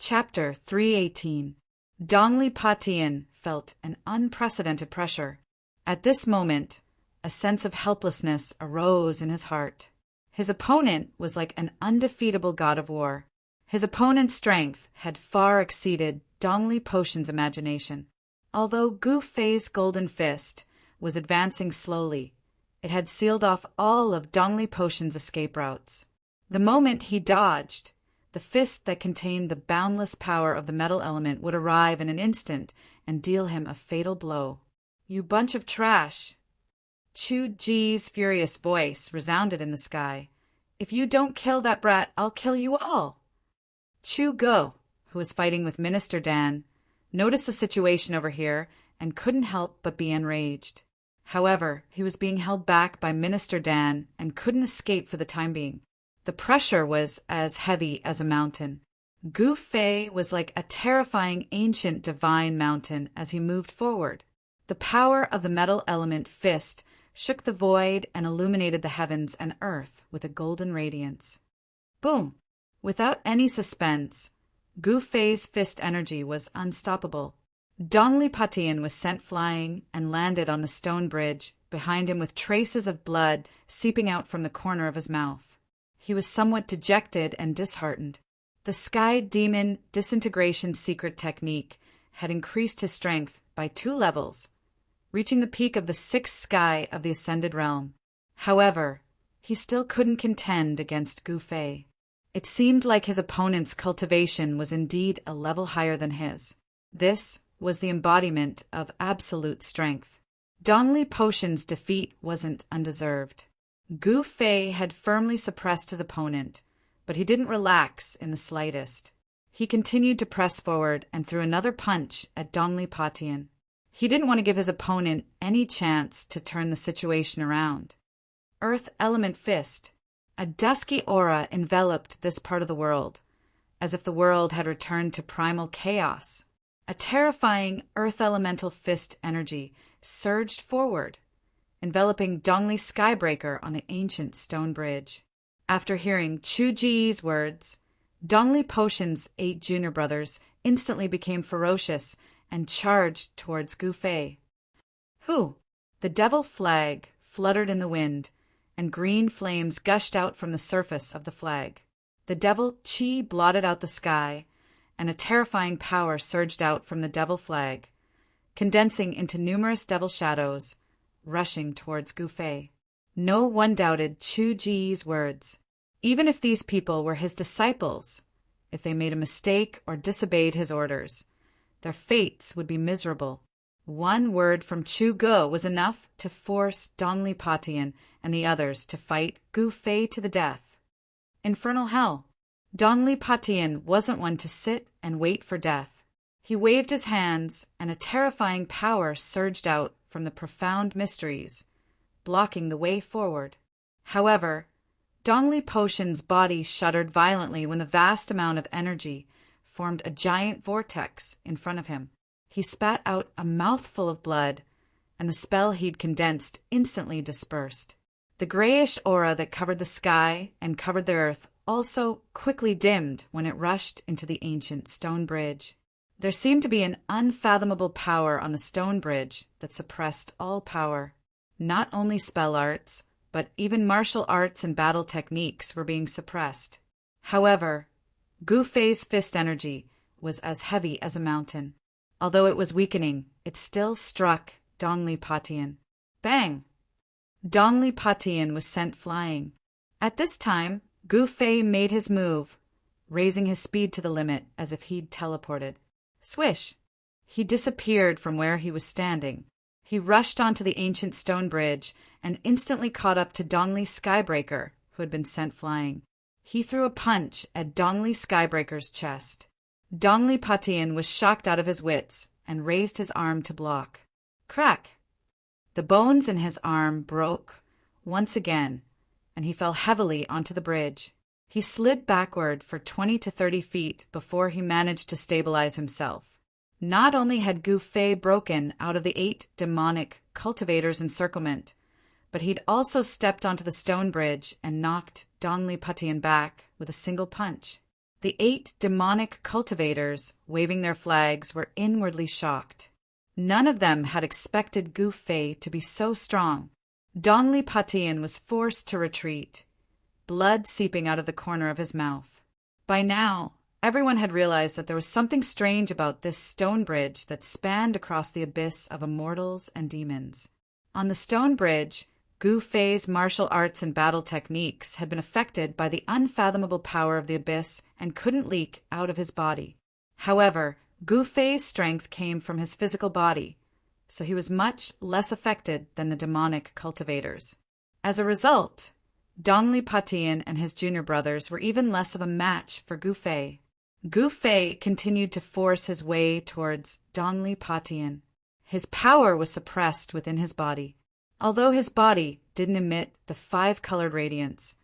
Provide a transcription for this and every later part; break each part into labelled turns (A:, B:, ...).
A: Chapter 318. Dongli Patian felt an unprecedented pressure. At this moment, a sense of helplessness arose in his heart. His opponent was like an undefeatable god of war. His opponent's strength had far exceeded Dongli Patian's imagination. Although Gu Fei's golden fist was advancing slowly, it had sealed off all of Dongli Patian's escape routes. The moment he dodged, the fist that contained the boundless power of the metal element would arrive in an instant and deal him a fatal blow. "You bunch of trash!" Chu Ji's furious voice resounded in the sky. "If you don't kill that brat, I'll kill you all!" Chu Go, who was fighting with Minister Dan, noticed the situation over here and couldn't help but be enraged. However, he was being held back by Minister Dan and couldn't escape for the time being. The pressure was as heavy as a mountain. Gu Fei was like a terrifying ancient divine mountain as he moved forward. The power of the metal element fist shook the void and illuminated the heavens and earth with a golden radiance. Boom! Without any suspense, Gu Fei's fist energy was unstoppable. Dongli Patian was sent flying and landed on the stone bridge behind him with traces of blood seeping out from the corner of his mouth. He was somewhat dejected and disheartened. The Sky Demon disintegration secret technique had increased his strength by 2 levels, reaching the peak of the 6th sky of the Ascended Realm. However, he still couldn't contend against Gu Fei. It seemed like his opponent's cultivation was indeed a level higher than his. This was the embodiment of absolute strength. Dongli Patian's defeat wasn't undeserved. Gu Fei had firmly suppressed his opponent, but he didn't relax in the slightest. He continued to press forward and threw another punch at Dongli Patian. He didn't want to give his opponent any chance to turn the situation around. Earth Element Fist. A dusky aura enveloped this part of the world, as if the world had returned to primal chaos. A terrifying Earth Elemental Fist energy surged forward, enveloping Dongli Skybreaker on the ancient stone bridge. After hearing Chu Ji's words, Dongli Patian's 8 junior brothers instantly became ferocious and charged towards Gu Fei. "Who?" The devil flag fluttered in the wind, and green flames gushed out from the surface of the flag. The devil Chi blotted out the sky, and a terrifying power surged out from the devil flag, condensing into numerous devil shadows, rushing towards Gu Fei. No one doubted Chu Ji's words. Even if these people were his disciples, if they made a mistake or disobeyed his orders, their fates would be miserable. One word from Chu Go was enough to force Dongli Patian and the others to fight Gu Fei to the death. Infernal hell. Dongli Patian wasn't one to sit and wait for death. He waved his hands, and a terrifying power surged out from the profound mysteries, blocking the way forward. However, Dongli Patian's body shuddered violently when the vast amount of energy formed a giant vortex in front of him. He spat out a mouthful of blood, and the spell he'd condensed instantly dispersed. The grayish aura that covered the sky and covered the earth also quickly dimmed when it rushed into the ancient stone bridge. There seemed to be an unfathomable power on the stone bridge that suppressed all power. Not only spell arts, but even martial arts and battle techniques were being suppressed. However, Gu Fei's fist energy was as heavy as a mountain. Although it was weakening, it still struck Dongli Patian. Bang! Dongli Patian was sent flying. At this time, Gu Fei made his move, raising his speed to the limit as if he'd teleported. Swish! He disappeared from where he was standing. He rushed onto the ancient stone bridge and instantly caught up to Dongli Skybreaker, who had been sent flying. He threw a punch at Dongli Skybreaker's chest. Dongli Patian was shocked out of his wits and raised his arm to block. Crack! The bones in his arm broke once again, and he fell heavily onto the bridge. He slid backward for 20 to 30 feet before he managed to stabilize himself. Not only had Gu Fei broken out of the 8 demonic cultivators' encirclement, but he'd also stepped onto the stone bridge and knocked Dongli Patian back with a single punch. The 8 demonic cultivators, waving their flags, were inwardly shocked. None of them had expected Gu Fei to be so strong. Dongli Patian was forced to retreat, blood seeping out of the corner of his mouth. By now, everyone had realized that there was something strange about this stone bridge that spanned across the abyss of immortals and demons. On the stone bridge, Gu Fei's martial arts and battle techniques had been affected by the unfathomable power of the abyss and couldn't leak out of his body. However, Gu Fei's strength came from his physical body, so he was much less affected than the demonic cultivators. As a result, Dongli Patian and his junior brothers were even less of a match for Gu Fei. Gu Fei continued to force his way towards Dongli Patian. His power was suppressed within his body. Although his body didn't emit the 5-colored radiance,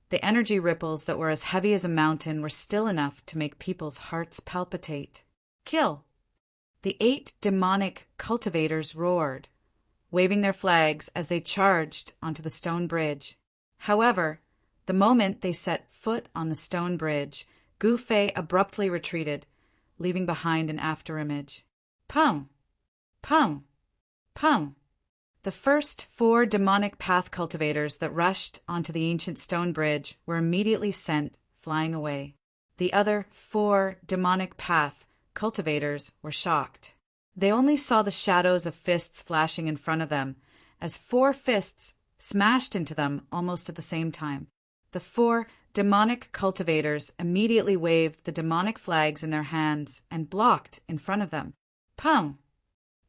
A: the energy ripples that were as heavy as a mountain were still enough to make people's hearts palpitate. Kill! The 8 demonic cultivators roared, waving their flags as they charged onto the stone bridge. However, the moment they set foot on the stone bridge, Gu Fei abruptly retreated, leaving behind an afterimage. Pum! Pum! Pum! The first 4 demonic path cultivators that rushed onto the ancient stone bridge were immediately sent flying away. The other 4 demonic path cultivators were shocked. They only saw the shadows of fists flashing in front of them, as 4 fists smashed into them almost at the same time. The 4 demonic cultivators immediately waved the demonic flags in their hands and blocked in front of them. Pum!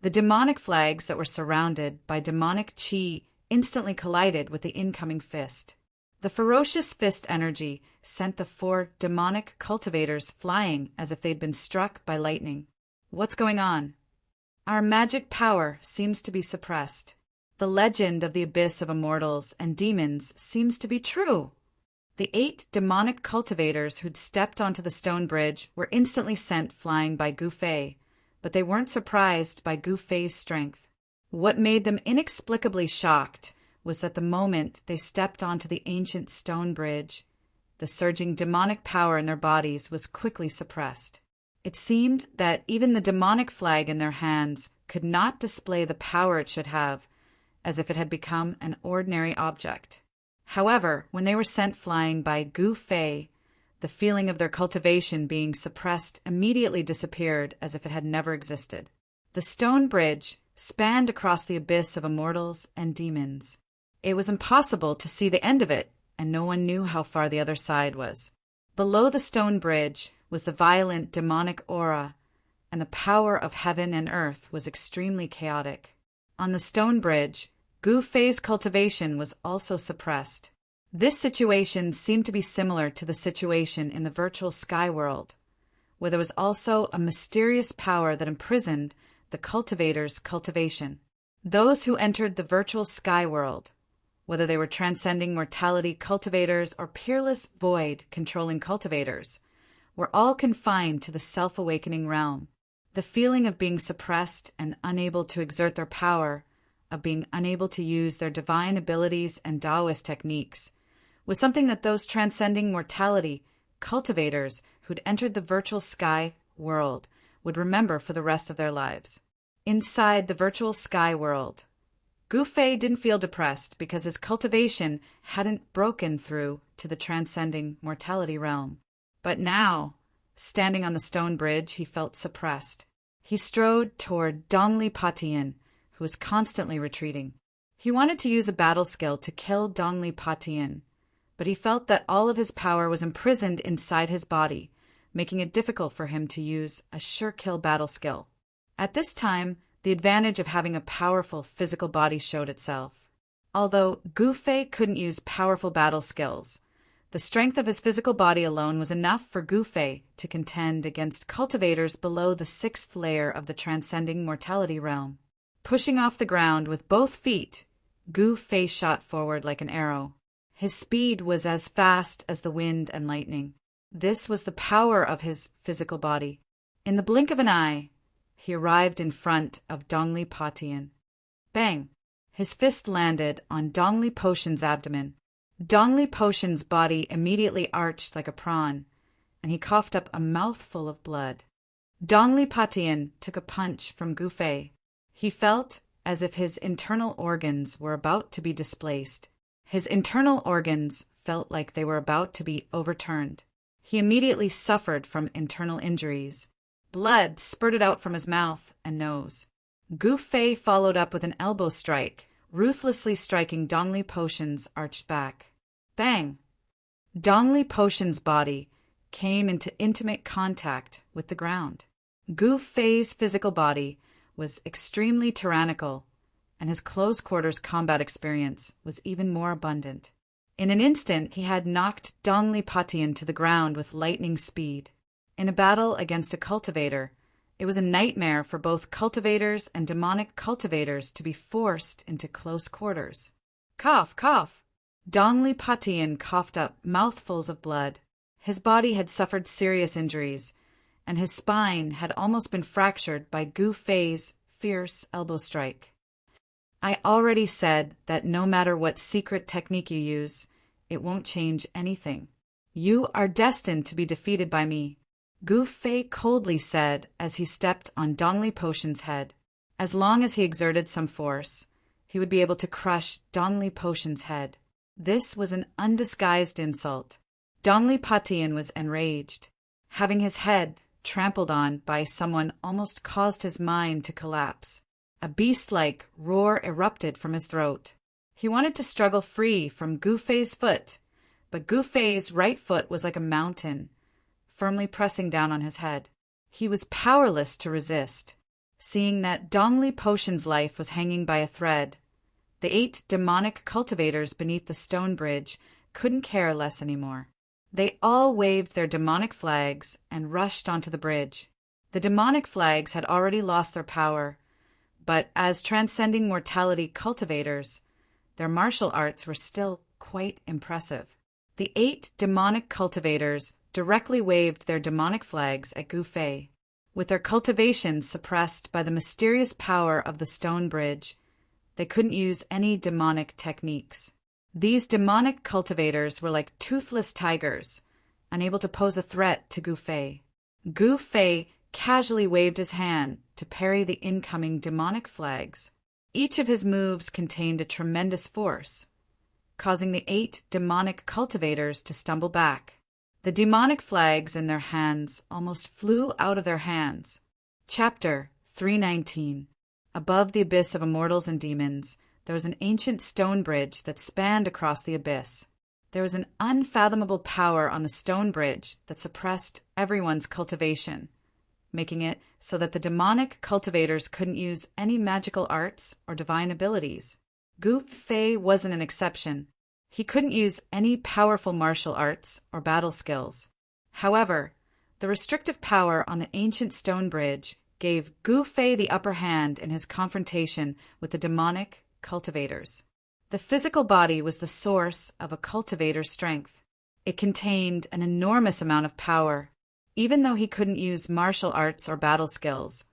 A: The demonic flags that were surrounded by demonic chi instantly collided with the incoming fist. The ferocious fist energy sent the 4 demonic cultivators flying as if they'd been struck by lightning. What's going on? Our magic power seems to be suppressed. The legend of the abyss of immortals and demons seems to be true. The 8 demonic cultivators who'd stepped onto the stone bridge were instantly sent flying by Gu Fei, but they weren't surprised by Gu Fei's strength. What made them inexplicably shocked was that the moment they stepped onto the ancient stone bridge, the surging demonic power in their bodies was quickly suppressed. It seemed that even the demonic flag in their hands could not display the power it should have, as if it had become an ordinary object. However, when they were sent flying by Gu Fei, the feeling of their cultivation being suppressed immediately disappeared as if it had never existed. The stone bridge spanned across the abyss of immortals and demons. It was impossible to see the end of it, and no one knew how far the other side was. Below the stone bridge was the violent demonic aura, and the power of heaven and earth was extremely chaotic. On the stone bridge, Gu Fei's cultivation was also suppressed. This situation seemed to be similar to the situation in the virtual sky world, where there was also a mysterious power that imprisoned the cultivator's cultivation. Those who entered the virtual sky world, whether they were transcending mortality cultivators or peerless void controlling cultivators, were all confined to the self-awakening realm. The feeling of being suppressed and unable to exert their power, of being unable to use their divine abilities and Taoist techniques, was something that those transcending mortality cultivators who'd entered the virtual sky world would remember for the rest of their lives. Inside the virtual sky world, Gu Fei didn't feel depressed because his cultivation hadn't broken through to the transcending mortality realm. But now, standing on the stone bridge, he felt suppressed. He strode toward Dongli Patian, who was constantly retreating. He wanted to use a battle skill to kill Dongli Patian, but he felt that all of his power was imprisoned inside his body, making it difficult for him to use a sure-kill battle skill. At this time, the advantage of having a powerful physical body showed itself. Although Gu Fei couldn't use powerful battle skills, the strength of his physical body alone was enough for Gu Fei to contend against cultivators below the 6th layer of the transcending mortality realm. Pushing off the ground with both feet, Gu Fei shot forward like an arrow. His speed was as fast as the wind and lightning. This was the power of his physical body. In the blink of an eye, he arrived in front of Dongli Patian. Bang! His fist landed on Dongli Potion's abdomen. Dongli Potion's body immediately arched like a prawn, and he coughed up a mouthful of blood. Dongli Patian took a punch from Gu Fei. He felt as if his internal organs were about to be displaced. His internal organs felt like they were about to be overturned. He immediately suffered from internal injuries. Blood spurted out from his mouth and nose. Gu Fei followed up with an elbow strike, ruthlessly striking Dongli Patian's arched back. Bang! Dongli Patian's body came into intimate contact with the ground. Gu Fei's physical body was extremely tyrannical, and his close-quarters combat experience was even more abundant. In an instant, he had knocked Dongli Patian to the ground with lightning speed. In a battle against a cultivator, it was a nightmare for both cultivators and demonic cultivators to be forced into close quarters. Cough, cough! Dongli Patian coughed up mouthfuls of blood. His body had suffered serious injuries, and his spine had almost been fractured by Gu Fei's fierce elbow strike. I already said that no matter what secret technique you use, it won't change anything. You are destined to be defeated by me, Gu Fei coldly said as he stepped on Dongli Patian's head. As long as he exerted some force, he would be able to crush Dongli Patian's head. This was an undisguised insult. Dongli Patian was enraged. Having his head trampled on by someone almost caused his mind to collapse. A beast-like roar erupted from his throat. He wanted to struggle free from Gu Fei's foot, but Gu Fei's right foot was like a mountain, firmly pressing down on his head. He was powerless to resist. Seeing that Dongli Patian's life was hanging by a thread, the 8 demonic cultivators beneath the stone bridge couldn't care less anymore. They all waved their demonic flags and rushed onto the bridge. The demonic flags had already lost their power, but as transcending mortality cultivators, their martial arts were still quite impressive. The 8 demonic cultivators directly waved their demonic flags at Gu Fei. With their cultivation suppressed by the mysterious power of the stone bridge, they couldn't use any demonic techniques. These demonic cultivators were like toothless tigers, unable to pose a threat to Gu Fei. Gu Fei casually waved his hand to parry the incoming demonic flags. Each of his moves contained a tremendous force, causing the 8 demonic cultivators to stumble back. The demonic flags in their hands almost flew out of their hands. Chapter 319. Above the abyss of immortals and demons, there was an ancient stone bridge that spanned across the abyss. There was an unfathomable power on the stone bridge that suppressed everyone's cultivation, making it so that the demonic cultivators couldn't use any magical arts or divine abilities. Gu Fei wasn't an exception. He couldn't use any powerful martial arts or battle skills. However, the restrictive power on the ancient stone bridge gave Gu Fei the upper hand in his confrontation with the demonic cultivators. The physical body was the source of a cultivator's strength. It contained an enormous amount of power. Even though he couldn't use martial arts or battle skills,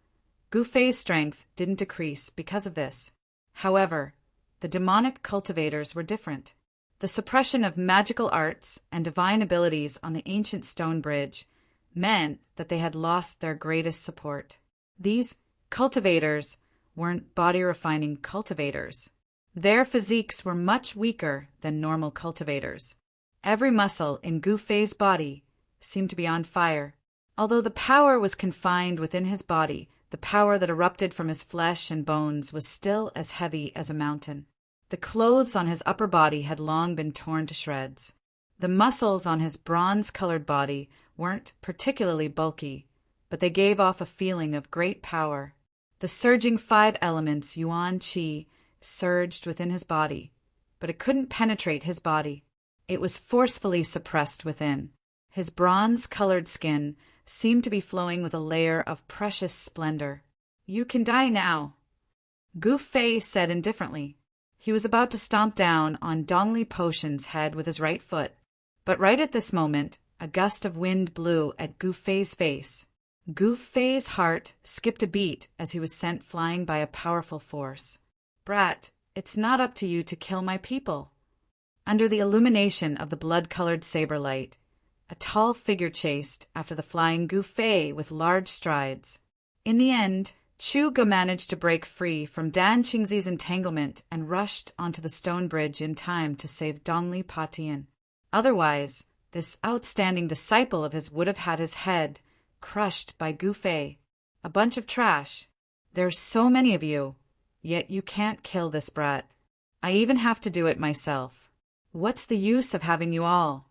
A: Gu Fei's strength didn't decrease because of this. However, the demonic cultivators were different. The suppression of magical arts and divine abilities on the ancient stone bridge meant that they had lost their greatest support. These cultivators weren't body-refining cultivators. Their physiques were much weaker than normal cultivators. Every muscle in Gu Fei's body seemed to be on fire. Although the power was confined within his body, the power that erupted from his flesh and bones was still as heavy as a mountain. The clothes on his upper body had long been torn to shreds. The muscles on his bronze-colored body weren't particularly bulky, but they gave off a feeling of great power. The surging 5 elements Yuan Qi surged within his body, but it couldn't penetrate his body. It was forcefully suppressed within. His bronze-colored skin seemed to be flowing with a layer of precious splendor. "You can die now," Gu Fei said indifferently. He was about to stomp down on Dongli Patian's head with his right foot, but right at this moment, a gust of wind blew at Gu Fei's face. Gu Fei's heart skipped a beat as he was sent flying by a powerful force. "Brat, it's not up to you to kill my people." Under the illumination of the blood-colored saber light, A tall figure chased after the flying Gu Fei with large strides. In the end, Chu Ge managed to break free from Dan Qingzi's entanglement and rushed onto the stone bridge in time to save Dongli Patian. Otherwise, this outstanding disciple of his would have had his head crushed by Gu Fei. A bunch of trash. There's so many of you, yet you can't kill this brat. I even have to do it myself. What's the use of having you all?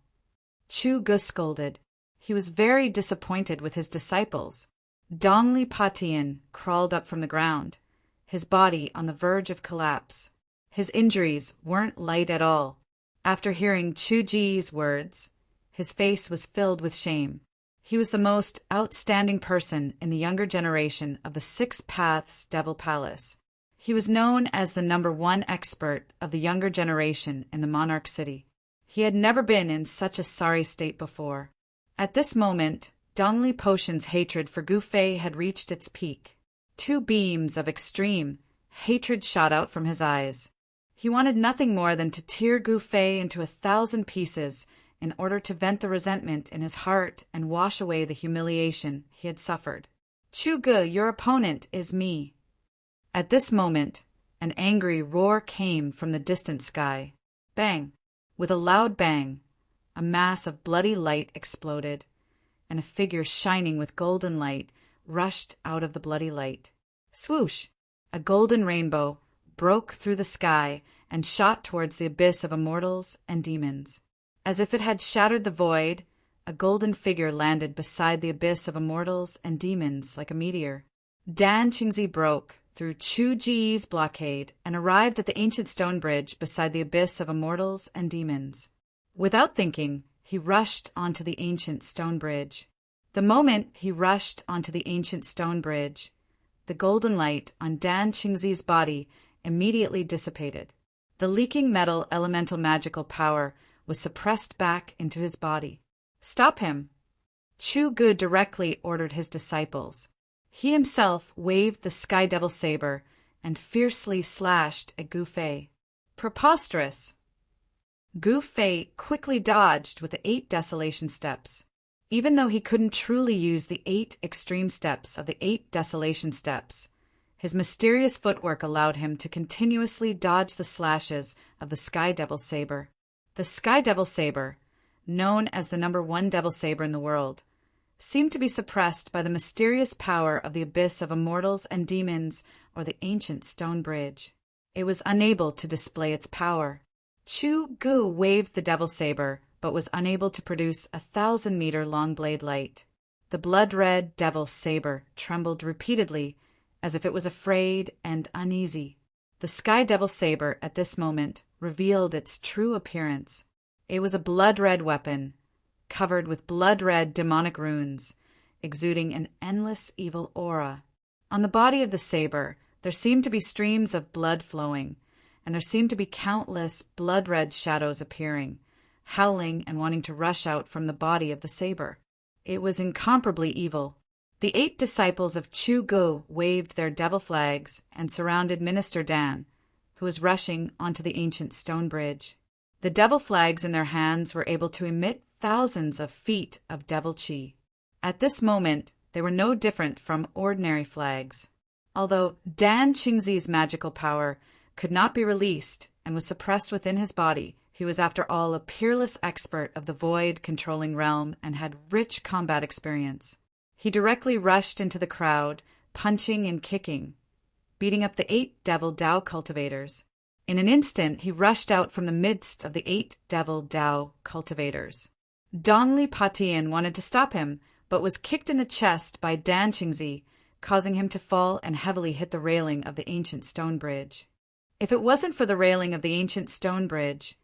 A: Chu Ge scolded. He was very disappointed with his disciples. Dongli Patian crawled up from the ground, his body on the verge of collapse. His injuries weren't light at all. After hearing Chu Ji's words, his face was filled with shame. He was the most outstanding person in the younger generation of the Six Paths Devil Palace. He was known as the #1 expert of the younger generation in the Monarch City. He had never been in such a sorry state before. At this moment, Dongli Potion's hatred for Gu Fei had reached its peak. Two beams of extreme hatred shot out from his eyes. He wanted nothing more than to tear Gu Fei into 1,000 pieces in order to vent the resentment in his heart and wash away the humiliation he had suffered. Chu Ge, your opponent is me. At this moment, an angry roar came from the distant sky. Bang! With a loud bang, a mass of bloody light exploded, and a figure shining with golden light rushed out of the bloody light. Swoosh! A golden rainbow broke through the sky and shot towards the abyss of immortals and demons. As if it had shattered the void, a golden figure landed beside the abyss of immortals and demons like a meteor. Dan Qingzi broke through Chu Ji's blockade and arrived at the ancient stone bridge beside the abyss of immortals and demons. Without thinking, he rushed onto the ancient stone bridge. The moment he rushed onto the ancient stone bridge, the golden light on Dan Qingzi's body immediately dissipated. The leaking metal elemental magical power was suppressed back into his body. Stop him! Chu Ge directly ordered his disciples. He himself waved the Sky Devil saber and fiercely slashed at Gu Fei. Preposterous! Gu Fei quickly dodged with the 8 desolation steps. Even though he couldn't truly use the 8 extreme steps of the 8 desolation steps, his mysterious footwork allowed him to continuously dodge the slashes of the Sky Devil saber. The Sky Devil saber, known as the #1 devil saber in the world, seemed to be suppressed by the mysterious power of the abyss of immortals and demons or the ancient stone bridge. It was unable to display its power. Chu Ge waved the devil saber, but was unable to produce 1,000-meter-long blade light. The blood-red devil saber trembled repeatedly, as if it was afraid and uneasy. The Sky Devil saber at this moment revealed its true appearance. It was a blood-red weapon, covered with blood-red demonic runes, exuding an endless evil aura. On the body of the saber, there seemed to be streams of blood flowing, and there seemed to be countless blood-red shadows appearing, howling and wanting to rush out from the body of the saber. It was incomparably evil. The 8 disciples of Chu Ge waved their devil flags and surrounded Minister Dan, who was rushing onto the ancient stone bridge. The devil flags in their hands were able to emit thousands of feet of devil chi. At this moment, they were no different from ordinary flags. Although Dan Qingzi's magical power could not be released and was suppressed within his body, he was after all a peerless expert of the void-controlling realm and had rich combat experience. He directly rushed into the crowd, punching and kicking, beating up the 8 devil Dao cultivators. In an instant, he rushed out from the midst of the 8 devil Dao cultivators. Dongli Patian wanted to stop him, but was kicked in the chest by Dan Qingzi, causing him to fall and heavily hit the railing of the ancient stone bridge. If it wasn't for the railing of the ancient stone bridge,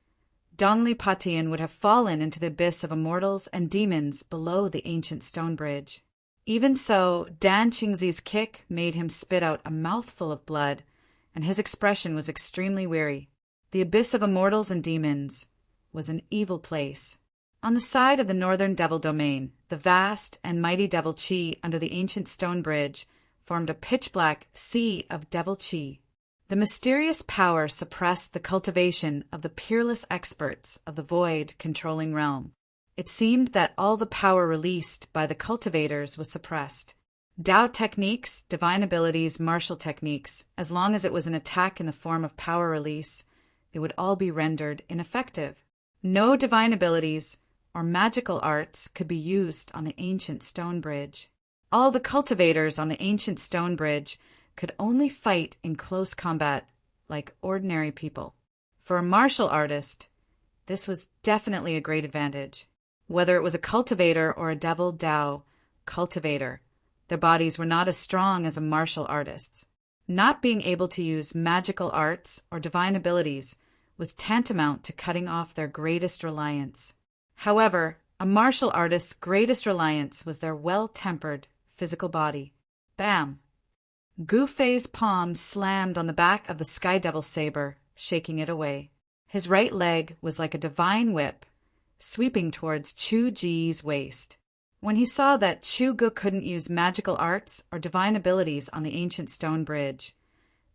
A: Dongli Patian would have fallen into the abyss of immortals and demons below the ancient stone bridge. Even so, Dan Qingzi's kick made him spit out a mouthful of blood, and his expression was extremely weary. The abyss of immortals and demons was an evil place. On the side of the northern devil domain, the vast and mighty devil chi under the ancient stone bridge formed a pitch-black sea of devil chi. The mysterious power suppressed the cultivation of the peerless experts of the void-controlling realm. It seemed that all the power released by the cultivators was suppressed. Tao techniques, divine abilities, martial techniques, as long as it was an attack in the form of power release, it would all be rendered ineffective. No divine abilities or magical arts could be used on the ancient stone bridge. All the cultivators on the ancient stone bridge could only fight in close combat like ordinary people. For a martial artist, this was definitely a great advantage. Whether it was a cultivator or a devil Tao cultivator, their bodies were not as strong as a martial artist's. Not being able to use magical arts or divine abilities was tantamount to cutting off their greatest reliance. However, a martial artist's greatest reliance was their well-tempered physical body. Bam! Gu Fei's palm slammed on the back of the Sky Devil's saber, shaking it away. His right leg was like a divine whip, sweeping towards Chu Ji's waist. When he saw that Chu Gu couldn't use magical arts or divine abilities on the ancient stone bridge,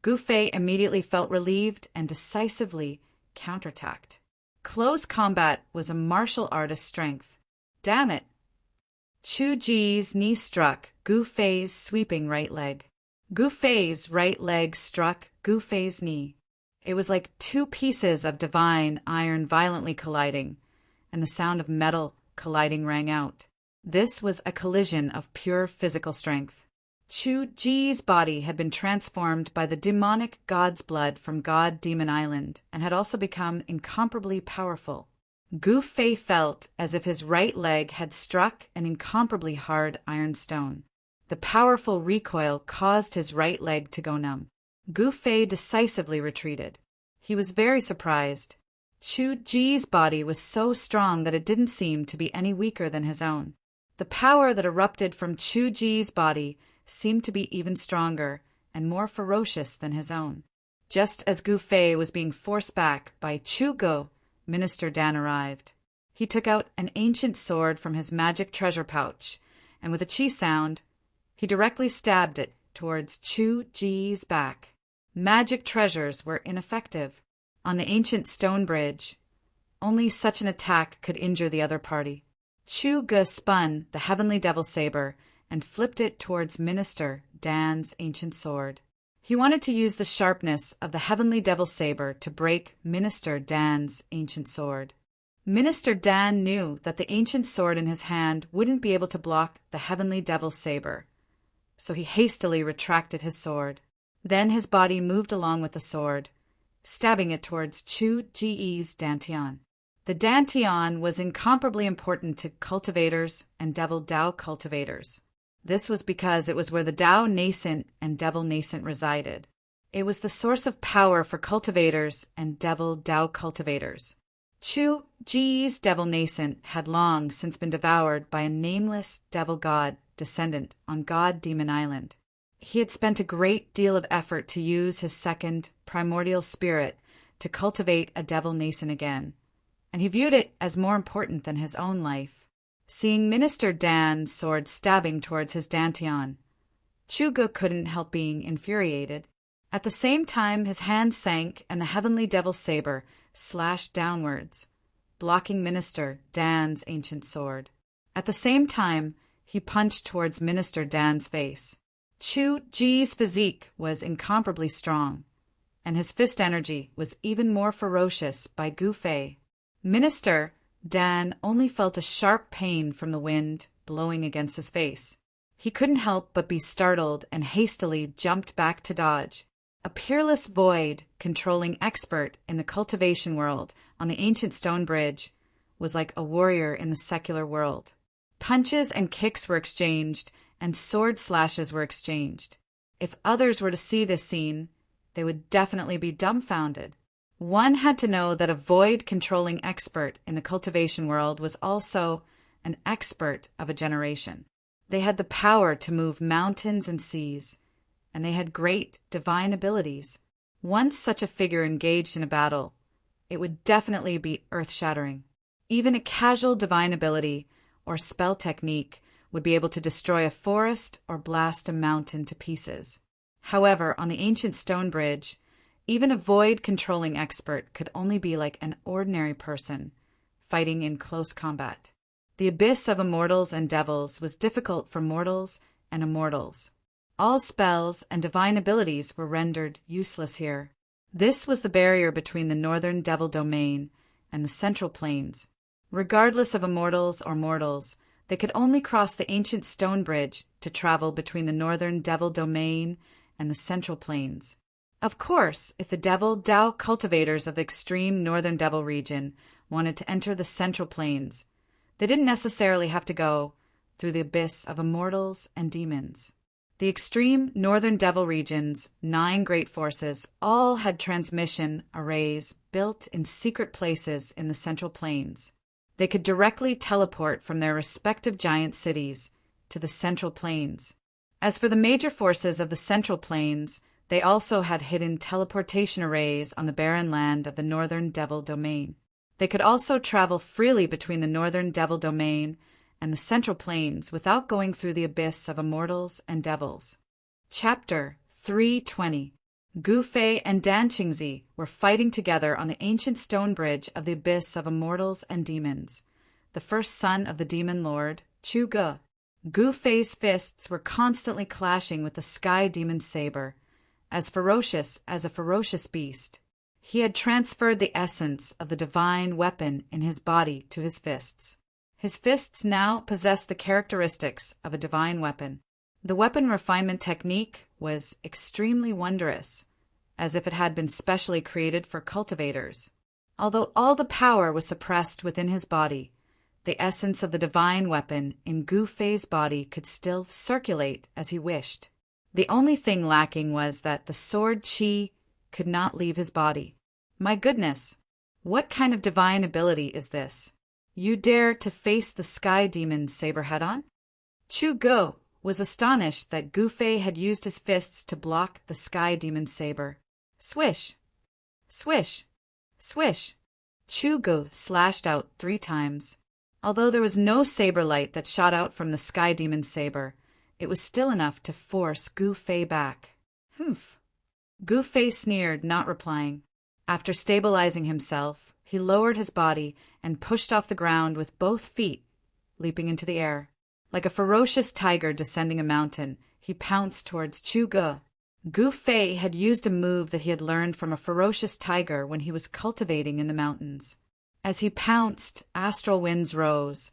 A: Gu Fei immediately felt relieved and decisively counterattacked. Close combat was a martial artist's strength. Damn it! Chu Ji's knee struck Gu Fei's sweeping right leg. Gu Fei's right leg struck Gu Fei's knee. It was like two pieces of divine iron violently colliding, and the sound of metal colliding rang out. This was a collision of pure physical strength. Chu Ji's body had been transformed by the demonic god's blood from God Demon Island and had also become incomparably powerful. Gu Fei felt as if his right leg had struck an incomparably hard iron stone. The powerful recoil caused his right leg to go numb. Gu Fei decisively retreated. He was very surprised. Chu Ji's body was so strong that it didn't seem to be any weaker than his own. The power that erupted from Chu Ji's body seemed to be even stronger and more ferocious than his own. Just as Gu Fei was being forced back by Chu Gu, Minister Dan arrived. He took out an ancient sword from his magic treasure pouch, and with a chi sound, he directly stabbed it towards Chu Ji's back. Magic treasures were ineffective. On the ancient stone bridge, only such an attack could injure the other party. Chu Gu spun the heavenly devil saber and flipped it towards Minister Dan's ancient sword. He wanted to use the sharpness of the heavenly devil saber to break Minister Dan's ancient sword. Minister Dan knew that the ancient sword in his hand wouldn't be able to block the heavenly devil saber, so he hastily retracted his sword. Then his body moved along with the sword, stabbing it towards Chu Ji's dantian. The dantian was incomparably important to cultivators and devil Tao cultivators. This was because it was where the Tao nascent and devil nascent resided. It was the source of power for cultivators and devil Tao cultivators. Chu Ji's devil nascent had long since been devoured by a nameless devil god descendant on God Demon Island. He had spent a great deal of effort to use his second primordial spirit to cultivate a devil nascent again, and he viewed it as more important than his own life. Seeing Minister Dan's sword stabbing towards his dantian, Chu Gu couldn't help being infuriated. At the same time, his hand sank and the heavenly devil saber slashed downwards, blocking Minister Dan's ancient sword. At the same time, he punched towards Minister Dan's face. Chu Ji's physique was incomparably strong, and his fist energy was even more ferocious by Gu Fei. Minister Dan only felt a sharp pain from the wind blowing against his face. He couldn't help but be startled and hastily jumped back to dodge. A peerless void controlling expert in the cultivation world on the ancient stone bridge was like a warrior in the secular world. Punches and kicks were exchanged, and sword slashes were exchanged. If others were to see this scene, they would definitely be dumbfounded. One had to know that a void-controlling expert in the cultivation world was also an expert of a generation. They had the power to move mountains and seas, and they had great divine abilities. Once such a figure engaged in a battle, it would definitely be earth-shattering. Even a casual divine ability or spell technique would be able to destroy a forest or blast a mountain to pieces. However, on the ancient stone bridge, even a void-controlling expert could only be like an ordinary person fighting in close combat. The abyss of immortals and devils was difficult for mortals and immortals. All spells and divine abilities were rendered useless here. This was the barrier between the northern devil domain and the central plains. Regardless of immortals or mortals, they could only cross the ancient stone bridge to travel between the northern devil domain and the central plains. Of course, if the devil Dao cultivators of the extreme northern devil region wanted to enter the central plains, they didn't necessarily have to go through the abyss of immortals and demons. The extreme northern devil region's 9 great forces all had transmission arrays built in secret places in the central plains. They could directly teleport from their respective giant cities to the central plains. As for the major forces of the central plains, they also had hidden teleportation arrays on the barren land of the northern devil domain. They could also travel freely between the northern devil domain and the central plains without going through the abyss of immortals and devils. Chapter 320. Gu Fei and Dan Qingzi were fighting together on the ancient stone bridge of the abyss of immortals and demons. The first son of the demon lord, Chu Ge. Gu Fei's fists were constantly clashing with the sky demon's saber, as ferocious as a ferocious beast. He had transferred the essence of the divine weapon in his body to his fists. His fists now possessed the characteristics of a divine weapon. The weapon refinement technique was extremely wondrous, as if it had been specially created for cultivators. Although all the power was suppressed within his body, the essence of the divine weapon in Gu Fei's body could still circulate as he wished. The only thing lacking was that the sword qi could not leave his body. My goodness, what kind of divine ability is this? You dare to face the sky demon's saber head-on? Chu Ge was astonished that Gu Fei had used his fists to block the sky demon's saber. Swish! Swish! Swish! Chu Ge slashed out 3 times. Although there was no saber light that shot out from the sky demon's saber, it was still enough to force Gu Fei back. Humph! Gu Fei sneered, not replying. After stabilizing himself, he lowered his body and pushed off the ground with both feet, leaping into the air. Like a ferocious tiger descending a mountain, he pounced towards Chu Ge. Gu Fei had used a move that he had learned from a ferocious tiger when he was cultivating in the mountains. As he pounced, astral winds rose,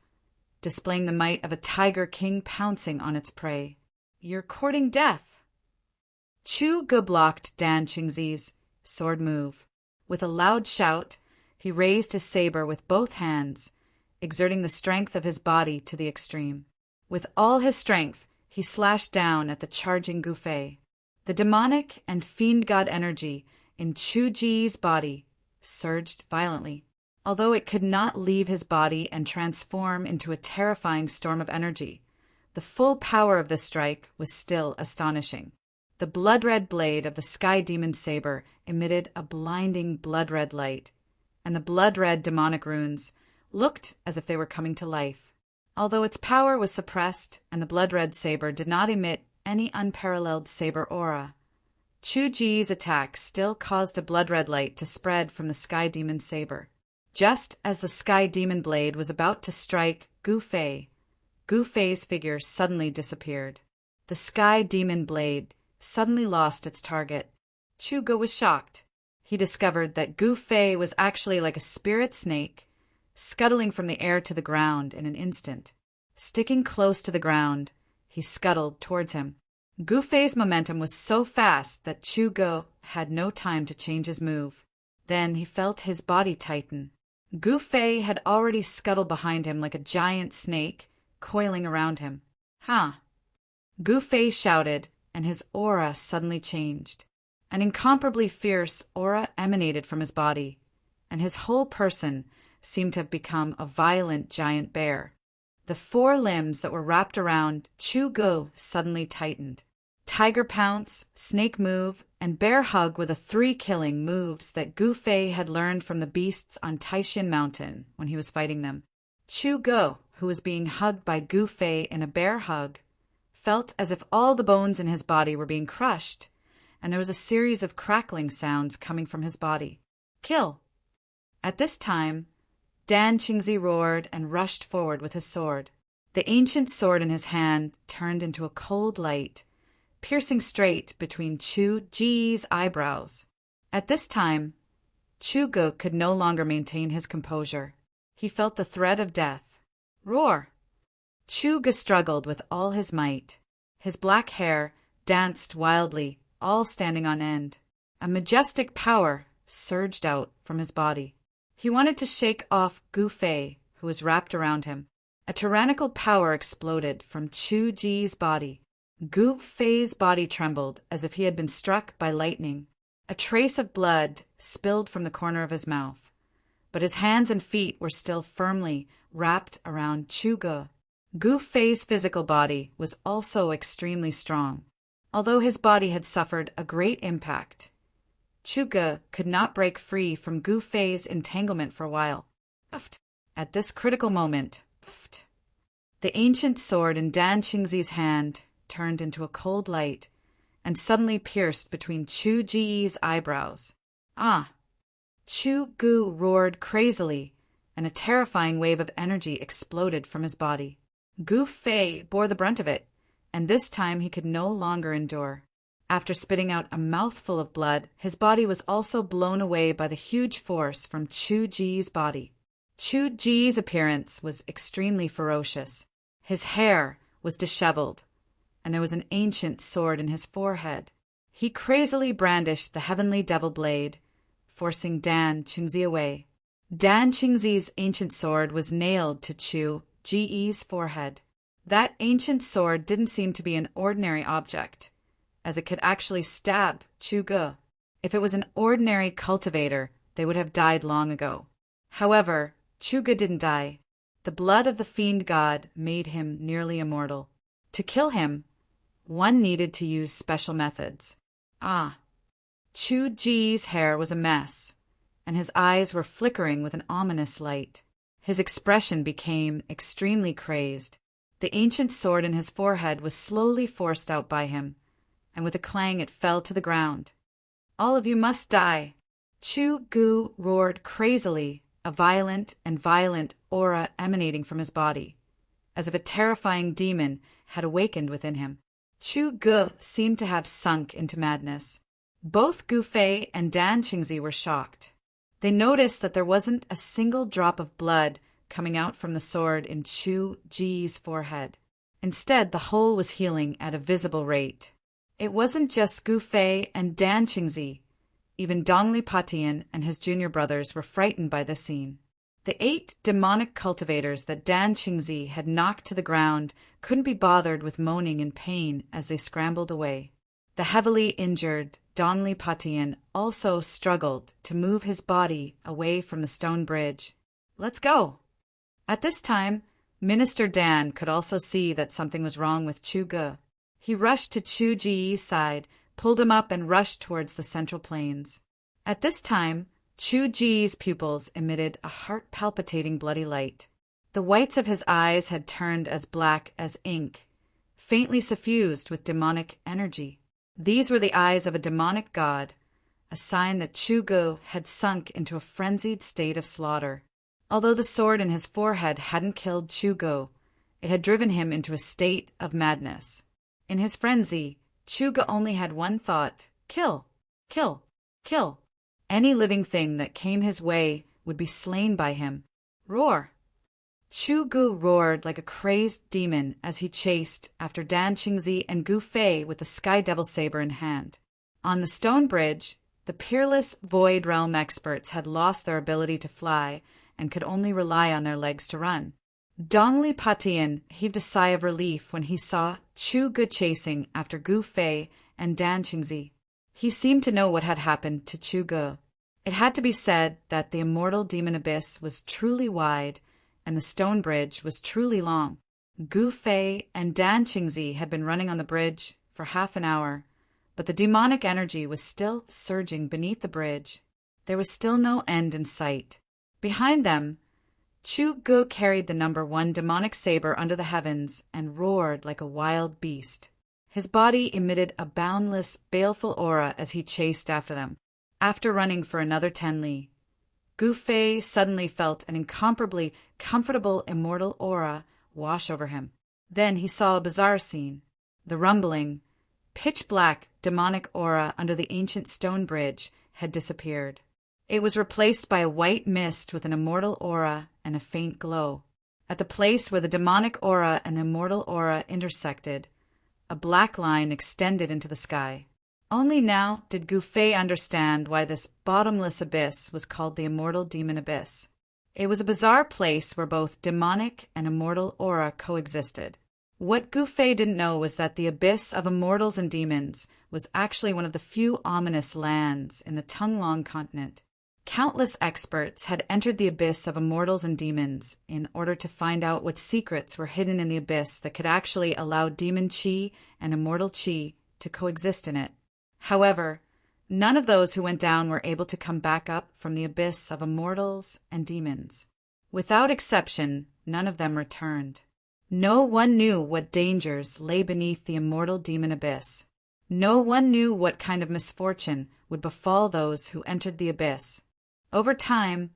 A: displaying the might of a tiger king pouncing on its prey. You're courting death. Chu Ge blocked Dan Qingzi's sword move. With a loud shout, he raised his saber with both hands, exerting the strength of his body to the extreme. With all his strength, he slashed down at the charging Gu Fei. The demonic and fiend god energy in Chu Ji's body surged violently. Although it could not leave his body and transform into a terrifying storm of energy, the full power of the strike was still astonishing. The blood-red blade of the sky demon's saber emitted a blinding blood-red light, and the blood-red demonic runes looked as if they were coming to life. Although its power was suppressed and the blood-red saber did not emit any unparalleled saber aura, Chu Ji's attack still caused a blood-red light to spread from the sky demon's saber. Just as the sky demon blade was about to strike Gu Fei's figure suddenly disappeared. The sky demon blade suddenly lost its target. Chu Ge was shocked. He discovered that Gu Fei was actually like a spirit snake, scuttling from the air to the ground in an instant. Sticking close to the ground, he scuttled towards him. Gu Fei's momentum was so fast that Chu Ge had no time to change his move. Then he felt his body tighten. Gu Fei had already scuttled behind him like a giant snake, coiling around him. Ha! Gu Fei shouted, and his aura suddenly changed. An incomparably fierce aura emanated from his body, and his whole person seemed to have become a violent giant bear. The 4 limbs that were wrapped around Chu Ge suddenly tightened. Tiger Pounce, Snake Move, and Bear Hug were the 3 killing moves that Gu Fei had learned from the beasts on Taishan Mountain when he was fighting them. Chu Ge, who was being hugged by Gu Fei in a bear hug, felt as if all the bones in his body were being crushed, and there was a series of crackling sounds coming from his body. Kill! At this time, Dan Qingzi roared and rushed forward with his sword. The ancient sword in his hand turned into a cold light, piercing straight between Chu Ji's eyebrows. At this time, Chu Ge could no longer maintain his composure. He felt the threat of death. Roar! Chu Ge struggled with all his might. His black hair danced wildly, all standing on end. A majestic power surged out from his body. He wanted to shake off Gu Fei, who was wrapped around him. A tyrannical power exploded from Chu Ji's body. Gu Fei's body trembled as if he had been struck by lightning. A trace of blood spilled from the corner of his mouth, but his hands and feet were still firmly wrapped around Chu Ge. Gu Fei's physical body was also extremely strong. Although his body had suffered a great impact, Chu Ge could not break free from Gu Fei's entanglement for a while. At this critical moment, the ancient sword in Dan Qingzi's hand turned into a cold light and suddenly pierced between Chu Ji's eyebrows. Ah! Chu Gu roared crazily, and a terrifying wave of energy exploded from his body. Gu Fei bore the brunt of it, and this time he could no longer endure. After spitting out a mouthful of blood, his body was also blown away by the huge force from Chu Ji's body. Chu Ji's appearance was extremely ferocious. His hair was disheveled, and there was an ancient sword in his forehead. He crazily brandished the heavenly devil blade, forcing Dan Qingzi away. Dan Qingzi's ancient sword was nailed to Chu Ji's forehead. That ancient sword didn't seem to be an ordinary object, as it could actually stab Chu Ge. If it was an ordinary cultivator, they would have died long ago. However, Chu Ge didn't die. The blood of the fiend god made him nearly immortal. To kill him, one needed to use special methods. Chu Ji's hair was a mess, and his eyes were flickering with an ominous light. His expression became extremely crazed. The ancient sword in his forehead was slowly forced out by him, and with a clang it fell to the ground. All of you must die! Chu Gu roared crazily, a violent aura emanating from his body, as if a terrifying demon had awakened within him. Chu Ge seemed to have sunk into madness. Both Gu Fei and Dan Qingzi were shocked. They noticed that there wasn't a single drop of blood coming out from the sword in Chu Ji's forehead. Instead, the hole was healing at a visible rate. It wasn't just Gu Fei and Dan Qingzi. Even Dongli Patian and his junior brothers were frightened by the scene. The 8 demonic cultivators that Dan Qingzi had knocked to the ground couldn't be bothered with moaning in pain as they scrambled away. The heavily injured Dongli Patian also struggled to move his body away from the stone bridge. Let's go! At this time, Minister Dan could also see that something was wrong with Chu Ge. He rushed to Chu Ji's side, pulled him up and rushed towards the central plains. At this time, Chu Ji's pupils emitted a heart-palpitating bloody light. The whites of his eyes had turned as black as ink, faintly suffused with demonic energy. These were the eyes of a demonic god, a sign that Chu Ge had sunk into a frenzied state of slaughter. Although the sword in his forehead hadn't killed Chu Ge, it had driven him into a state of madness. In his frenzy, Chu Ge only had one thought: kill, kill, kill. Any living thing that came his way would be slain by him. Roar! Chu Ge roared like a crazed demon as he chased after Dan Qingzi and Gu Fei with the Sky Devil saber in hand. On the stone bridge, the peerless Void Realm experts had lost their ability to fly and could only rely on their legs to run. Dongli Patian heaved a sigh of relief when he saw Chu Ge chasing after Gu Fei and Dan Qingzi. He seemed to know what had happened to Chu Ge. It had to be said that the immortal demon abyss was truly wide and the stone bridge was truly long. Gu Fei and Dan Qingzi had been running on the bridge for half an hour, but the demonic energy was still surging beneath the bridge. There was still no end in sight. Behind them, Chu Ge carried the number 1 demonic saber under the heavens and roared like a wild beast. His body emitted a boundless, baleful aura as he chased after them. After running for another 10 li, Gu Fei suddenly felt an incomparably comfortable immortal aura wash over him. Then he saw a bizarre scene. The rumbling, pitch-black demonic aura under the ancient stone bridge had disappeared. It was replaced by a white mist with an immortal aura and a faint glow. At the place where the demonic aura and the immortal aura intersected, a black line extended into the sky. Only now did Gu Fei understand why this bottomless abyss was called the Immortal Demon Abyss. It was a bizarre place where both demonic and immortal aura coexisted. What Gu Fei didn't know was that the abyss of immortals and demons was actually one of the few ominous lands in the Tunglong continent. Countless experts had entered the abyss of immortals and demons in order to find out what secrets were hidden in the abyss that could actually allow demon chi and immortal chi to coexist in it. However, none of those who went down were able to come back up from the abyss of immortals and demons. Without exception, none of them returned. No one knew what dangers lay beneath the immortal demon abyss. No one knew what kind of misfortune would befall those who entered the abyss. Over time,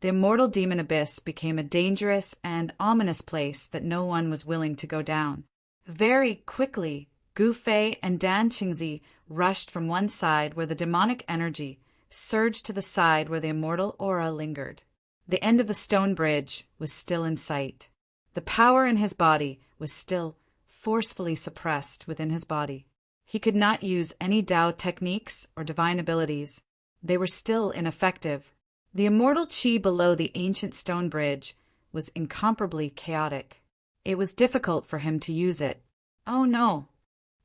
A: the immortal demon abyss became a dangerous and ominous place that no one was willing to go down. Very quickly, Gu Fei and Dan Qingzi rushed from one side where the demonic energy surged to the side where the immortal aura lingered. The end of the stone bridge was still in sight. The power in his body was still forcefully suppressed within his body. He could not use any Tao techniques or divine abilities. They were still ineffective. The immortal qi below the ancient stone bridge was incomparably chaotic. It was difficult for him to use it. Oh no!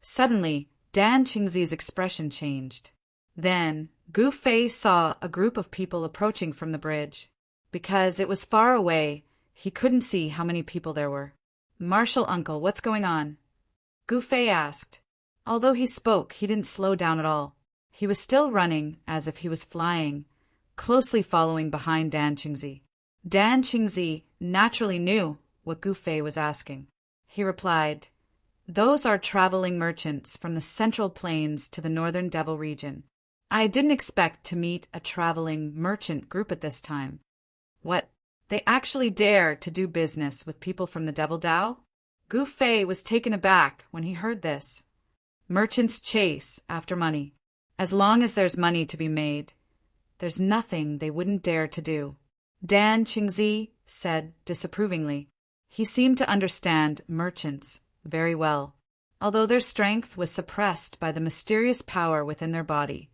A: Suddenly, Dan Qingzi's expression changed. Then, Gu Fei saw a group of people approaching from the bridge. Because it was far away, he couldn't see how many people there were. "Marshal uncle, what's going on?" Gu Fei asked. Although he spoke, he didn't slow down at all. He was still running as if he was flying, closely following behind Dan Qingzi. Dan Qingzi naturally knew what Gu Fei was asking. He replied, "Those are traveling merchants from the Central Plains to the Northern Devil region. I didn't expect to meet a traveling merchant group at this time. What? They actually dare to do business with people from the Devil Dao?" Gu Fei was taken aback when he heard this. Merchants chase after money. As long as there's money to be made, there's nothing they wouldn't dare to do. Dan Qingzi said disapprovingly. He seemed to understand merchants very well. Although their strength was suppressed by the mysterious power within their body,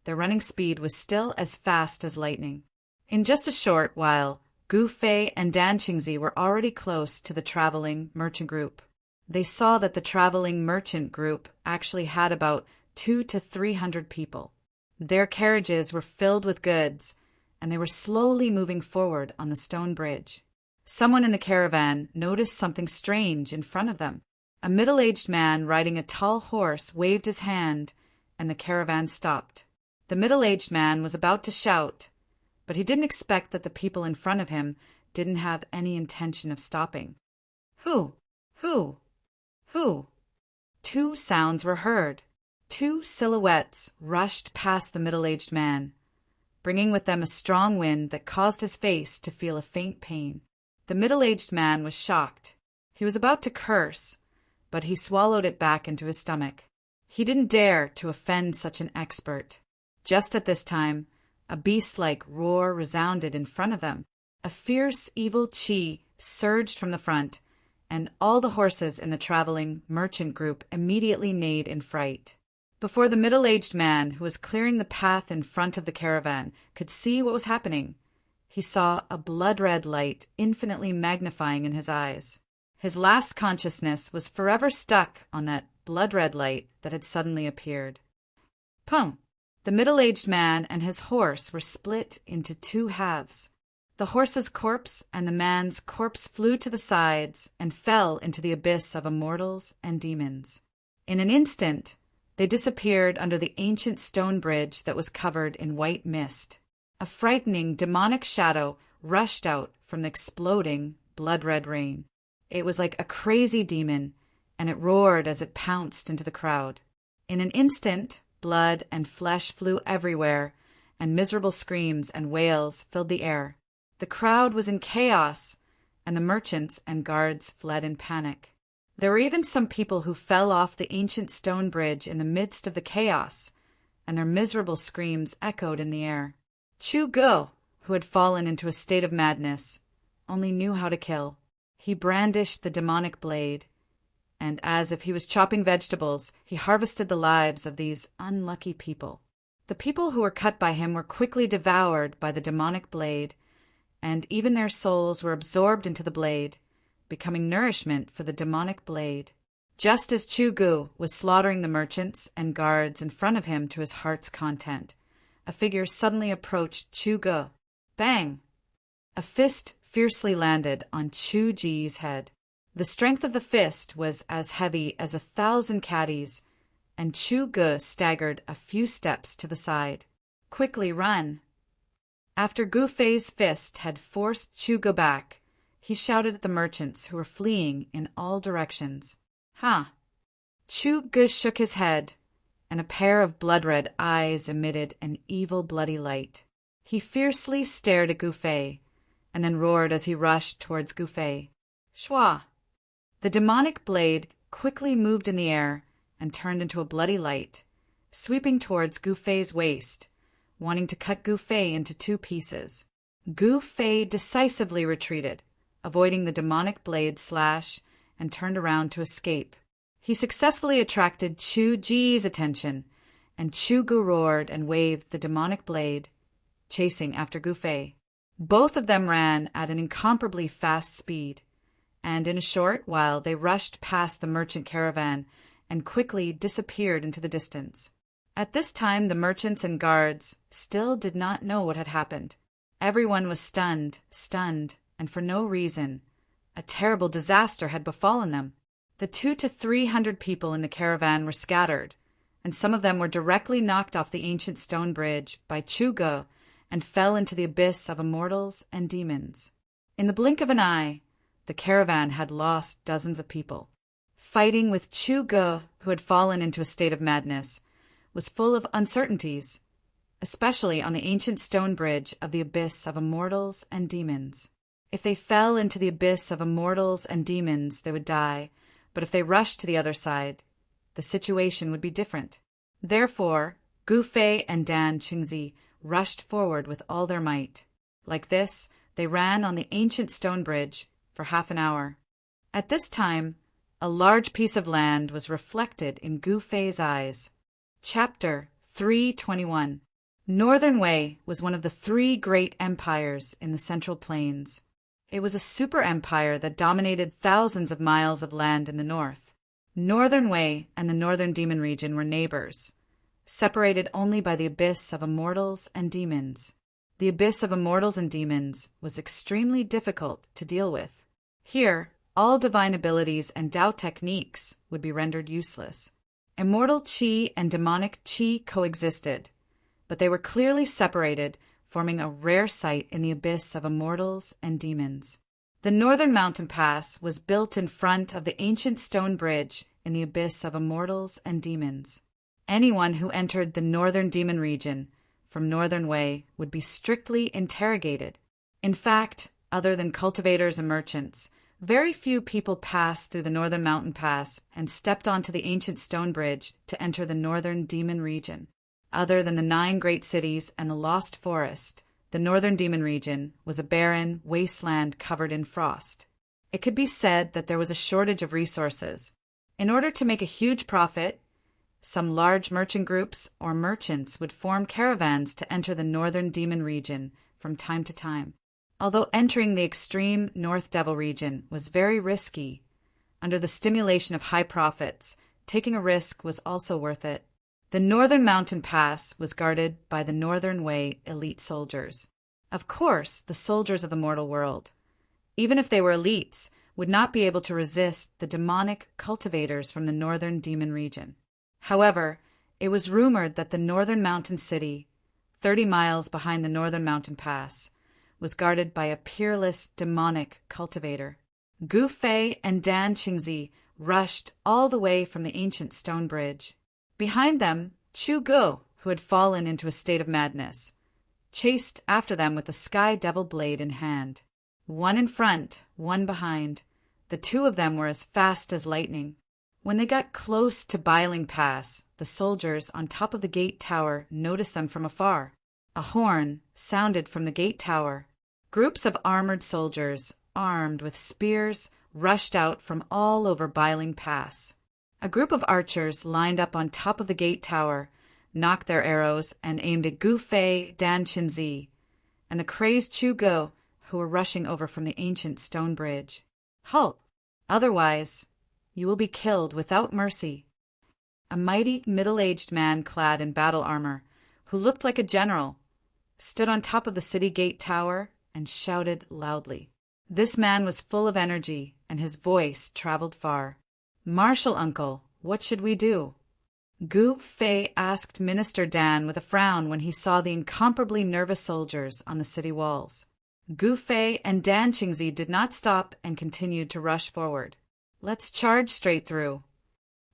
A: their running speed was still as fast as lightning. In just a short while, Gu Fei and Dan Qingzi were already close to the traveling merchant group. They saw that the traveling merchant group actually had about 200 to 300 people. Their carriages were filled with goods, and they were slowly moving forward on the stone bridge. Someone in the caravan noticed something strange in front of them. A middle-aged man riding a tall horse waved his hand, and the caravan stopped. The middle-aged man was about to shout, but he didn't expect that the people in front of him didn't have any intention of stopping. Who? Who? Who? Two sounds were heard. Two silhouettes rushed past the middle-aged man, bringing with them a strong wind that caused his face to feel a faint pain. The middle-aged man was shocked. He was about to curse, but he swallowed it back into his stomach. He didn't dare to offend such an expert. Just at this time, a beast-like roar resounded in front of them. A fierce, evil chi surged from the front, and all the horses in the traveling merchant group immediately neighed in fright. Before the middle-aged man, who was clearing the path in front of the caravan, could see what was happening, he saw a blood-red light infinitely magnifying in his eyes. His last consciousness was forever stuck on that blood-red light that had suddenly appeared. Pum! The middle-aged man and his horse were split into two halves. The horse's corpse and the man's corpse flew to the sides and fell into the abyss of immortals and demons. In an instant, they disappeared under the ancient stone bridge that was covered in white mist. A frightening demonic shadow rushed out from the exploding blood-red rain. It was like a crazy demon, and it roared as it pounced into the crowd. In an instant, blood and flesh flew everywhere, and miserable screams and wails filled the air. The crowd was in chaos, and the merchants and guards fled in panic. There were even some people who fell off the ancient stone bridge in the midst of the chaos, and their miserable screams echoed in the air. Chu Go, who had fallen into a state of madness, only knew how to kill. He brandished the demonic blade, and as if he was chopping vegetables, he harvested the lives of these unlucky people. The people who were cut by him were quickly devoured by the demonic blade, and even their souls were absorbed into the blade, becoming nourishment for the demonic blade. Just as Chu Gu was slaughtering the merchants and guards in front of him to his heart's content, a figure suddenly approached Chu Gu. Bang! A fist fiercely landed on Chu Ji's head. The strength of the fist was as heavy as 1,000 caddies, and Chu Gu staggered a few steps to the side. Quickly run! After Gu Fei's fist had forced Chu Gu back, he shouted at the merchants who were fleeing in all directions. Ha! Chu Gu shook his head, and a pair of blood-red eyes emitted an evil bloody light. He fiercely stared at Gu Fei, and then roared as he rushed towards Gu Fei. Shua! The demonic blade quickly moved in the air and turned into a bloody light, sweeping towards Gu Fei's waist, wanting to cut Gu Fei into 2 pieces. Gu Fei decisively retreated, avoiding the demonic blade's slash, and turned around to escape. He successfully attracted Chu Ji's attention, and Chu Gu roared and waved the demonic blade, chasing after Gu Fei. Both of them ran at an incomparably fast speed, and in a short while they rushed past the merchant caravan and quickly disappeared into the distance. At this time the merchants and guards still did not know what had happened. Everyone was stunned, and for no reason. A terrible disaster had befallen them. The 200 to 300 people in the caravan were scattered, and some of them were directly knocked off the ancient stone bridge by Chu Gu and fell into the abyss of immortals and demons. In the blink of an eye, the caravan had lost dozens of people. Fighting with Chu Gu, who had fallen into a state of madness, was full of uncertainties, especially on the ancient stone bridge of the abyss of immortals and demons. If they fell into the abyss of immortals and demons, they would die, but if they rushed to the other side, the situation would be different. Therefore, Gu Fei and Dan Qingzi rushed forward with all their might. Like this, they ran on the ancient stone bridge for half an hour. At this time, a large piece of land was reflected in Gu Fei's eyes. Chapter 321. Northern Wei was one of the 3 great empires in the Central Plains. It was a super empire that dominated thousands of miles of land in the north. Northern Wei and the Northern Demon region were neighbors, separated only by the abyss of immortals and demons. The abyss of immortals and demons was extremely difficult to deal with. Here, all divine abilities and Tao techniques would be rendered useless. Immortal qi and demonic qi coexisted, but they were clearly separated, forming a rare sight in the abyss of immortals and demons. The northern mountain pass was built in front of the ancient stone bridge in the abyss of immortals and demons. Anyone who entered the northern demon region from Northern Wei would be strictly interrogated. In fact, other than cultivators and merchants, very few people passed through the northern mountain pass and stepped onto the ancient stone bridge to enter the northern demon region. Other than the 9 great cities and the lost forest, the northern demon region was a barren wasteland covered in frost. It could be said that there was a shortage of resources. In order to make a huge profit, some large merchant groups or merchants would form caravans to enter the northern demon region from time to time. Although entering the extreme North Devil region was very risky, under the stimulation of high profits, taking a risk was also worth it. The northern mountain pass was guarded by the Northern Wei elite soldiers. Of course, the soldiers of the mortal world, even if they were elites, would not be able to resist the demonic cultivators from the northern demon region. However, it was rumored that the northern mountain city, 30 miles behind the northern mountain pass, was guarded by a peerless demonic cultivator. Gu Fei and Dan Qingzi rushed all the way from the ancient stone bridge. Behind them, Chu Gu, who had fallen into a state of madness, chased after them with the sky devil blade in hand. One in front, one behind. The two of them were as fast as lightning. When they got close to Biling Pass, the soldiers on top of the gate tower noticed them from afar. A horn sounded from the gate tower. Groups of armored soldiers, armed with spears, rushed out from all over Biling Pass. A group of archers lined up on top of the gate tower, knocked their arrows, and aimed at Gu Fei, Dan Qinzi, and the crazed Chu Go, who were rushing over from the ancient stone bridge. Halt! Otherwise, you will be killed without mercy. A mighty, middle-aged man clad in battle armor, who looked like a general, stood on top of the city gate tower and shouted loudly. This man was full of energy, and his voice traveled far. "Marshal uncle, what should we do?" Gu Fei asked Minister Dan with a frown when he saw the incomparably nervous soldiers on the city walls. Gu Fei and Dan Qingzi did not stop and continued to rush forward. "Let's charge straight through,"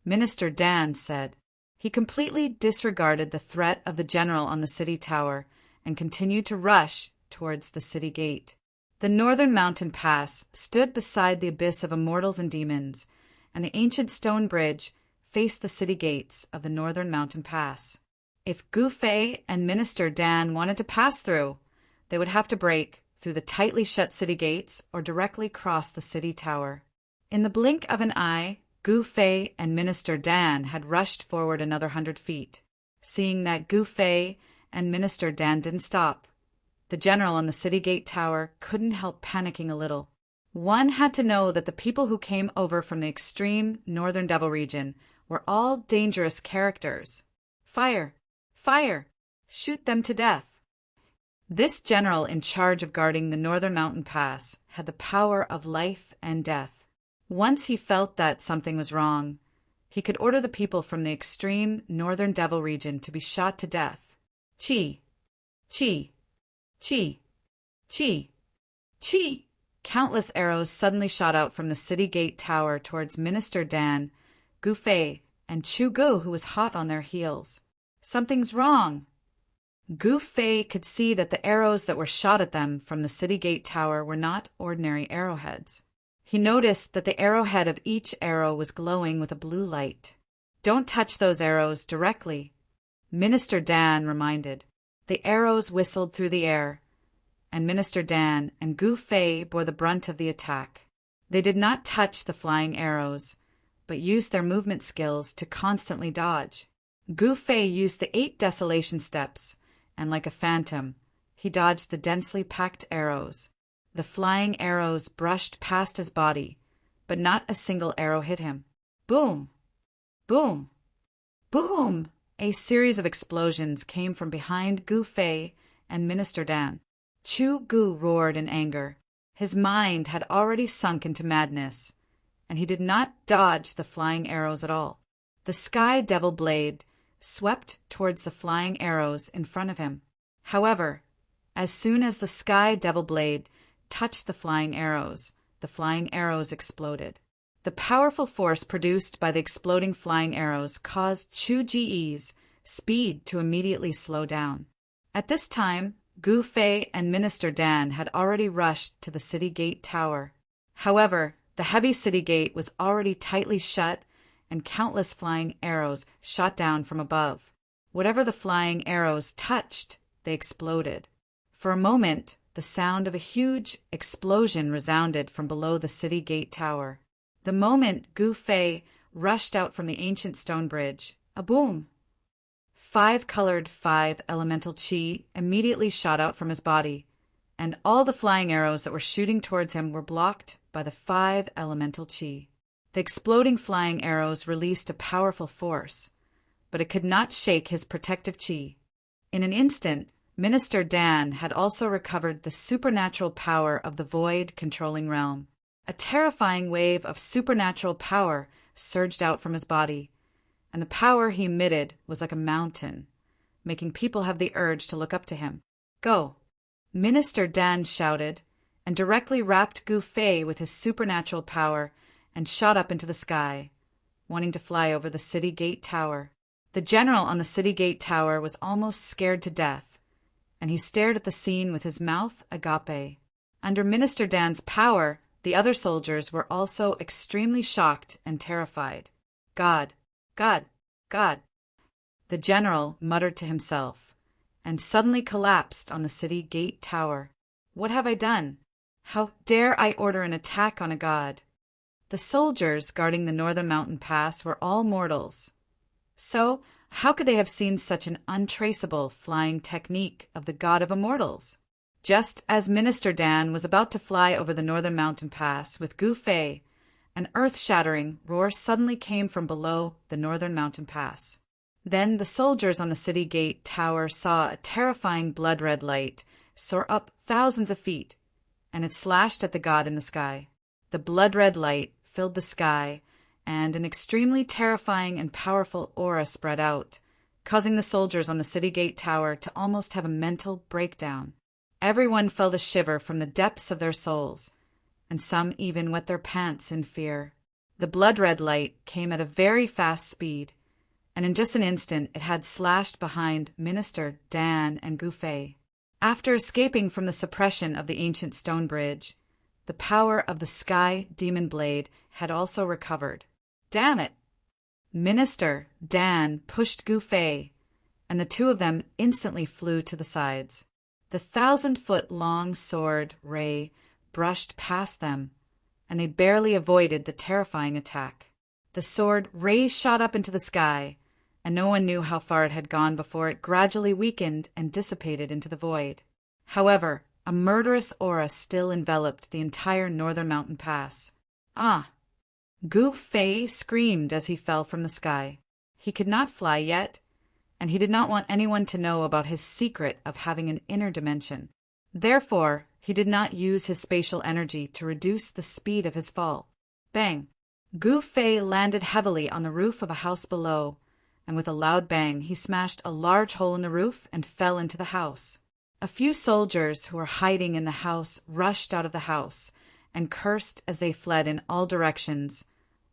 A: Minister Dan said. He completely disregarded the threat of the general on the city tower and continued to rush towards the city gate. The northern mountain pass stood beside the abyss of immortals and demons, and the ancient stone bridge faced the city gates of the northern mountain pass. If Gu Fei and Minister Dan wanted to pass through, they would have to break through the tightly shut city gates or directly cross the city tower. In the blink of an eye, Gu Fei and Minister Dan had rushed forward another 100 feet. Seeing that Gu Fei and Minister Dan didn't stop, the general on the city gate tower couldn't help panicking a little. One had to know that the people who came over from the extreme northern devil region were all dangerous characters. Fire! Fire! Shoot them to death! This general in charge of guarding the northern mountain pass had the power of life and death. Once he felt that something was wrong, he could order the people from the extreme northern devil region to be shot to death. Chi! Chi! Chi! Chi! Chi! Countless arrows suddenly shot out from the city gate tower towards Minister Dan, Gu Fei, and Chu Gu, who was hot on their heels. Something's wrong! Gu Fei could see that the arrows that were shot at them from the city gate tower were not ordinary arrowheads. He noticed that the arrowhead of each arrow was glowing with a blue light. "Don't touch those arrows directly," Minister Dan reminded. The arrows whistled through the air, and Minister Dan and Gu Fei bore the brunt of the attack. They did not touch the flying arrows, but used their movement skills to constantly dodge. Gu Fei used the 8 desolation steps, and like a phantom, he dodged the densely packed arrows. The flying arrows brushed past his body, but not a single arrow hit him. Boom! Boom! Boom! A series of explosions came from behind Gu Fei and Minister Dan. Chu Gu roared in anger. His mind had already sunk into madness, and he did not dodge the flying arrows at all. The sky devil blade swept towards the flying arrows in front of him. However, as soon as the sky devil blade touched the flying arrows exploded. The powerful force produced by the exploding flying arrows caused Chu Ji's speed to immediately slow down. At this time, Gu Fei and Minister Dan had already rushed to the city gate tower. However, the heavy city gate was already tightly shut, and countless flying arrows shot down from above. Whatever the flying arrows touched, they exploded. For a moment, the sound of a huge explosion resounded from below the city gate tower. The moment Gu Fei rushed out from the ancient stone bridge, a boom! 5-colored 5 elemental chi immediately shot out from his body, and all the flying arrows that were shooting towards him were blocked by the 5 elemental chi. The exploding flying arrows released a powerful force, but it could not shake his protective chi. In an instant, Minister Dan had also recovered the supernatural power of the void controlling realm. A terrifying wave of supernatural power surged out from his body, and the power he emitted was like a mountain, making people have the urge to look up to him. "Go!" Minister Dan shouted, and directly wrapped Gu Fei with his supernatural power and shot up into the sky, wanting to fly over the city gate tower. The general on the city gate tower was almost scared to death, and he stared at the scene with his mouth agape. Under Minister Dan's power, the other soldiers were also extremely shocked and terrified. God, God, God, the general muttered to himself, and suddenly collapsed on the city gate tower. What have I done? How dare I order an attack on a god? The soldiers guarding the northern mountain pass were all mortals. So, how could they have seen such an untraceable flying technique of the god of immortals? Just as Minister Dan was about to fly over the northern mountain pass with Gu Fei, an earth-shattering roar suddenly came from below the northern mountain pass. Then the soldiers on the city gate tower saw a terrifying blood-red light soar up thousands of feet, and it slashed at the god in the sky. The blood-red light filled the sky, and an extremely terrifying and powerful aura spread out, causing the soldiers on the city gate tower to almost have a mental breakdown. Everyone felt a shiver from the depths of their souls, and some even wet their pants in fear. The blood-red light came at a very fast speed, and in just an instant it had slashed behind Minister Dan and Gu Fei. After escaping from the suppression of the ancient stone bridge, the power of the sky demon blade had also recovered. Damn it! Minister Dan pushed Gu Fei, and the two of them instantly flew to the sides. The 1,000-foot-long sword ray brushed past them, and they barely avoided the terrifying attack. The sword ray shot up into the sky, and no one knew how far it had gone before it gradually weakened and dissipated into the void. However, a murderous aura still enveloped the entire northern mountain pass. Ah! Gu Fei screamed as he fell from the sky. He could not fly yet, and he did not want anyone to know about his secret of having an inner dimension. Therefore, he did not use his spatial energy to reduce the speed of his fall. Bang! Gu Fei landed heavily on the roof of a house below, and with a loud bang he smashed a large hole in the roof and fell into the house. A few soldiers who were hiding in the house rushed out of the house and cursed as they fled in all directions,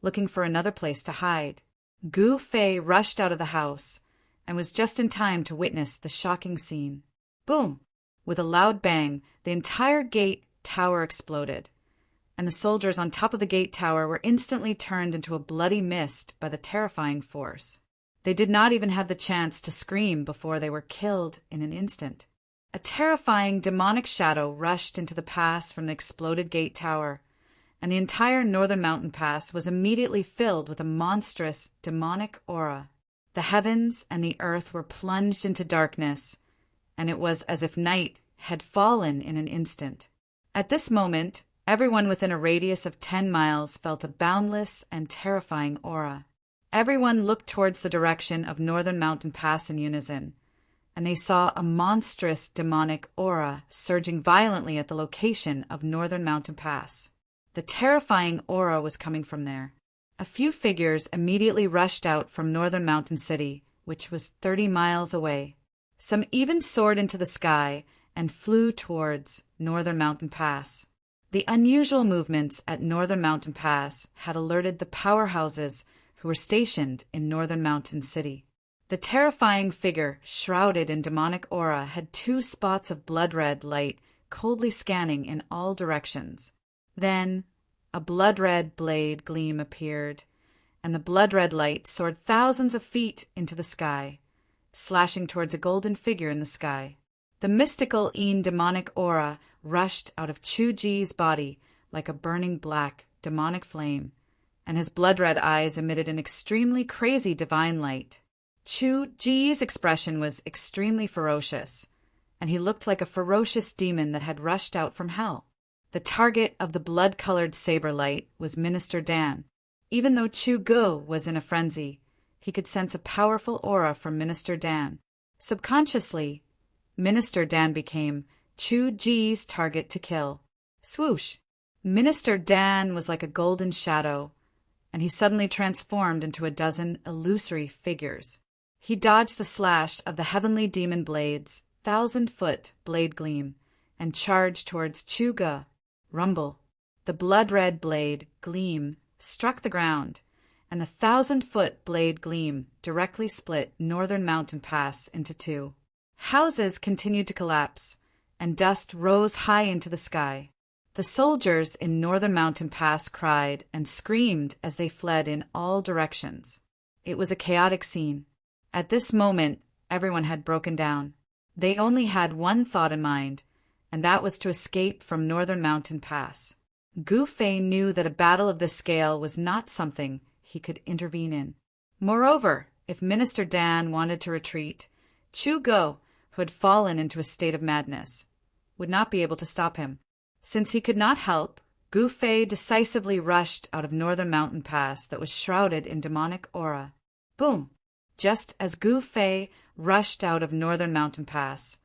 A: looking for another place to hide. Gu Fei rushed out of the house and was just in time to witness the shocking scene. Boom! With a loud bang, the entire gate tower exploded, and the soldiers on top of the gate tower were instantly turned into a bloody mist by the terrifying force. They did not even have the chance to scream before they were killed in an instant. A terrifying demonic shadow rushed into the pass from the exploded gate tower, and the entire northern mountain pass was immediately filled with a monstrous demonic aura. The heavens and the earth were plunged into darkness, and it was as if night had fallen in an instant. At this moment, everyone within a radius of 10 miles felt a boundless and terrifying aura. Everyone looked towards the direction of northern mountain pass in unison, and they saw a monstrous demonic aura surging violently at the location of northern mountain pass. The terrifying aura was coming from there. A few figures immediately rushed out from northern mountain city, which was 30 miles away. Some even soared into the sky and flew towards northern mountain pass. The unusual movements at northern mountain pass had alerted the powerhouses who were stationed in northern mountain city. The terrifying figure, shrouded in demonic aura, had 2 spots of blood-red light coldly scanning in all directions. Then a blood-red blade gleam appeared, and the blood-red light soared thousands of feet into the sky, slashing towards a golden figure in the sky. The mystical demonic aura rushed out of Chu Ji's body like a burning black, demonic flame, and his blood-red eyes emitted an extremely crazy divine light. Chu Ji's expression was extremely ferocious, and he looked like a ferocious demon that had rushed out from hell. The target of the blood-colored saber light was Minister Dan. Even though Chu Gu was in a frenzy, he could sense a powerful aura from Minister Dan. Subconsciously, Minister Dan became Chu Ji's target to kill. Swoosh! Minister Dan was like a golden shadow, and he suddenly transformed into a dozen illusory figures. He dodged the slash of the heavenly demon blade's 1,000-foot blade gleam and charged towards Chu Gu. Rumble! The blood-red blade gleam struck the ground, and the 1,000-foot blade gleam directly split northern mountain pass into 2. Houses continued to collapse, and dust rose high into the sky. The soldiers in Northern Mountain Pass cried and screamed as they fled in all directions. It was a chaotic scene. At this moment, everyone had broken down. They only had one thought in mind, and that was to escape from Northern Mountain Pass. Gu Fei knew that a battle of this scale was not something he could intervene in. Moreover, if Minister Dan wanted to retreat, Chu Go, who had fallen into a state of madness, would not be able to stop him. Since he could not help, Gu Fei decisively rushed out of Northern Mountain Pass that was shrouded in demonic aura. Boom! Just as Gu Fei rushed out of Northern Mountain Pass,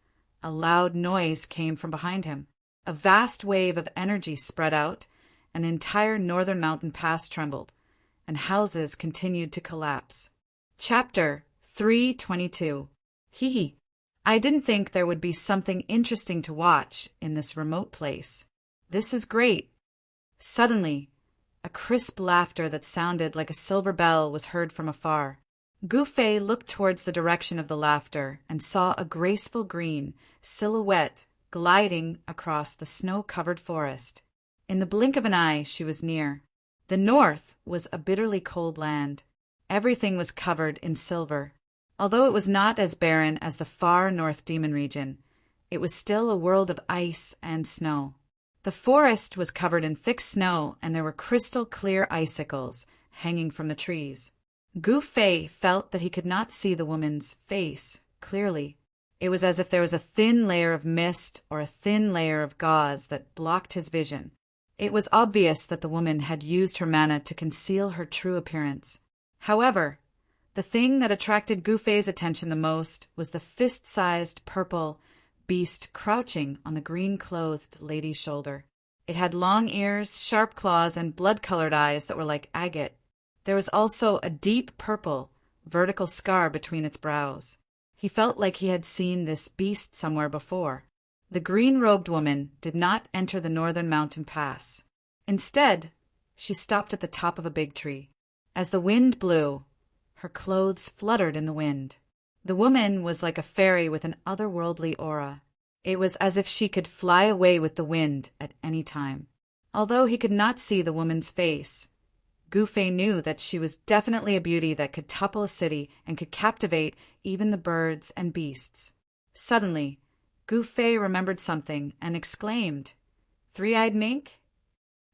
A: a loud noise came from behind him. A vast wave of energy spread out, and the entire Northern Mountain Pass trembled, and houses continued to collapse. Chapter 322. Hee. I didn't think there would be something interesting to watch in this remote place. This is great. Suddenly, a crisp laughter that sounded like a silver bell was heard from afar. Gu Fei looked towards the direction of the laughter and saw a graceful green silhouette gliding across the snow-covered forest. In the blink of an eye, she was near. The north was a bitterly cold land. Everything was covered in silver. Although it was not as barren as the far north demon region, it was still a world of ice and snow. The forest was covered in thick snow, and there were crystal-clear icicles hanging from the trees. Gu Fei felt that he could not see the woman's face clearly. It was as if there was a thin layer of mist or a thin layer of gauze that blocked his vision. It was obvious that the woman had used her mana to conceal her true appearance. However, the thing that attracted Gu Fei's attention the most was the fist-sized purple beast crouching on the green-clothed lady's shoulder. It had long ears, sharp claws, and blood-colored eyes that were like agate. There was also a deep purple, vertical scar between its brows. He felt like he had seen this beast somewhere before. The green-robed woman did not enter the Northern Mountain Pass. Instead, she stopped at the top of a big tree. As the wind blew, her clothes fluttered in the wind. The woman was like a fairy with an otherworldly aura. It was as if she could fly away with the wind at any time. Although he could not see the woman's face, Gu Fei knew that she was definitely a beauty that could topple a city and could captivate even the birds and beasts. Suddenly, Gu Fei remembered something and exclaimed, "Three-eyed mink?"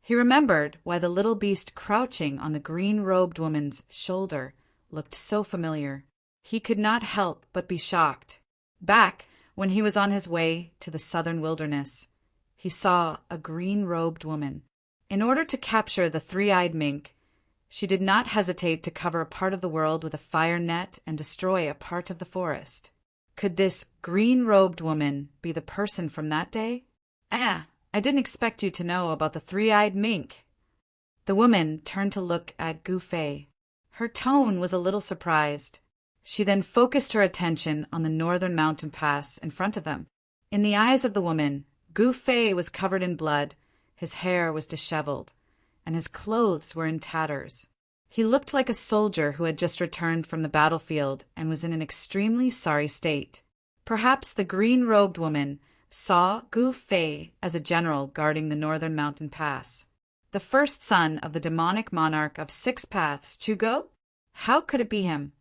A: He remembered why the little beast crouching on the green-robed woman's shoulder looked so familiar. He could not help but be shocked. Back when he was on his way to the southern wilderness, he saw a green-robed woman. In order to capture the three-eyed mink, she did not hesitate to cover a part of the world with a fire net and destroy a part of the forest. Could this green-robed woman be the person from that day? I didn't expect you to know about the three-eyed mink. The woman turned to look at Gu Fei. Her tone was a little surprised. She then focused her attention on the Northern Mountain Pass in front of them. In the eyes of the woman, Gu Fei was covered in blood, his hair was disheveled, and his clothes were in tatters. He looked like a soldier who had just returned from the battlefield and was in an extremely sorry state. Perhaps the green-robed woman saw Gu Fei as a general guarding the Northern Mountain Pass. The first son of the demonic monarch of 6 Paths, Chu Go? How could it be him?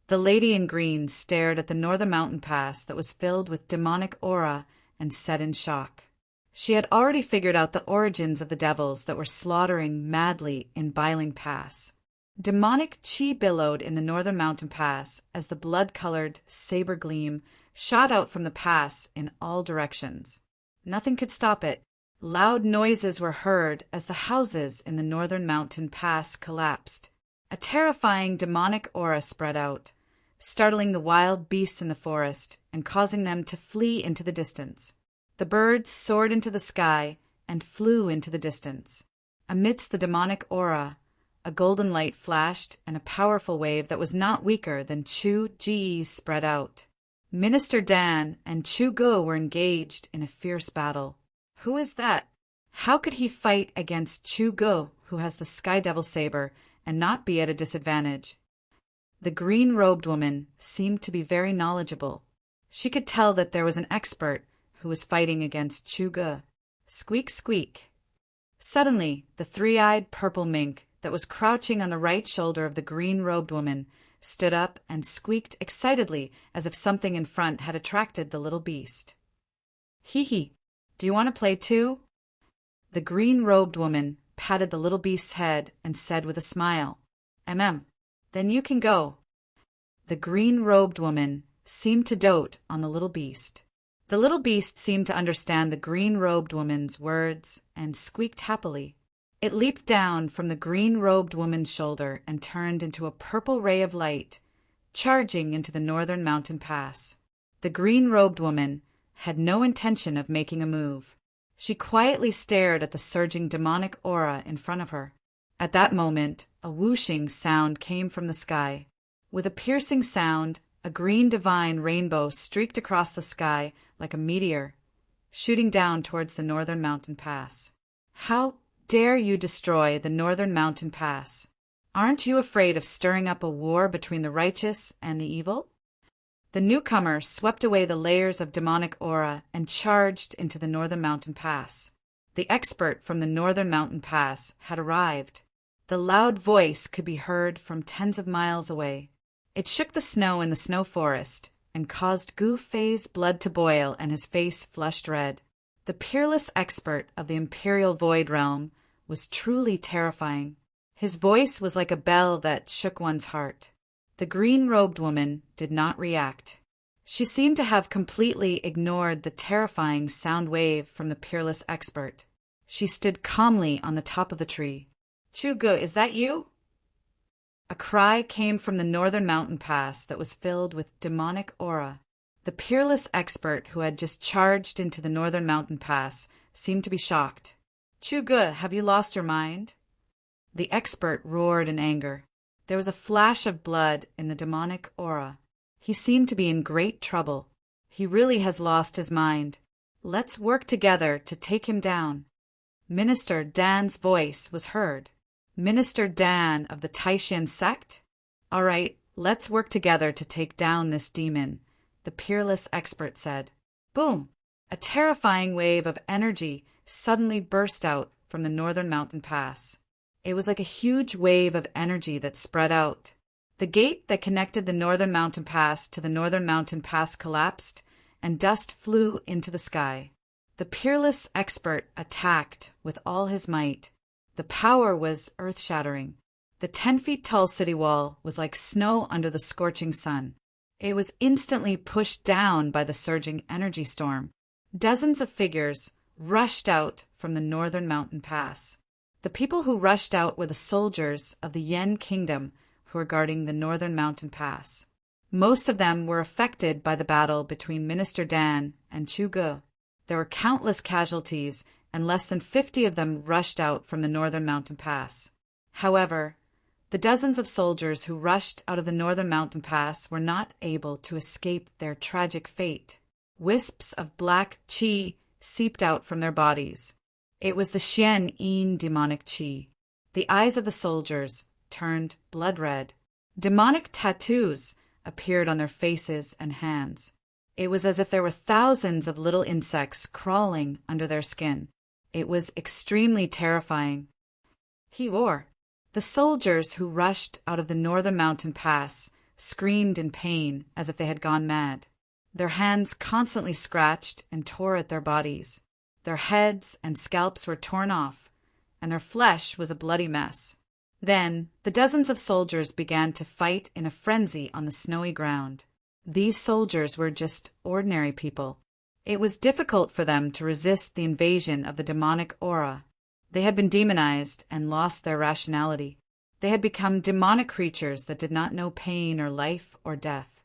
A: The lady in green stared at the Northern Mountain Pass that was filled with demonic aura and said in shock. She had already figured out the origins of the devils that were slaughtering madly in Biling Pass. Demonic chi billowed in the Northern Mountain Pass as the blood-colored saber gleam shot out from the pass in all directions. Nothing could stop it. Loud noises were heard as the houses in the Northern Mountain Pass collapsed. A terrifying demonic aura spread out, startling the wild beasts in the forest and causing them to flee into the distance. The birds soared into the sky and flew into the distance. Amidst the demonic aura, a golden light flashed and a powerful wave that was not weaker than Chu Ji's spread out. Minister Dan and Chu Go were engaged in a fierce battle. Who is that? How could he fight against Chu Go, who has the Sky Devil saber, and not be at a disadvantage? The green-robed woman seemed to be very knowledgeable. She could tell that there was an expert who was fighting against Chuge. Squeak, squeak. Suddenly, the three-eyed purple mink that was crouching on the right shoulder of the green-robed woman stood up and squeaked excitedly as if something in front had attracted the little beast. Hee hee, do you want to play too? The green-robed woman patted the little beast's head and said with a smile, then you can go. The green-robed woman seemed to dote on the little beast. The little beast seemed to understand the green-robed woman's words and squeaked happily. It leaped down from the green-robed woman's shoulder and turned into a purple ray of light, charging into the northern mountain pass. The green-robed woman had no intention of making a move. She quietly stared at the surging demonic aura in front of her. At that moment, a whooshing sound came from the sky. With a piercing sound, a green divine rainbow streaked across the sky like a meteor, shooting down towards the northern mountain pass. How dare you destroy the northern mountain pass? Aren't you afraid of stirring up a war between the righteous and the evil? The newcomer swept away the layers of demonic aura and charged into the northern mountain pass. The expert from the northern mountain pass had arrived. The loud voice could be heard from tens of miles away. It shook the snow in the snow forest and caused Gu Fei's blood to boil and his face flushed red. The peerless expert of the Imperial Void Realm was truly terrifying. His voice was like a bell that shook one's heart. The green-robed woman did not react. She seemed to have completely ignored the terrifying sound wave from the peerless expert. She stood calmly on the top of the tree. Chuge, is that you? A cry came from the northern mountain pass that was filled with demonic aura. The peerless expert who had just charged into the northern mountain pass seemed to be shocked. Chuge, have you lost your mind? The expert roared in anger. There was a flash of blood in the demonic aura. He seemed to be in great trouble. He really has lost his mind. Let's work together to take him down. Minister Dan's voice was heard. Minister Dan of the Taishan sect? All right, let's work together to take down this demon, the peerless expert said. Boom! A terrifying wave of energy suddenly burst out from the northern mountain pass. It was like a huge wave of energy that spread out. The gate that connected the northern mountain pass to the northern mountain pass collapsed, and dust flew into the sky. The peerless expert attacked with all his might. The power was earth-shattering. The 10-feet-tall city wall was like snow under the scorching sun. It was instantly pushed down by the surging energy storm. Dozens of figures rushed out from the northern mountain pass. The people who rushed out were the soldiers of the Yen Kingdom who were guarding the northern mountain pass. Most of them were affected by the battle between Minister Dan and Chuge. There were countless casualties, and less than 50 of them rushed out from the northern mountain pass. However, the dozens of soldiers who rushed out of the northern mountain pass were not able to escape their tragic fate. Wisps of black qi seeped out from their bodies. It was the Xian Yin demonic qi. The eyes of the soldiers turned blood red. Demonic tattoos appeared on their faces and hands. It was as if there were thousands of little insects crawling under their skin. It was extremely terrifying. The soldiers who rushed out of the northern mountain pass screamed in pain as if they had gone mad. Their hands constantly scratched and tore at their bodies. Their heads and scalps were torn off, and their flesh was a bloody mess. Then the dozens of soldiers began to fight in a frenzy on the snowy ground. These soldiers were just ordinary people. It was difficult for them to resist the invasion of the demonic aura. They had been demonized and lost their rationality. They had become demonic creatures that did not know pain or life or death.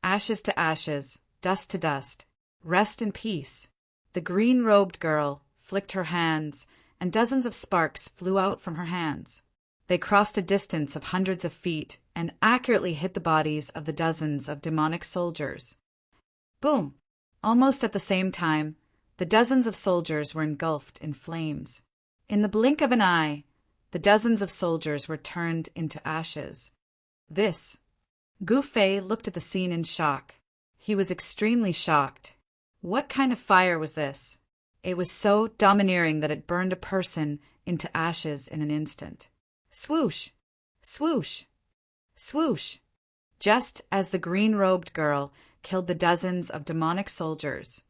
A: Ashes to ashes, dust to dust. Rest in peace. The green-robed girl flicked her hands, and dozens of sparks flew out from her hands. They crossed a distance of hundreds of feet and accurately hit the bodies of the dozens of demonic soldiers. Boom! Almost at the same time, the dozens of soldiers were engulfed in flames. In the blink of an eye, the dozens of soldiers were turned into ashes. Gu Fei looked at the scene in shock. He was extremely shocked. What kind of fire was this? It was so domineering that it burned a person into ashes in an instant. Swoosh! Swoosh! Swoosh! Just as the green-robed girl killed the dozens of demonic soldiers,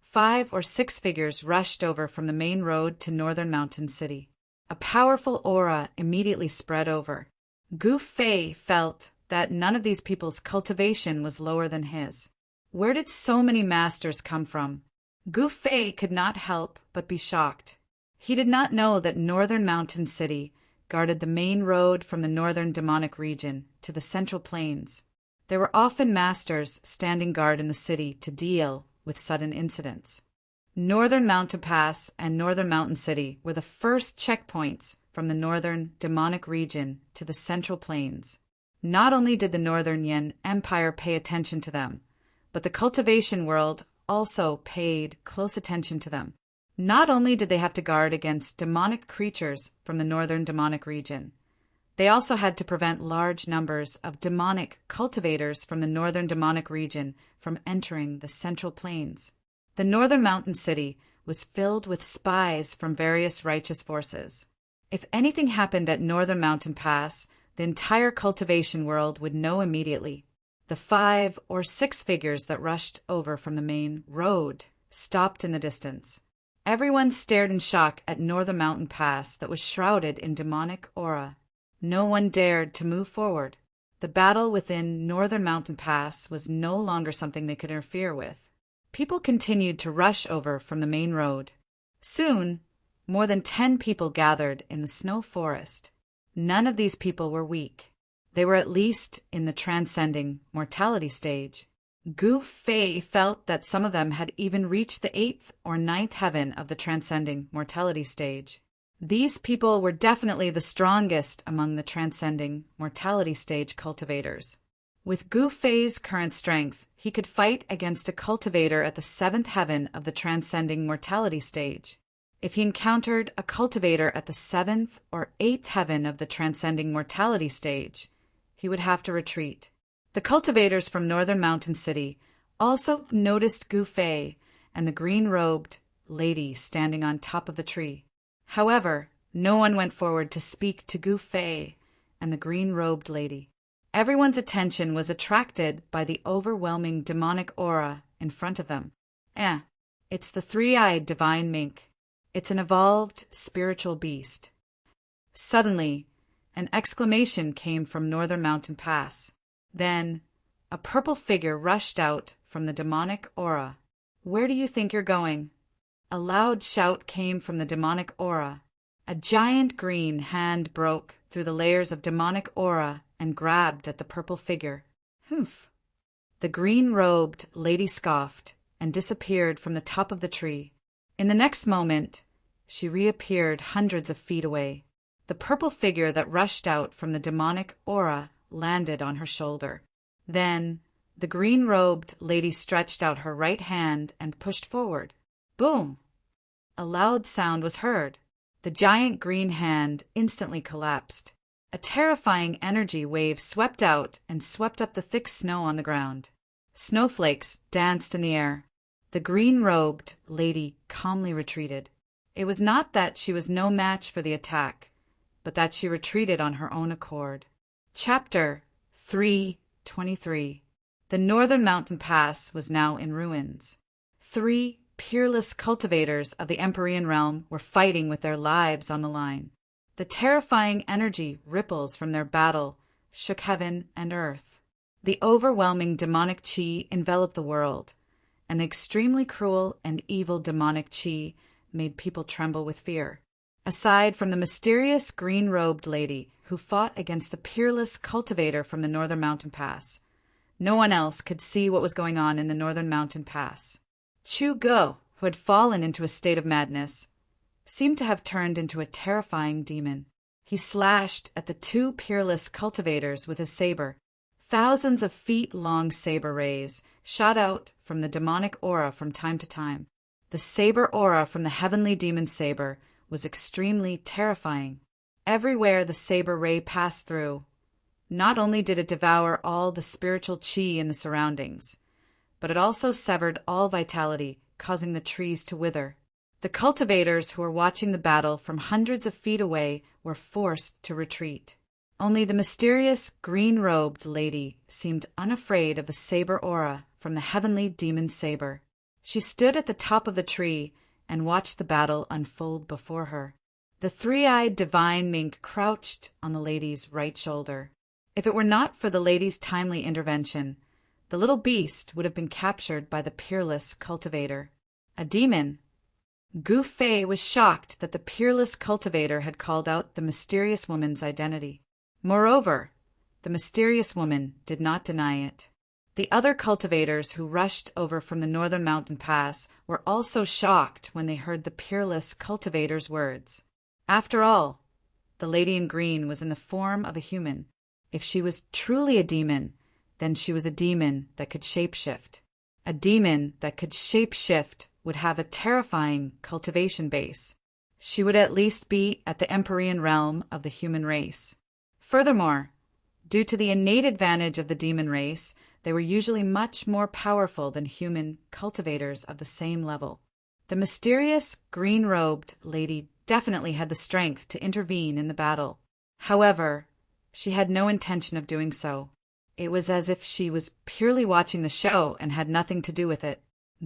A: 5 or 6 figures rushed over from the main road to Northern Mountain City. A powerful aura immediately spread over. Gu Fei felt that none of these people's cultivation was lower than his. Where did so many masters come from? Gu Fei could not help but be shocked. He did not know that Northern Mountain City guarded the main road from the northern demonic region to the central plains. There were often masters standing guard in the city to deal with sudden incidents. Northern Mountain Pass and Northern Mountain City were the first checkpoints from the northern demonic region to the central plains. Not only did the Northern Yin Empire pay attention to them, but the cultivation world also paid close attention to them. Not only did they have to guard against demonic creatures from the northern demonic region, they also had to prevent large numbers of demonic cultivators from the northern demonic region from entering the central plains. The Northern Mountain City was filled with spies from various righteous forces. If anything happened at Northern Mountain Pass, the entire cultivation world would know immediately. The 5 or 6 figures that rushed over from the main road stopped in the distance. Everyone stared in shock at Northern Mountain Pass that was shrouded in demonic aura. No one dared to move forward. The battle within Northern Mountain Pass was no longer something they could interfere with. People continued to rush over from the main road. Soon, more than 10 people gathered in the snow forest. None of these people were weak. They were at least in the transcending mortality stage. Gu Fei felt that some of them had even reached the 8th or 9th heaven of the transcending mortality stage. These people were definitely the strongest among the transcending mortality stage cultivators. With Gu Fei's current strength, he could fight against a cultivator at the 7th heaven of the transcending mortality stage. If he encountered a cultivator at the 7th or 8th heaven of the transcending mortality stage, he would have to retreat. The cultivators from Northern Mountain City also noticed Gu Fei and the green-robed lady standing on top of the tree. However, no one went forward to speak to Gu Fei and the green-robed lady. Everyone's attention was attracted by the overwhelming demonic aura in front of them. It's the 3-eyed divine mink. It's an evolved spiritual beast. Suddenly, an exclamation came from Northern Mountain Pass. Then, a purple figure rushed out from the demonic aura. Where do you think you're going? A loud shout came from the demonic aura. A giant green hand broke through the layers of demonic aura and grabbed at the purple figure. Humph! The green-robed lady scoffed and disappeared from the top of the tree. In the next moment, she reappeared hundreds of feet away. The purple figure that rushed out from the demonic aura landed on her shoulder. Then, the green-robed lady stretched out her right hand and pushed forward. Boom! A loud sound was heard. The giant green hand instantly collapsed. A terrifying energy wave swept out and swept up the thick snow on the ground. Snowflakes danced in the air. The green-robed lady calmly retreated. It was not that she was no match for the attack, but that she retreated on her own accord. Chapter 3:23. The Northern Mountain Pass was now in ruins. 3 peerless cultivators of the Empyrean realm were fighting with their lives on the line. The terrifying energy ripples from their battle shook heaven and earth. The overwhelming demonic chi enveloped the world, and the extremely cruel and evil demonic chi made people tremble with fear. Aside from the mysterious green-robed lady who fought against the peerless cultivator from the Northern Mountain Pass, no one else could see what was going on in the Northern Mountain Pass. Chu Go, who had fallen into a state of madness, seemed to have turned into a terrifying demon. He slashed at the 2 peerless cultivators with his saber. Thousands of feet-long saber rays shot out from the demonic aura from time to time. The saber aura from the heavenly demon saber was extremely terrifying. Everywhere the saber ray passed through, not only did it devour all the spiritual chi in the surroundings, but it also severed all vitality, causing the trees to wither. The cultivators who were watching the battle from hundreds of feet away were forced to retreat. Only the mysterious green-robed lady seemed unafraid of the saber aura from the heavenly demon saber. She stood at the top of the tree and watched the battle unfold before her. The three-eyed divine mink crouched on the lady's right shoulder. If it were not for the lady's timely intervention, the little beast would have been captured by the peerless cultivator. A demon? Gu Fei was shocked that the peerless cultivator had called out the mysterious woman's identity. Moreover, the mysterious woman did not deny it. The other cultivators who rushed over from the northern mountain pass were also shocked when they heard the peerless cultivator's words. After all, the lady in green was in the form of a human. If she was truly a demon, then she was a demon that could shapeshift. A demon that could shapeshift would have a terrifying cultivation base. She would at least be at the Empyrean realm of the human race. Furthermore, due to the innate advantage of the demon race, they were usually much more powerful than human cultivators of the same level. The mysterious green-robed lady definitely had the strength to intervene in the battle. However, she had no intention of doing so. It was as if she was purely watching the show and had nothing to do with it.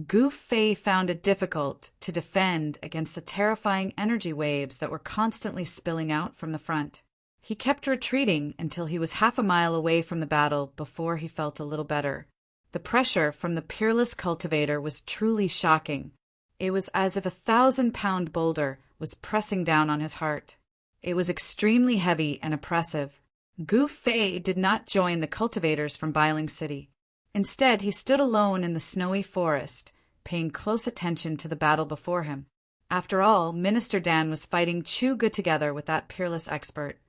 A: Gu Fei found it difficult to defend against the terrifying energy waves that were constantly spilling out from the front. He kept retreating until he was half a mile away from the battle before he felt a little better. The pressure from the peerless cultivator was truly shocking. It was as if a 1,000-pound boulder was pressing down on his heart. It was extremely heavy and oppressive. Gu Fei did not join the cultivators from Bailing City. Instead, he stood alone in the snowy forest, paying close attention to the battle before him. After all, Minister Dan was fighting Chu good together with that peerless expert.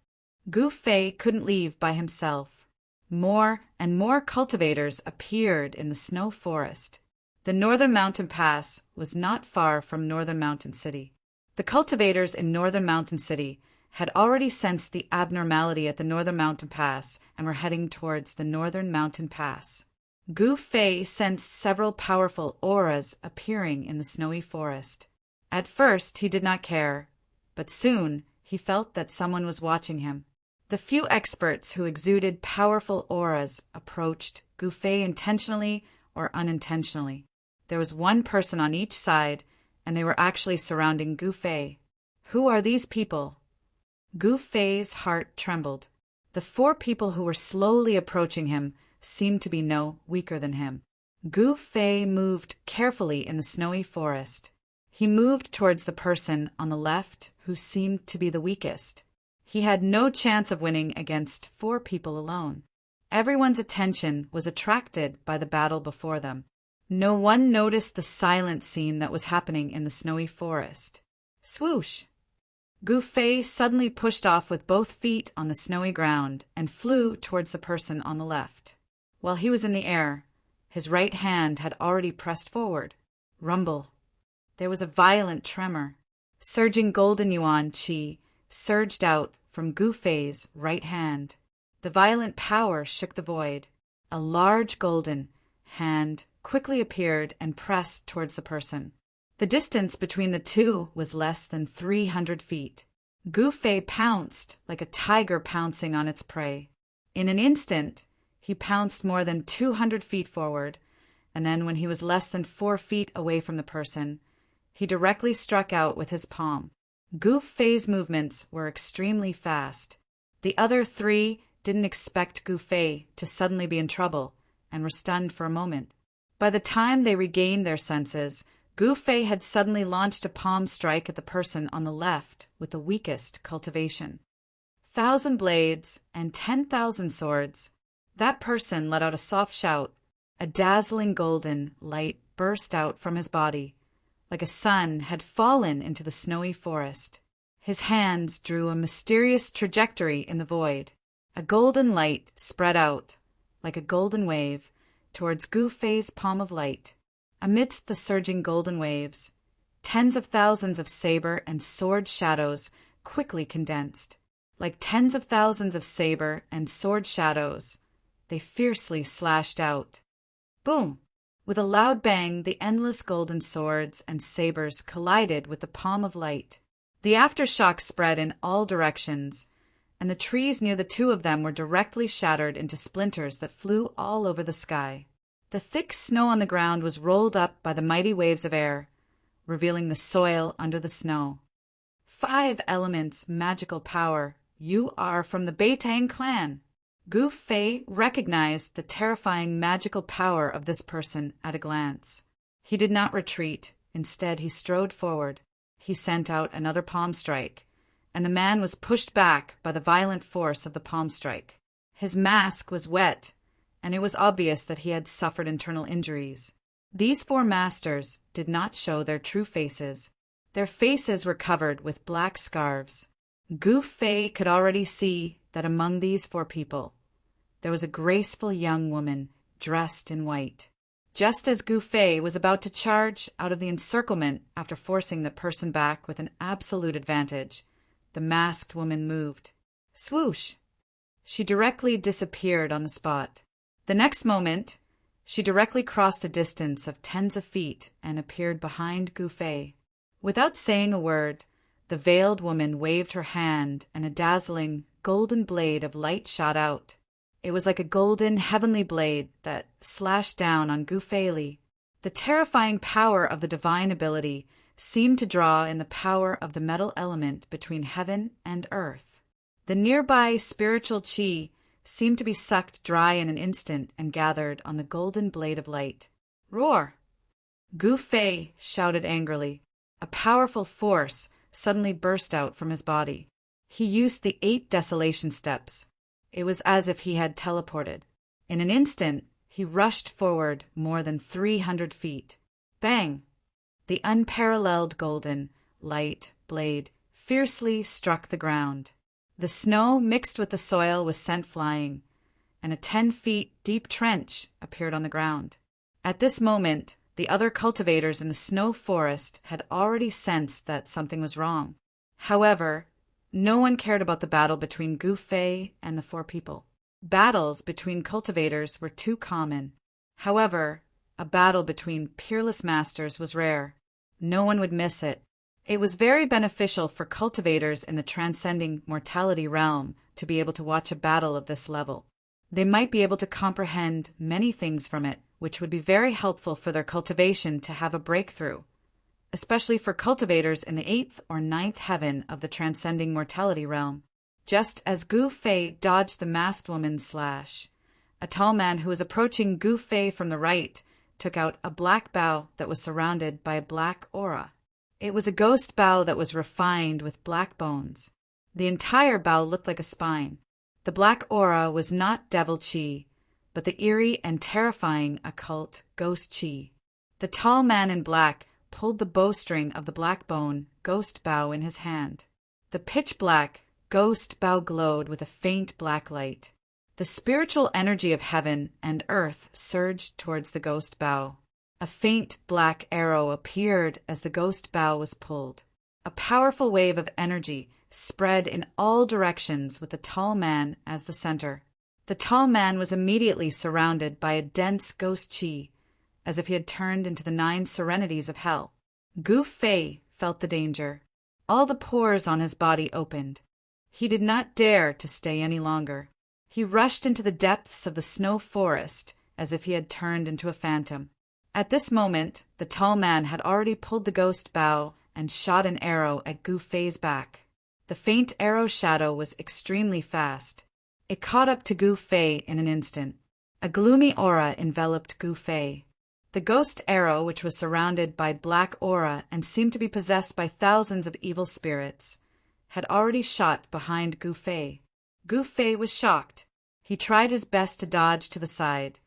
A: Gu Fei couldn't leave by himself. More and more cultivators appeared in the snow forest. The Northern Mountain Pass was not far from Northern Mountain City. The cultivators in Northern Mountain City had already sensed the abnormality at the Northern Mountain Pass and were heading towards the Northern Mountain Pass. Gu Fei sensed several powerful auras appearing in the snowy forest. At first, he did not care, but soon he felt that someone was watching him. The few experts who exuded powerful auras approached Gu Fei intentionally or unintentionally. There was one person on each side, and they were actually surrounding Gu Fei. Who are these people? Gu Fei's heart trembled. The 4 people who were slowly approaching him seemed to be no weaker than him. Gu Fei moved carefully in the snowy forest. He moved towards the person on the left who seemed to be the weakest. He had no chance of winning against 4 people alone. Everyone's attention was attracted by the battle before them. No one noticed the silent scene that was happening in the snowy forest. Swoosh! Gu Fei suddenly pushed off with both feet on the snowy ground and flew towards the person on the left. While he was in the air, his right hand had already pressed forward. Rumble. There was a violent tremor. Surging golden yuan qi surged out from Gu Fei's right hand. The violent power shook the void. A large golden hand quickly appeared and pressed towards the person. The distance between the two was less than 300 feet. Gu Fei pounced like a tiger pouncing on its prey. In an instant, he pounced more than 200 feet forward, and then when he was less than 4 feet away from the person, he directly struck out with his palm. Gu Fei's movements were extremely fast. The other 3 didn't expect Gu Fei to suddenly be in trouble and were stunned for a moment. By the time they regained their senses, Gu Fei had suddenly launched a palm strike at the person on the left with the weakest cultivation. 1,000 blades and 10,000 swords. That person let out a soft shout. A dazzling golden light burst out from his body, like a sun had fallen into the snowy forest. His hands drew a mysterious trajectory in the void. A golden light spread out, like a golden wave, towards Gu Fei's palm of light. Amidst the surging golden waves, tens of thousands of saber and sword shadows quickly condensed. Like tens of thousands of saber and sword shadows, they fiercely slashed out. Boom! With a loud bang, the endless golden swords and sabers collided with the palm of light. The aftershock spread in all directions, and the trees near the two of them were directly shattered into splinters that flew all over the sky. The thick snow on the ground was rolled up by the mighty waves of air, revealing the soil under the snow. 5 elements magical power. You are from the Beitang clan. Gu Fei recognized the terrifying magical power of this person at a glance. He did not retreat. Instead, he strode forward. He sent out another palm strike, and the man was pushed back by the violent force of the palm strike. His mask was wet, and it was obvious that he had suffered internal injuries. These 4 masters did not show their true faces. Their faces were covered with black scarves. Gu Fei could already see that among these 4 people, there was a graceful young woman dressed in white. Just as Gu Fei was about to charge out of the encirclement after forcing the person back with an absolute advantage, the masked woman moved. Swoosh! She directly disappeared on the spot. The next moment, she directly crossed a distance of tens of feet and appeared behind Gu Fei. Without saying a word, the veiled woman waved her hand and a dazzling, golden blade of light shot out. It was like a golden, heavenly blade that slashed down on Gu Fei. The terrifying power of the divine ability seemed to draw in the power of the metal element between heaven and earth. The nearby spiritual qi seemed to be sucked dry in an instant and gathered on the golden blade of light. Roar! Gu Fei shouted angrily. A powerful force suddenly burst out from his body. He used the 8 desolation steps. It was as if he had teleported. In an instant, he rushed forward more than 300 feet. Bang! The unparalleled golden, light blade fiercely struck the ground. The snow mixed with the soil was sent flying, and a 10 feet deep trench appeared on the ground. At this moment, the other cultivators in the snow forest had already sensed that something was wrong. However, no one cared about the battle between Gu Fei and the 4 people. Battles between cultivators were too common. However, a battle between peerless masters was rare. No one would miss it. It was very beneficial for cultivators in the transcending mortality realm to be able to watch a battle of this level. They might be able to comprehend many things from it, which would be very helpful for their cultivation to have a breakthrough, especially for cultivators in the 8th or 9th heaven of the transcending mortality realm. Just as Gu Fei dodged the masked woman's slash, a tall man who was approaching Gu Fei from the right took out a black bow that was surrounded by a black aura. It was a ghost bow that was refined with black bones. The entire bow looked like a spine. The black aura was not devil chi, but the eerie and terrifying occult ghost chi. The tall man in black pulled the bowstring of the black bone ghost bow in his hand. The pitch-black ghost bow glowed with a faint black light. The spiritual energy of heaven and earth surged towards the ghost bow. A faint black arrow appeared as the ghost bow was pulled. A powerful wave of energy spread in all directions with the tall man as the center. The tall man was immediately surrounded by a dense ghost chi, as if he had turned into the 9 serenities of hell. Gu Fei felt the danger. All the pores on his body opened. He did not dare to stay any longer. He rushed into the depths of the snow forest as if he had turned into a phantom. At this moment, the tall man had already pulled the ghost bow and shot an arrow at Gu Fei's back. The faint arrow shadow was extremely fast. It caught up to Gu Fei in an instant. A gloomy aura enveloped Gu Fei. The ghost arrow, which was surrounded by black aura and seemed to be possessed by thousands of evil spirits, had already shot behind Gu Fei. Gu Fei was shocked. He tried his best to dodge to the side,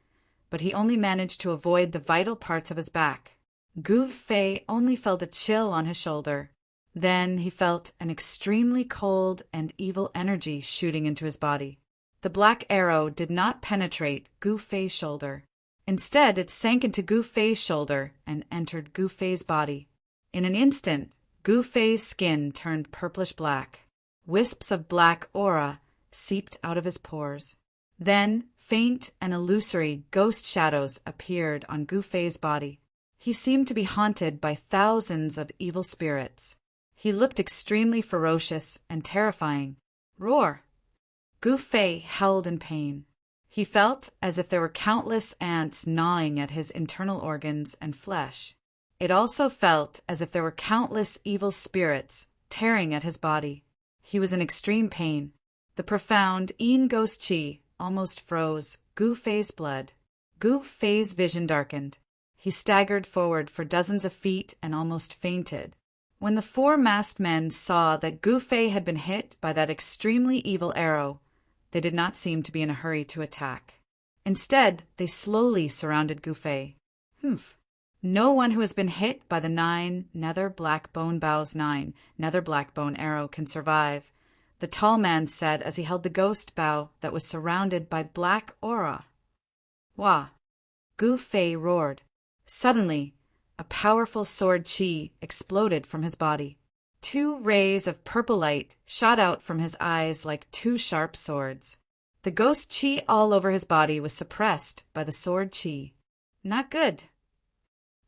A: but he only managed to avoid the vital parts of his back. Gu Fei only felt a chill on his shoulder. Then he felt an extremely cold and evil energy shooting into his body. The black arrow did not penetrate Gu Fei's shoulder. Instead, it sank into Gu Fei's shoulder and entered Gu Fei's body. In an instant, Gu Fei's skin turned purplish black. Wisps of black aura seeped out of his pores. Then, Faint and illusory ghost shadows appeared on Gu Fei's body. He seemed to be haunted by thousands of evil spirits. He looked extremely ferocious and terrifying. Roar! Gu Fei howled in pain. He felt as if there were countless ants gnawing at his internal organs and flesh. It also felt as if there were countless evil spirits tearing at his body. He was in extreme pain. The profound Yin Ghost Qi almost froze Gu Fei's blood. Gu Fei's vision darkened. He staggered forward for dozens of feet and almost fainted. When the four masked men saw that Gu Fei had been hit by that extremely evil arrow, they did not seem to be in a hurry to attack. Instead, they slowly surrounded Gu Fei. No one who has been hit by the 9 nether black bone bows 9 nether black bone arrow can survive, the tall man said as he held the ghost bow that was surrounded by black aura. Wah! Gu Fei roared. Suddenly, a powerful sword qi exploded from his body. 2 rays of purple light shot out from his eyes like 2 sharp swords. The ghost qi all over his body was suppressed by the sword qi. Not good.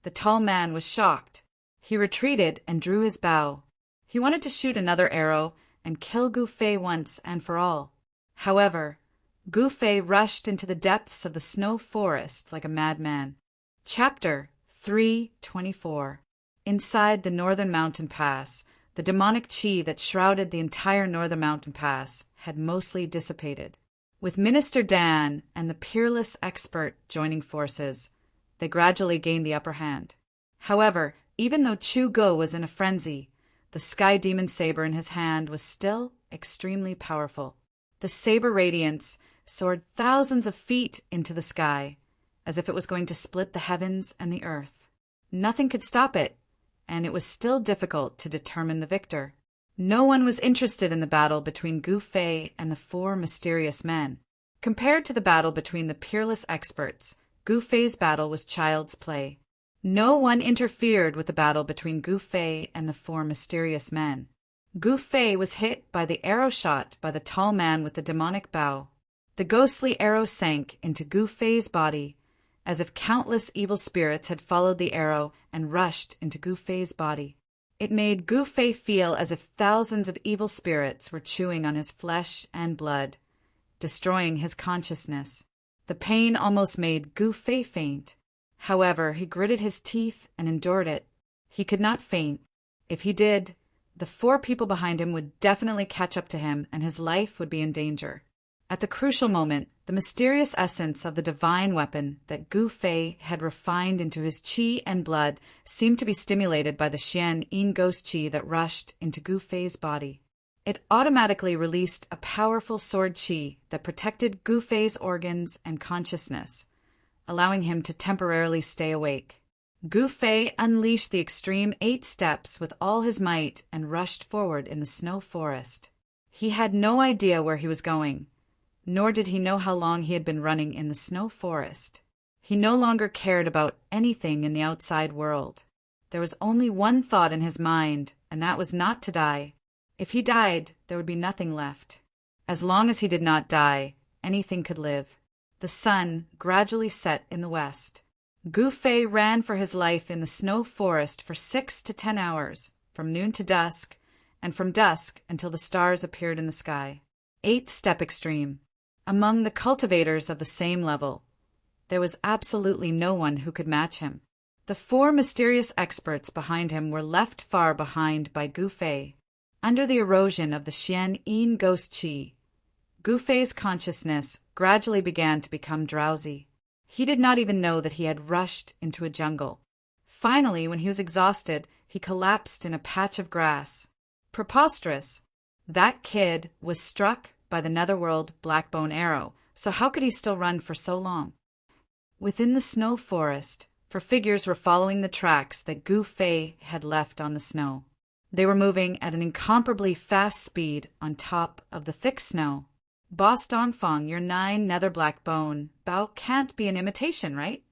A: The tall man was shocked. He retreated and drew his bow. He wanted to shoot another arrow and kill Gu Fei once and for all. However, Gu Fei rushed into the depths of the snow forest like a madman. Chapter 324. Inside the northern mountain pass, the demonic qi that shrouded the entire northern mountain pass had mostly dissipated. With Minister Dan and the peerless expert joining forces, they gradually gained the upper hand. However, even though Chu Go was in a frenzy, the sky demon saber in his hand was still extremely powerful. The saber radiance soared thousands of feet into the sky, as if it was going to split the heavens and the earth. Nothing could stop it, and it was still difficult to determine the victor. No one was interested in the battle between Gu Fei and the 4 mysterious men. Compared to the battle between the peerless experts, Gu Fei's battle was child's play. No one interfered with the battle between Gu Fei and the 4 mysterious men. Gu Fei was hit by the arrow shot by the tall man with the demonic bow. The ghostly arrow sank into Gu Fei's body, as if countless evil spirits had followed the arrow and rushed into Gu Fei's body. It made Gu Fei feel as if thousands of evil spirits were chewing on his flesh and blood, destroying his consciousness. The pain almost made Gu Fei faint. However, he gritted his teeth and endured it. He could not faint. If he did, the 4 people behind him would definitely catch up to him and his life would be in danger. At the crucial moment, the mysterious essence of the divine weapon that Gu Fei had refined into his qi and blood seemed to be stimulated by the Xian Yin Ghost Qi that rushed into Gu Fei's body. It automatically released a powerful sword qi that protected Gu Fei's organs and consciousness, allowing him to temporarily stay awake. Gu Fei unleashed the extreme 8 steps with all his might and rushed forward in the snow forest. He had no idea where he was going, nor did he know how long he had been running in the snow forest. He no longer cared about anything in the outside world. There was only one thought in his mind, and that was not to die. If he died, there would be nothing left. As long as he did not die, anything could live. The sun gradually set in the west. Gu Fei ran for his life in the snow forest for 6 to 10 hours, from noon to dusk, and from dusk until the stars appeared in the sky. 8th step extreme. Among the cultivators of the same level, there was absolutely no one who could match him. The 4 mysterious experts behind him were left far behind by Gu Fei. Under the erosion of the Xian Yin Ghost Qi, Gu Fei's consciousness gradually began to become drowsy. He did not even know that he had rushed into a jungle. Finally, when he was exhausted, he collapsed in a patch of grass. Preposterous! That kid was struck by the netherworld blackbone arrow, so how could he still run for so long? Within the snow forest, 4 figures were following the tracks that Gu Fei had left on the snow. They were moving at an incomparably fast speed on top of the thick snow. Boss Dongfang, your 9 nether black bone bow can't be an imitation, right?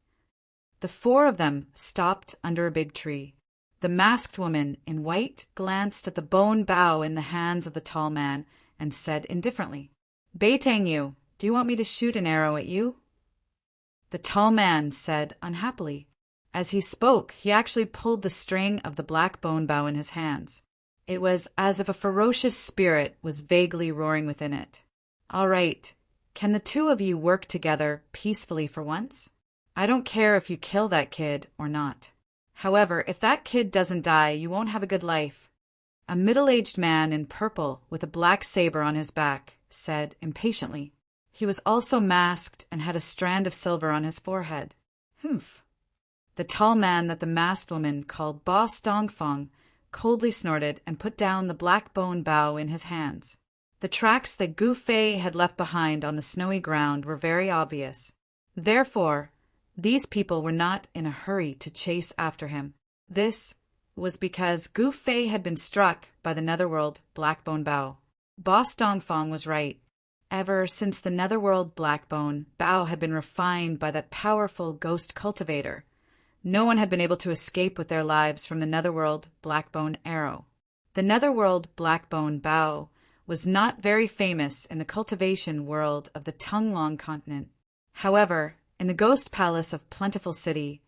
A: The 4 of them stopped under a big tree. The masked woman in white glanced at the bone bow in the hands of the tall man and said indifferently, "Beitang Yu, Do you want me to shoot an arrow at you?" The tall man said unhappily. As he spoke, he actually pulled the string of the black bone bow in his hands. It was as if a ferocious spirit was vaguely roaring within it. "All right, can the two of you work together peacefully for once? I don't care if you kill that kid or not. However, if that kid doesn't die, you won't have a good life." A middle-aged man in purple with a black saber on his back said impatiently. He was also masked and had a strand of silver on his forehead. "Humph." The tall man that the masked woman called Boss Dongfang coldly snorted and put down the black bone bow in his hands. The tracks that Gu Fei had left behind on the snowy ground were very obvious. Therefore, these people were not in a hurry to chase after him. This was because Gu Fei had been struck by the netherworld black bone bow. Boss Dongfang was right. Ever since the netherworld black bone bow had been refined by that powerful ghost cultivator, no one had been able to escape with their lives from the netherworld blackbone arrow. The netherworld blackbone bow was not very famous in the cultivation world of the Tunglong continent. However, in the ghost palace of Plentiful City,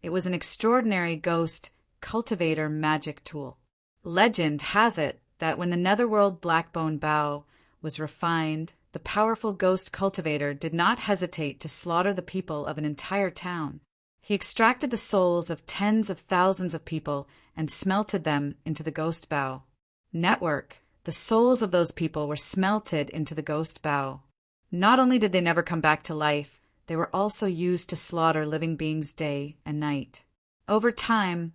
A: it was an extraordinary ghost cultivator magic tool. Legend has it that when the netherworld blackbone bow was refined, the powerful ghost cultivator did not hesitate to slaughter the people of an entire town. He extracted the souls of tens of thousands of people and smelted them into the ghost bow. Network, the souls of those people were smelted into the ghost bow. Not only did they never come back to life, they were also used to slaughter living beings day and night. Over time,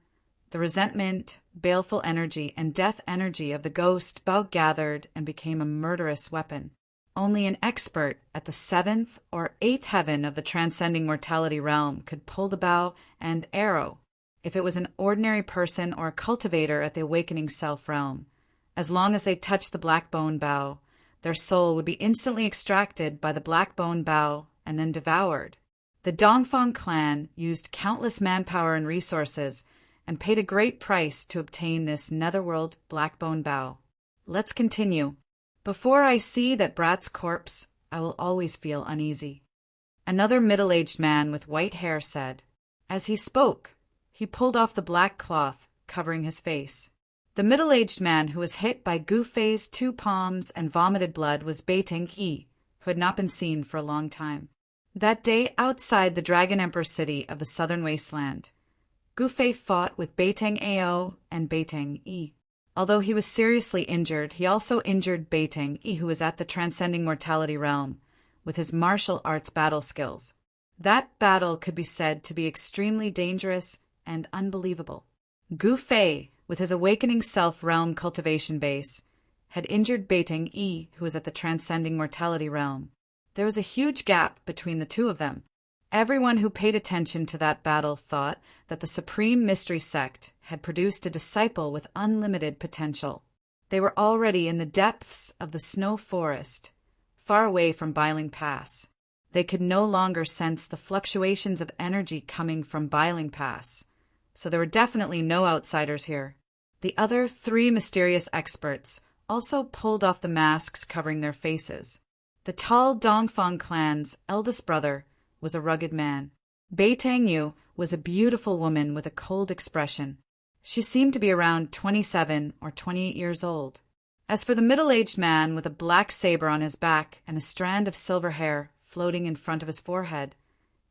A: the resentment, baleful energy, and death energy of the ghost bow gathered and became a murderous weapon. Only an expert at the 7th or 8th heaven of the transcending mortality realm could pull the bow and arrow. If it was an ordinary person or a cultivator at the awakening self realm, as long as they touched the black bone bow, their soul would be instantly extracted by the black bone bow and then devoured. The Dongfang clan used countless manpower and resources and paid a great price to obtain this netherworld black bone bow. Let's continue. Before I see that brat's corpse, I will always feel uneasy. Another middle-aged man with white hair said. As he spoke, he pulled off the black cloth covering his face. The middle-aged man who was hit by Gu Fei's 2 palms and vomited blood was Beiteng Yi, who had not been seen for a long time. That day outside the Dragon Emperor city of the southern wasteland, Gu Fei fought with Beiteng Ao and Beiteng Yi. Although he was seriously injured, he also injured Beiteng Yi, who was at the transcending mortality realm, with his martial arts battle skills. That battle could be said to be extremely dangerous and unbelievable. Gu Fei, with his awakening self-realm cultivation base, had injured Beiteng Yi, who was at the transcending mortality realm. There was a huge gap between the two of them. Everyone who paid attention to that battle thought that the Supreme Mystery Sect had produced a disciple with unlimited potential. They were already in the depths of the snow forest, far away from Biling Pass. They could no longer sense the fluctuations of energy coming from Biling Pass, so there were definitely no outsiders here. The other 3 mysterious experts also pulled off the masks covering their faces. The tall Dongfang clan's eldest brother was a rugged man. Beiteng Yu was a beautiful woman with a cold expression. She seemed to be around 27 or 28 years old. As for the middle-aged man with a black saber on his back and a strand of silver hair floating in front of his forehead,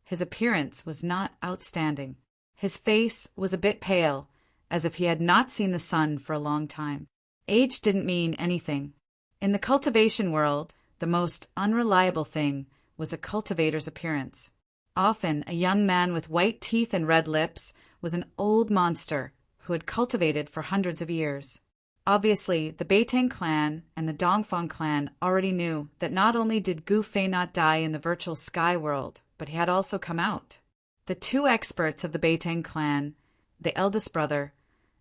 A: his appearance was not outstanding. His face was a bit pale, as if he had not seen the sun for a long time. Age didn't mean anything. In the cultivation world, the most unreliable thing was a cultivator's appearance. Often, a young man with white teeth and red lips was an old monster who had cultivated for hundreds of years. Obviously, the Beiteng clan and the Dongfang clan already knew that not only did Gu Fei not die in the virtual sky world, but he had also come out. The 2 experts of the Beiteng clan, the eldest brother,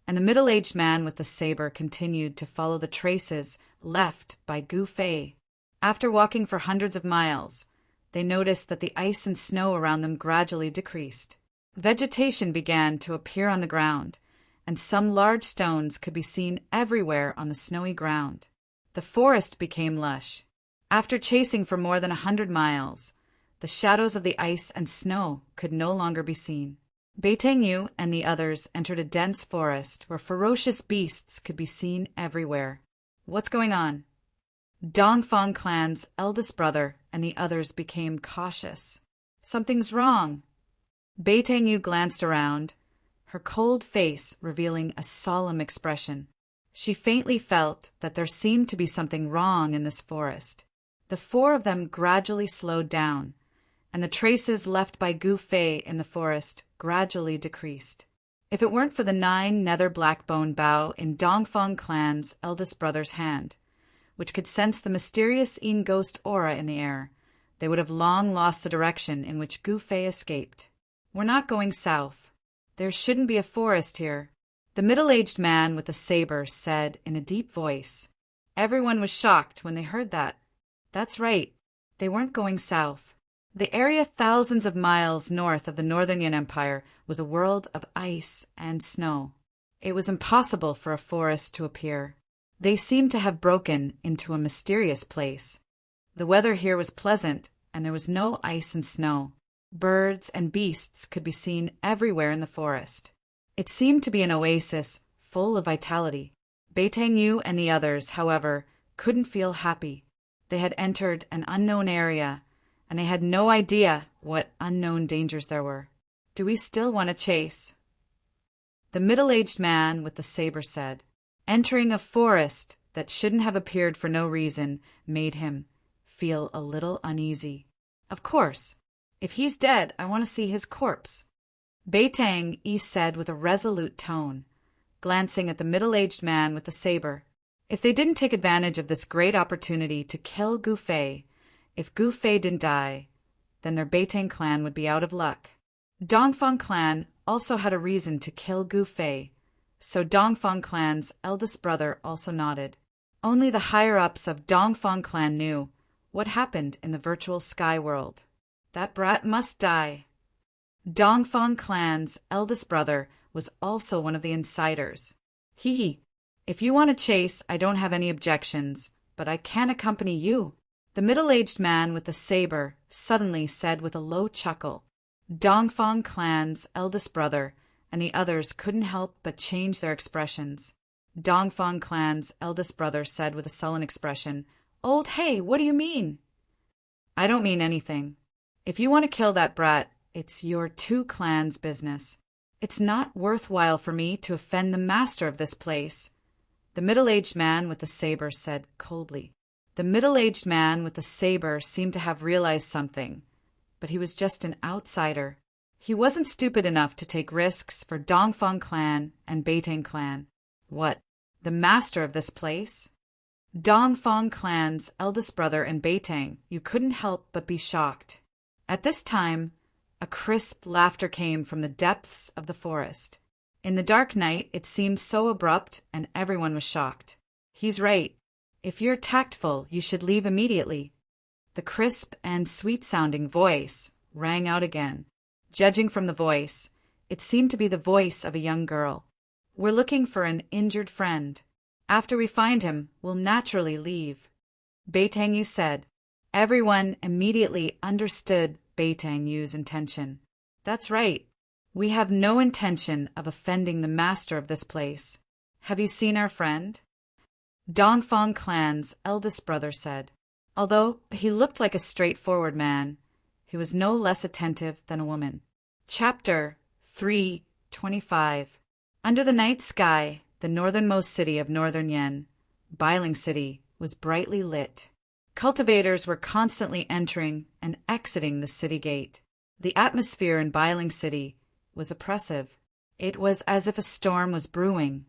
A: and the middle-aged man with the saber continued to follow the traces left by Gu Fei. After walking for hundreds of miles, they noticed that the ice and snow around them gradually decreased. Vegetation began to appear on the ground, and some large stones could be seen everywhere on the snowy ground. The forest became lush. After chasing for more than 100 miles, the shadows of the ice and snow could no longer be seen. Beiteng and the others entered a dense forest where ferocious beasts could be seen everywhere. What's going on? Dongfang clan's eldest brother and the others became cautious. Something's wrong. Beiteng glanced around, her cold face revealing a solemn expression. She faintly felt that there seemed to be something wrong in this forest. The four of them gradually slowed down, and the traces left by Gu Fei in the forest gradually decreased. If it weren't for the 9 nether black-bone bow in Dongfang clan's eldest brother's hand, which could sense the mysterious Yin ghost aura in the air, they would have long lost the direction in which Gu Fei escaped. We're not going south. There shouldn't be a forest here, the middle-aged man with the saber said in a deep voice. Everyone was shocked when they heard that. That's right, they weren't going south. The area thousands of miles north of the Northern Yin Empire was a world of ice and snow. It was impossible for a forest to appear. They seemed to have broken into a mysterious place. The weather here was pleasant, and there was no ice and snow. Birds and beasts could be seen everywhere in the forest. It seemed to be an oasis full of vitality. Beiteng and the others, however, couldn't feel happy. They had entered an unknown area, and they had no idea what unknown dangers there were. Do we still want to chase? The middle-aged man with the saber said. Entering a forest that shouldn't have appeared for no reason made him feel a little uneasy. Of course, if he's dead, I want to see his corpse. Beiteng said with a resolute tone, glancing at the middle-aged man with the saber. If they didn't take advantage of this great opportunity to kill Gu Fei, if Gu Fei didn't die, then their Beiteng clan would be out of luck. Dongfang clan also had a reason to kill Gu Fei, so Dongfang clan's eldest brother also nodded. Only the higher-ups of Dongfang clan knew what happened in the virtual sky world. That brat must die. Dongfang clan's eldest brother was also one of the insiders. If you want to chase, I don't have any objections, but I can't accompany you. The middle-aged man with the saber suddenly said with a low chuckle. Dongfang clan's eldest brother and the others couldn't help but change their expressions. Dongfang clan's eldest brother said with a sullen expression, Old Hey, what do you mean? I don't mean anything. If you want to kill that brat, it's your 2 clans' business. It's not worthwhile for me to offend the master of this place. The middle-aged man with the saber said coldly. The middle-aged man with the saber seemed to have realized something, but he was just an outsider. He wasn't stupid enough to take risks for Dongfang clan and Beiteng clan. What, the master of this place? Dongfang clan's eldest brother and Beiteng, you couldn't help but be shocked. At this time, a crisp laughter came from the depths of the forest. In the dark night, it seemed so abrupt, and everyone was shocked. He's right. If you're tactful, you should leave immediately. The crisp and sweet-sounding voice rang out again. Judging from the voice, it seemed to be the voice of a young girl. We're looking for an injured friend. After we find him, we'll naturally leave. Beiteng said. Everyone immediately understood Beiteng intention. That's right. We have no intention of offending the master of this place. Have you seen our friend? Dongfang clan's eldest brother said. Although he looked like a straightforward man, he was no less attentive than a woman. Chapter 3:25. Under the night sky, the northernmost city of Northern Yen, Bailing City, was brightly lit. Cultivators were constantly entering and exiting the city gate. The atmosphere in Bailing City was oppressive. It was as if a storm was brewing,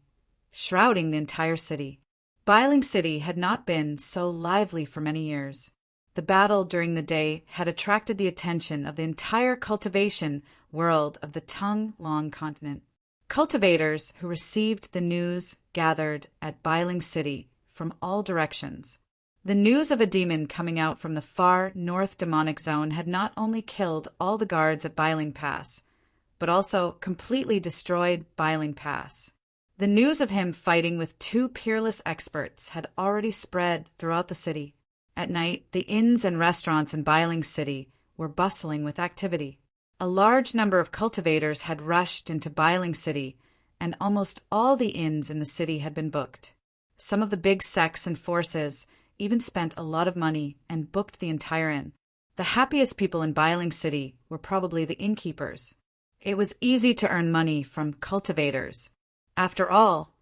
A: shrouding the entire city. Bailing City had not been so lively for many years. The battle during the day had attracted the attention of the entire cultivation world of the Tung-Long continent. Cultivators who received the news gathered at Bailing City from all directions. The news of a demon coming out from the far north demonic zone had not only killed all the guards at Bailing Pass, but also completely destroyed Bailing Pass. The news of him fighting with 2 peerless experts had already spread throughout the city. At night, the inns and restaurants in Biling City were bustling with activity. A large number of cultivators had rushed into Biling City, and almost all the inns in the city had been booked. Some of the big sects and forces even spent a lot of money and booked the entire inn. The happiest people in Biling City were probably the innkeepers. It was easy to earn money from cultivators. After all,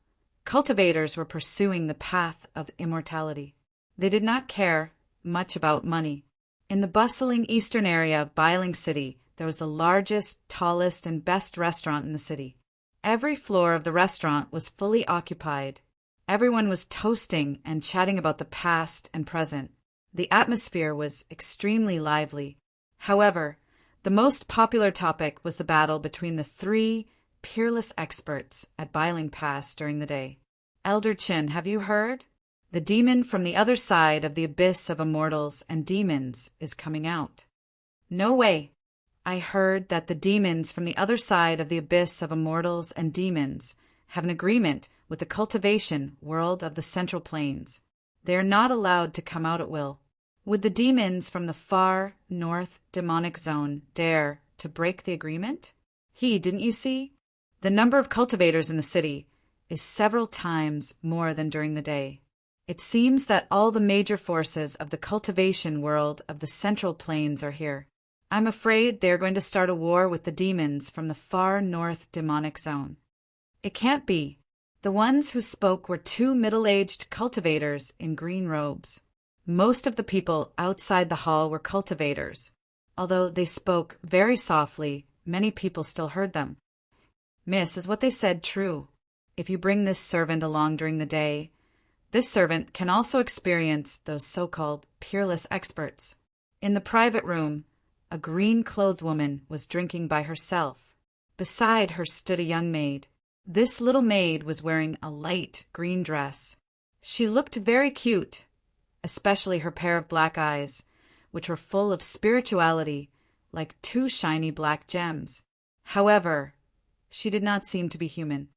A: cultivators were pursuing the path of immortality. They did not care much about money. In the bustling eastern area of Biling City, there was the largest, tallest, and best restaurant in the city. Every floor of the restaurant was fully occupied. Everyone was toasting and chatting about the past and present. The atmosphere was extremely lively. However, the most popular topic was the battle between the three peerless experts at Biling Pass during the day. Elder Chin, have you heard? The demon from the other side of the abyss of immortals and demons is coming out. No way. I heard that the demons from the other side of the abyss of immortals and demons have an agreement with the cultivation world of the Central Plains. They are not allowed to come out at will. Would the demons from the far north demonic zone dare to break the agreement? Didn't you see? The number of cultivators in the city is several times more than during the day. It seems that all the major forces of the cultivation world of the Central Plains are here. I'm afraid they are going to start a war with the demons from the far north demonic zone. It can't be. The ones who spoke were two middle-aged cultivators in green robes. Most of the people outside the hall were cultivators. Although they spoke very softly, many people still heard them. Miss, is what they said true? If you bring this servant along during the day, this servant can also experience those so-called peerless experts. In the private room, a green-clothed woman was drinking by herself. Beside her stood a young maid. This little maid was wearing a light green dress. She looked very cute, especially her pair of black eyes, which were full of spirituality, like two shiny black gems. However, she did not seem to be human.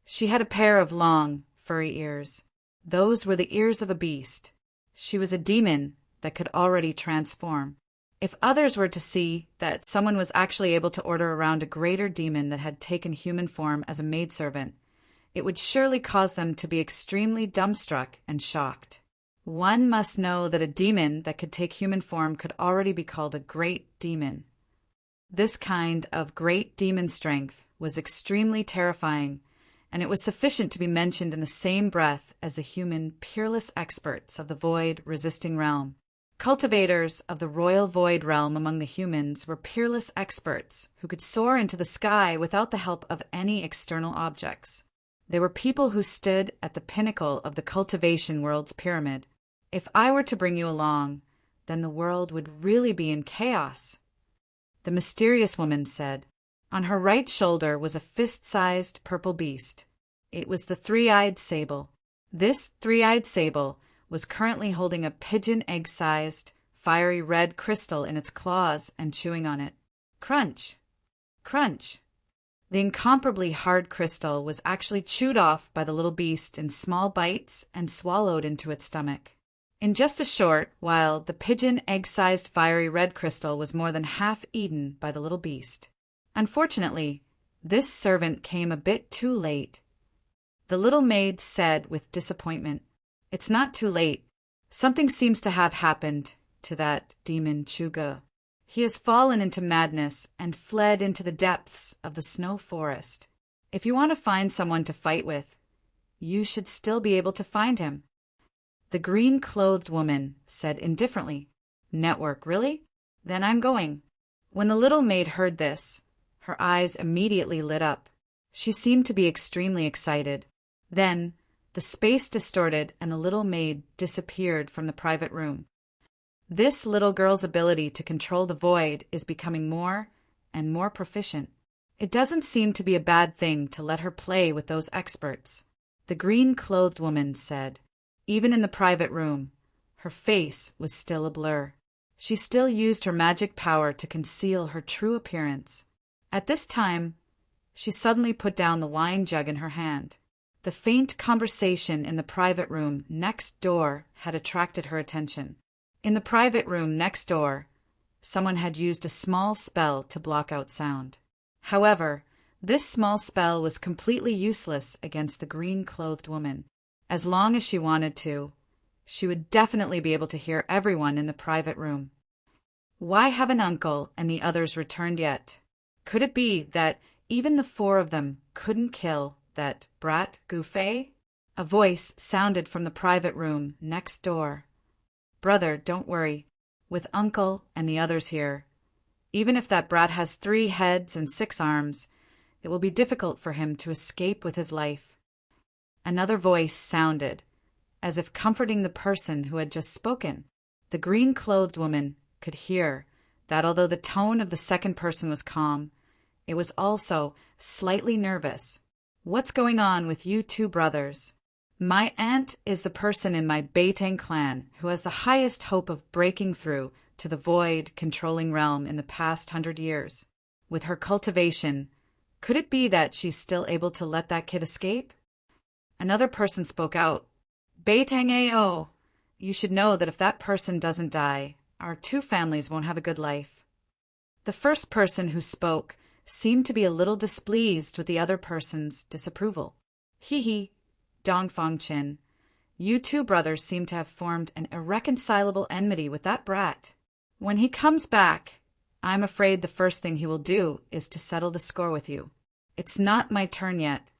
A: She had a pair of long, furry ears. Those were the ears of a beast. She was a demon that could already transform. If others were to see that someone was actually able to order around a greater demon that had taken human form as a maidservant, it would surely cause them to be extremely dumbstruck and shocked. One must know that a demon that could take human form could already be called a great demon. This kind of great demon strength was extremely terrifying, and it was sufficient to be mentioned in the same breath as the human peerless experts of the void-resisting realm. Cultivators of the royal void realm among the humans were peerless experts who could soar into the sky without the help of any external objects. They were people who stood at the pinnacle of the cultivation world's pyramid. If I were to bring you along, then the world would really be in chaos. The mysterious woman said. On her right shoulder was a fist-sized purple beast. It was the three-eyed sable. This three-eyed sable was currently holding a pigeon egg-sized, fiery red crystal in its claws and chewing on it. Crunch! Crunch! The incomparably hard crystal was actually chewed off by the little beast in small bites and swallowed into its stomach. In just a short while, the pigeon egg-sized fiery red crystal was more than half eaten by the little beast. Unfortunately, this servant came a bit too late. The little maid said with disappointment, "It's not too late. Something seems to have happened to that demon Chuga. He has fallen into madness and fled into the depths of the snow forest. If you want to find someone to fight with, you should still be able to find him." The green-clothed woman said indifferently, "Network, really? Then I'm going." When the little maid heard this, her eyes immediately lit up. She seemed to be extremely excited. Then, the space distorted and the little maid disappeared from the private room. This little girl's ability to control the void is becoming more and more proficient. It doesn't seem to be a bad thing to let her play with those experts, the green-clothed woman said. Even in the private room, her face was still a blur. She still used her magic power to conceal her true appearance. At this time, she suddenly put down the wine jug in her hand. The faint conversation in the private room next door had attracted her attention. In the private room next door, someone had used a small spell to block out sound. However, this small spell was completely useless against the green-clothed woman. As long as she wanted to, she would definitely be able to hear everyone in the private room. Why haven't Uncle and the others returned yet? Could it be that even the four of them couldn't kill that brat Gufei? A voice sounded from the private room next door. Brother, don't worry. With Uncle and the others here, even if that brat has 3 heads and 6 arms, it will be difficult for him to escape with his life. Another voice sounded, as if comforting the person who had just spoken. The green-clothed woman could hear that although the tone of the second person was calm, it was also slightly nervous. What's going on with you 2 brothers? My aunt is the person in my Beitang clan who has the highest hope of breaking through to the void-controlling realm in the past 100 years. With her cultivation, could it be that she's still able to let that kid escape? Another person spoke out. Beitang AO, you should know that if that person doesn't die, our 2 families won't have a good life. The first person who spoke seemed to be a little displeased with the other person's disapproval. Hee, Dongfang Chin, you 2 brothers seem to have formed an irreconcilable enmity with that brat. When he comes back, I'm afraid the first thing he will do is to settle the score with you. It's not my turn yet,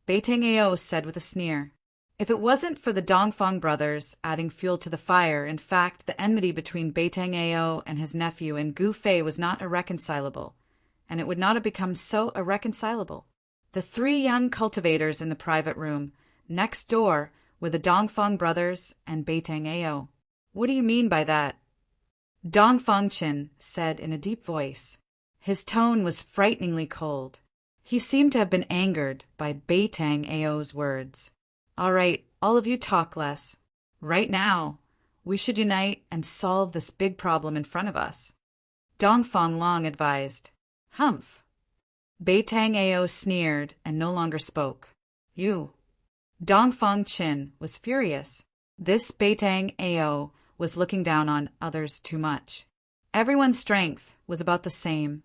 A: Beitang AO said with a sneer. If it wasn't for the Dongfang brothers adding fuel to the fire, in fact, the enmity between Beitang AO and his nephew and Gu Fei was not irreconcilable, and it would not have become so irreconcilable. The 3 young cultivators in the private room next door were the Dongfang brothers and Beitang AO. What do you mean by that? Dongfang Chin said in a deep voice. His tone was frighteningly cold. He seemed to have been angered by Beitang AO's words. All right, all of you talk less. Right now, we should unite and solve this big problem in front of us. Dongfang Long advised. Humph. Beitang AO sneered and no longer spoke. You. Dongfang Chin was furious. This Beitang AO was looking down on others too much. Everyone's strength was about the same,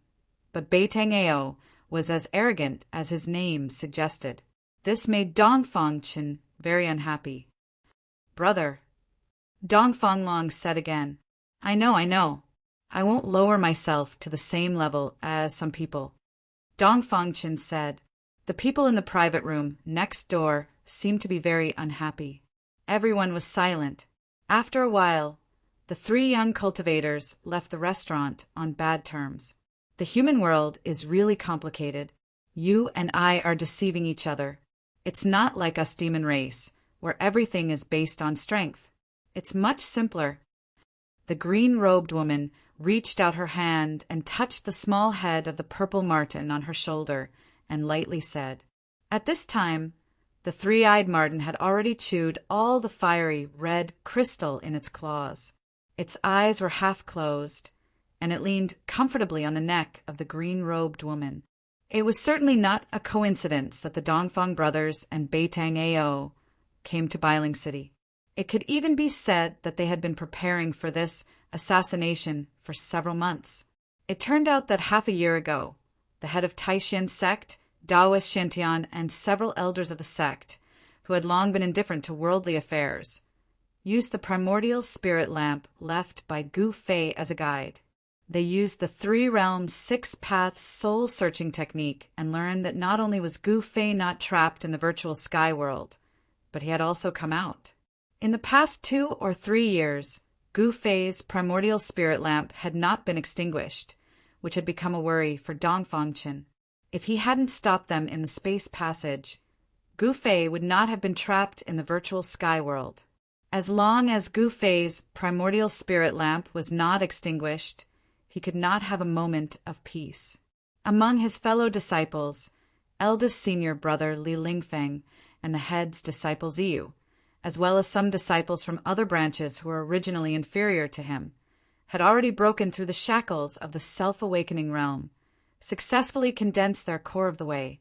A: but Beitang AO was as arrogant as his name suggested. This made Dongfang Chin very unhappy. Brother, Dongfang Long said again, I know. I won't lower myself to the same level as some people. Dongfang Chin said. The people in the private room next door seemed to be very unhappy. Everyone was silent. After a while, the 3 young cultivators left the restaurant on bad terms. The human world is really complicated. You and I are deceiving each other. It's not like us demon race, where everything is based on strength. It's much simpler. The green-robed woman reached out her hand and touched the small head of the purple marten on her shoulder and lightly said. At this time, the 3-eyed marten had already chewed all the fiery red crystal in its claws. Its eyes were half closed, and it leaned comfortably on the neck of the green-robed woman. It was certainly not a coincidence that the Dongfang brothers and Beitang AO came to Bailing City. It could even be said that they had been preparing for this assassination for several months. It turned out that half a year ago, the head of Taishan sect, Daoist Shantian, and several elders of the sect, who had long been indifferent to worldly affairs, used the primordial spirit lamp left by Gu Fei as a guide. They used the 3-realm 6-path soul-searching technique and learned that not only was Gu Fei not trapped in the virtual sky world, but he had also come out. In the past 2 or 3 years, Gu Fei's primordial spirit lamp had not been extinguished, which had become a worry for Dongfang Chin. If he hadn't stopped them in the space passage, Gu Fei would not have been trapped in the virtual sky world. As long as Gu Fei's primordial spirit lamp was not extinguished, he could not have a moment of peace. Among his fellow disciples, eldest senior brother Li Lingfeng and the head's disciple Ziyu, as well as some disciples from other branches who were originally inferior to him, had already broken through the shackles of the self-awakening realm, successfully condensed their core of the way,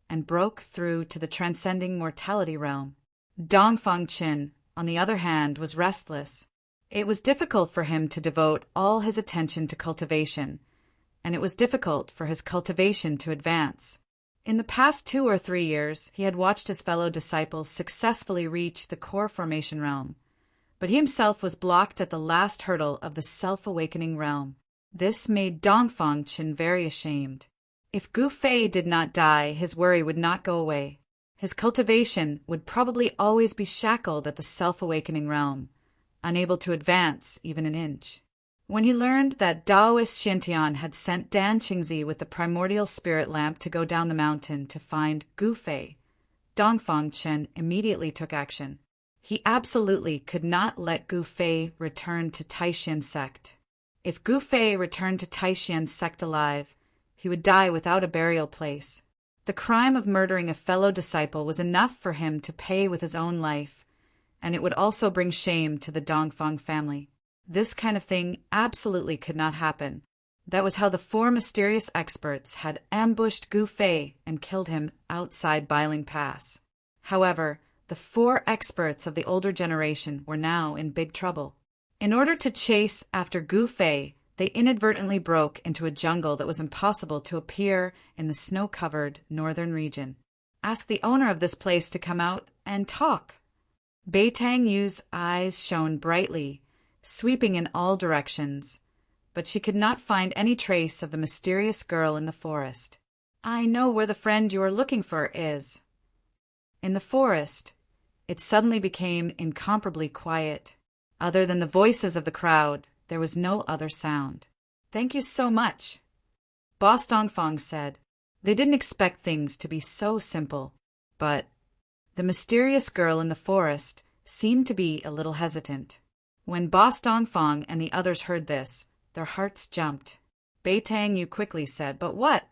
A: and broke through to the transcending mortality realm. Dongfang Chin, on the other hand, was restless. It was difficult for him to devote all his attention to cultivation, and it was difficult for his cultivation to advance. In the past 2 or 3 years, he had watched his fellow disciples successfully reach the core formation realm, but he himself was blocked at the last hurdle of the self-awakening realm. This made Dongfang Qin very ashamed. If Gu Fei did not die, his worry would not go away. His cultivation would probably always be shackled at the self-awakening realm, unable to advance even an inch. When he learned that Taoist Xiantian had sent Dan Qingzi with the primordial spirit lamp to go down the mountain to find Gu Fei, Dongfang Chen immediately took action. He absolutely could not let Gu Fei return to Taishan sect. If Gu Fei returned to Taishan sect alive, he would die without a burial place. The crime of murdering a fellow disciple was enough for him to pay with his own life, and it would also bring shame to the Dongfang family. This kind of thing absolutely could not happen. That was how the 4 mysterious experts had ambushed Gu Fei and killed him outside Biling Pass. However, the 4 experts of the older generation were now in big trouble. In order to chase after Gu Fei, they inadvertently broke into a jungle that was impossible to appear in the snow-covered northern region. Ask the owner of this place to come out and talk. Beitang Yu's eyes shone brightly, sweeping in all directions, but she could not find any trace of the mysterious girl in the forest. I know where the friend you are looking for is. In the forest, it suddenly became incomparably quiet. Other than the voices of the crowd, there was no other sound. Thank you so much, Boss Dongfang said. They didn't expect things to be so simple, but the mysterious girl in the forest seemed to be a little hesitant. When Boss Dongfang and the others heard this, their hearts jumped. Beitang Yu quickly said, But what?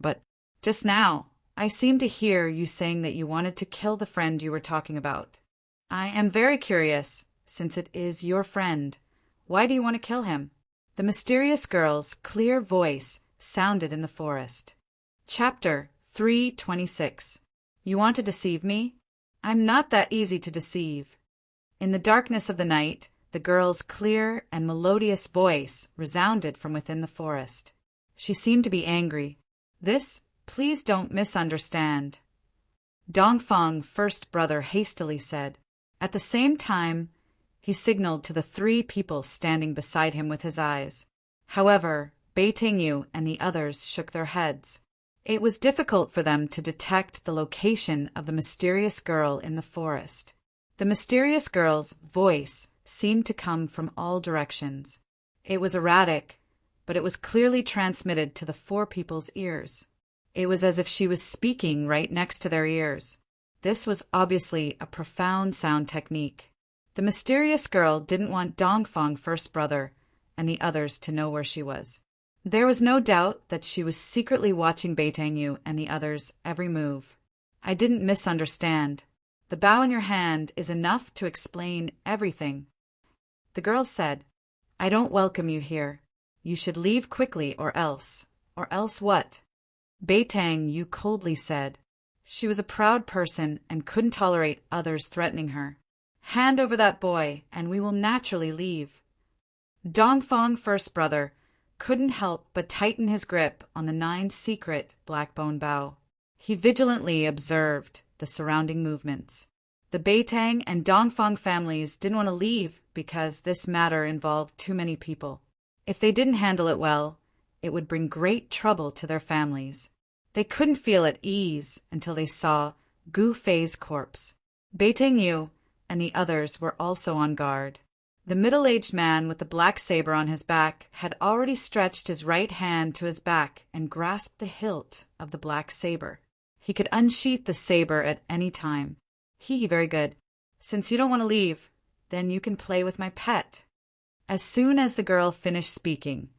A: But just now, I seemed to hear you saying that you wanted to kill the friend you were talking about. I am very curious, since it is your friend. Why do you want to kill him? The mysterious girl's clear voice sounded in the forest. Chapter 326. You want to deceive me? I'm not that easy to deceive. In the darkness of the night, the girl's clear and melodious voice resounded from within the forest. She seemed to be angry. Please don't misunderstand, Dongfang first brother hastily said. At the same time, he signaled to the 3 people standing beside him with his eyes. However, Beitang Yu and the others shook their heads. It was difficult for them to detect the location of the mysterious girl in the forest. The mysterious girl's voice seemed to come from all directions. It was erratic, but it was clearly transmitted to the 4 people's ears. It was as if she was speaking right next to their ears. This was obviously a profound sound technique. The mysterious girl didn't want Dongfang first brother and the others to know where she was. There was no doubt that she was secretly watching Beitang Yu and the others' every move. I didn't misunderstand. The bow in your hand is enough to explain everything. The girl said, I don't welcome you here. You should leave quickly or else. Or else what? Beitang Yu coldly said. She was a proud person and couldn't tolerate others threatening her. Hand over that boy, and we will naturally leave. Dongfang first brother couldn't help but tighten his grip on the 9 secret black-bone bow. He vigilantly observed the surrounding movements. The Beitang and Dongfang families didn't want to leave because this matter involved too many people. If they didn't handle it well, it would bring great trouble to their families. They couldn't feel at ease until they saw Gu Fei's corpse. Beitang Yu and the others were also on guard. The middle-aged man with the black saber on his back had already stretched his right hand to his back and grasped the hilt of the black saber. He could unsheath the saber at any time. Very good. Since you don't want to leave, then you can play with my pet. As soon as the girl finished speaking,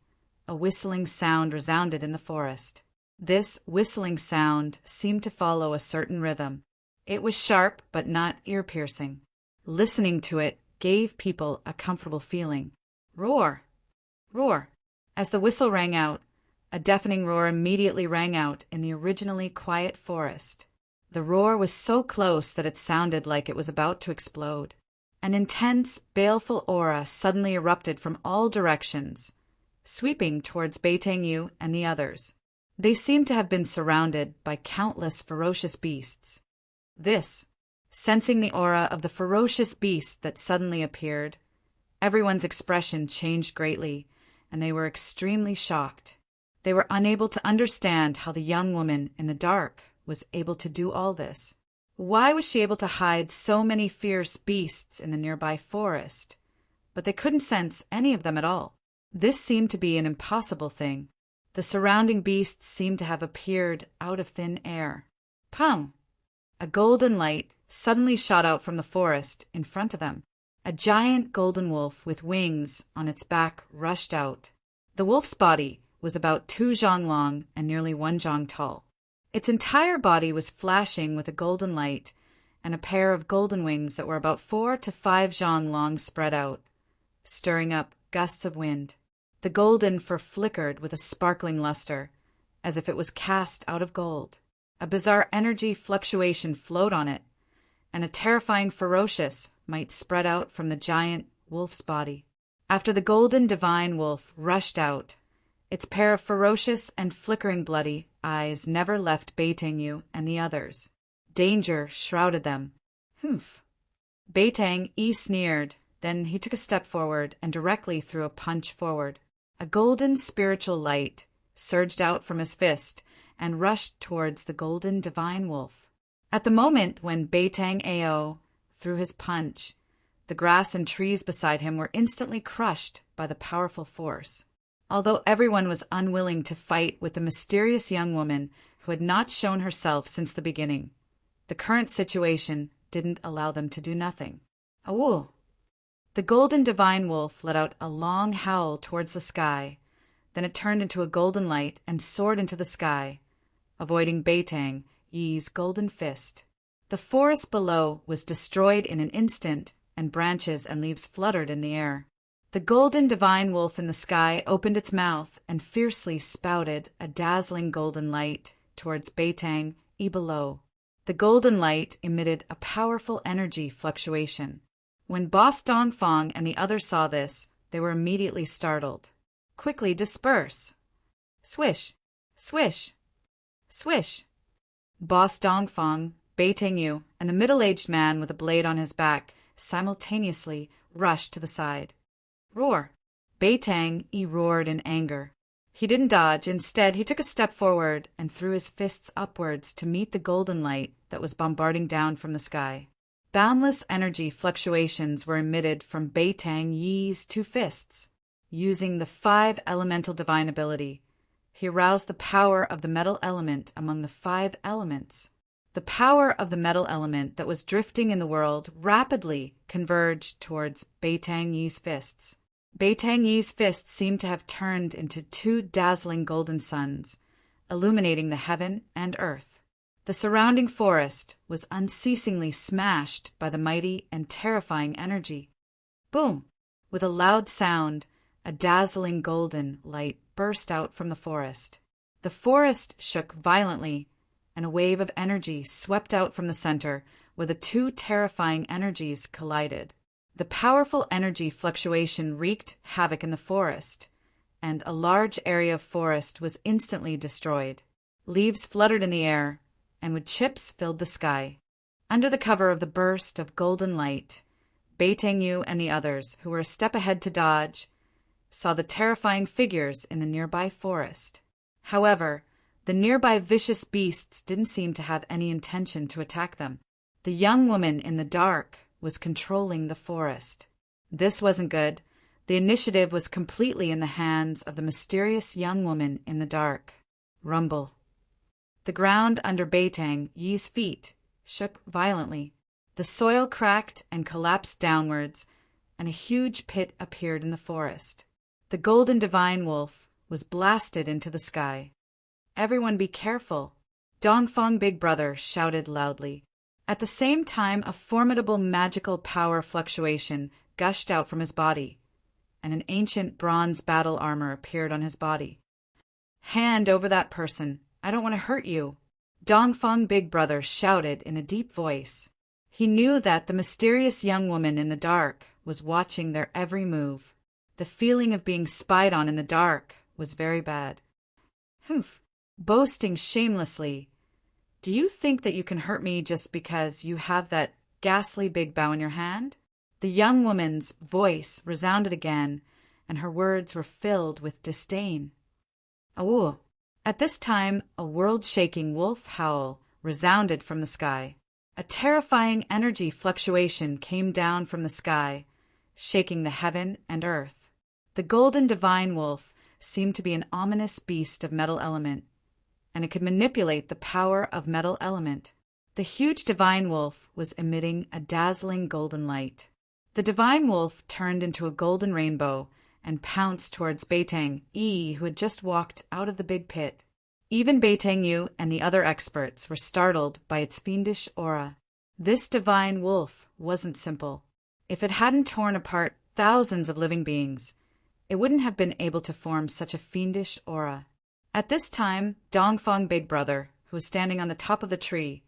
A: a whistling sound resounded in the forest. This whistling sound seemed to follow a certain rhythm. It was sharp but not ear-piercing. Listening to it gave people a comfortable feeling. Roar! Roar! As the whistle rang out, a deafening roar immediately rang out in the originally quiet forest. The roar was so close that it sounded like it was about to explode. An intense, baleful aura suddenly erupted from all directions, sweeping towards Beitang Yu and the others. They seemed to have been surrounded by countless ferocious beasts. Sensing the aura of the ferocious beast that suddenly appeared, everyone's expression changed greatly, and they were extremely shocked. They were unable to understand how the young woman in the dark was able to do all this. Why was she able to hide so many fierce beasts in the nearby forest? But they couldn't sense any of them at all. This seemed to be an impossible thing. The surrounding beasts seemed to have appeared out of thin air. Pum! A golden light suddenly shot out from the forest in front of them. A giant golden wolf with wings on its back rushed out. The wolf's body was about 2 zhang long and nearly 1 zhang tall. Its entire body was flashing with a golden light, and a pair of golden wings that were about 4 to 5 zhang long spread out, stirring up gusts of wind. The golden fur flickered with a sparkling luster, as if it was cast out of gold. A bizarre energy fluctuation flowed on it, and a terrifying ferocious might spread out from the giant wolf's body. After the golden divine wolf rushed out, its pair of ferocious and flickering bloody eyes never left Beitang Yu and the others. Danger shrouded them. Humph! Beitang Yi sneered, then he took a step forward and directly threw a punch forward. A golden spiritual light surged out from his fist and rushed towards the golden divine wolf. At the moment when Beitang Ao threw his punch, the grass and trees beside him were instantly crushed by the powerful force. Although everyone was unwilling to fight with the mysterious young woman who had not shown herself since the beginning, the current situation didn't allow them to do nothing. Awoo! The golden divine wolf let out a long howl towards the sky, then it turned into a golden light and soared into the sky, avoiding Beitang Yi's golden fist. The forest below was destroyed in an instant, and branches and leaves fluttered in the air. The golden divine wolf in the sky opened its mouth and fiercely spouted a dazzling golden light towards Beitang Yi below. The golden light emitted a powerful energy fluctuation. When Boss Dongfang and the others saw this, they were immediately startled. Quickly disperse! Swish! Swish! Swish! Boss Dongfang, Beitang Yu, and the middle-aged man with a blade on his back simultaneously rushed to the side. Roar! Beitang Yi roared in anger. He didn't dodge. Instead, he took a step forward and threw his fists upwards to meet the golden light that was bombarding down from the sky. Boundless energy fluctuations were emitted from Beitang Yi's 2 fists. Using the 5 elemental divine ability, he aroused the power of the metal element among the 5 elements. The power of the metal element that was drifting in the world rapidly converged towards Beitang Yi's fists. Beitang Yi's fists seemed to have turned into 2 dazzling golden suns, illuminating the heaven and earth. The surrounding forest was unceasingly smashed by the mighty and terrifying energy. Boom! With a loud sound, a dazzling golden light burst out from the forest. The forest shook violently, and a wave of energy swept out from the center, where the 2 terrifying energies collided. The powerful energy fluctuation wreaked havoc in the forest, and a large area of forest was instantly destroyed. Leaves fluttered in the air, and wood chips filled the sky. Under the cover of the burst of golden light, Beitang Yu and the others, who were a step ahead to dodge, saw the terrifying figures in the nearby forest. However, the nearby vicious beasts didn't seem to have any intention to attack them. The young woman in the dark was controlling the forest. This wasn't good. The initiative was completely in the hands of the mysterious young woman in the dark. Rumble. The ground under Beitang Yi's feet shook violently. The soil cracked and collapsed downwards, and a huge pit appeared in the forest. The golden divine wolf was blasted into the sky. Everyone be careful! Dongfang Big Brother shouted loudly. At the same time, a formidable magical power fluctuation gushed out from his body, and an ancient bronze battle armor appeared on his body. Hand over that person. I don't want to hurt you. Dongfang Big Brother shouted in a deep voice. He knew that the mysterious young woman in the dark was watching their every move. The feeling of being spied on in the dark was very bad. Humph! Boasting shamelessly. Do you think that you can hurt me just because you have that ghastly big bow in your hand? The young woman's voice resounded again, and her words were filled with disdain. Awoo! At this time, a world-shaking wolf howl resounded from the sky. A terrifying energy fluctuation came down from the sky, shaking the heaven and earth. The golden divine wolf seemed to be an ominous beast of metal element, and it could manipulate the power of metal element. The huge divine wolf was emitting a dazzling golden light. The divine wolf turned into a golden rainbow and pounced towards Beitang Yi, who had just walked out of the big pit. Even Beitang Yu and the other experts were startled by its fiendish aura. This divine wolf wasn't simple. If it hadn't torn apart thousands of living beings, it wouldn't have been able to form such a fiendish aura. At this time, Dongfang Big Brother, who was standing on the top of the tree,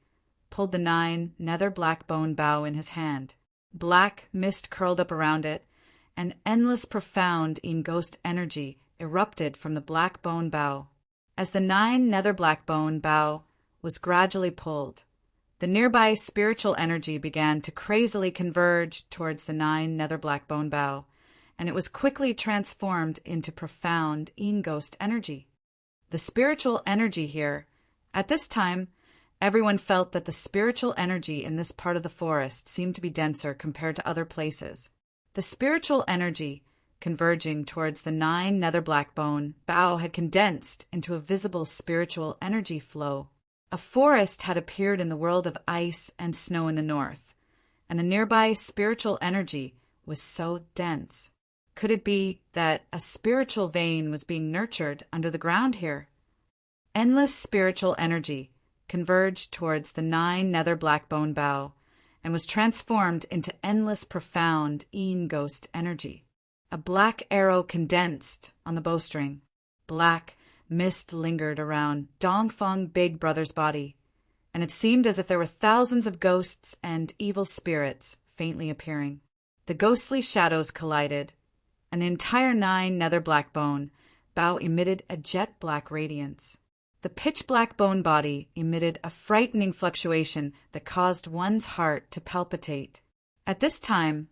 A: pulled the 9 nether black bone bow in his hand. Black mist curled up around it, and endless profound ghost energy erupted from the black bone bow. As the 9 nether black bone bow was gradually pulled, the nearby spiritual energy began to crazily converge towards the 9 nether black bone bow, and it was quickly transformed into profound ghost energy. The spiritual energy here, at this time, everyone felt that the spiritual energy in this part of the forest seemed to be denser compared to other places. The spiritual energy converging towards the 9 nether black bone bow had condensed into a visible spiritual energy flow. A forest had appeared in the world of ice and snow in the north, and the nearby spiritual energy was so dense. Could it be that a spiritual vein was being nurtured under the ground here? Endless spiritual energy converged towards the 9 nether black bone bow and was transformed into endless profound ghost energy. A black arrow condensed on the bowstring. Black mist lingered around Dongfang Big Brother's body, and it seemed as if there were thousands of ghosts and evil spirits faintly appearing. The ghostly shadows collided, and the entire 9 nether black bone bow emitted a jet black radiance. The pitch-black bone body emitted a frightening fluctuation that caused one's heart to palpitate. At this time,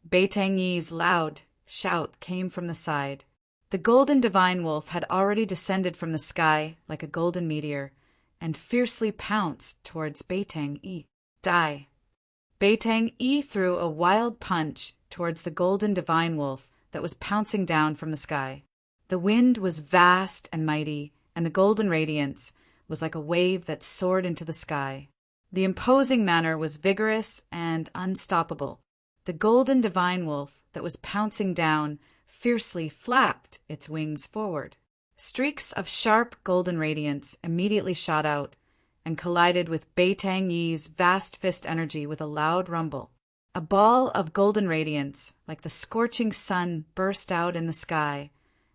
A: Beitang Yi's loud shout came from the side. The golden divine wolf had already descended from the sky like a golden meteor and fiercely pounced towards Beitang Yi. Die! Beitang Yi threw a wild punch towards the golden divine wolf that was pouncing down from the sky. The wind was vast and mighty, and the golden radiance was like a wave that soared into the sky. The imposing manner was vigorous and unstoppable. The golden divine wolf that was pouncing down fiercely flapped its wings forward. Streaks of sharp golden radiance immediately shot out and collided with Beitang Yi's vast fist energy with a loud rumble. A ball of golden radiance, like the scorching sun, burst out in the sky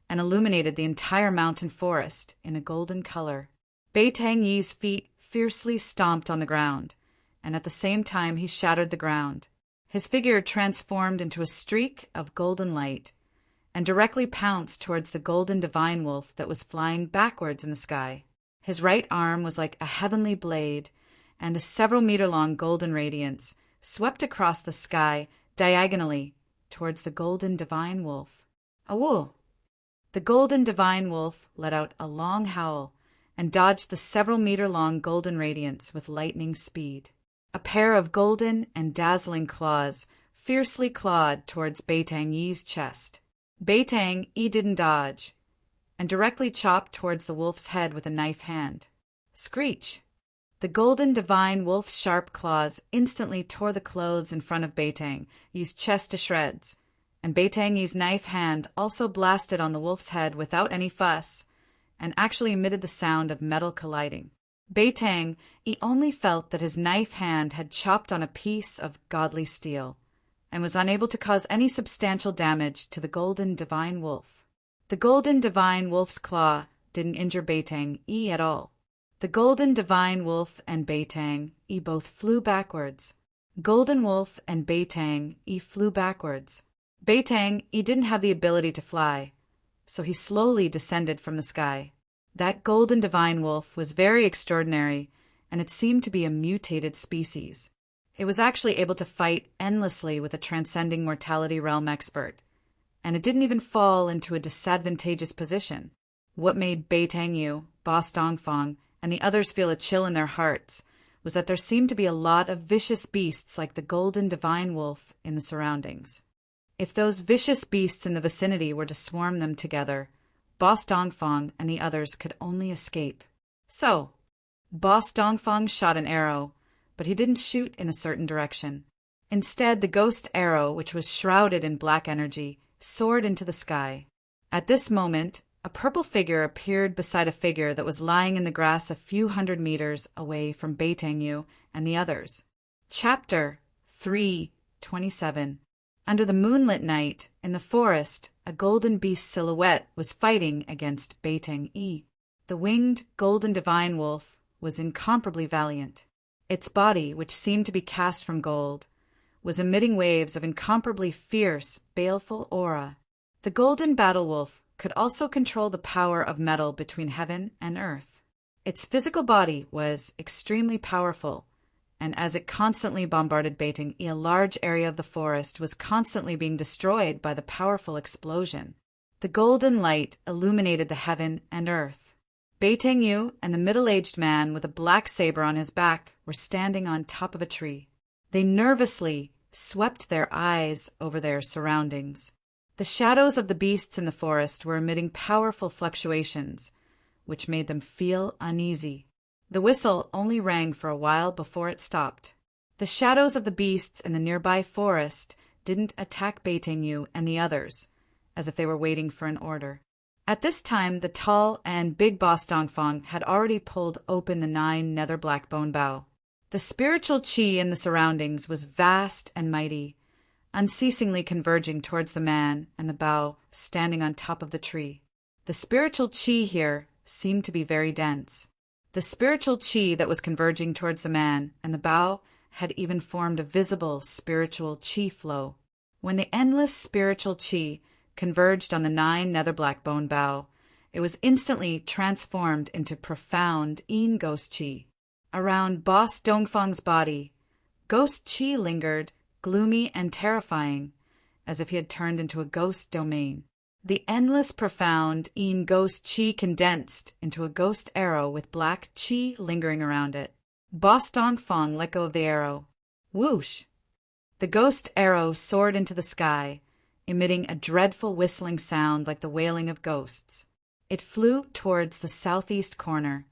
A: and illuminated the entire mountain forest in a golden color. Beitang Yi's feet fiercely stomped on the ground, and at the same time he shattered the ground. His figure transformed into a streak of golden light and directly pounced towards the golden divine wolf that was flying backwards in the sky. His right arm was like a heavenly blade, and a several-meter-long golden radiance swept across the sky diagonally towards the golden divine wolf. Awoo! The golden divine wolf let out a long howl and dodged the several-meter-long golden radiance with lightning speed. A pair of golden and dazzling claws fiercely clawed towards Beitang Yi's chest. Beitang Yi didn't dodge, and directly chopped towards the wolf's head with a knife hand. Screech! The golden divine wolf's sharp claws instantly tore the clothes in front of Beitang Yi's chest to shreds, and Beitang Yi's knife hand also blasted on the wolf's head without any fuss, and actually emitted the sound of metal colliding. Beitang Yi only felt that his knife hand had chopped on a piece of godly steel, and was unable to cause any substantial damage to the golden divine wolf. The golden divine wolf's claw didn't injure Beitang Yi at all. The golden divine wolf and Beitang Yi both flew backwards. Golden Wolf and Beitang flew backwards. Beitang didn't have the ability to fly, so he slowly descended from the sky. That golden divine wolf was very extraordinary, and it seemed to be a mutated species. It was actually able to fight endlessly with a transcending mortality realm expert, and it didn't even fall into a disadvantageous position. What made Beitang Yu, Boss Dongfang, and the others feel a chill in their hearts was that there seemed to be a lot of vicious beasts like the golden divine wolf in the surroundings. If those vicious beasts in the vicinity were to swarm them together, Boss Dongfang and the others could only escape. So, Boss Dongfang shot an arrow, but he didn't shoot in a certain direction. Instead, the ghost arrow, which was shrouded in black energy, soared into the sky. At this moment, a purple figure appeared beside a figure that was lying in the grass a few hundred meters away from Beitang Yu and the others. Chapter 3:27. Under the moonlit night, in the forest, a golden beast silhouette was fighting against Beitang Yi. The winged golden divine wolf was incomparably valiant. Its body, which seemed to be cast from gold, was emitting waves of incomparably fierce, baleful aura. The golden battle wolf could also control the power of metal between heaven and earth. Its physical body was extremely powerful, and as it constantly bombarded Beitang Yi, a large area of the forest was constantly being destroyed by the powerful explosion. The golden light illuminated the heaven and earth. Beitang Yu and the middle-aged man with a black saber on his back were standing on top of a tree. They nervously swept their eyes over their surroundings. The shadows of the beasts in the forest were emitting powerful fluctuations, which made them feel uneasy. The whistle only rang for a while before it stopped. The shadows of the beasts in the nearby forest didn't attack Beitang Yu and the others, as if they were waiting for an order. At this time, the tall and big Boss Dongfang had already pulled open the 9 nether black bone bow. The spiritual qi in the surroundings was vast and mighty, unceasingly converging towards the man and the bow standing on top of the tree. The spiritual qi here seemed to be very dense. The spiritual qi that was converging towards the man and the bow had even formed a visible spiritual qi flow. When the endless spiritual qi converged on the 9 nether black bone bow, it was instantly transformed into profound Yin ghost qi. Around Boss Dongfang's body, ghost qi lingered, gloomy and terrifying, as if he had turned into a ghost domain. The endless profound Yin ghost qi condensed into a ghost arrow with black qi lingering around it. Boss Dongfang let go of the arrow. Whoosh! The ghost arrow soared into the sky, emitting a dreadful whistling sound like the wailing of ghosts. It flew towards the southeast corner,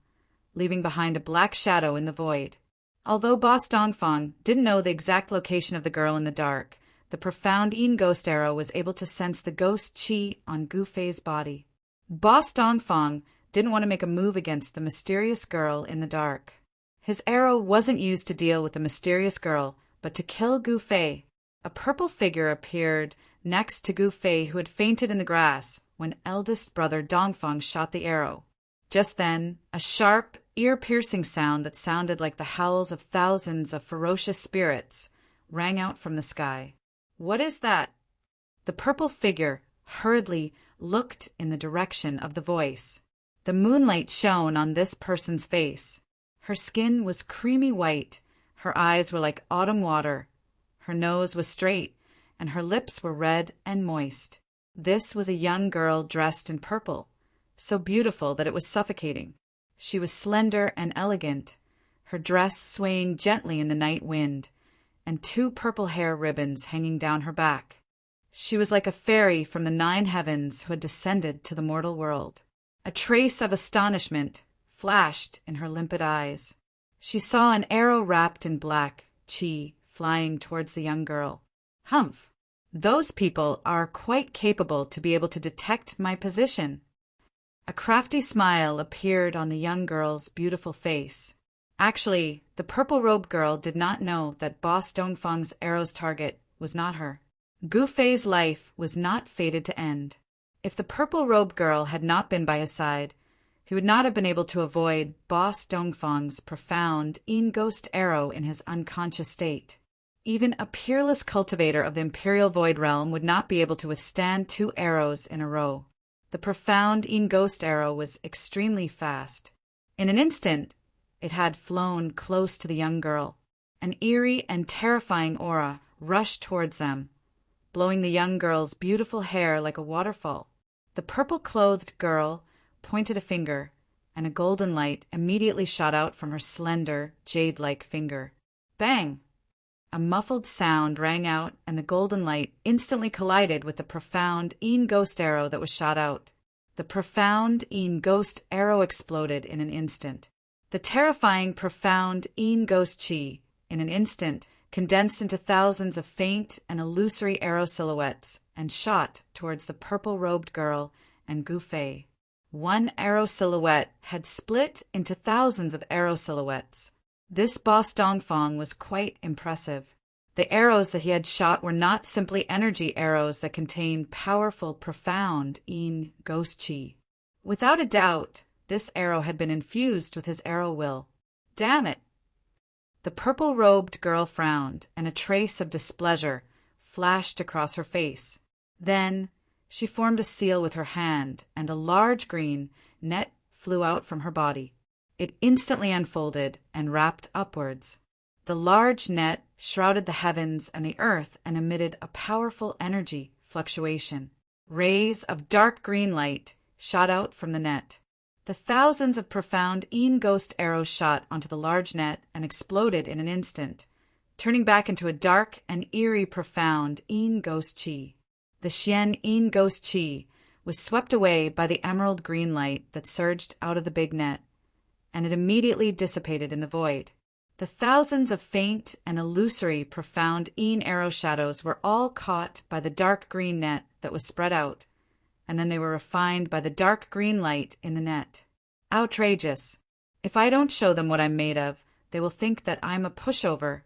A: leaving behind a black shadow in the void. Although Boss Dongfang didn't know the exact location of the girl in the dark, the profound Yin ghost arrow was able to sense the ghost qi on Gu Fei's body. Boss Dongfang didn't want to make a move against the mysterious girl in the dark. His arrow wasn't used to deal with the mysterious girl, but to kill Gu Fei. A purple figure appeared next to Gu Fei, who had fainted in the grass when eldest brother Dongfang shot the arrow. Just then, a sharp, ear-piercing sound that sounded like the howls of thousands of ferocious spirits rang out from the sky. "What is that?" The purple figure hurriedly looked in the direction of the voice. The moonlight shone on this person's face. Her skin was creamy white, her eyes were like autumn water, her nose was straight, and her lips were red and moist. This was a young girl dressed in purple, so beautiful that it was suffocating. She was slender and elegant, her dress swaying gently in the night wind, and 2 purple hair ribbons hanging down her back. She was like a fairy from the 9 heavens who had descended to the mortal world. A trace of astonishment flashed in her limpid eyes. She saw an arrow wrapped in black qi flying towards the young girl. Humph! Those people are quite capable to be able to detect my position. A crafty smile appeared on the young girl's beautiful face. Actually, the purple-robed girl did not know that Boss Dongfang's arrow's target was not her. Gu Fei's life was not fated to end. If the purple-robed girl had not been by his side, he would not have been able to avoid Boss Dongfang's profound Yin ghost arrow in his unconscious state. Even a peerless cultivator of the Imperial Void Realm would not be able to withstand 2 arrows in a row. The profound ghost arrow was extremely fast. In an instant, it had flown close to the young girl. An eerie and terrifying aura rushed towards them, blowing the young girl's beautiful hair like a waterfall. The purple-clothed girl pointed a finger, and a golden light immediately shot out from her slender, jade-like finger. Bang! A muffled sound rang out, and the golden light instantly collided with the profound ghost arrow that was shot out. The profound ghost arrow exploded in an instant. The terrifying profound ghost chi, in an instant, condensed into thousands of faint and illusory arrow silhouettes and shot towards the purple-robed girl and Gu Fei. One arrow silhouette had split into thousands of arrow silhouettes. This boss Dongfang was quite impressive. The arrows that he had shot were not simply energy arrows that contained powerful, profound ghost chi. Without a doubt, this arrow had been infused with his arrow will. Damn it! The purple-robed girl frowned, and a trace of displeasure flashed across her face. Then she formed a seal with her hand, and a large green net flew out from her body. It instantly unfolded and wrapped upwards. The large net shrouded the heavens and the earth and emitted a powerful energy fluctuation. Rays of dark green light shot out from the net. The thousands of profound ghost arrows shot onto the large net and exploded in an instant, turning back into a dark and eerie profound ghost chi. The Xian ghost chi was swept away by the emerald green light that surged out of the big net, and it immediately dissipated in the void. The thousands of faint and illusory profound arrow shadows were all caught by the dark green net that was spread out, and then they were refined by the dark green light in the net. Outrageous! If I don't show them what I'm made of, they will think that I'm a pushover.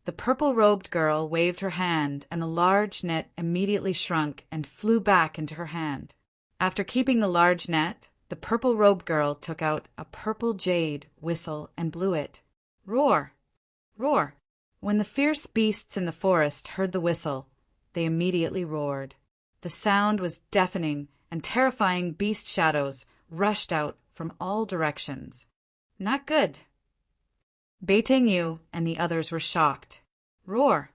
A: The purple-robed girl waved her hand, and the large net immediately shrunk and flew back into her hand. After keeping the large net, the purple-robed girl took out a purple jade whistle and blew it. Roar! Roar! When the fierce beasts in the forest heard the whistle, they immediately roared. The sound was deafening, and terrifying beast shadows rushed out from all directions. Not good. Beiteng Yu and the others were shocked. Roar!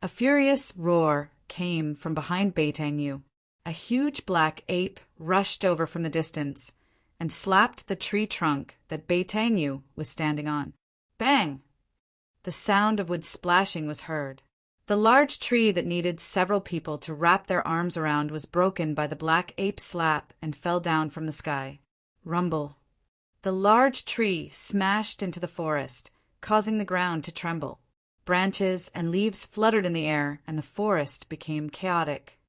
A: A furious roar came from behind Beiteng Yu. A huge black ape rushed over from the distance and slapped the tree trunk that Beiteng Yu was standing on. Bang! The sound of wood splashing was heard. The large tree that needed several people to wrap their arms around was broken by the black ape's slap and fell down from the sky. Rumble. The large tree smashed into the forest, causing the ground to tremble. Branches and leaves fluttered in the air, and the forest became chaotic.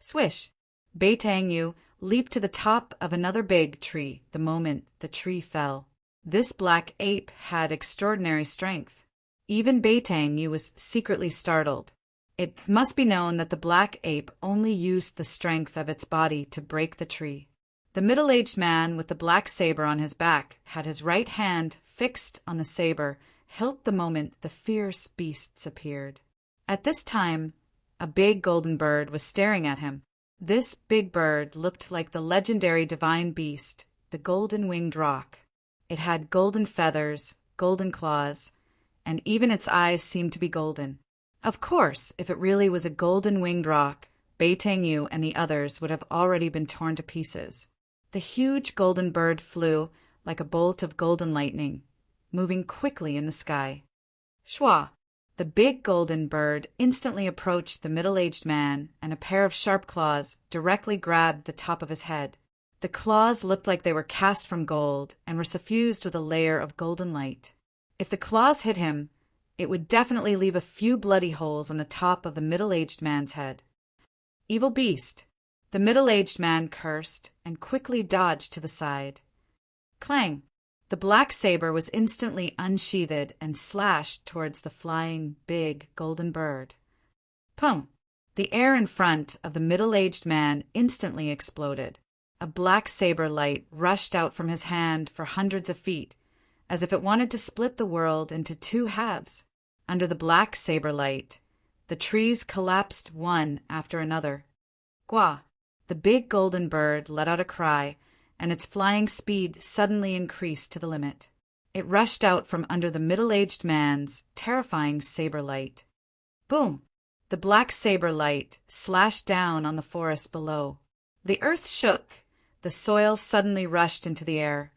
A: Swish! Beiteng Yu leaped to the top of another big tree the moment the tree fell. This black ape had extraordinary strength. Even Beiteng Yu was secretly startled. It must be known that the black ape only used the strength of its body to break the tree. The middle-aged man with the black saber on his back had his right hand fixed on the saber hilt the moment the fierce beasts appeared. At this time, a big golden bird was staring at him. This big bird looked like the legendary divine beast, the golden-winged roc. It had golden feathers, golden claws, and even its eyes seemed to be golden. Of course, if it really was a golden-winged roc, Beiteng Yu and the others would have already been torn to pieces. The huge golden bird flew like a bolt of golden lightning, moving quickly in the sky. Shwa! The big golden bird instantly approached the middle-aged man, and a pair of sharp claws directly grabbed the top of his head. The claws looked like they were cast from gold and were suffused with a layer of golden light. If the claws hit him, it would definitely leave a few bloody holes on the top of the middle-aged man's head. Evil beast! The middle-aged man cursed and quickly dodged to the side. Clang! The black saber was instantly unsheathed and slashed towards the flying, big, golden bird. Pum! The air in front of the middle-aged man instantly exploded. A black saber light rushed out from his hand for hundreds of feet, as if it wanted to split the world into two halves. Under the black saber light, the trees collapsed one after another. Gwa! The big golden bird let out a cry, and its flying speed suddenly increased to the limit. It rushed out from under the middle-aged man's terrifying saber light. Boom! The black saber light slashed down on the forest below. The earth shook, the soil suddenly rushed into the air,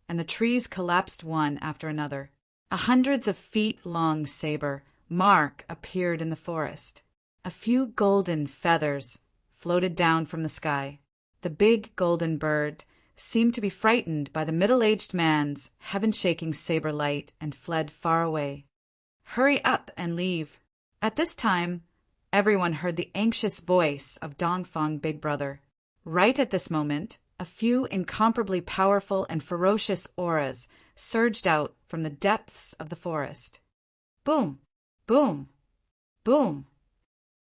A: and the trees collapsed one after another. A hundreds of feet long saber mark appeared in the forest. A few golden feathers floated down from the sky. The big golden bird seemed to be frightened by the middle-aged man's heaven-shaking saber light and fled far away. Hurry up and leave. At this time, everyone heard the anxious voice of Dongfang Big Brother. Right at this moment, a few incomparably powerful and ferocious auras surged out from the depths of the forest. Boom! Boom! Boom!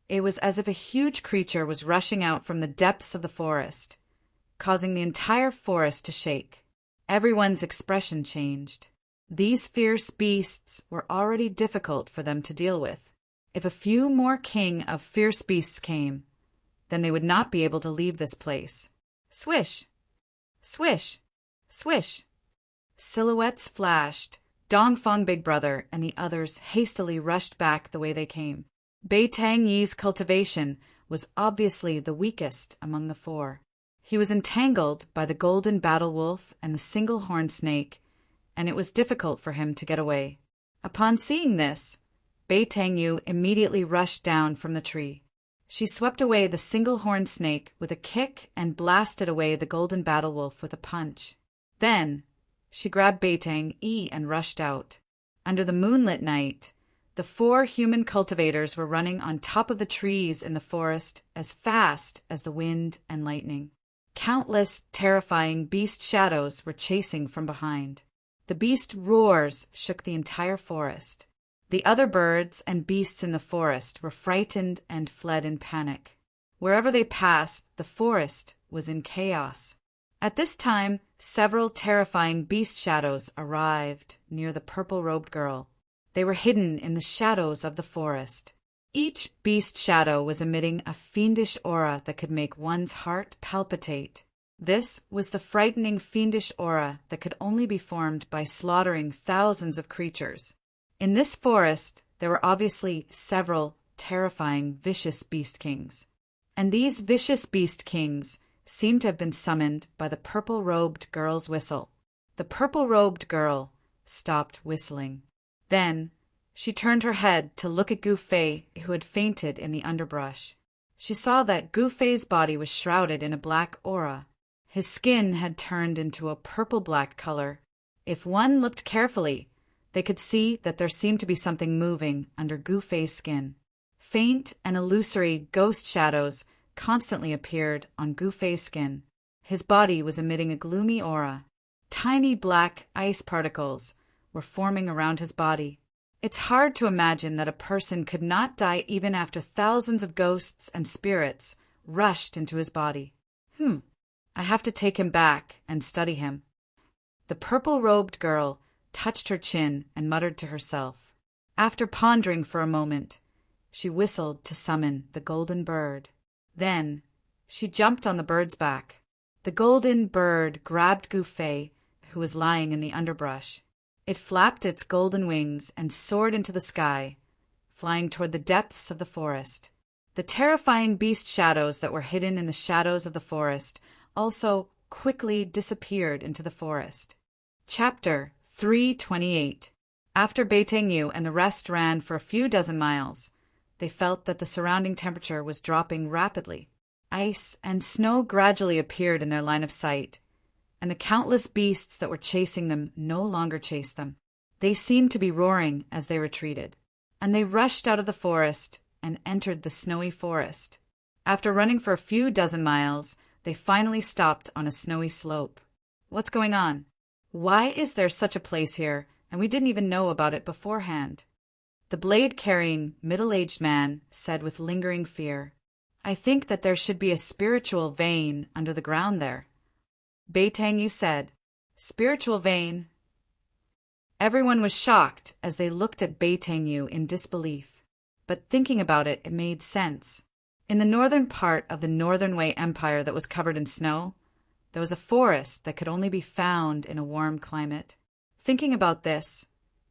A: It was as if a huge creature was rushing out from the depths of the forest, causing the entire forest to shake. Everyone's expression changed. These fierce beasts were already difficult for them to deal with. If a few more king of fierce beasts came, then they would not be able to leave this place. Swish! Swish! Swish! Silhouettes flashed. Dongfang Big Brother and the others hastily rushed back the way they came. Bei Tang Yi's cultivation was obviously the weakest among the four. He was entangled by the golden battle wolf and the single-horned snake, and it was difficult for him to get away. Upon seeing this, Bei Tang Yi immediately rushed down from the tree. She swept away the single-horned snake with a kick and blasted away the golden battle wolf with a punch. Then she grabbed Bei Tang Yi and rushed out. Under the moonlit night, the four human cultivators were running on top of the trees in the forest as fast as the wind and lightning. Countless terrifying beast shadows were chasing from behind. The beast roars shook the entire forest. The other birds and beasts in the forest were frightened and fled in panic. Wherever they passed, the forest was in chaos. At this time, several terrifying beast shadows arrived near the purple-robed girl. They were hidden in the shadows of the forest. Each beast shadow was emitting a fiendish aura that could make one's heart palpitate. This was the frightening fiendish aura that could only be formed by slaughtering thousands of creatures. In this forest, there were obviously several terrifying, vicious beast kings. And these vicious beast kings seemed to have been summoned by the purple-robed girl's whistle. The purple-robed girl stopped whistling. Then she turned her head to look at Gu Fei, who had fainted in the underbrush. She saw that Gu Fei's body was shrouded in a black aura. His skin had turned into a purple-black color. If one looked carefully, they could see that there seemed to be something moving under Gu Fei's skin. Faint and illusory ghost shadows constantly appeared on Gu Fei's skin. His body was emitting a gloomy aura. Tiny black ice particles were forming around his body. It's hard to imagine that a person could not die even after thousands of ghosts and spirits rushed into his body. I have to take him back and study him. The purple-robed girl touched her chin and muttered to herself. After pondering for a moment, she whistled to summon the golden bird. Then she jumped on the bird's back. The golden bird grabbed Gu Fei, who was lying in the underbrush. It flapped its golden wings and soared into the sky, flying toward the depths of the forest. The terrifying beast shadows that were hidden in the shadows of the forest also quickly disappeared into the forest. Chapter 328. After Bei Tang Yi and the rest ran for a few dozen miles, they felt that the surrounding temperature was dropping rapidly. Ice and snow gradually appeared in their line of sight, and the countless beasts that were chasing them no longer chased them. They seemed to be roaring as they retreated, and they rushed out of the forest and entered the snowy forest. After running for a few dozen miles, they finally stopped on a snowy slope. What's going on? Why is there such a place here, and we didn't even know about it beforehand? The blade-carrying, middle-aged man said with lingering fear, I think that there should be a spiritual vein under the ground there. Bei Tang Yi said, Spiritual vein? Everyone was shocked as they looked at Beitengyu in disbelief. But thinking about it, it made sense. In the northern part of the Northern Wei Empire that was covered in snow, there was a forest that could only be found in a warm climate. Thinking about this,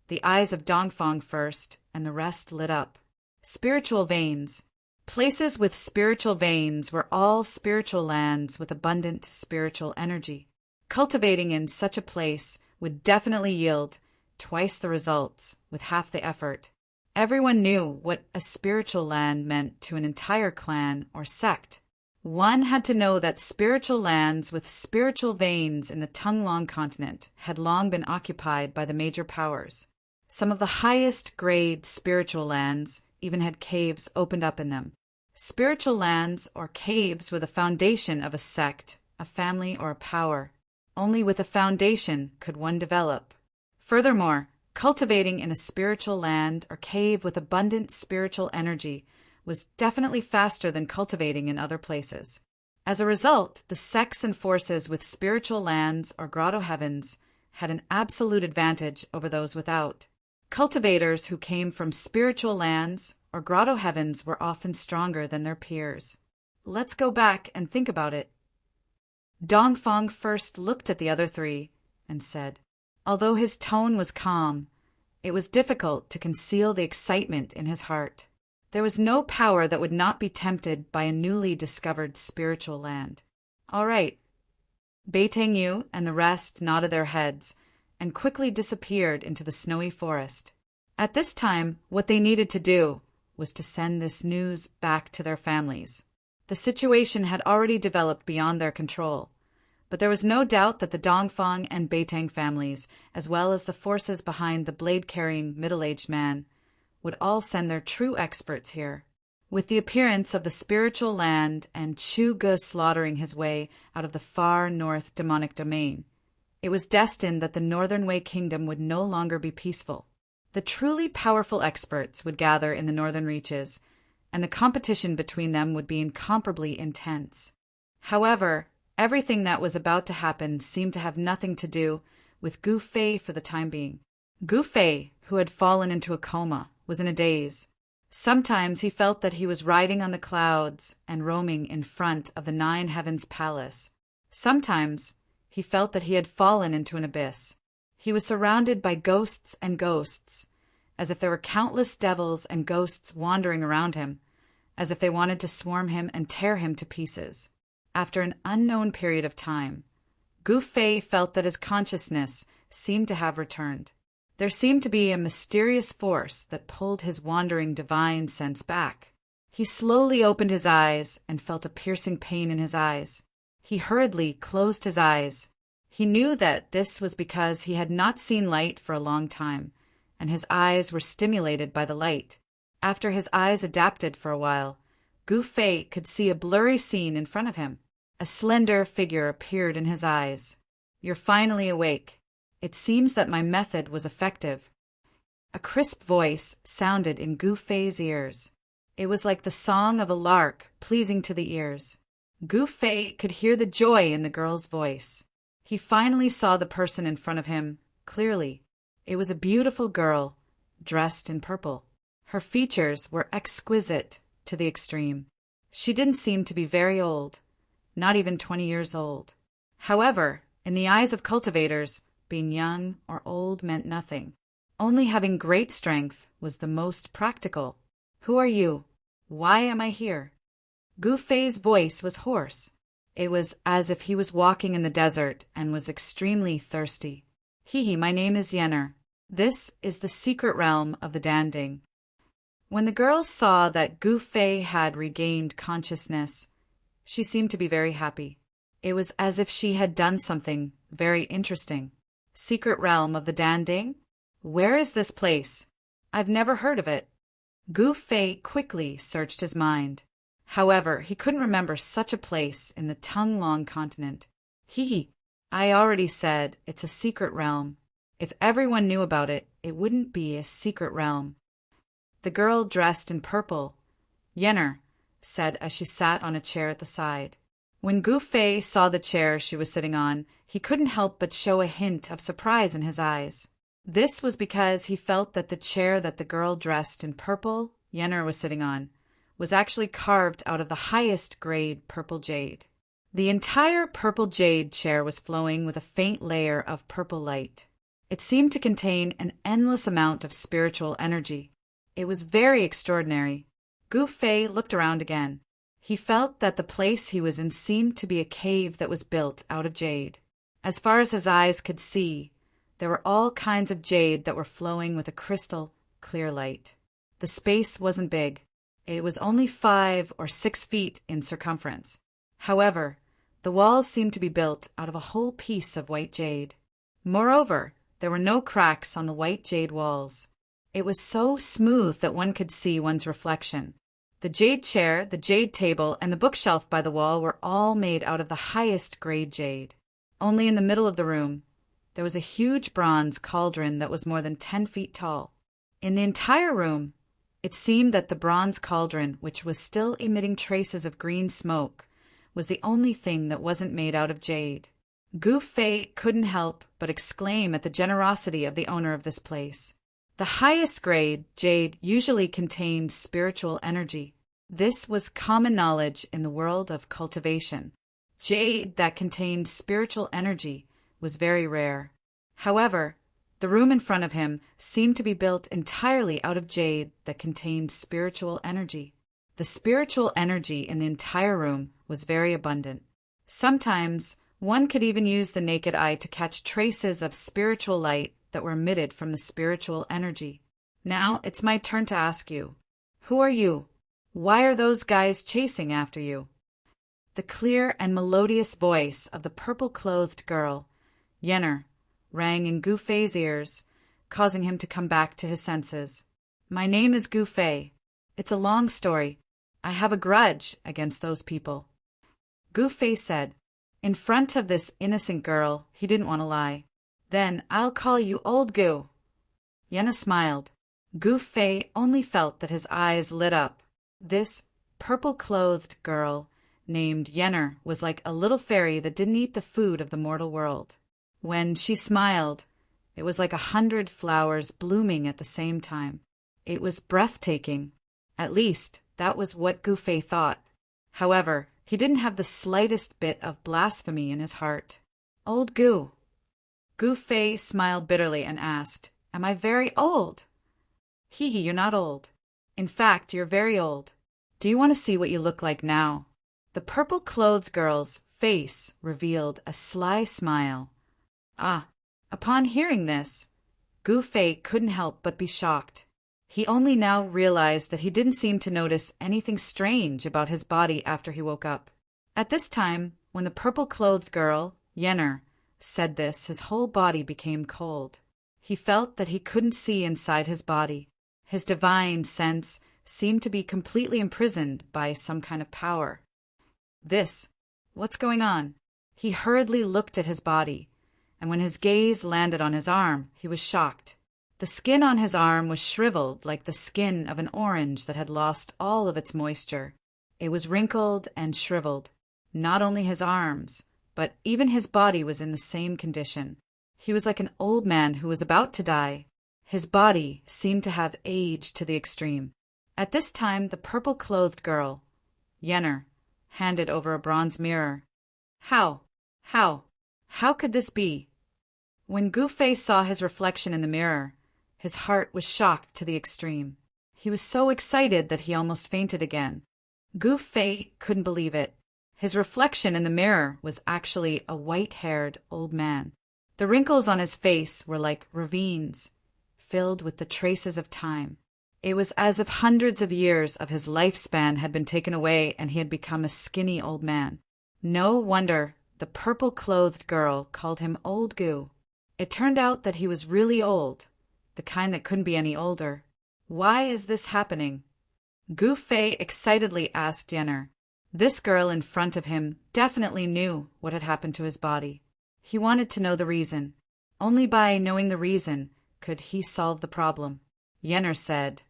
A: the eyes of Dongfang first and the rest lit up. Spiritual veins. Places with spiritual veins were all spiritual lands with abundant spiritual energy. Cultivating in such a place would definitely yield twice the results with half the effort. Everyone knew what a spiritual land meant to an entire clan or sect. One had to know that spiritual lands with spiritual veins in the Tunglong continent had long been occupied by the major powers. Some of the highest grade spiritual lands even had caves opened up in them. Spiritual lands or caves were the foundation of a sect, a family, or a power. Only with a foundation could one develop. Furthermore, cultivating in a spiritual land or cave with abundant spiritual energy was definitely faster than cultivating in other places. As a result, the sects and forces with spiritual lands or grotto heavens had an absolute advantage over those without. Cultivators who came from spiritual lands or grotto heavens were often stronger than their peers. Let's go back and think about it. Dongfang first looked at the other three and said, although his tone was calm, it was difficult to conceal the excitement in his heart. There was no power that would not be tempted by a newly discovered spiritual land. All right. Beitengyu and the rest nodded their heads and quickly disappeared into the snowy forest. At this time, what they needed to do was to send this news back to their families. The situation had already developed beyond their control, but there was no doubt that the Dongfang and Beiteng families, as well as the forces behind the blade-carrying middle-aged man, would all send their true experts here. With the appearance of the spiritual land and Chu Ge slaughtering his way out of the far north demonic domain, it was destined that the Northern Wei Kingdom would no longer be peaceful. The truly powerful experts would gather in the northern reaches, and the competition between them would be incomparably intense. However, everything that was about to happen seemed to have nothing to do with Gu Fei for the time being. Gu Fei, who had fallen into a coma, was in a daze. Sometimes he felt that he was riding on the clouds and roaming in front of the Nine Heavens Palace. Sometimes he felt that he had fallen into an abyss. He was surrounded by ghosts and ghosts, as if there were countless devils and ghosts wandering around him, as if they wanted to swarm him and tear him to pieces. After an unknown period of time, Gu Fei felt that his consciousness seemed to have returned. There seemed to be a mysterious force that pulled his wandering divine sense back. He slowly opened his eyes and felt a piercing pain in his eyes. He hurriedly closed his eyes. He knew that this was because he had not seen light for a long time, and his eyes were stimulated by the light. After his eyes adapted for a while, Gu Fei could see a blurry scene in front of him. A slender figure appeared in his eyes. "You're finally awake. It seems that my method was effective." A crisp voice sounded in Gu Fei's ears. It was like the song of a lark, pleasing to the ears. Gu Fei could hear the joy in the girl's voice. He finally saw the person in front of him clearly. It was a beautiful girl, dressed in purple. Her features were exquisite to the extreme. She didn't seem to be very old, not even 20 years old. However, in the eyes of cultivators, being young or old meant nothing. Only having great strength was the most practical. "Who are you? Why am I here?" Gu Fei's voice was hoarse. It was as if he was walking in the desert and was extremely thirsty. My name is Yenner. This is the secret realm of the Danding." When the girl saw that Gu Fei had regained consciousness, she seemed to be very happy. It was as if she had done something very interesting. "Secret realm of the Danding? Where is this place? I've never heard of it." Gu Fei quickly searched his mind. However, he couldn't remember such a place in the Tunglong continent. I already said it's a secret realm. If everyone knew about it, it wouldn't be a secret realm. The girl dressed in purple, Yenner, said as she sat on a chair at the side. When Gu Fei saw the chair she was sitting on, he couldn't help but show a hint of surprise in his eyes. This was because he felt that the chair that the girl dressed in purple, Yenner, was sitting on, was actually carved out of the highest grade purple jade. The entire purple jade chair was flowing with a faint layer of purple light. It seemed to contain an endless amount of spiritual energy. It was very extraordinary. Gu Fei looked around again. He felt that the place he was in seemed to be a cave that was built out of jade. As far as his eyes could see, there were all kinds of jade that were flowing with a crystal clear light. The space wasn't big. It was only 5 or 6 feet in circumference. However, the walls seemed to be built out of a whole piece of white jade. Moreover, there were no cracks on the white jade walls. It was so smooth that one could see one's reflection. The jade chair, the jade table, and the bookshelf by the wall were all made out of the highest grade jade. Only in the middle of the room, there was a huge bronze cauldron that was more than 10 feet tall. In the entire room, it seemed that the bronze cauldron, which was still emitting traces of green smoke, was the only thing that wasn't made out of jade. Gu Fei couldn't help but exclaim at the generosity of the owner of this place. The highest grade jade usually contained spiritual energy. This was common knowledge in the world of cultivation. Jade that contained spiritual energy was very rare. However, the room in front of him seemed to be built entirely out of jade that contained spiritual energy. The spiritual energy in the entire room was very abundant. Sometimes, one could even use the naked eye to catch traces of spiritual light that were emitted from the spiritual energy. Now, it's my turn to ask you. Who are you? Why are those guys chasing after you? The clear and melodious voice of the purple-clothed girl, Yenner, rang in Gu Fei's ears, causing him to come back to his senses. My name is Gu Fei. It's a long story. I have a grudge against those people. Gu Fei said. In front of this innocent girl, he didn't want to lie. Then I'll call you Old Gu. Yenna smiled. Gu Fei only felt that his eyes lit up. This purple-clothed girl, named Yenner, was like a little fairy that didn't eat the food of the mortal world. When she smiled, it was like 100 flowers blooming at the same time. It was breathtaking. At least, that was what Gu Fei thought. However, he didn't have the slightest bit of blasphemy in his heart. Old Gu. Gu Fei smiled bitterly and asked, Am I very old? Hee, you're not old. In fact, you're very old. Do you want to see what you look like now? The purple-clothed girl's face revealed a sly smile. Ah, upon hearing this, Gu Fei couldn't help but be shocked. He only now realized that he didn't seem to notice anything strange about his body after he woke up. At this time, when the purple-clothed girl, Yenner, said this, his whole body became cold. He felt that he couldn't see inside his body. His divine sense seemed to be completely imprisoned by some kind of power. What's going on? He hurriedly looked at his body, and when his gaze landed on his arm, he was shocked. The skin on his arm was shriveled like the skin of an orange that had lost all of its moisture. It was wrinkled and shriveled. Not only his arms, but even his body was in the same condition. He was like an old man who was about to die. His body seemed to have aged to the extreme. At this time, the purple-clothed girl, Yenner, handed over a bronze mirror. How could this be? When Gu Fei saw his reflection in the mirror, his heart was shocked to the extreme. He was so excited that he almost fainted again. Gu Fei couldn't believe it. His reflection in the mirror was actually a white-haired old man. The wrinkles on his face were like ravines, filled with the traces of time. It was as if hundreds of years of his lifespan had been taken away and he had become a skinny old man. No wonder the purple-clothed girl called him Old Gu. It turned out that he was really old, the kind that couldn't be any older. Why is this happening? Gu Fei excitedly asked Yenner. This girl in front of him definitely knew what had happened to his body. He wanted to know the reason. Only by knowing the reason could he solve the problem. Yenner said,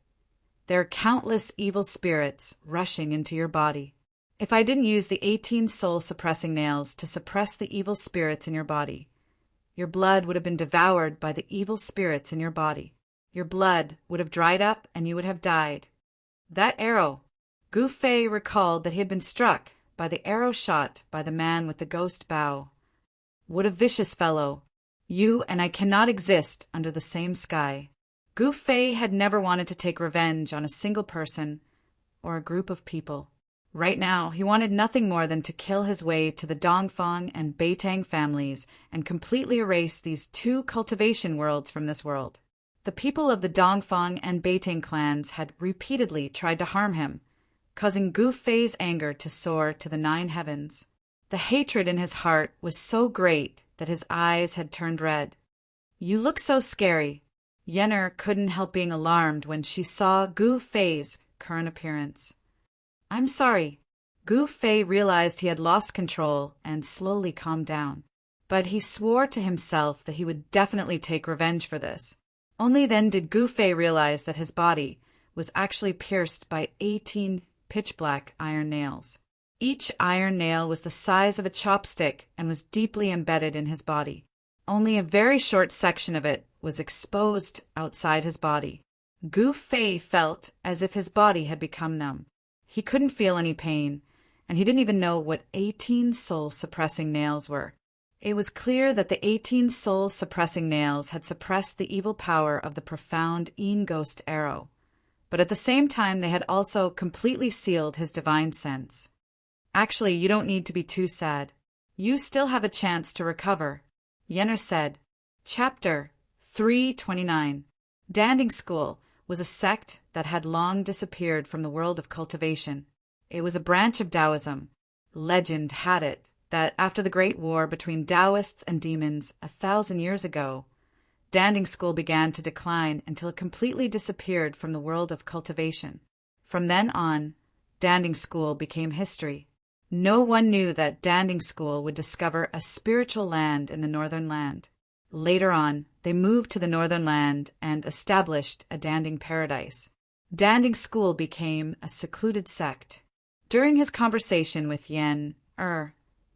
A: There are countless evil spirits rushing into your body. If I didn't use the 18 soul-suppressing nails to suppress the evil spirits in your body, your blood would have been devoured by the evil spirits in your body. Your blood would have dried up and you would have died. That arrow, Gu Fei recalled that he had been struck by the arrow shot by the man with the ghost bow. What a vicious fellow! You and I cannot exist under the same sky. Gu Fei had never wanted to take revenge on a single person or a group of people. Right now, he wanted nothing more than to kill his way to the Dongfang and Beitang families and completely erase these two cultivation worlds from this world. The people of the Dongfang and Beitang clans had repeatedly tried to harm him, causing Gu Fei's anger to soar to the 9 heavens. The hatred in his heart was so great that his eyes had turned red. You look so scary. Yen'er couldn't help being alarmed when she saw Gu Fei's current appearance. I'm sorry. Gu Fei realized he had lost control and slowly calmed down. But he swore to himself that he would definitely take revenge for this. Only then did Gu Fei realize that his body was actually pierced by 18 pitch-black iron nails. Each iron nail was the size of a chopstick and was deeply embedded in his body. Only a very short section of it was exposed outside his body. Gu Fei felt as if his body had become numb. He couldn't feel any pain, and he didn't even know what 18 soul-suppressing nails were. It was clear that the 18 soul-suppressing nails had suppressed the evil power of the profound Yin Ghost arrow, but at the same time they had also completely sealed his divine sense. Actually, you don't need to be too sad. You still have a chance to recover, Yen'er said. Chapter 329. Danding School was a sect that had long disappeared from the world of cultivation. It was a branch of Taoism. Legend had it that after the Great War between Taoists and demons 1,000 years ago, Danding School began to decline until it completely disappeared from the world of cultivation. From then on, Danding School became history. No one knew that Danding School would discover a spiritual land in the Northern Land. Later on, they moved to the Northern Land and established a Danding paradise. Danding School became a secluded sect. During his conversation with Yen'er,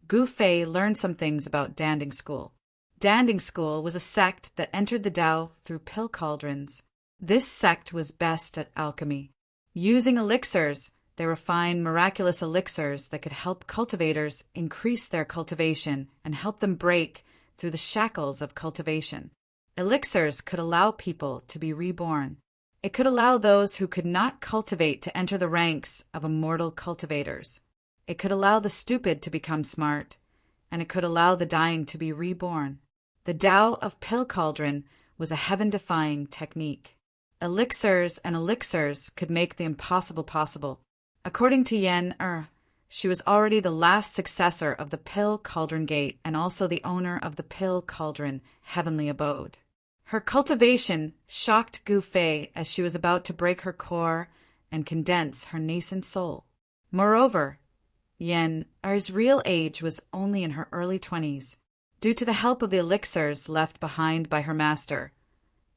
A: Gu Fei learned some things about Danding School. Danding School was a sect that entered the Tao through pill cauldrons. This sect was best at alchemy. Using elixirs, they refined miraculous elixirs that could help cultivators increase their cultivation and help them break through the shackles of cultivation. Elixirs could allow people to be reborn. It could allow those who could not cultivate to enter the ranks of immortal cultivators. It could allow the stupid to become smart, and it could allow the dying to be reborn. The Tao of Pill Cauldron was a heaven-defying technique. Elixirs and elixirs could make the impossible possible. According to Yen'er, she was already the last successor of the Pill Cauldron Gate and also the owner of the Pill Cauldron Heavenly Abode. Her cultivation shocked Gu Fei as she was about to break her core and condense her nascent soul. Moreover, Yen'er's real age was only in her early 20s. Due to the help of the elixirs left behind by her master,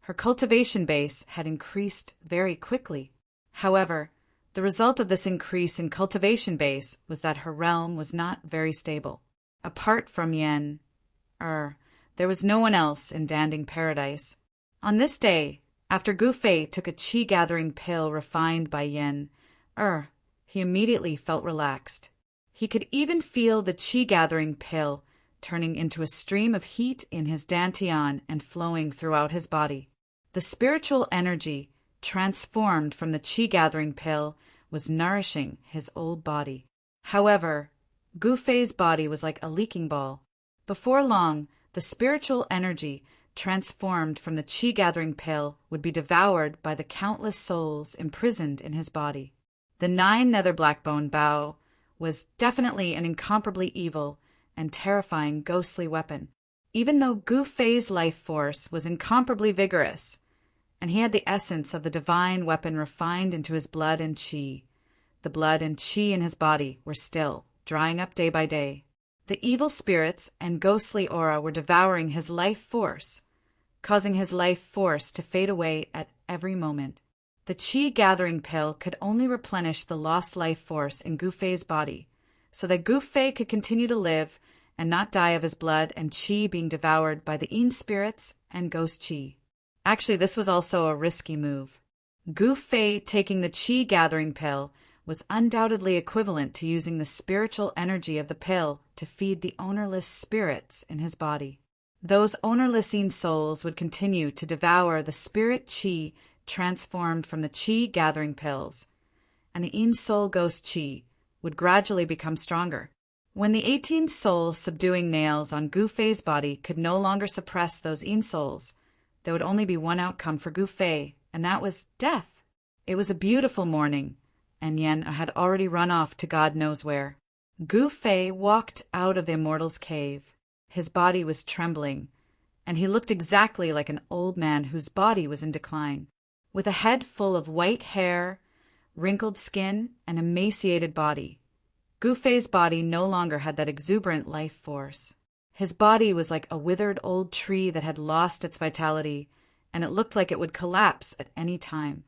A: her cultivation base had increased very quickly. However, the result of this increase in cultivation base was that her realm was not very stable. Apart from Yen'er, there was no one else in Danding Paradise. On this day, after Gu Fei took a qi-gathering pill refined by Yen'er, he immediately felt relaxed. He could even feel the qi-gathering pill turning into a stream of heat in his dantian and flowing throughout his body. The spiritual energy transformed from the qi-gathering pill was nourishing his old body. However, Gu Fei's body was like a leaking ball. Before long, the spiritual energy transformed from the qi-gathering pill would be devoured by the countless souls imprisoned in his body. The 9 nether blackbone bow was definitely an incomparably evil and terrifying ghostly weapon. Even though Gu Fei's life force was incomparably vigorous, and he had the essence of the divine weapon refined into his blood and qi, the blood and qi in his body were still drying up day by day. The evil spirits and ghostly aura were devouring his life force, causing his life force to fade away at every moment. The qi-gathering pill could only replenish the lost life force in Gu Fei's body, so that Gu Fei could continue to live and not die of his blood and chi being devoured by the Yin spirits and ghost chi. Actually, this was also a risky move. Gu Fei taking the chi gathering pill was undoubtedly equivalent to using the spiritual energy of the pill to feed the ownerless spirits in his body. Those ownerless Yin souls would continue to devour the spirit chi transformed from the chi gathering pills, and the Yin soul ghost chi would gradually become stronger. When the 18 souls subduing nails on Gu Fei's body could no longer suppress those Yin souls, there would only be one outcome for Gu Fei, and that was death. It was a beautiful morning, and Yen had already run off to God knows where. Gu Fei walked out of the immortal's cave. His body was trembling, and he looked exactly like an old man whose body was in decline. With a head full of white hair, wrinkled skin, and emaciated body, Gu Fei's body no longer had that exuberant life force. His body was like a withered old tree that had lost its vitality, and it looked like it would collapse at any time.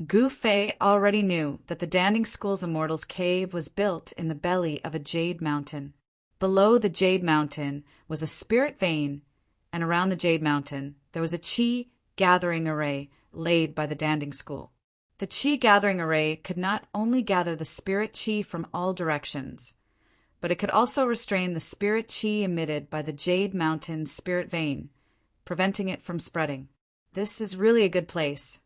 A: Gu Fei already knew that the Danding School's Immortal's cave was built in the belly of a jade mountain. Below the jade mountain was a spirit vein, and around the jade mountain there was a chi gathering array laid by the Danding School. The chi gathering array could not only gather the spirit chi from all directions, but it could also restrain the spirit chi emitted by the Jade Mountain spirit vein, preventing it from spreading. This is really a good place.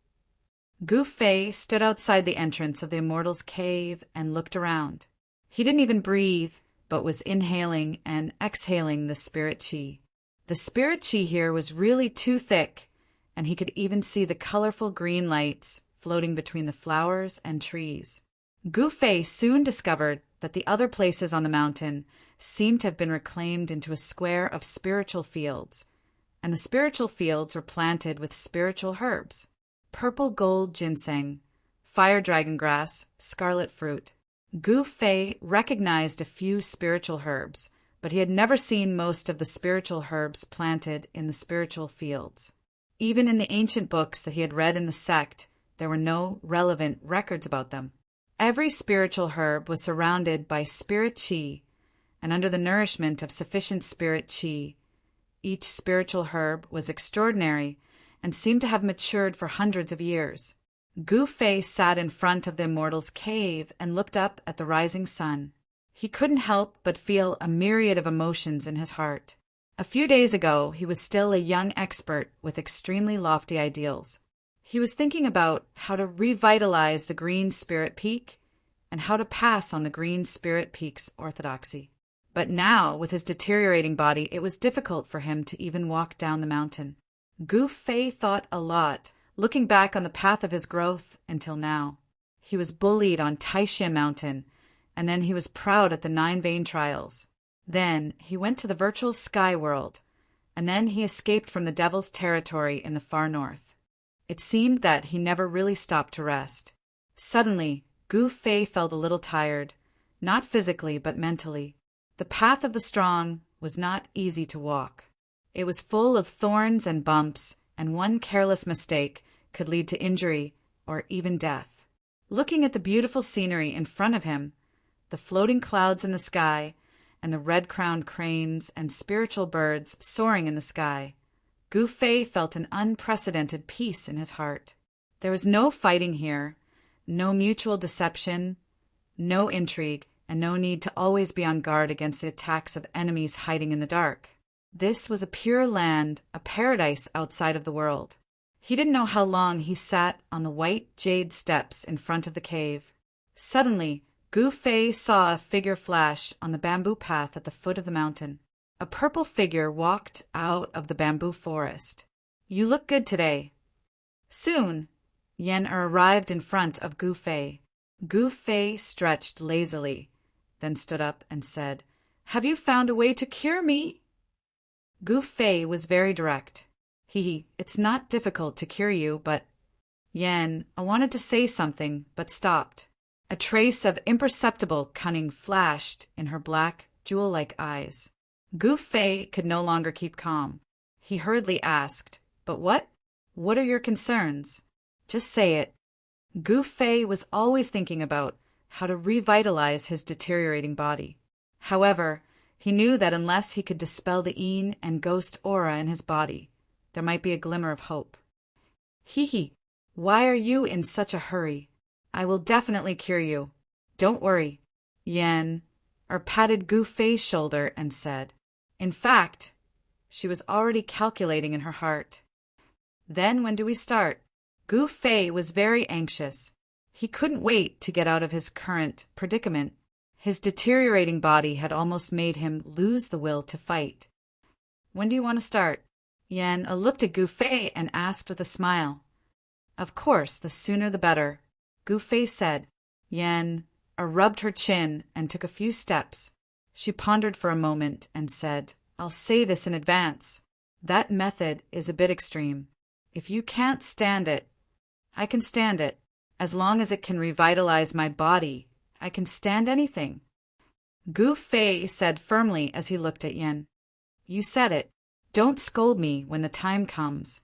A: Gu Fei stood outside the entrance of the Immortal's cave and looked around. He didn't even breathe, but was inhaling and exhaling the spirit chi. The spirit chi here was really too thick, and he could even see the colorful green lights floating between the flowers and trees. Gu Fei soon discovered that the other places on the mountain seemed to have been reclaimed into a square of spiritual fields, and the spiritual fields were planted with spiritual herbs: purple gold ginseng, fire dragon grass, scarlet fruit. Gu Fei recognized a few spiritual herbs, but he had never seen most of the spiritual herbs planted in the spiritual fields. Even in the ancient books that he had read in the sect, there were no relevant records about them. Every spiritual herb was surrounded by spirit chi, and under the nourishment of sufficient spirit chi, each spiritual herb was extraordinary and seemed to have matured for hundreds of years. Gu Fei sat in front of the Immortal's cave and looked up at the rising sun. He couldn't help but feel a myriad of emotions in his heart. A few days ago, he was still a young expert with extremely lofty ideals. He was thinking about how to revitalize the Green Spirit Peak and how to pass on the Green Spirit Peak's orthodoxy. But now, with his deteriorating body, it was difficult for him to even walk down the mountain. Gu Fei thought a lot, looking back on the path of his growth until now. He was bullied on Taixia Mountain, and then he was proud at the 9 Vein Trials. Then he went to the virtual sky world, and then he escaped from the devil's territory in the far north. It seemed that he never really stopped to rest. Suddenly, Gu Fei felt a little tired, not physically but mentally. The path of the strong was not easy to walk. It was full of thorns and bumps, and one careless mistake could lead to injury or even death. Looking at the beautiful scenery in front of him, the floating clouds in the sky, and the red-crowned cranes and spiritual birds soaring in the sky, Gu Fei felt an unprecedented peace in his heart. There was no fighting here, no mutual deception, no intrigue, and no need to always be on guard against the attacks of enemies hiding in the dark. This was a pure land, a paradise outside of the world. He didn't know how long he sat on the white jade steps in front of the cave. Suddenly, Gu Fei saw a figure flash on the bamboo path at the foot of the mountain. A purple figure walked out of the bamboo forest. "You look good today." Soon, Yen arrived in front of Gu Fei. Gu Fei stretched lazily, then stood up and said, "Have you found a way to cure me?" Gu Fei was very direct. It's not difficult to cure you, but... Yen wanted to say something, but stopped. A trace of imperceptible cunning flashed in her black, jewel-like eyes. Gu Fei could no longer keep calm. He hurriedly asked, "But what? What are your concerns? Just say it." Gu Fei was always thinking about how to revitalize his deteriorating body. However, He knew that unless he could dispel the een and ghost aura in his body, there might be a glimmer of hope. Hee, why are you in such a hurry? I will definitely cure you. Don't worry. Yen patted Gu Fei's shoulder and said. In fact, she was already calculating in her heart. Then when do we start? Gu Fei was very anxious. He couldn't wait to get out of his current predicament. His deteriorating body had almost made him lose the will to fight. When do you want to start? Yen looked at Gu Fei and asked with a smile. Of course, the sooner the better, Gu Fei said. Yen rubbed her chin and took a few steps. She pondered for a moment and said, I'll say this in advance. That method is a bit extreme. If you can't stand it, I can stand it. As long as it can revitalize my body, I can stand anything. Gu Fei said firmly as he looked at Yen. You said it. Don't scold me when the time comes.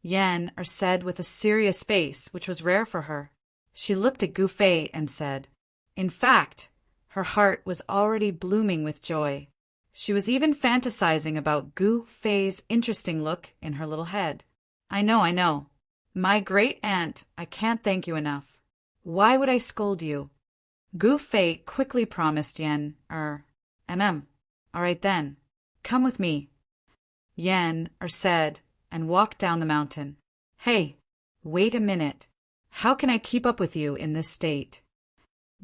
A: Yen said with a serious face, which was rare for her. She looked at Gu Fei and said, in fact, her heart was already blooming with joy. She was even fantasizing about Gu Fei's interesting look in her little head. I know. My great aunt, I can't thank you enough. Why would I scold you? Gu Fei quickly promised Yen, All right then. Come with me. Yen said, and walked down the mountain. Hey, wait a minute. How can I keep up with you in this state?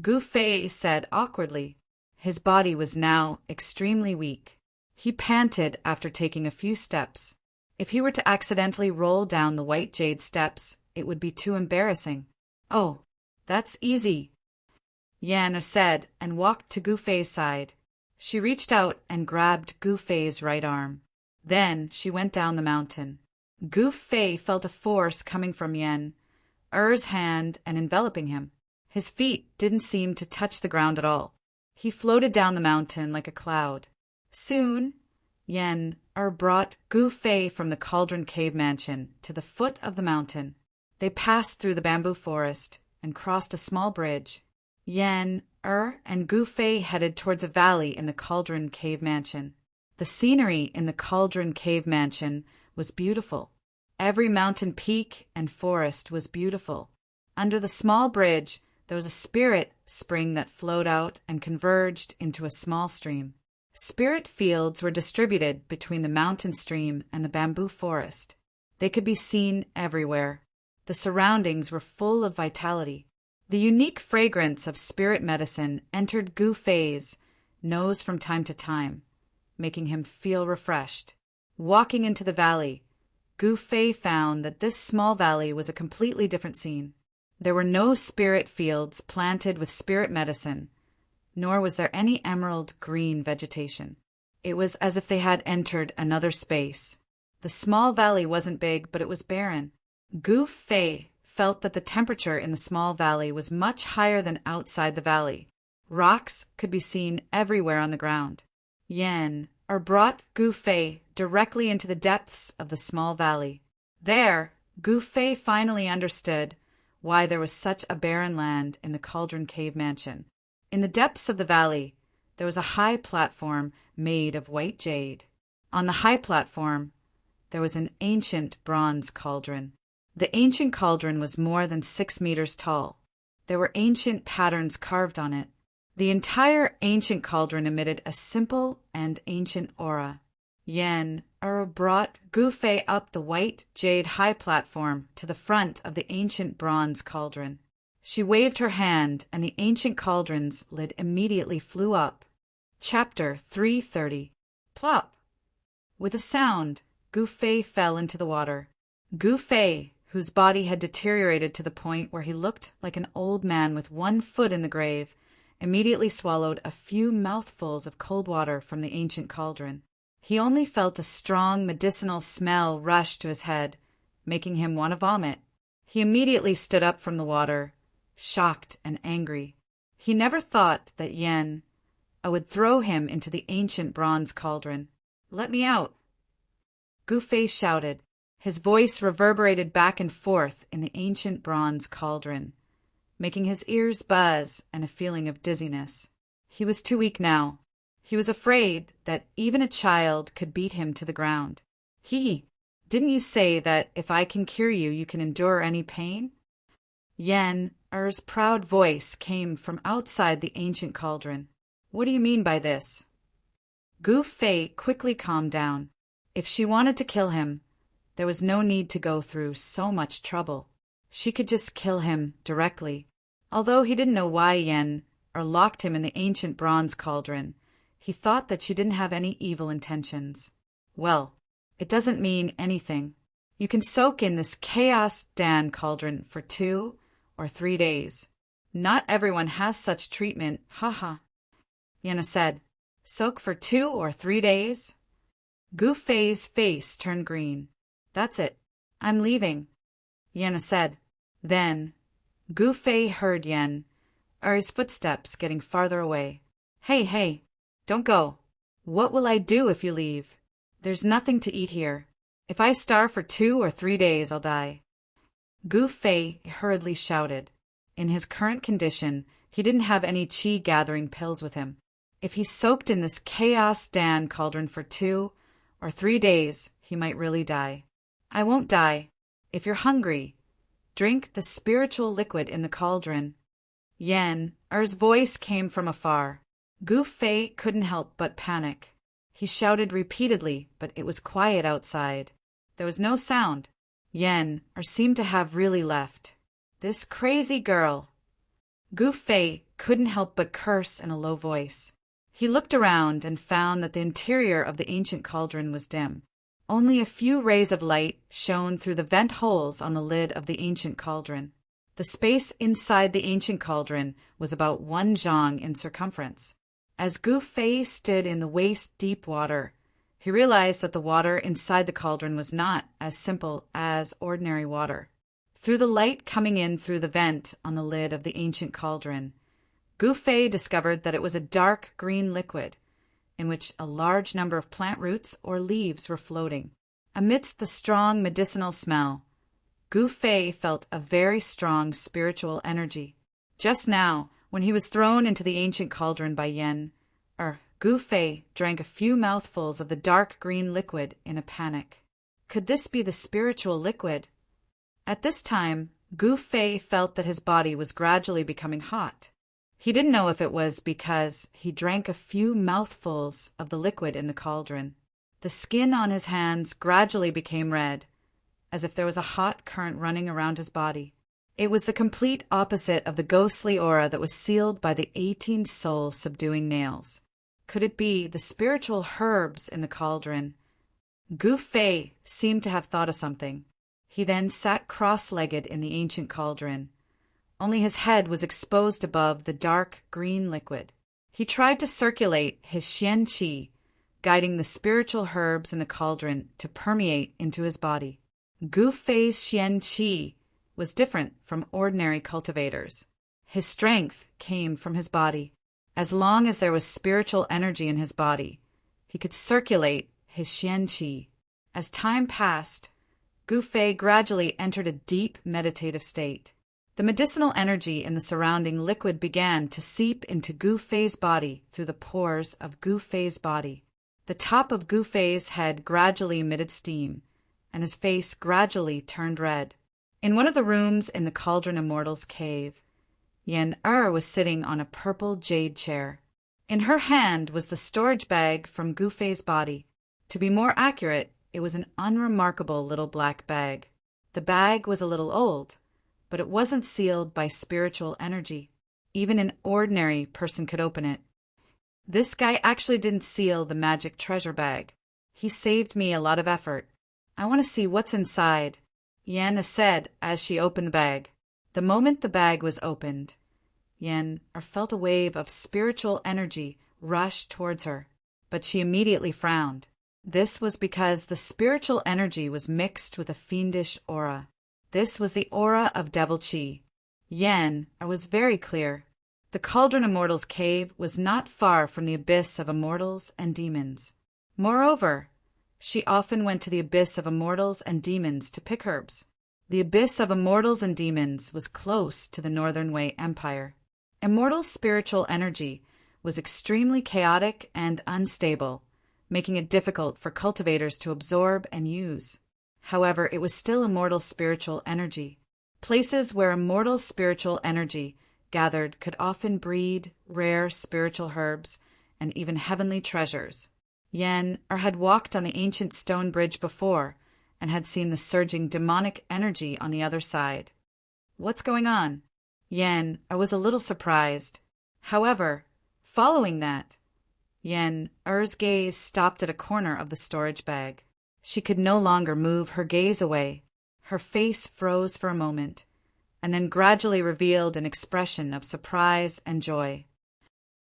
A: Gu Fei said awkwardly. His body was now extremely weak. He panted after taking a few steps. If he were to accidentally roll down the white jade steps, it would be too embarrassing. Oh, that's easy, Yen said and walked to Gu Fei's side. She reached out and grabbed Gu Fei's right arm. Then she went down the mountain. Gu Fei felt a force coming from Yen's hand and enveloping him. His feet didn't seem to touch the ground at all. He floated down the mountain like a cloud. Soon, Yen brought Gu Fei from the Cauldron Cave Mansion to the foot of the mountain. They passed through the bamboo forest and crossed a small bridge. Yen and Gu Fei headed towards a valley in the Cauldron Cave Mansion. The scenery in the Cauldron Cave Mansion was beautiful. Every mountain peak and forest was beautiful. Under the small bridge, there was a spirit spring that flowed out and converged into a small stream. Spirit fields were distributed between the mountain stream and the bamboo forest. They could be seen everywhere. The surroundings were full of vitality. The unique fragrance of spirit medicine entered Gu Fei's nose from time to time, making him feel refreshed. Walking into the valley, Gu Fei found that this small valley was a completely different scene. There were no spirit fields planted with spirit medicine, nor was there any emerald green vegetation. It was as if they had entered another space. The small valley wasn't big, but it was barren. Gu Fei felt that the temperature in the small valley was much higher than outside the valley. Rocks could be seen everywhere on the ground. Yen brought Gu Fei directly into the depths of the small valley. There, Gu Fei finally understood why there was such a barren land in the Cauldron Cave Mansion. In the depths of the valley, there was a high platform made of white jade. On the high platform, there was an ancient bronze cauldron. The ancient cauldron was more than 6 meters tall. There were ancient patterns carved on it. The entire ancient cauldron emitted a simple and ancient aura. Yen brought Gu Fei up the white jade high platform to the front of the ancient bronze cauldron. She waved her hand, and the ancient cauldron's lid immediately flew up. Chapter 330. Plop! With a sound, Gu Fei fell into the water. Gu Fei, whose body had deteriorated to the point where he looked like an old man with one foot in the grave, immediately swallowed a few mouthfuls of cold water from the ancient cauldron. He only felt a strong medicinal smell rush to his head, making him want to vomit. He immediately stood up from the water, shocked and angry. He never thought that Yen would throw him into the ancient bronze cauldron. Let me out! Gu Fei shouted. His voice reverberated back and forth in the ancient bronze cauldron, making his ears buzz and a feeling of dizziness. He was too weak now. He was afraid that even a child could beat him to the ground. Didn't you say that if I can cure you, you can endure any pain? Yen-er's proud voice came from outside the ancient cauldron. What do you mean by this? Gu Fei quickly calmed down. If she wanted to kill him, there was no need to go through so much trouble. She could just kill him directly. Although he didn't know why Yen-er locked him in the ancient bronze cauldron, he thought that she didn't have any evil intentions. Well, it doesn't mean anything. You can soak in this Chaos Dan cauldron for 2 or 3 days. Not everyone has such treatment, haha. Yenna said, Soak for 2 or 3 days? Gu Fei's face turned green. That's it. I'm leaving, Yenna said. Then, Gu Fei heard Yen-er's footsteps getting farther away. Hey, don't go. What will I do if you leave? There's nothing to eat here. If I starve for 2 or 3 days, I'll die. Gu Fei hurriedly shouted. In his current condition, he didn't have any qi-gathering pills with him. If he soaked in this Chaos Dan cauldron for 2 or 3 days, he might really die. I won't die. If you're hungry, drink the spiritual liquid in the cauldron. Yen-er's voice came from afar. Gu Fei couldn't help but panic. He shouted repeatedly, but it was quiet outside. There was no sound. Yen-er seemed to have really left. This crazy girl. Gu Fei couldn't help but curse in a low voice. He looked around and found that the interior of the ancient cauldron was dim. Only a few rays of light shone through the vent holes on the lid of the ancient cauldron. The space inside the ancient cauldron was about 1 zhang in circumference. As Gu Fei stood in the waist-deep water, he realized that the water inside the cauldron was not as simple as ordinary water. Through the light coming in through the vent on the lid of the ancient cauldron, Gu Fei discovered that it was a dark green liquid, in which a large number of plant roots or leaves were floating. Amidst the strong medicinal smell, Gu Fei felt a very strong spiritual energy. Just now, when he was thrown into the ancient cauldron by Gu Fei drank a few mouthfuls of the dark green liquid in a panic. Could this be the spiritual liquid? At this time, Gu Fei felt that his body was gradually becoming hot. He didn't know if it was because he drank a few mouthfuls of the liquid in the cauldron. The skin on his hands gradually became red, as if there was a hot current running around his body. It was the complete opposite of the ghostly aura that was sealed by the 18 soul-subduing nails. Could it be the spiritual herbs in the cauldron? Gu Fei seemed to have thought of something. He then sat cross-legged in the ancient cauldron. Only his head was exposed above the dark green liquid. He tried to circulate his xian qi, guiding the spiritual herbs in the cauldron to permeate into his body. Gu Fei's xian qi was different from ordinary cultivators. His strength came from his body. As long as there was spiritual energy in his body, he could circulate his xian qi. As time passed, Gu Fei gradually entered a deep meditative state. The medicinal energy in the surrounding liquid began to seep into Gu Fei's body through the pores of Gu Fei's body. The top of Gu Fei's head gradually emitted steam, and his face gradually turned red. In one of the rooms in the Cauldron Immortal's cave, Yen-er was sitting on a purple jade chair. In her hand was the storage bag from Gu Fei's body. To be more accurate, it was an unremarkable little black bag. The bag was a little old, but it wasn't sealed by spiritual energy. Even an ordinary person could open it. This guy actually didn't seal the magic treasure bag. He saved me a lot of effort. I want to see what's inside, Yenna said as she opened the bag. The moment the bag was opened, Yen-er felt a wave of spiritual energy rush towards her, but she immediately frowned. This was because the spiritual energy was mixed with a fiendish aura. This was the aura of devil qi. Yen-er was very clear. The Cauldron Immortal's cave was not far from the abyss of immortals and demons. Moreover, she often went to the abyss of immortals and demons to pick herbs. The abyss of immortals and demons was close to the Northern Wei Empire. Immortal spiritual energy was extremely chaotic and unstable, making it difficult for cultivators to absorb and use. However, it was still immortal spiritual energy. Places where immortal spiritual energy gathered could often breed rare spiritual herbs and even heavenly treasures. Yen had walked on the ancient stone bridge before and had seen the surging demonic energy on the other side. "What's going on?" Yen was a little surprised. However, following that, Yen's gaze stopped at a corner of the storage bag. She could no longer move her gaze away. Her face froze for a moment, and then gradually revealed an expression of surprise and joy.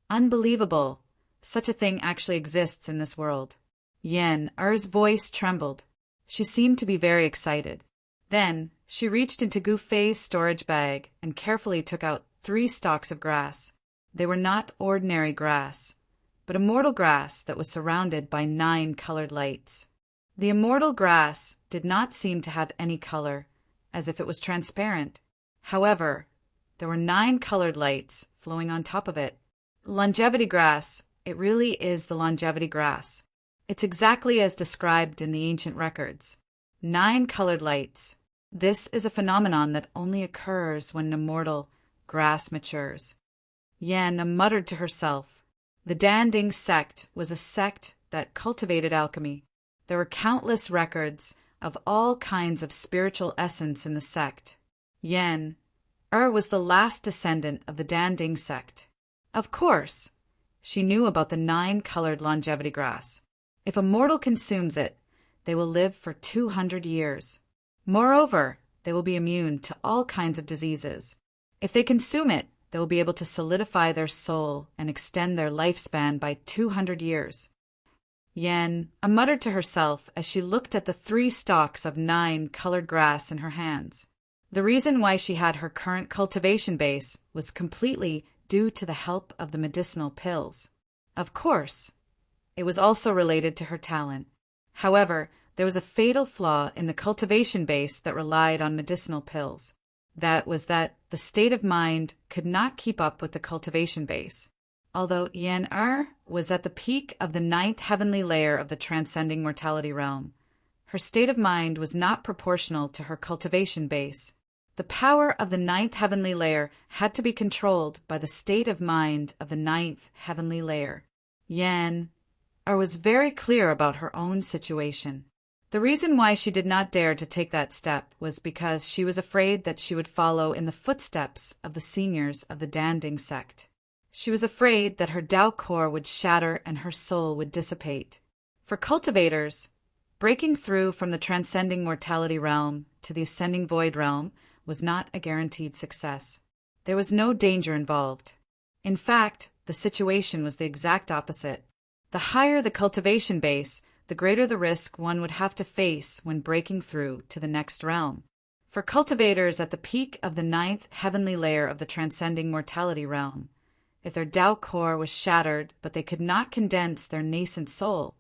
A: "Unbelievable! Such a thing actually exists in this world." Yen's voice trembled. She seemed to be very excited. Then she reached into Gu Fei's storage bag and carefully took out 3 stalks of grass. They were not ordinary grass, but immortal grass that was surrounded by 9 colored lights. The immortal grass did not seem to have any color, as if it was transparent. However, there were 9 colored lights flowing on top of it. Longevity grass, it really is the longevity grass. It's exactly as described in the ancient records. 9 colored lights. This is a phenomenon that only occurs when an immortal grass matures. Yen muttered to herself. The Danding sect was a sect that cultivated alchemy. There were countless records of all kinds of spiritual essence in the sect. Yen was the last descendant of the Danding sect. Of course, she knew about the 9-colored longevity grass. If a mortal consumes it, they will live for 200 years. Moreover, they will be immune to all kinds of diseases. If they consume it, they will be able to solidify their soul and extend their lifespan by 200 years. Yen muttered to herself as she looked at the 3 stalks of 9-colored grass in her hands. The reason why she had her current cultivation base was completely due to the help of the medicinal pills. Of course, it was also related to her talent. However, there was a fatal flaw in the cultivation base that relied on medicinal pills. That was that the state of mind could not keep up with the cultivation base. Although Yen was at the peak of the 9th heavenly layer of the transcending mortality realm, her state of mind was not proportional to her cultivation base. The power of the 9th heavenly layer had to be controlled by the state of mind of the 9th heavenly layer. Yen was very clear about her own situation. The reason why she did not dare to take that step was because she was afraid that she would follow in the footsteps of the seniors of the Danding sect. She was afraid that her Tao core would shatter and her soul would dissipate. For cultivators, breaking through from the transcending mortality realm to the ascending void realm was not a guaranteed success. There was no danger involved. In fact, the situation was the exact opposite. The higher the cultivation base, the greater the risk one would have to face when breaking through to the next realm. For cultivators at the peak of the 9th heavenly layer of the transcending mortality realm, if their Tao core was shattered but they could not condense their nascent soul,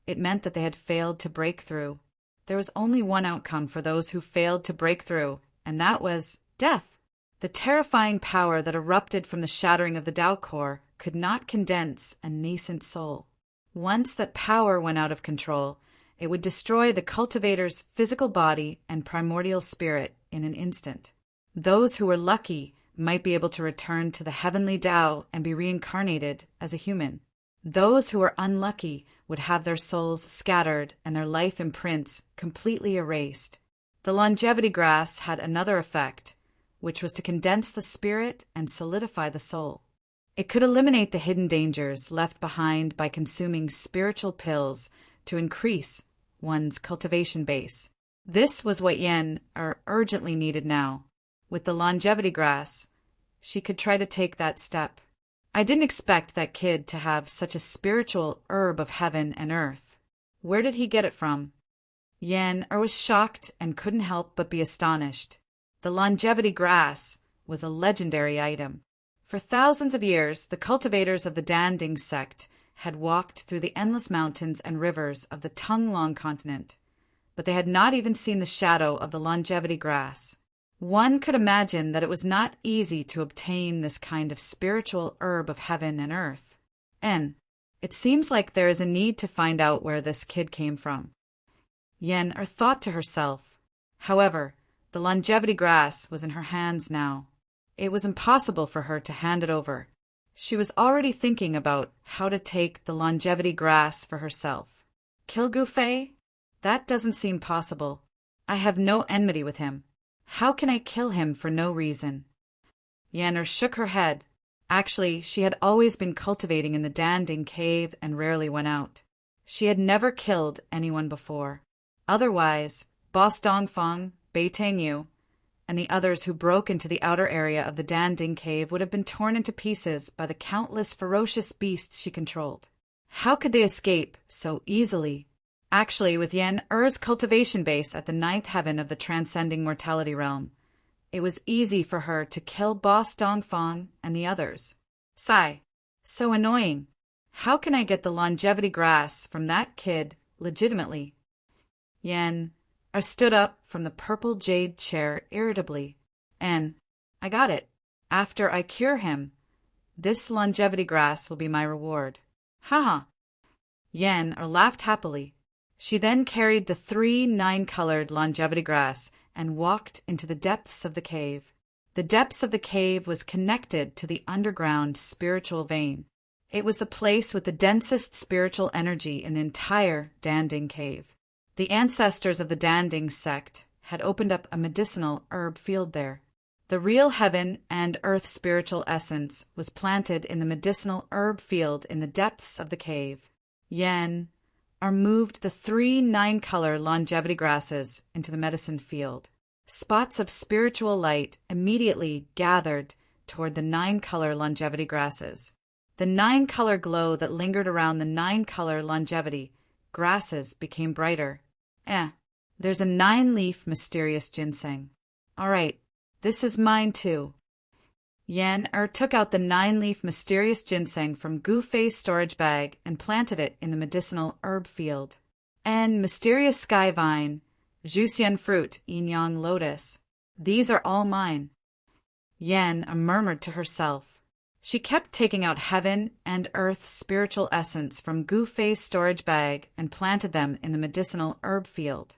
A: it meant that they had failed to break through. There was only one outcome for those who failed to break through, and that was death. The terrifying power that erupted from the shattering of the Tao core could not condense a nascent soul. Once that power went out of control, it would destroy the cultivator's physical body and primordial spirit in an instant. Those who were lucky might be able to return to the heavenly Tao and be reincarnated as a human. Those who were unlucky would have their souls scattered and their life imprints completely erased. The longevity grass had another effect, which was to condense the spirit and solidify the soul. It could eliminate the hidden dangers left behind by consuming spiritual pills to increase one's cultivation base. This was what Yen urgently needed now. With the longevity grass, she could try to take that step. I didn't expect that kid to have such a spiritual herb of heaven and earth. Where did he get it from? Yen was shocked and couldn't help but be astonished. The longevity grass was a legendary item. For thousands of years, the cultivators of the Danding sect had walked through the endless mountains and rivers of the Tonglong continent, but they had not even seen the shadow of the longevity grass. One could imagine that it was not easy to obtain this kind of spiritual herb of heaven and earth. N. It seems like there is a need to find out where this kid came from. Yen thought to herself. However, the longevity grass was in her hands now. It was impossible for her to hand it over. She was already thinking about how to take the longevity grass for herself. Kill Gufei? That doesn't seem possible. I have no enmity with him. How can I kill him for no reason? Yanner shook her head. Actually, she had always been cultivating in the Danding cave and rarely went out. She had never killed anyone before. Otherwise, Boss Dongfang, Bei Tengyu, and the others who broke into the outer area of the Danding cave would have been torn into pieces by the countless ferocious beasts she controlled. How could they escape so easily? Actually, with Yen Er's cultivation base at the 9th heaven of the transcending mortality realm, it was easy for her to kill Boss Dongfang and the others. Sigh. So annoying. How can I get the longevity grass from that kid legitimately? Yen stood up from the purple jade chair irritably. And I got it. After I cure him, this longevity grass will be my reward. Haha. Yen laughed happily. She then carried the 3 9-colored longevity grass and walked into the depths of the cave. The depths of the cave was connected to the underground spiritual vein. It was the place with the densest spiritual energy in the entire Danding cave. The ancestors of the Danding sect had opened up a medicinal herb field there. The real heaven and earth spiritual essence was planted in the medicinal herb field in the depths of the cave. Yen moved the 3 9-color longevity grasses into the medicine field. Spots of spiritual light immediately gathered toward the 9-color longevity grasses. The 9-color glow that lingered around the 9-color longevity grasses became brighter. There's a 9-leaf mysterious ginseng. All right, this is mine too. Yen took out the 9-leaf mysterious ginseng from Gufei's storage bag and planted it in the medicinal herb field. And mysterious sky vine, Juxian fruit, yin yang lotus. These are all mine. Yen murmured to herself. She kept taking out heaven and earth spiritual essence from Gufei's storage bag and planted them in the medicinal herb field.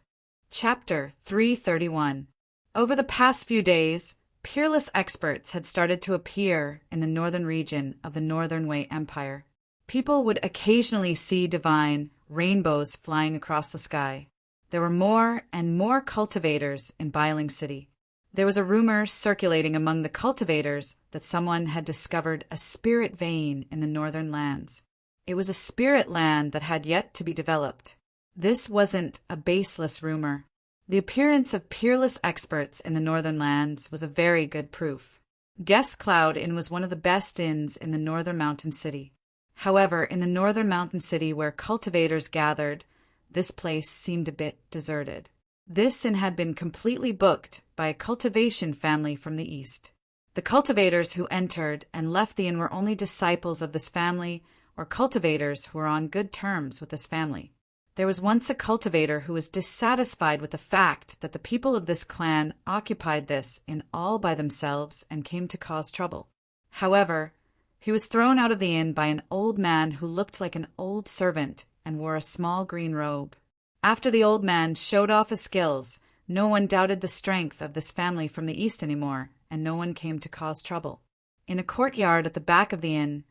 A: Chapter 331. Over the past few days, peerless experts had started to appear in the northern region of the Northern Wei Empire. People would occasionally see divine rainbows flying across the sky. There were more and more cultivators in Bailing City. There was a rumor circulating among the cultivators that someone had discovered a spirit vein in the northern lands. It was a spirit land that had yet to be developed. This wasn't a baseless rumor. The appearance of peerless experts in the northern lands was a very good proof. Guest Cloud Inn was one of the best inns in the northern mountain city. However, in the northern mountain city where cultivators gathered, this place seemed a bit deserted. This inn had been completely booked by a cultivation family from the east. The cultivators who entered and left the inn were only disciples of this family or cultivators who were on good terms with this family. There was once a cultivator who was dissatisfied with the fact that the people of this clan occupied this inn all by themselves and came to cause trouble. However, he was thrown out of the inn by an old man who looked like an old servant and wore a small green robe. After the old man showed off his skills, no one doubted the strength of this family from the east anymore, and no one came to cause trouble. In a courtyard at the back of the inn,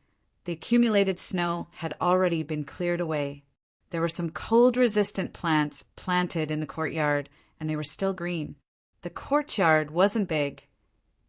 A: the accumulated snow had already been cleared away. There were some cold-resistant plants planted in the courtyard, and they were still green. The courtyard wasn't big,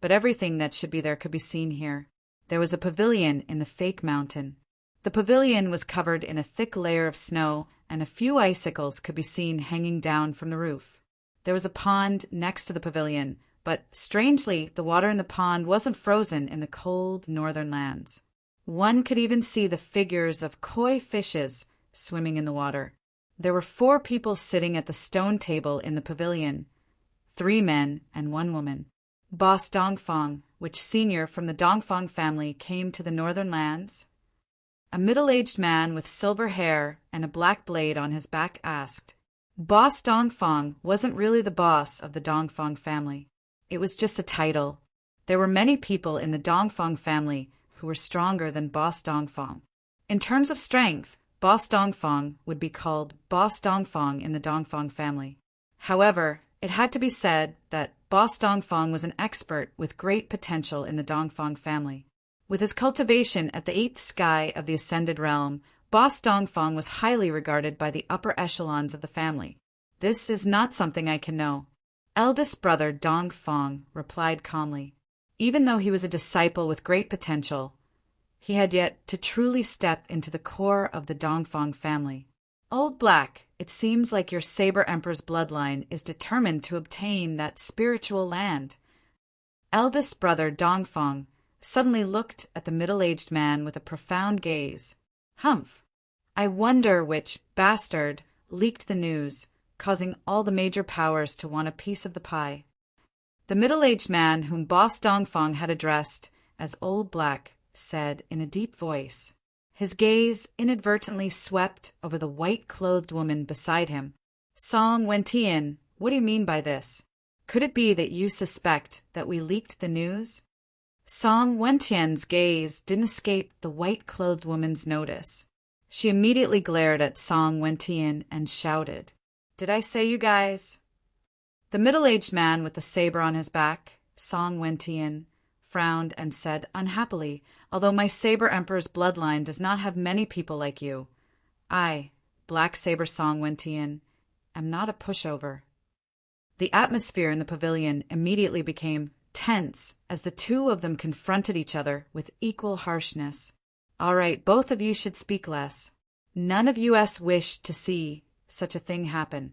A: but everything that should be there could be seen here. There was a pavilion in the fake mountain. The pavilion was covered in a thick layer of snow, and a few icicles could be seen hanging down from the roof. There was a pond next to the pavilion, but strangely, the water in the pond wasn't frozen in the cold northern lands. One could even see the figures of koi fishes swimming in the water. There were 4 people sitting at the stone table in the pavilion, 3 men and 1 woman. Boss Dongfang, which senior from the Dongfang family came to the northern lands? A middle-aged man with silver hair and a black blade on his back asked. Boss Dongfang wasn't really the boss of the Dongfang family. It was just a title. There were many people in the Dongfang family who were stronger than Boss Dongfang. In terms of strength, Boss Dongfang would be called Boss Dongfang in the Dongfang family. However, it had to be said that Boss Dongfang was an expert with great potential in the Dongfang family. With his cultivation at the eighth sky of the Ascended Realm, Boss Dongfang was highly regarded by the upper echelons of the family. This is not something I can know. Eldest brother Dongfang replied calmly. Even though he was a disciple with great potential, he had yet to truly step into the core of the Dongfang family. Old Black, it seems like your Saber Emperor's bloodline is determined to obtain that spiritual land. Eldest brother Dongfang suddenly looked at the middle-aged man with a profound gaze. Humph! I wonder which bastard leaked the news, causing all the major powers to want a piece of the pie. The middle-aged man whom Boss Dongfang had addressed as Old Black said in a deep voice. His gaze inadvertently swept over the white-clothed woman beside him. Song Wentian, what do you mean by this? Could it be that you suspect that we leaked the news? Song Wentian's gaze didn't escape the white-clothed woman's notice. She immediately glared at Song Wentian and shouted, "Did I say you guys?" The middle-aged man with the saber on his back, Song Wentian, frowned and said unhappily, "Although my Saber Emperor's bloodline does not have many people like you, I, Black Saber Song Wentian, am not a pushover." The atmosphere in the pavilion immediately became tense as the two of them confronted each other with equal harshness. "All right, both of you should speak less. None of us wish to see such a thing happen,"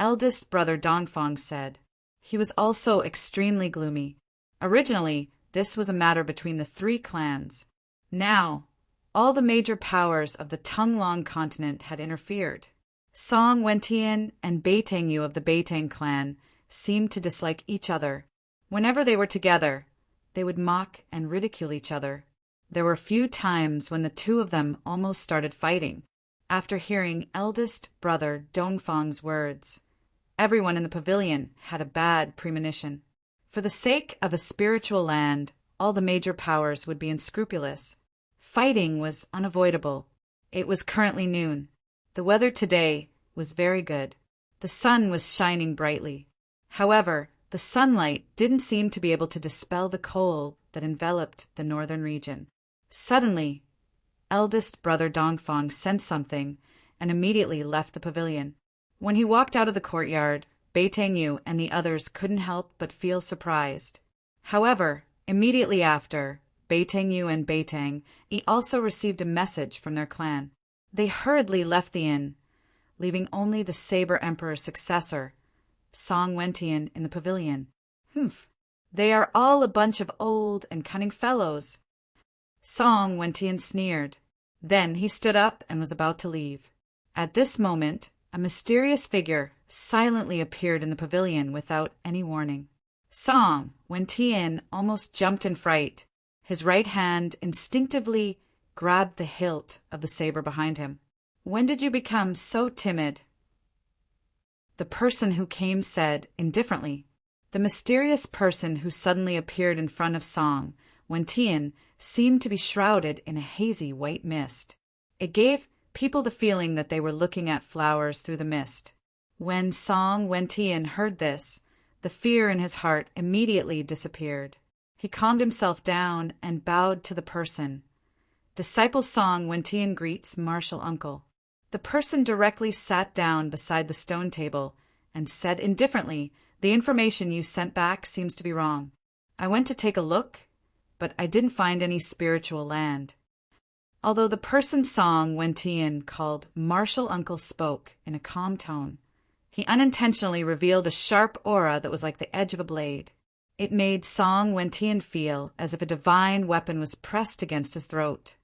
A: eldest brother Dongfang said. He was also extremely gloomy. Originally, this was a matter between the three clans. Now, all the major powers of the Tunglong continent had interfered. Song Wentian and Beitangyu of the Beitang clan seemed to dislike each other. Whenever they were together, they would mock and ridicule each other. There were few times when the two of them almost started fighting. After hearing eldest brother Dongfang's words, everyone in the pavilion had a bad premonition. For the sake of a spiritual land, all the major powers would be unscrupulous. Fighting was unavoidable. It was currently noon. The weather today was very good. The sun was shining brightly. However, the sunlight didn't seem to be able to dispel the cold that enveloped the northern region. Suddenly, eldest brother Dongfang sensed something and immediately left the pavilion. When he walked out of the courtyard, Beitangyu and the others couldn't help but feel surprised. However, immediately after, Beitangyu and Beitang also received a message from their clan. They hurriedly left the inn, leaving only the Saber Emperor's successor, Song Wentian, in the pavilion. Humph! They are all a bunch of old and cunning fellows. Song Wentian sneered. Then he stood up and was about to leave. At this moment, a mysterious figure silently appeared in the pavilion without any warning. Song Wentian almost jumped in fright. His right hand instinctively grabbed the hilt of the saber behind him. "When did you become so timid?" The person who came said indifferently. The mysterious person who suddenly appeared in front of Song Wentian seemed to be shrouded in a hazy white mist. It gave people the feeling that they were looking at flowers through the mist. When Song Wentian heard this, the fear in his heart immediately disappeared. He calmed himself down and bowed to the person. Disciple Song Wentian greets martial uncle. The person directly sat down beside the stone table and said indifferently, "The information you sent back seems to be wrong. I went to take a look, but I didn't find any spiritual land." Although the person Song Wentian called martial uncle spoke in a calm tone, he unintentionally revealed a sharp aura that was like the edge of a blade. It made Song Wentian feel as if a divine weapon was pressed against his throat.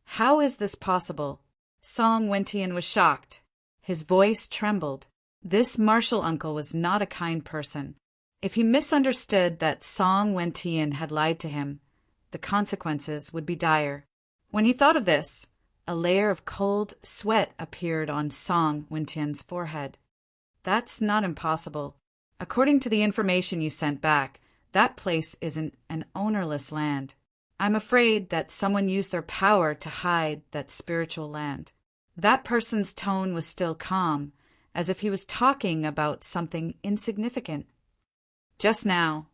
A: How is this possible? Song Wentian was shocked. His voice trembled. This martial uncle was not a kind person. If he misunderstood that Song Wentian had lied to him, the consequences would be dire. When he thought of this, a layer of cold sweat appeared on Song Wentian's forehead. "That's not impossible. According to the information you sent back, that place isn't an ownerless land. I'm afraid that someone used their power to hide that spiritual land. That person's tone was still calm, as if he was talking about something insignificant. Just now,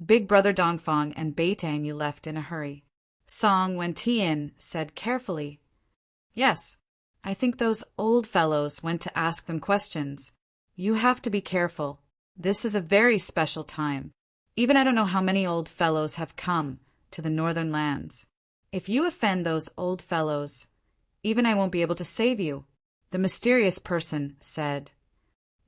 A: Big Brother Dongfang and Beitang you left in a hurry. Song Wentian said carefully, Yes, I think those old fellows went to ask them questions. You have to be careful. This is a very special time. Even I don't know how many old fellows have come to the northern lands. If you offend those old fellows, even I won't be able to save you, the mysterious person said.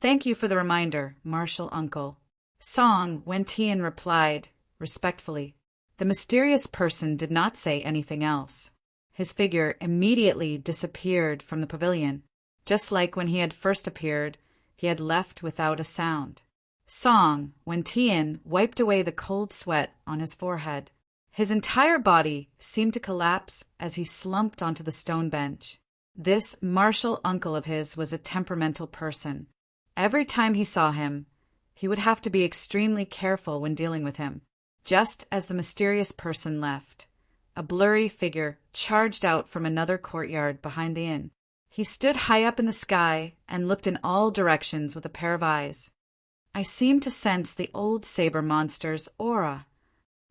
A: Thank you for the reminder, Martial Uncle. Song Wentian replied respectfully. The mysterious person did not say anything else. His figure immediately disappeared from the pavilion. Just like when he had first appeared, he had left without a sound. Song Wentian wiped away the cold sweat on his forehead. His entire body seemed to collapse as he slumped onto the stone bench. This martial uncle of his was a temperamental person. Every time he saw him, he would have to be extremely careful when dealing with him. Just as the mysterious person left, a blurry figure charged out from another courtyard behind the inn. He stood high up in the sky and looked in all directions with a pair of eyes. I seemed to sense the old saber monster's aura.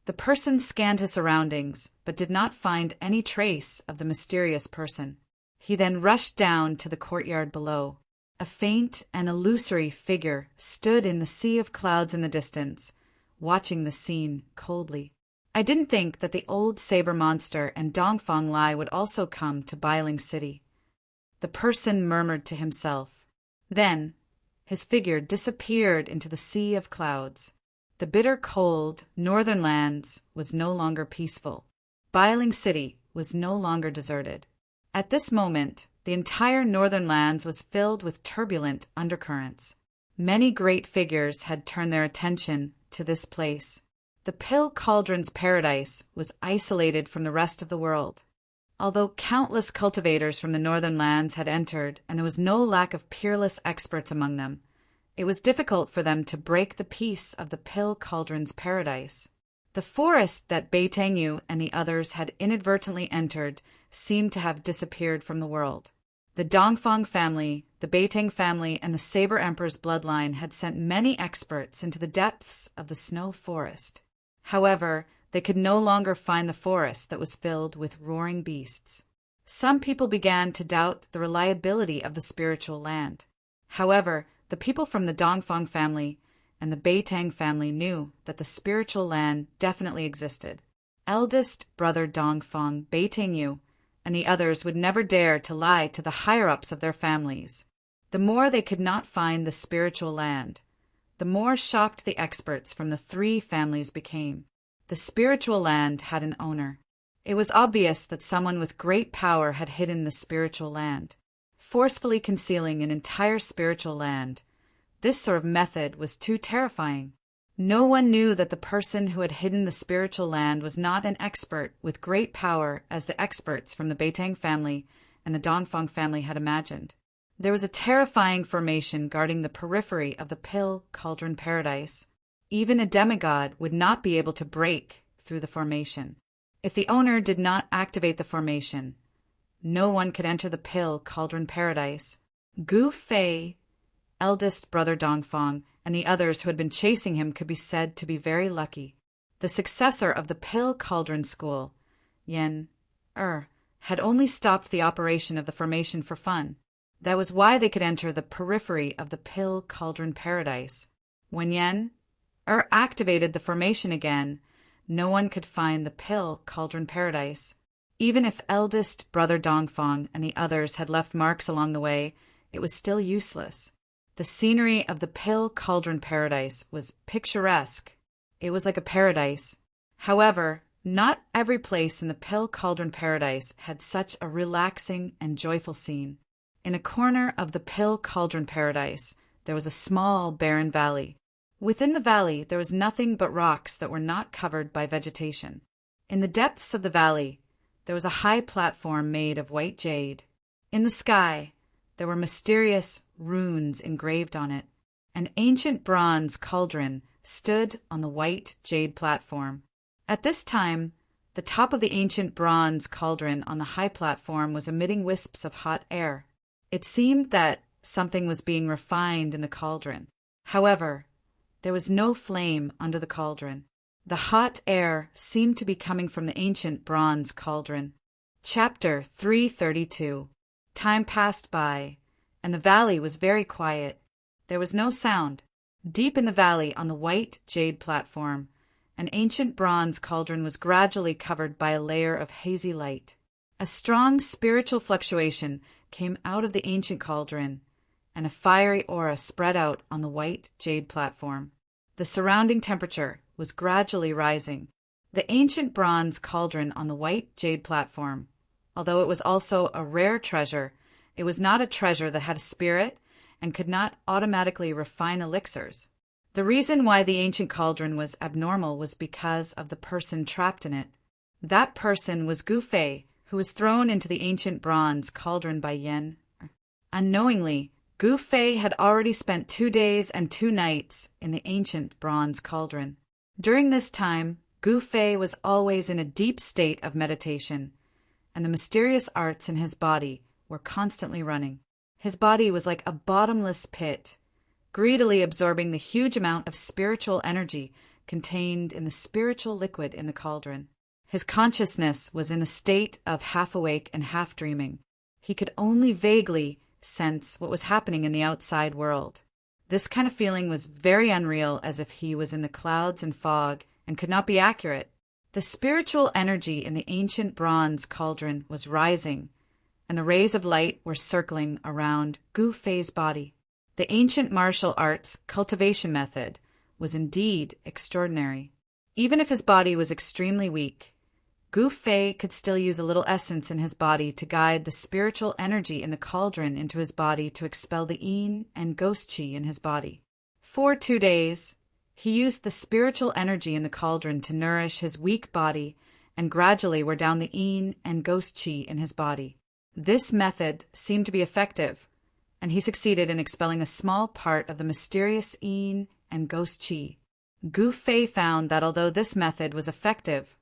A: The person scanned his surroundings, but did not find any trace of the mysterious person. He then rushed down to the courtyard below. A faint and illusory figure stood in the sea of clouds in the distance, watching the scene coldly. I didn't think that the old saber monster and Dongfang Lai would also come to Bailing City. The person murmured to himself. Then, his figure disappeared into the sea of clouds. The bitter cold northern lands was no longer peaceful. Bailing City was no longer deserted. At this moment, the entire northern lands was filled with turbulent undercurrents. Many great figures had turned their attention to this place. The Pill Cauldron's paradise was isolated from the rest of the world. Although countless cultivators from the northern lands had entered, and there was no lack of peerless experts among them, it was difficult for them to break the peace of the Pill Cauldron's paradise. The forest that Beitangyu and the others had inadvertently entered seemed to have disappeared from the world. The Dongfang family, the Beitang family, and the Saber Emperor's bloodline had sent many experts into the depths of the snow forest. However, they could no longer find the forest that was filled with roaring beasts. Some people began to doubt the reliability of the spiritual land. However, the people from the Dongfang family and the Beitang family knew that the spiritual land definitely existed. Eldest brother Dongfang, Beitangyu, and the others would never dare to lie to the higher-ups of their families. The more they could not find the spiritual land, the more shocked the experts from the three families became. The spiritual land had an owner. It was obvious that someone with great power had hidden the spiritual land, forcefully concealing an entire spiritual land. This sort of method was too terrifying. No one knew that the person who had hidden the spiritual land was not an expert with great power as the experts from the Beitang family and the Dongfang family had imagined. There was a terrifying formation guarding the periphery of the Pill Cauldron Paradise. Even a demigod would not be able to break through the formation. If the owner did not activate the formation, no one could enter the Pill Cauldron Paradise. Gu Fei, eldest brother Dongfang, and the others who had been chasing him could be said to be very lucky. The successor of the Pill Cauldron School, Yen had only stopped the operation of the formation for fun. That was why they could enter the periphery of the Pill Cauldron Paradise. When Yen activated the formation again, no one could find the Pill Cauldron Paradise. Even if eldest brother Dongfang and the others had left marks along the way, it was still useless. The scenery of the Pill Cauldron Paradise was picturesque. It was like a paradise. However, not every place in the Pill Cauldron Paradise had such a relaxing and joyful scene. In a corner of the Pill Cauldron Paradise, there was a small, barren valley. Within the valley, there was nothing but rocks that were not covered by vegetation. In the depths of the valley, there was a high platform made of white jade. In the sky, there were mysterious runes engraved on it. An ancient bronze cauldron stood on the white jade platform. At this time, The top of the ancient bronze cauldron on the high platform was emitting wisps of hot air. It seemed that something was being refined in the cauldron. However, there was no flame under the cauldron. The hot air seemed to be coming from the ancient bronze cauldron. Chapter 332. Time passed by, and the valley was very quiet. There was no sound. Deep in the valley, on the white jade platform, an ancient bronze cauldron was gradually covered by a layer of hazy light. A strong spiritual fluctuation came out of the ancient cauldron, and a fiery aura spread out on the white jade platform. The surrounding temperature was gradually rising. The ancient bronze cauldron on the white jade platform, although it was also a rare treasure, it was not a treasure that had a spirit and could not automatically refine elixirs. The reason why the ancient cauldron was abnormal was because of the person trapped in it. That person was Gu Fei, who was thrown into the ancient bronze cauldron by Yen. Unknowingly, Gu Fei had already spent 2 days and 2 nights in the ancient bronze cauldron. During this time, Gu Fei was always in a deep state of meditation, and the mysterious arts in his body were constantly running. His body was like a bottomless pit, greedily absorbing the huge amount of spiritual energy contained in the spiritual liquid in the cauldron. His consciousness was in a state of half awake and half dreaming. He could only vaguely sense what was happening in the outside world. This kind of feeling was very unreal, as if he was in the clouds and fog and could not be accurate. The spiritual energy in the ancient bronze cauldron was rising, and the rays of light were circling around Gu Fei's body. The ancient martial arts cultivation method was indeed extraordinary. Even if his body was extremely weak, Gu Fei could still use a little essence in his body to guide the spiritual energy in the cauldron into his body to expel the yin and ghost qi in his body. For 2 days, he used the spiritual energy in the cauldron to nourish his weak body and gradually wear down the yin and ghost qi in his body. This method seemed to be effective, and he succeeded in expelling a small part of the mysterious yin and ghost qi. Gu Fei found that although this method was effective,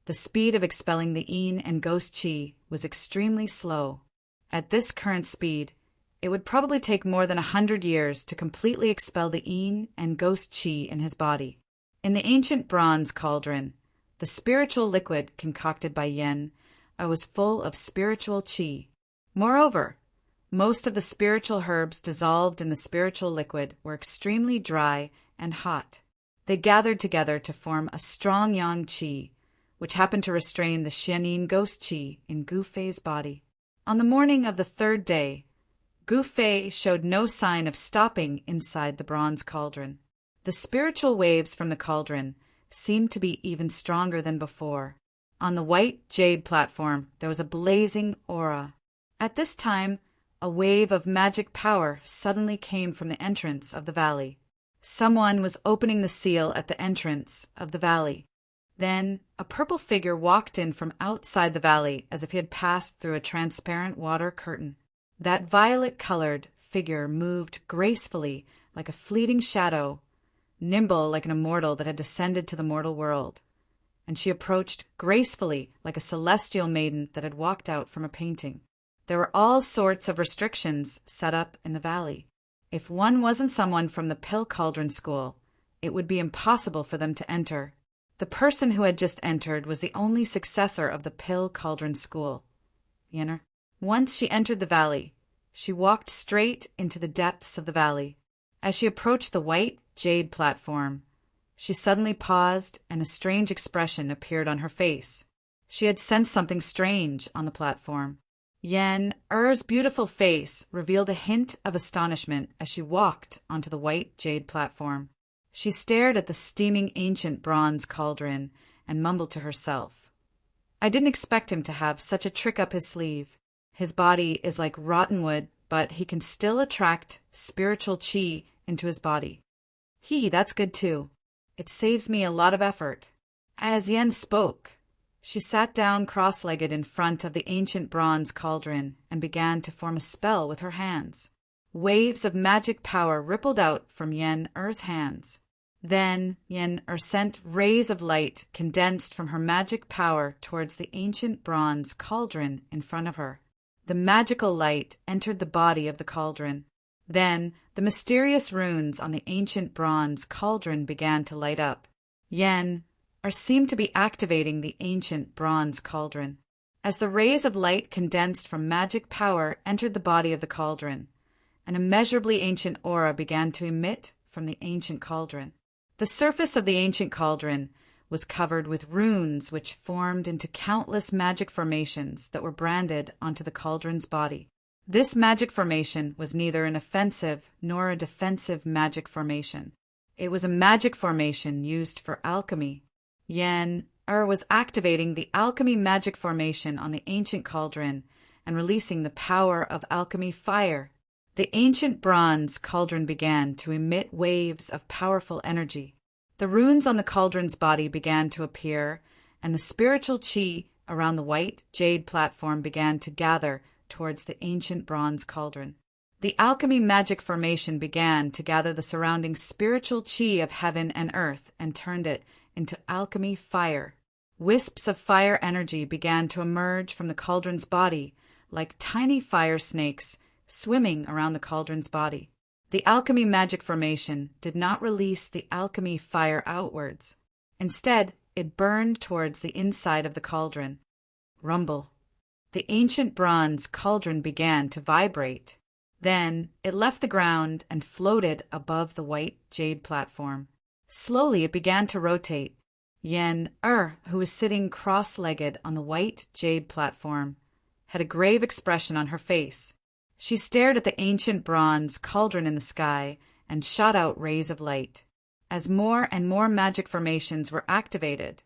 A: the speed of expelling the yin and ghost qi was extremely slow. At this current speed, it would probably take more than 100 years to completely expel the yin and ghost qi in his body. In the ancient bronze cauldron, the spiritual liquid concocted by Yen was full of spiritual qi. Moreover, most of the spiritual herbs dissolved in the spiritual liquid were extremely dry and hot. They gathered together to form a strong yang qi, which happened to restrain the Xianyin ghost qi in Gu Fei's body. On the morning of the 3rd day, Gu Fei showed no sign of stopping inside the bronze cauldron. The spiritual waves from the cauldron seemed to be even stronger than before. On the white jade platform, there was a blazing aura. At this time, a wave of magic power suddenly came from the entrance of the valley. Someone was opening the seal at the entrance of the valley. Then a purple figure walked in from outside the valley as if he had passed through a transparent water curtain. That violet-colored figure moved gracefully like a fleeting shadow, nimble like an immortal that had descended to the mortal world, and she approached gracefully like a celestial maiden that had walked out from a painting. There were all sorts of restrictions set up in the valley. If one wasn't someone from the Pill Cauldron School, it would be impossible for them to enter. The person who had just entered was the only successor of the Pill Cauldron School. Yenner. Once she entered the valley, she walked straight into the depths of the valley. As she approached the white jade platform, she suddenly paused and a strange expression appeared on her face. She had sensed something strange on the platform. Yen Er's beautiful face revealed a hint of astonishment as she walked onto the white jade platform. She stared at the steaming ancient bronze cauldron and mumbled to herself, "I didn't expect him to have such a trick up his sleeve. His body is like rotten wood, but he can still attract spiritual qi into his body. That's good too. It saves me a lot of effort." As Yen spoke, she sat down cross-legged in front of the ancient bronze cauldron and began to form a spell with her hands. Waves of magic power rippled out from Yen Er's hands. Then Yen-Er sent rays of light condensed from her magic power towards the ancient bronze cauldron in front of her. The magical light entered the body of the cauldron. Then the mysterious runes on the ancient bronze cauldron began to light up. Yen-Er seemed to be activating the ancient bronze cauldron. As the rays of light condensed from magic power entered the body of the cauldron, an immeasurably ancient aura began to emit from the ancient cauldron. The surface of the ancient cauldron was covered with runes which formed into countless magic formations that were branded onto the cauldron's body. This magic formation was neither an offensive nor a defensive magic formation. It was a magic formation used for alchemy. Yen-Er was activating the alchemy magic formation on the ancient cauldron and releasing the power of alchemy fire. The ancient bronze cauldron began to emit waves of powerful energy. The runes on the cauldron's body began to appear, and the spiritual chi around the white jade platform began to gather towards the ancient bronze cauldron. The alchemy magic formation began to gather the surrounding spiritual chi of heaven and earth and turned it into alchemy fire. Wisps of fire energy began to emerge from the cauldron's body like tiny fire snakes swimming around the cauldron's body. The alchemy magic formation did not release the alchemy fire outwards. Instead, it burned towards the inside of the cauldron. Rumble. The ancient bronze cauldron began to vibrate. Then it left the ground and floated above the white jade platform. Slowly it began to rotate. Yen-Er, who was sitting cross-legged on the white jade platform, had a grave expression on her face. She stared at the ancient bronze cauldron in the sky and shot out rays of light. As more and more magic formations were activated,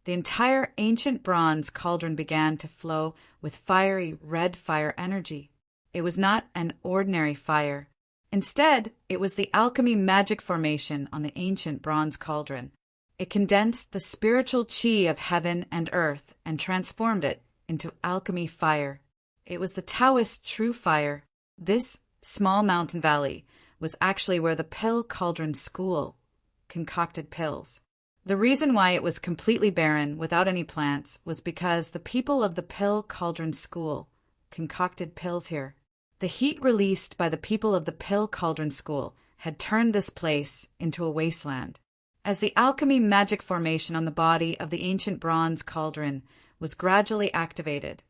A: the entire ancient bronze cauldron began to flow with fiery red fire energy. It was not an ordinary fire. Instead, it was the alchemy magic formation on the ancient bronze cauldron. It condensed the spiritual chi of heaven and earth and transformed it into alchemy fire. It was the Taoist true fire. This small mountain valley was actually where the Pill Cauldron School concocted pills. The reason why it was completely barren without any plants was because the people of the Pill Cauldron School concocted pills here. The heat released by the people of the Pill Cauldron School had turned this place into a wasteland. As the alchemy magic formation on the body of the ancient bronze cauldron was gradually activated,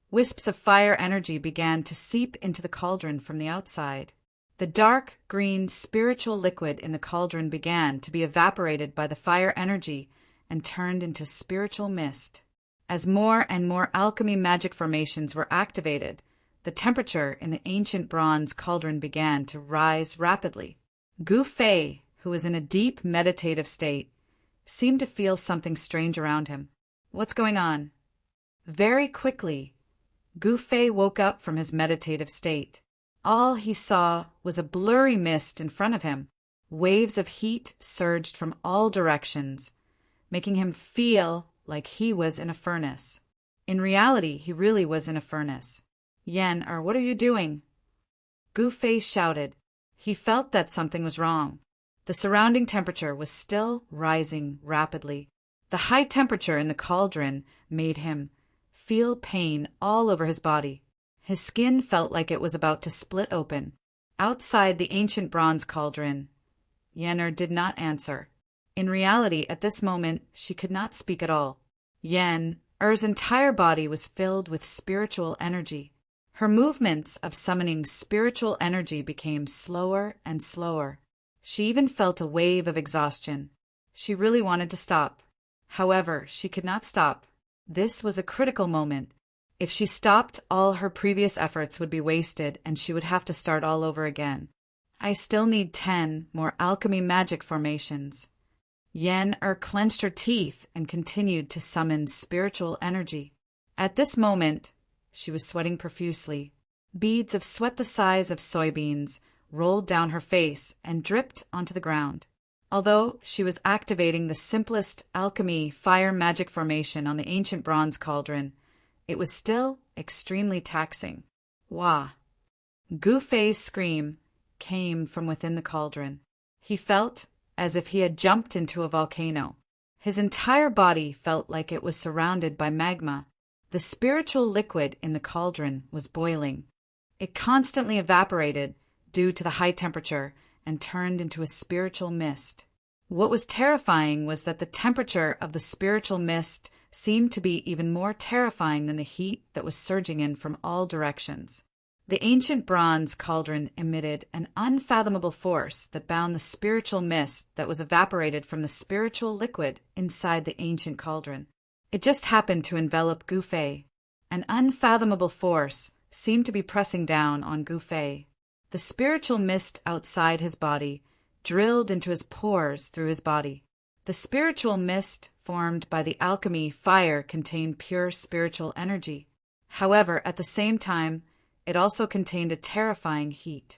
A: wisps of fire energy began to seep into the cauldron from the outside. The dark green spiritual liquid in the cauldron began to be evaporated by the fire energy and turned into spiritual mist. As more and more alchemy magic formations were activated, the temperature in the ancient bronze cauldron began to rise rapidly. Gu Fei, who was in a deep meditative state, seemed to feel something strange around him. What's going on? Very quickly, Gu Fei woke up from his meditative state. All he saw was a blurry mist in front of him. Waves of heat surged from all directions, making him feel like he was in a furnace. In reality, he really was in a furnace. Yen-Er, what are you doing? Gu Fei shouted. He felt that something was wrong. The surrounding temperature was still rising rapidly. The high temperature in the cauldron made him feel pain all over his body. His skin felt like it was about to split open. Outside the ancient bronze cauldron, Yen-Er did not answer. In reality, at this moment, she could not speak at all. Yen-Er's entire body was filled with spiritual energy. Her movements of summoning spiritual energy became slower and slower. She even felt a wave of exhaustion. She really wanted to stop. However, she could not stop. This was a critical moment. If she stopped, all her previous efforts would be wasted and she would have to start all over again. I still need 10 more alchemy magic formations. Yen-Er clenched her teeth and continued to summon spiritual energy. At this moment, she was sweating profusely. Beads of sweat the size of soybeans rolled down her face and dripped onto the ground. Although she was activating the simplest alchemy fire magic formation on the ancient bronze cauldron, it was still extremely taxing. Wah! Gu Fei's scream came from within the cauldron. He felt as if he had jumped into a volcano. His entire body felt like it was surrounded by magma. The spiritual liquid in the cauldron was boiling. It constantly evaporated due to the high temperature and turned into a spiritual mist. What was terrifying was that the temperature of the spiritual mist seemed to be even more terrifying than the heat that was surging in from all directions. The ancient bronze cauldron emitted an unfathomable force that bound the spiritual mist that was evaporated from the spiritual liquid inside the ancient cauldron. It just happened to envelop Gu Fei. An unfathomable force seemed to be pressing down on Gu Fei. The spiritual mist outside his body drilled into his pores through his body. The spiritual mist formed by the alchemy fire contained pure spiritual energy. However, at the same time, it also contained a terrifying heat.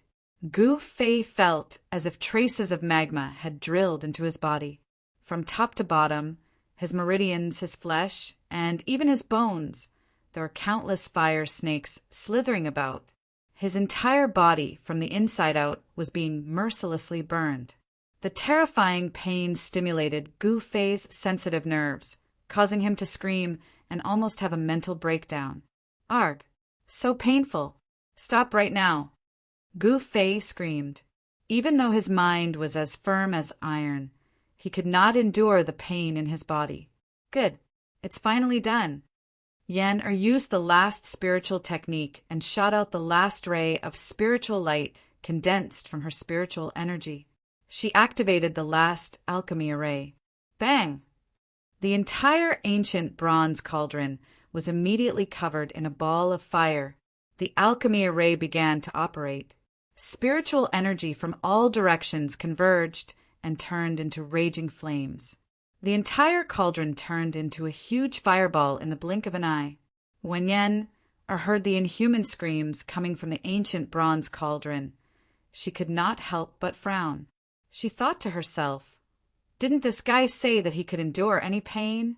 A: Gu Fei felt as if traces of magma had drilled into his body. From top to bottom, his meridians, his flesh, and even his bones, there were countless fire snakes slithering about. His entire body, from the inside out, was being mercilessly burned. The terrifying pain stimulated Gu Fei's sensitive nerves, causing him to scream and almost have a mental breakdown. Arg! So painful! Stop right now! Gu Fei screamed. Even though his mind was as firm as iron, he could not endure the pain in his body. Good. It's finally done. Yen used the last spiritual technique and shot out the last ray of spiritual light condensed from her spiritual energy. She activated the last alchemy array. Bang! The entire ancient bronze cauldron was immediately covered in a ball of fire. The alchemy array began to operate. Spiritual energy from all directions converged and turned into raging flames. The entire cauldron turned into a huge fireball in the blink of an eye. When Yen heard the inhuman screams coming from the ancient bronze cauldron, she could not help but frown. She thought to herself, "Didn't this guy say that he could endure any pain?"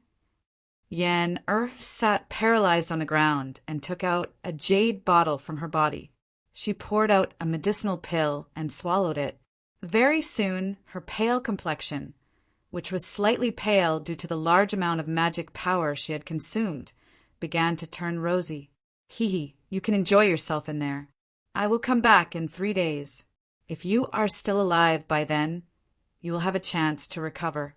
A: Yen sat paralyzed on the ground and took out a jade bottle from her body. She poured out a medicinal pill and swallowed it. Very soon, her pale complexion, which was slightly pale due to the large amount of magic power she had consumed, began to turn rosy. Hee, you can enjoy yourself in there. I will come back in 3 days. If you are still alive by then, you will have a chance to recover.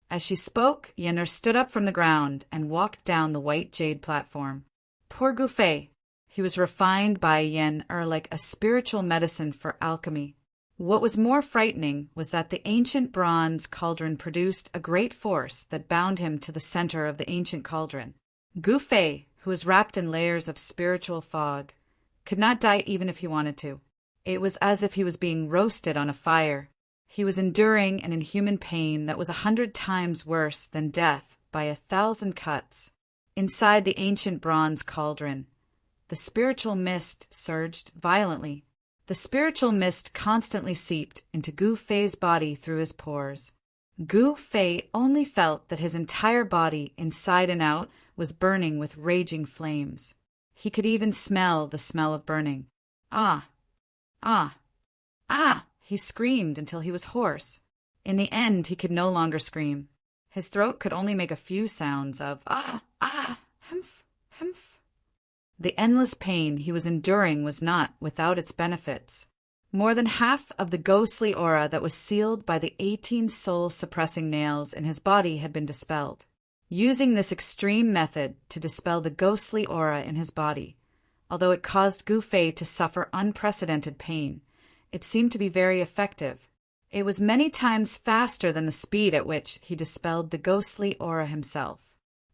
A: As she spoke, Yenner stood up from the ground and walked down the white jade platform. Poor Gu Fei. He was refined by Yenner like a spiritual medicine for alchemy. What was more frightening was that the ancient bronze cauldron produced a great force that bound him to the center of the ancient cauldron. Gu Fei, who was wrapped in layers of spiritual fog, could not die even if he wanted to. It was as if he was being roasted on a fire. He was enduring an inhuman pain that was 100 times worse than death by 1,000 cuts. Inside the ancient bronze cauldron, the spiritual mist surged violently. The spiritual mist constantly seeped into Gu Fei's body through his pores. Gu Fei only felt that his entire body, inside and out, was burning with raging flames. He could even smell the smell of burning. Ah! Ah! Ah! He screamed until he was hoarse. In the end, he could no longer scream. His throat could only make a few sounds of ah, ah, humph, humph. The endless pain he was enduring was not without its benefits. More than half of the ghostly aura that was sealed by the 18 soul-suppressing nails in his body had been dispelled. Using this extreme method to dispel the ghostly aura in his body, although it caused Gu Fei to suffer unprecedented pain, it seemed to be very effective. It was many times faster than the speed at which he dispelled the ghostly aura himself.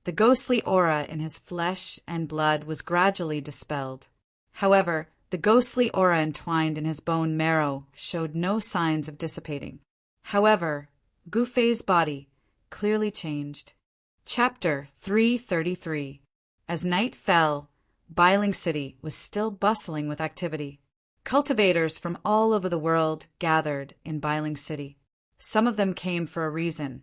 A: The ghostly aura in his flesh and blood was gradually dispelled. However, the ghostly aura entwined in his bone marrow showed no signs of dissipating. However, Gu Fei's body clearly changed. Chapter 333. As night fell, Bailing City was still bustling with activity. Cultivators from all over the world gathered in Bailing City. Some of them came for a reason,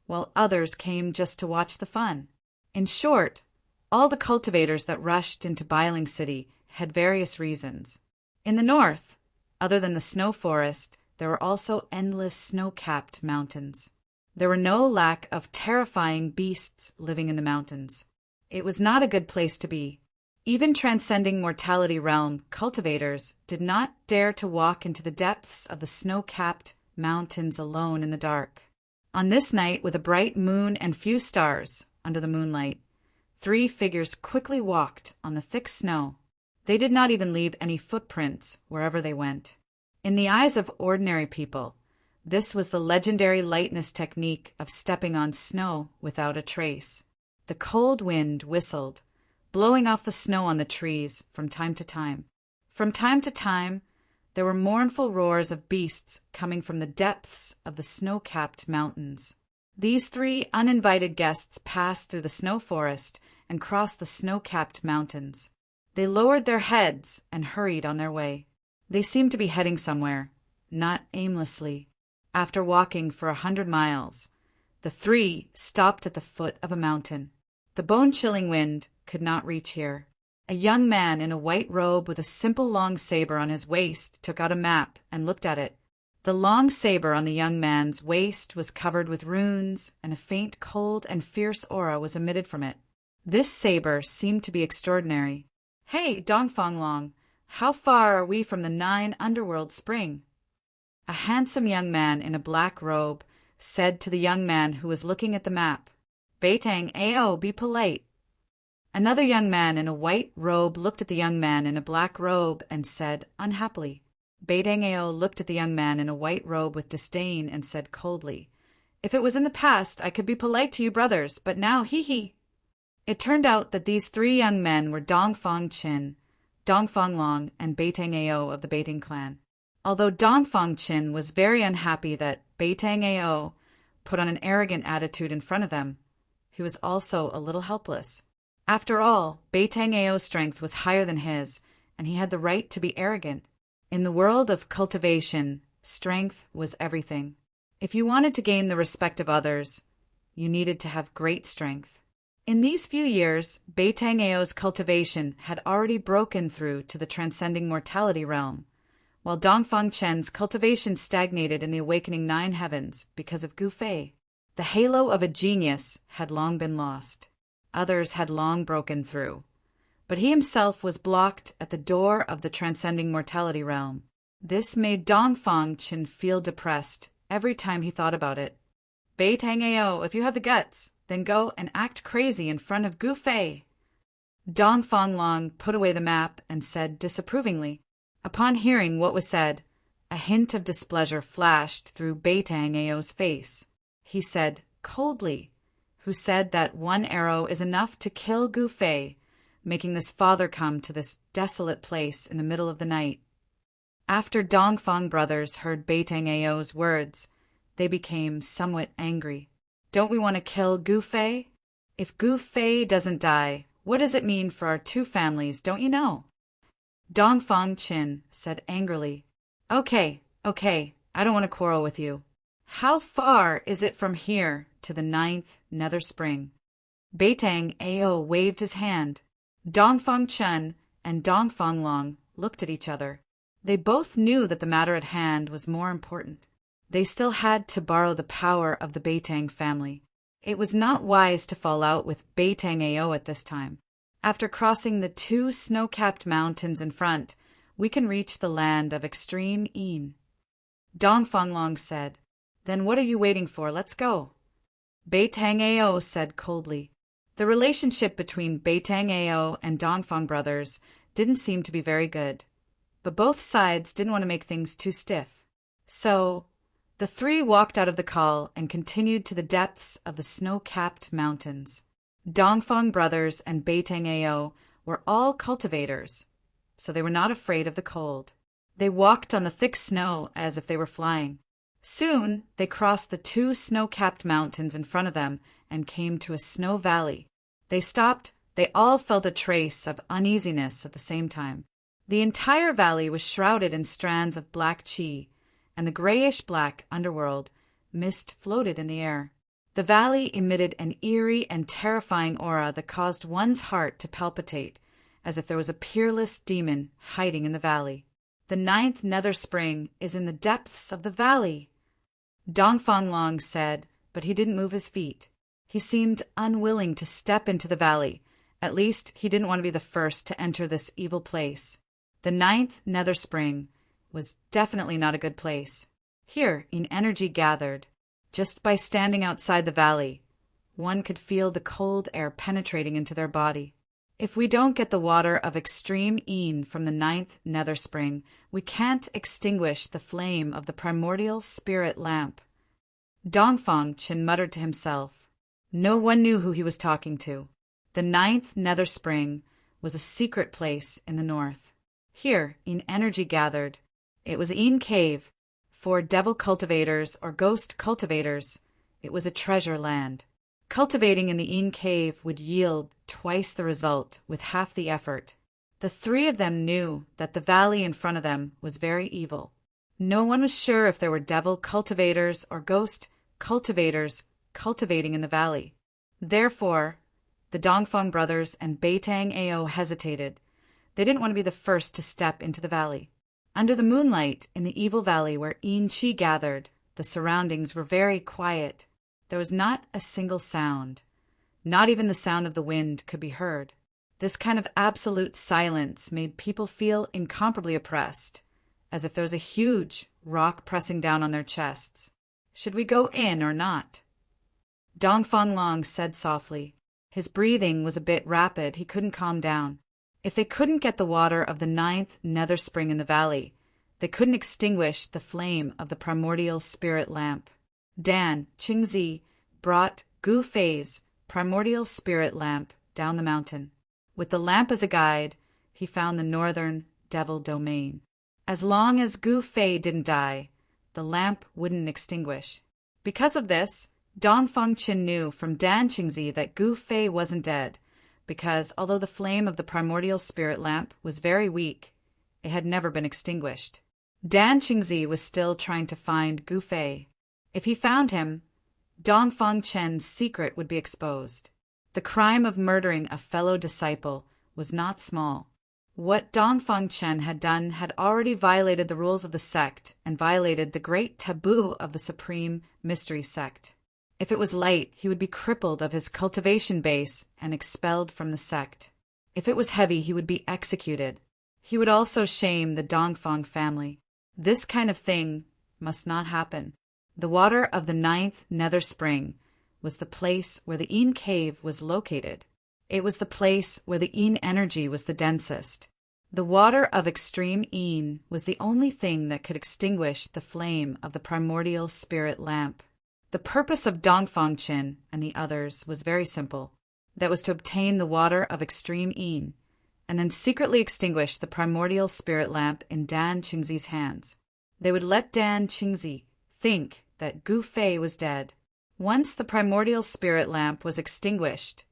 A: while others came just to watch the fun. In short, all the cultivators that rushed into Bailing City had various reasons. In the north, other than the snow forest, there were also endless snow-capped mountains. There were no lack of terrifying beasts living in the mountains. It was not a good place to be. Even transcending mortality realm cultivators did not dare to walk into the depths of the snow-capped mountains alone in the dark. On this night, with a bright moon and few stars under the moonlight, 3 figures quickly walked on the thick snow. They did not even leave any footprints wherever they went. In the eyes of ordinary people, this was the legendary lightness technique of stepping on snow without a trace. The cold wind whistled, blowing off the snow on the trees from time to time. From time to time, there were mournful roars of beasts coming from the depths of the snow-capped mountains. These 3 uninvited guests passed through the snow forest and crossed the snow-capped mountains. They lowered their heads and hurried on their way. They seemed to be heading somewhere, not aimlessly. After walking for 100 miles, the 3 stopped at the foot of a mountain. The bone-chilling wind could not reach here. A young man in a white robe with a simple long saber on his waist took out a map and looked at it. The long saber on the young man's waist was covered with runes, and a faint, cold, and fierce aura was emitted from it. This saber seemed to be extraordinary. "Hey, Dongfang Long, how far are we from the 9 underworld spring?" A handsome young man in a black robe said to the young man who was looking at the map, "Beitang Ao, be polite." Another young man in a white robe looked at the young man in a black robe and said, unhappily. Beitang Ao looked at the young man in a white robe with disdain and said coldly, "If it was in the past, I could be polite to you brothers, but now, hee." It turned out that these 3 young men were Dongfang Chin, Dongfang Long, and Beitang Ao of the Beiting clan. Although Dongfang Chin was very unhappy that Beitang Ao put on an arrogant attitude in front of them, he was also a little helpless. After all, Beitang Ao's strength was higher than his, and he had the right to be arrogant. In the world of cultivation, strength was everything. If you wanted to gain the respect of others, you needed to have great strength. In these few years, Beitang Ao's cultivation had already broken through to the transcending mortality realm, while Dongfang Chen's cultivation stagnated in the awakening 9 heavens because of Gu Fei. The halo of a genius had long been lost. Others had long broken through, but he himself was blocked at the door of the transcending mortality realm. This made Dongfang Chen feel depressed every time he thought about it. "Beitang Ao, if you have the guts, then go and act crazy in front of Gu Fei." Dongfang Long put away the map and said disapprovingly. Upon hearing what was said, a hint of displeasure flashed through Beitang Ao's face. He said coldly, "Who said that 1 arrow is enough to kill Gu Fei, making this father come to this desolate place in the middle of the night?" After Dongfang brothers heard Beitang Ao's words, they became somewhat angry. "Don't we want to kill Gu Fei? If Gu Fei doesn't die, what does it mean for our 2 families, don't you know?" Dongfang Chin said angrily, Okay, I don't want to quarrel with you. How far is it from here to the 9th nether spring?" Beitang Ao waved his hand. Dongfang Chen and Dongfang Long looked at each other. They both knew that the matter at hand was more important. They still had to borrow the power of the Beitang family. It was not wise to fall out with Beitang Ao at this time. After crossing the 2 snow-capped mountains in front, we can reach the land of extreme Yin. Dongfang Long said, "Then what are you waiting for? Let's go." Beitang Ao said coldly. The relationship between Beitang Ao and Dongfang brothers didn't seem to be very good, but both sides didn't want to make things too stiff. So the 3 walked out of the call and continued to the depths of the snow-capped mountains. Dongfang brothers and Beitang Ao were all cultivators, so they were not afraid of the cold. They walked on the thick snow as if they were flying. Soon they crossed the 2 snow-capped mountains in front of them and came to a snow valley. They stopped. They all felt a trace of uneasiness at the same time. The entire valley was shrouded in strands of black qi, and the grayish-black underworld mist floated in the air. The valley emitted an eerie and terrifying aura that caused one's heart to palpitate, as if there was a peerless demon hiding in the valley. The 9th nether spring is in the depths of the valley. Dongfang Long said, but he didn't move his feet. He seemed unwilling to step into the valley. At least, he didn't want to be the first to enter this evil place. The 9th nether spring was definitely not a good place. Here, an energy gathered. Just by standing outside the valley, one could feel the cold air penetrating into their body. If we don't get the water of extreme Yin from the 9th nether spring, we can't extinguish the flame of the primordial spirit lamp. Dongfang Chen muttered to himself. No one knew who he was talking to. The 9th nether spring was a secret place in the north. Here, Yin energy gathered. It was Yin cave. For devil cultivators or ghost cultivators, it was a treasure land. Cultivating in the Yin cave would yield twice the result with half the effort. The three of them knew that the valley in front of them was very evil. No one was sure if there were devil cultivators or ghost cultivators cultivating in the valley. Therefore, the Dongfang brothers and Beitang Ao hesitated. They didn't want to be the first to step into the valley. Under the moonlight in the evil valley where Yin Qi gathered, the surroundings were very quiet. There was not a single sound. Not even the sound of the wind could be heard. This kind of absolute silence made people feel incomparably oppressed, as if there was a huge rock pressing down on their chests. Should we go in or not? Dongfang Long said softly. His breathing was a bit rapid. He couldn't calm down. If they couldn't get the water of the 9th nether spring in the valley, they couldn't extinguish the flame of the primordial spirit lamp. Dan Qingzi brought Gu Fei's primordial spirit lamp down the mountain. With the lamp as a guide, he found the northern devil domain. As long as Gu Fei didn't die, the lamp wouldn't extinguish. Because of this, Dongfang Qin knew from Dan Qingzi that Gu Fei wasn't dead, because although the flame of the primordial spirit lamp was very weak, it had never been extinguished. Dan Qingzi was still trying to find Gu Fei. If he found him, Dongfang Chen's secret would be exposed. The crime of murdering a fellow disciple was not small. What Dongfang Chen had done had already violated the rules of the sect and violated the great taboo of the Supreme Mystery Sect. If it was light, he would be crippled of his cultivation base and expelled from the sect. If it was heavy, he would be executed. He would also shame the Dongfang family. This kind of thing must not happen. The water of the 9th nether spring was the place where the Yin cave was located. It was the place where the Yin energy was the densest. The water of extreme Yin was the only thing that could extinguish the flame of the primordial spirit lamp. The purpose of Dongfang Qin and the others was very simple. That was to obtain the water of extreme Yin, and then secretly extinguish the primordial spirit lamp in Dan Qingzi's hands. They would let Dan Qingzi think that Gu Fei was dead. Once the primordial spirit lamp was extinguished,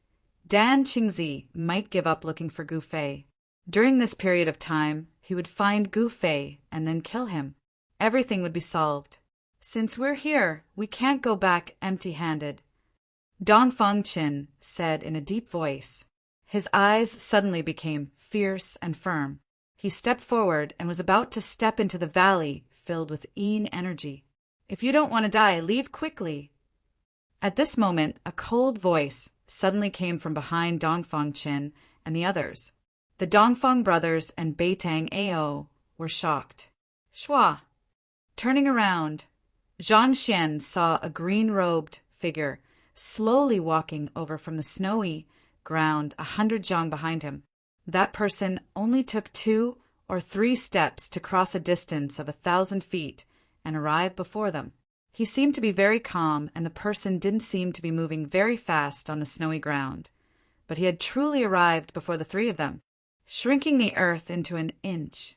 A: Dan Qingzi might give up looking for Gu Fei. During this period of time, he would find Gu Fei and then kill him. Everything would be solved. Since we're here, we can't go back empty-handed, Dongfang Qin said in a deep voice. His eyes suddenly became fierce and firm. He stepped forward and was about to step into the valley filled with Yin energy. If you don't want to die, leave quickly. At this moment, a cold voice suddenly came from behind Dongfang Qin and the others. The Dongfang brothers and Beitang Ao were shocked. Shua! Turning around, Zhang Xian saw a green-robed figure slowly walking over from the snowy ground 100 zhang behind him. That person only took 2 or 3 steps to cross a distance of 1,000 feet and arrive before them. He seemed to be very calm, and the person didn't seem to be moving very fast on the snowy ground. But he had truly arrived before the 3 of them, shrinking the earth into an inch.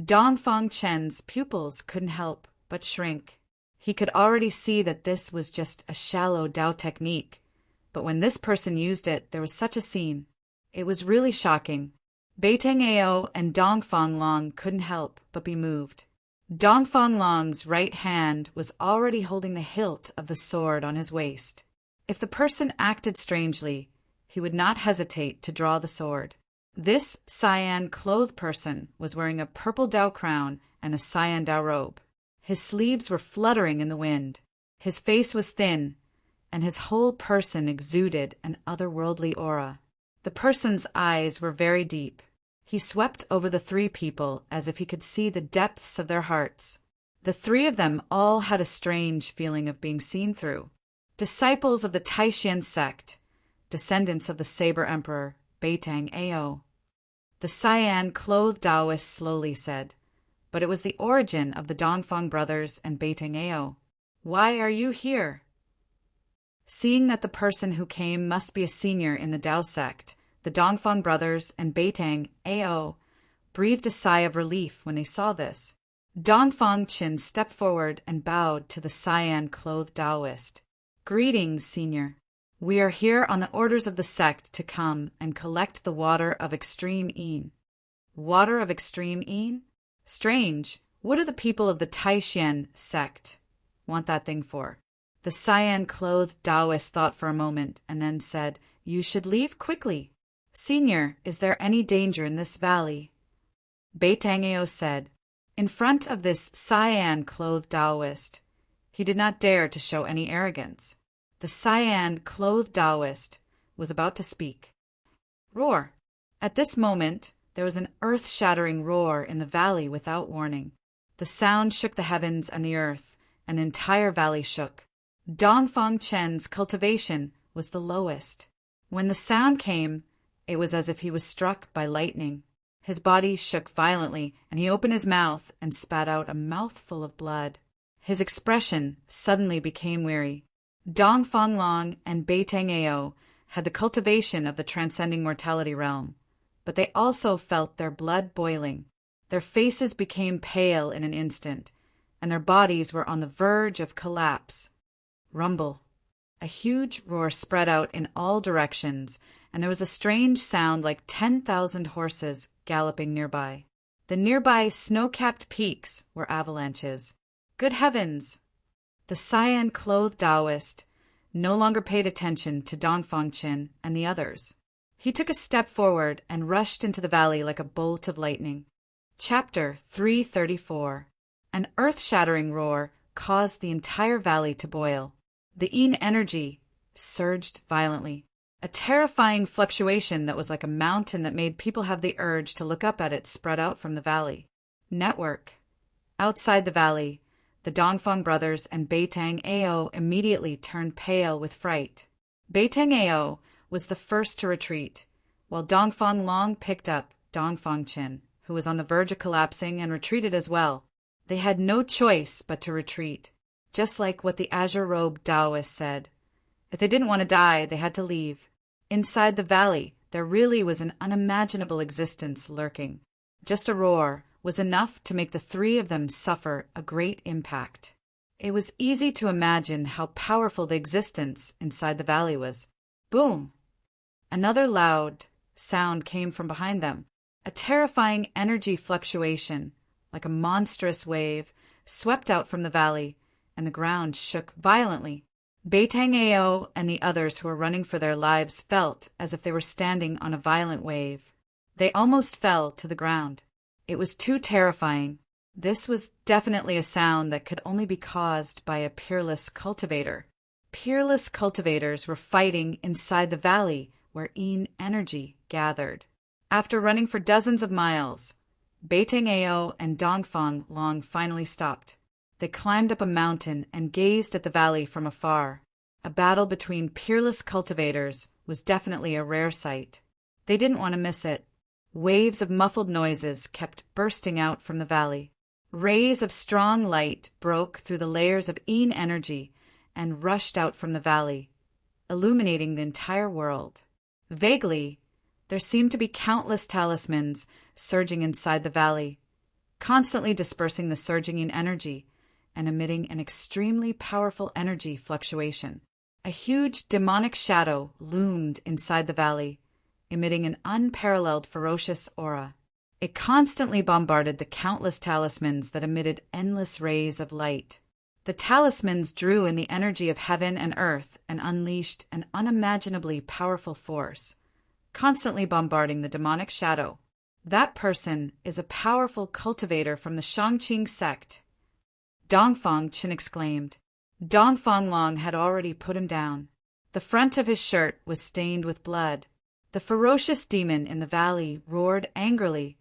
A: Dongfang Chen's pupils couldn't help but shrink. He could already see that this was just a shallow Dao technique, but when this person used it, there was such a scene. It was really shocking. Beitang Ao and Dongfang Long couldn't help but be moved. Dongfang Long's right hand was already holding the hilt of the sword on his waist. If the person acted strangely, he would not hesitate to draw the sword. This cyan-clothed person was wearing a purple Dao crown and a cyan Dao robe. His sleeves were fluttering in the wind. His face was thin, and his whole person exuded an otherworldly aura. The person's eyes were very deep. He swept over the three people as if he could see the depths of their hearts. The three of them all had a strange feeling of being seen through. Disciples of the Taishan sect, descendants of the Saber Emperor, Beitang Ao. The cyan-clothed Taoist slowly said, "But it was the origin of the Dongfang brothers and Beitang Ao. Why are you here?" Seeing that the person who came must be a senior in the Dao sect, the Dongfang brothers and Beitang Ao breathed a sigh of relief when they saw this. Dongfang Qin stepped forward and bowed to the cyan-clothed Taoist. "Greetings, senior. We are here on the orders of the sect to come and collect the water of extreme Yin." Water of extreme Yin? Strange. What do the people of the Taishan sect want that thing for? The cyan-clothed Taoist thought for a moment and then said, "You should leave quickly. Senior, is there any danger in this valley?" Beitang Ao said, in front of this cyan-clothed Taoist, he did not dare to show any arrogance. The cyan-clothed Taoist was about to speak. Roar! At this moment, there was an earth-shattering roar in the valley without warning. The sound shook the heavens and the earth, and the entire valley shook. Dongfang Chen's cultivation was the lowest. When the sound came, it was as if he was struck by lightning. His body shook violently, and he opened his mouth and spat out a mouthful of blood. His expression suddenly became weary. Dongfang Long and Beitang Ao had the cultivation of the transcending mortality realm, but they also felt their blood boiling. Their faces became pale in an instant, and their bodies were on the verge of collapse. Rumble. A huge roar spread out in all directions, and there was a strange sound like 10,000 horses galloping nearby. The nearby snow-capped peaks were avalanches. Good heavens! The cyan-clothed Taoist no longer paid attention to Dongfang Qin and the others. He took a step forward and rushed into the valley like a bolt of lightning. Chapter 334. An earth-shattering roar caused the entire valley to boil. The Yin energy surged violently. A terrifying fluctuation that was like a mountain that made people have the urge to look up at it spread out from the valley. Network. Outside the valley, the Dongfang brothers and Beitang Ao immediately turned pale with fright. Beitang Ao was the first to retreat, while Dongfang Long picked up Dongfang Qin, who was on the verge of collapsing, and retreated as well. They had no choice but to retreat, just like what the azure-robed Taoist said. If they didn't want to die, they had to leave. Inside the valley, there really was an unimaginable existence lurking. Just a roar was enough to make the three of them suffer a great impact. It was easy to imagine how powerful the existence inside the valley was. Boom! Another loud sound came from behind them. A terrifying energy fluctuation, like a monstrous wave, swept out from the valley, and the ground shook violently. Beitang Ao and the others who were running for their lives felt as if they were standing on a violent wave. They almost fell to the ground. It was too terrifying. This was definitely a sound that could only be caused by a peerless cultivator. Peerless cultivators were fighting inside the valley where Yin energy gathered. After running for dozens of miles, Beitang Ao and Dongfang Long finally stopped. They climbed up a mountain and gazed at the valley from afar. A battle between peerless cultivators was definitely a rare sight. They didn't want to miss it. Waves of muffled noises kept bursting out from the valley. Rays of strong light broke through the layers of Yin energy and rushed out from the valley, illuminating the entire world. Vaguely, there seemed to be countless talismans surging inside the valley, constantly dispersing the surging Yin energy and emitting an extremely powerful energy fluctuation. A huge demonic shadow loomed inside the valley, emitting an unparalleled ferocious aura. It constantly bombarded the countless talismans that emitted endless rays of light. The talismans drew in the energy of heaven and earth and unleashed an unimaginably powerful force, constantly bombarding the demonic shadow. That person is a powerful cultivator from the Shangqing sect, Dongfang Chen exclaimed. Dongfang Long had already put him down. The front of his shirt was stained with blood. The ferocious demon in the valley roared angrily,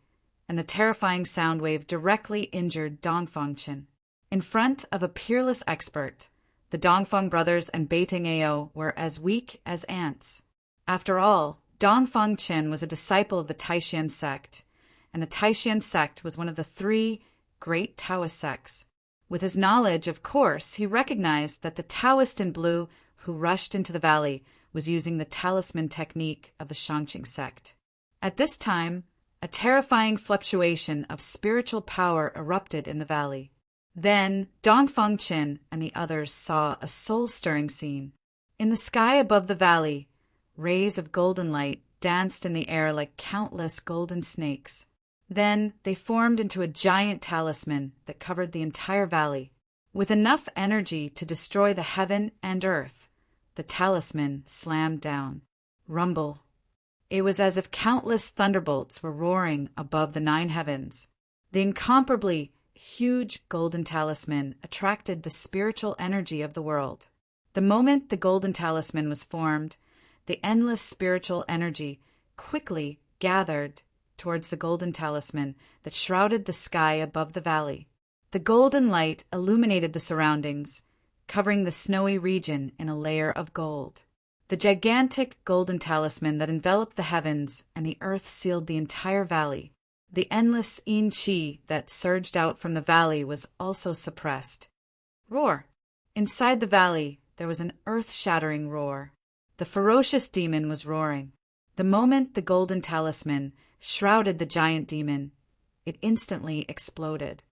A: and the terrifying sound wave directly injured Dongfang Chen. In front of a peerless expert, the Dongfang brothers and Beiting Ao were as weak as ants. After all, Dongfang Chen was a disciple of the Taishan sect, and the Taishan sect was one of the 3 great Taoist sects. With his knowledge, of course, he recognized that the Taoist in blue who rushed into the valley was using the talisman technique of the Shangqing sect. At this time, a terrifying fluctuation of spiritual power erupted in the valley. Then Dongfang Chen and the others saw a soul-stirring scene. In the sky above the valley, rays of golden light danced in the air like countless golden snakes. Then they formed into a giant talisman that covered the entire valley. With enough energy to destroy the heaven and earth, the talisman slammed down. Rumble. It was as if countless thunderbolts were roaring above the 9 heavens. The incomparably huge golden talisman attracted the spiritual energy of the world. The moment the golden talisman was formed, the endless spiritual energy quickly gathered towards the golden talisman that shrouded the sky above the valley. The golden light illuminated the surroundings, covering the snowy region in a layer of gold. The gigantic golden talisman that enveloped the heavens and the earth sealed the entire valley. The endless yin qi that surged out from the valley was also suppressed. Roar! Inside the valley, there was an earth-shattering roar. The ferocious demon was roaring. The moment the golden talisman shrouded the giant demon, it instantly exploded.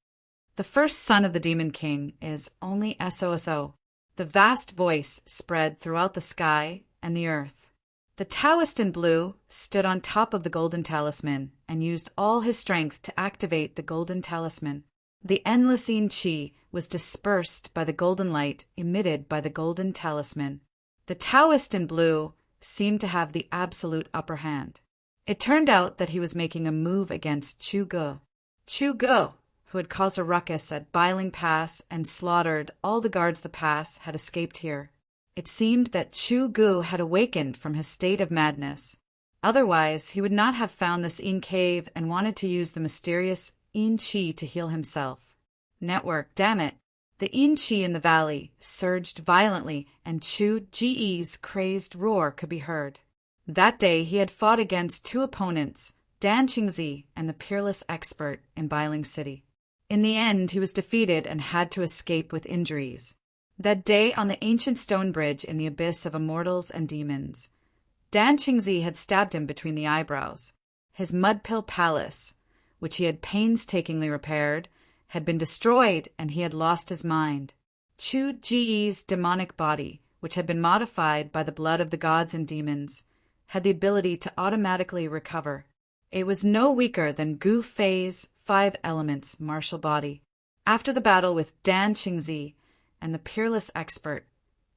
A: The first son of the Demon King is only SOSO. The vast voice spread throughout the sky and the earth. The Taoist in blue stood on top of the golden talisman and used all his strength to activate the golden talisman. The endless yin qi was dispersed by the golden light emitted by the golden talisman. The Taoist in blue seemed to have the absolute upper hand. It turned out that he was making a move against Chu Ge. Chu Ge, who had caused a ruckus at Bailing Pass and slaughtered all the guards the pass, had escaped here. It seemed that Chu Ge had awakened from his state of madness. Otherwise, he would not have found this yin cave and wanted to use the mysterious yin qi to heal himself. Network, damn it! The yin qi in the valley surged violently, and Chu Ge's crazed roar could be heard. That day he had fought against 2 opponents, Dan Qingzi and the peerless expert in Bailing City. In the end, he was defeated and had to escape with injuries. That day on the ancient stone bridge in the abyss of immortals and demons, Dan Qingzi had stabbed him between the eyebrows. His mud-pill palace, which he had painstakingly repaired, had been destroyed and he had lost his mind. Chu Ge's demonic body, which had been modified by the blood of the gods and demons, had the ability to automatically recover. It was no weaker than Gu Fei's 5 elements martial body. After the battle with Dan Qingzi and the peerless expert,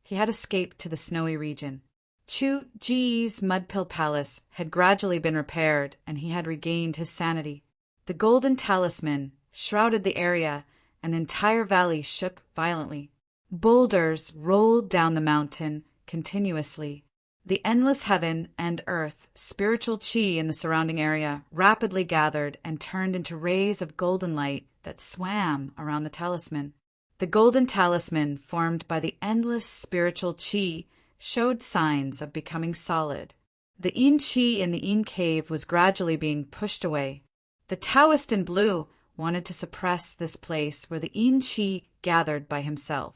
A: he had escaped to the snowy region. Chu Ge's mud-pill palace had gradually been repaired and he had regained his sanity. The golden talisman shrouded the area and the entire valley shook violently. Boulders rolled down the mountain continuously. The endless heaven and earth, spiritual qi in the surrounding area, rapidly gathered and turned into rays of golden light that swam around the talisman. The golden talisman, formed by the endless spiritual qi, showed signs of becoming solid. The yin qi in the yin cave was gradually being pushed away. The Taoist in blue wanted to suppress this place where the yin qi gathered by himself.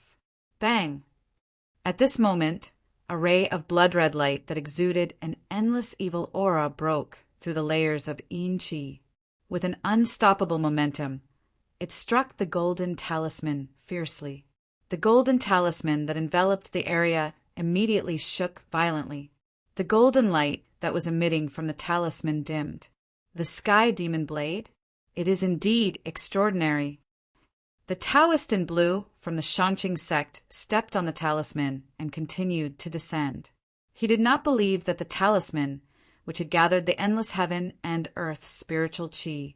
A: Bang! At this moment, a ray of blood-red light that exuded an endless evil aura broke through the layers of yin qi. With an unstoppable momentum, it struck the golden talisman fiercely. The golden talisman that enveloped the area immediately shook violently. The golden light that was emitting from the talisman dimmed. The sky demon blade? It is indeed extraordinary. The Taoist in blue from the Shangqing sect stepped on the talisman and continued to descend. He did not believe that the talisman, which had gathered the endless heaven and earth spiritual chi,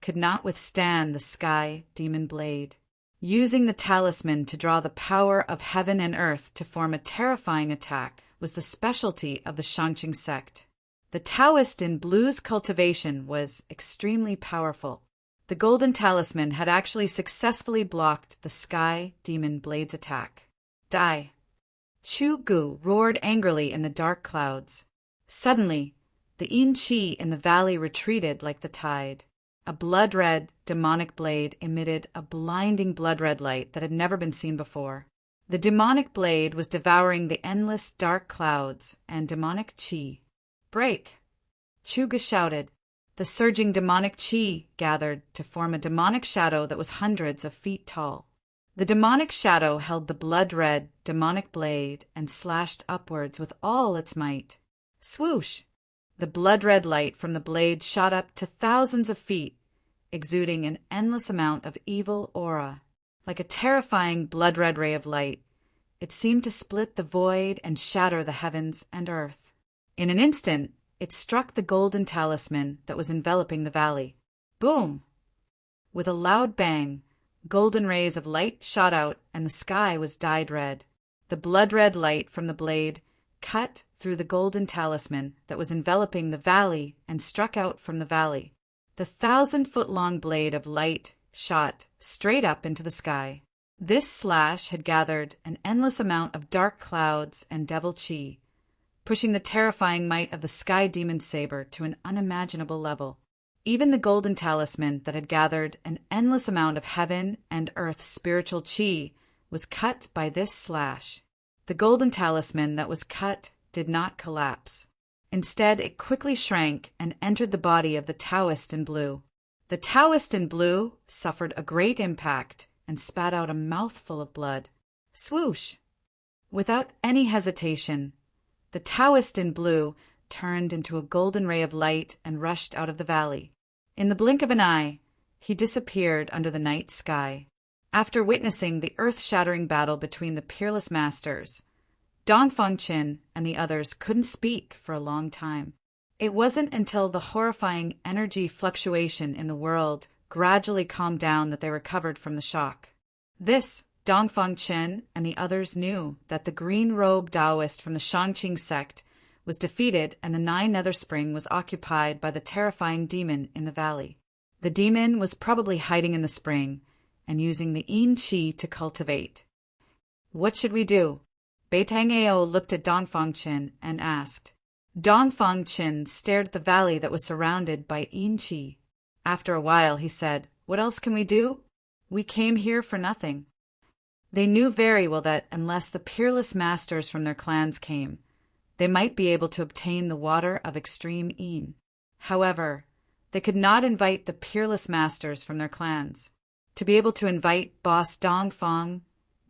A: could not withstand the sky demon blade. Using the talisman to draw the power of heaven and earth to form a terrifying attack was the specialty of the Shangqing sect. The Taoist in blue's cultivation was extremely powerful. The golden talisman had actually successfully blocked the sky demon blade's attack. Die! Chu Gu roared angrily in the dark clouds. Suddenly, the yin qi in the valley retreated like the tide. A blood-red, demonic blade emitted a blinding blood-red light that had never been seen before. The demonic blade was devouring the endless dark clouds and demonic qi. Break! Chuga shouted. The surging demonic qi gathered to form a demonic shadow that was hundreds of feet tall. The demonic shadow held the blood-red, demonic blade and slashed upwards with all its might. Swoosh! The blood-red light from the blade shot up to thousands of feet, exuding an endless amount of evil aura. Like a terrifying blood-red ray of light, it seemed to split the void and shatter the heavens and earth. In an instant, it struck the golden talisman that was enveloping the valley. Boom! With a loud bang, golden rays of light shot out and the sky was dyed red. The blood-red light from the blade cut through the golden talisman that was enveloping the valley and struck out from the valley. The 1,000-foot-long blade of light shot straight up into the sky. This slash had gathered an endless amount of dark clouds and devil chi, pushing the terrifying might of the sky demon saber to an unimaginable level. Even the golden talisman that had gathered an endless amount of heaven and earth spiritual chi was cut by this slash. The golden talisman that was cut did not collapse. Instead, it quickly shrank and entered the body of the Taoist in blue. The Taoist in blue suffered a great impact and spat out a mouthful of blood. Swoosh! Without any hesitation, the Taoist in blue turned into a golden ray of light and rushed out of the valley. In the blink of an eye, he disappeared under the night sky. After witnessing the earth-shattering battle between the peerless masters, Dongfang Qin and the others couldn't speak for a long time. It wasn't until the horrifying energy fluctuation in the world gradually calmed down that they recovered from the shock. This, Dongfang Qin and the others knew that the green-robed Taoist from the Shangqing sect was defeated and the Nine Nether Spring was occupied by the terrifying demon in the valley. The demon was probably hiding in the spring and using the yin qi to cultivate. What should we do? Beitang Ao looked at Dongfang Qin and asked. Dongfang Qin stared at the valley that was surrounded by yin qi. After a while, he said, "What else can we do? We came here for nothing." They knew very well that unless the peerless masters from their clans came, they might be able to obtain the water of extreme yin. However, they could not invite the peerless masters from their clans. To be able to invite Boss Dongfang,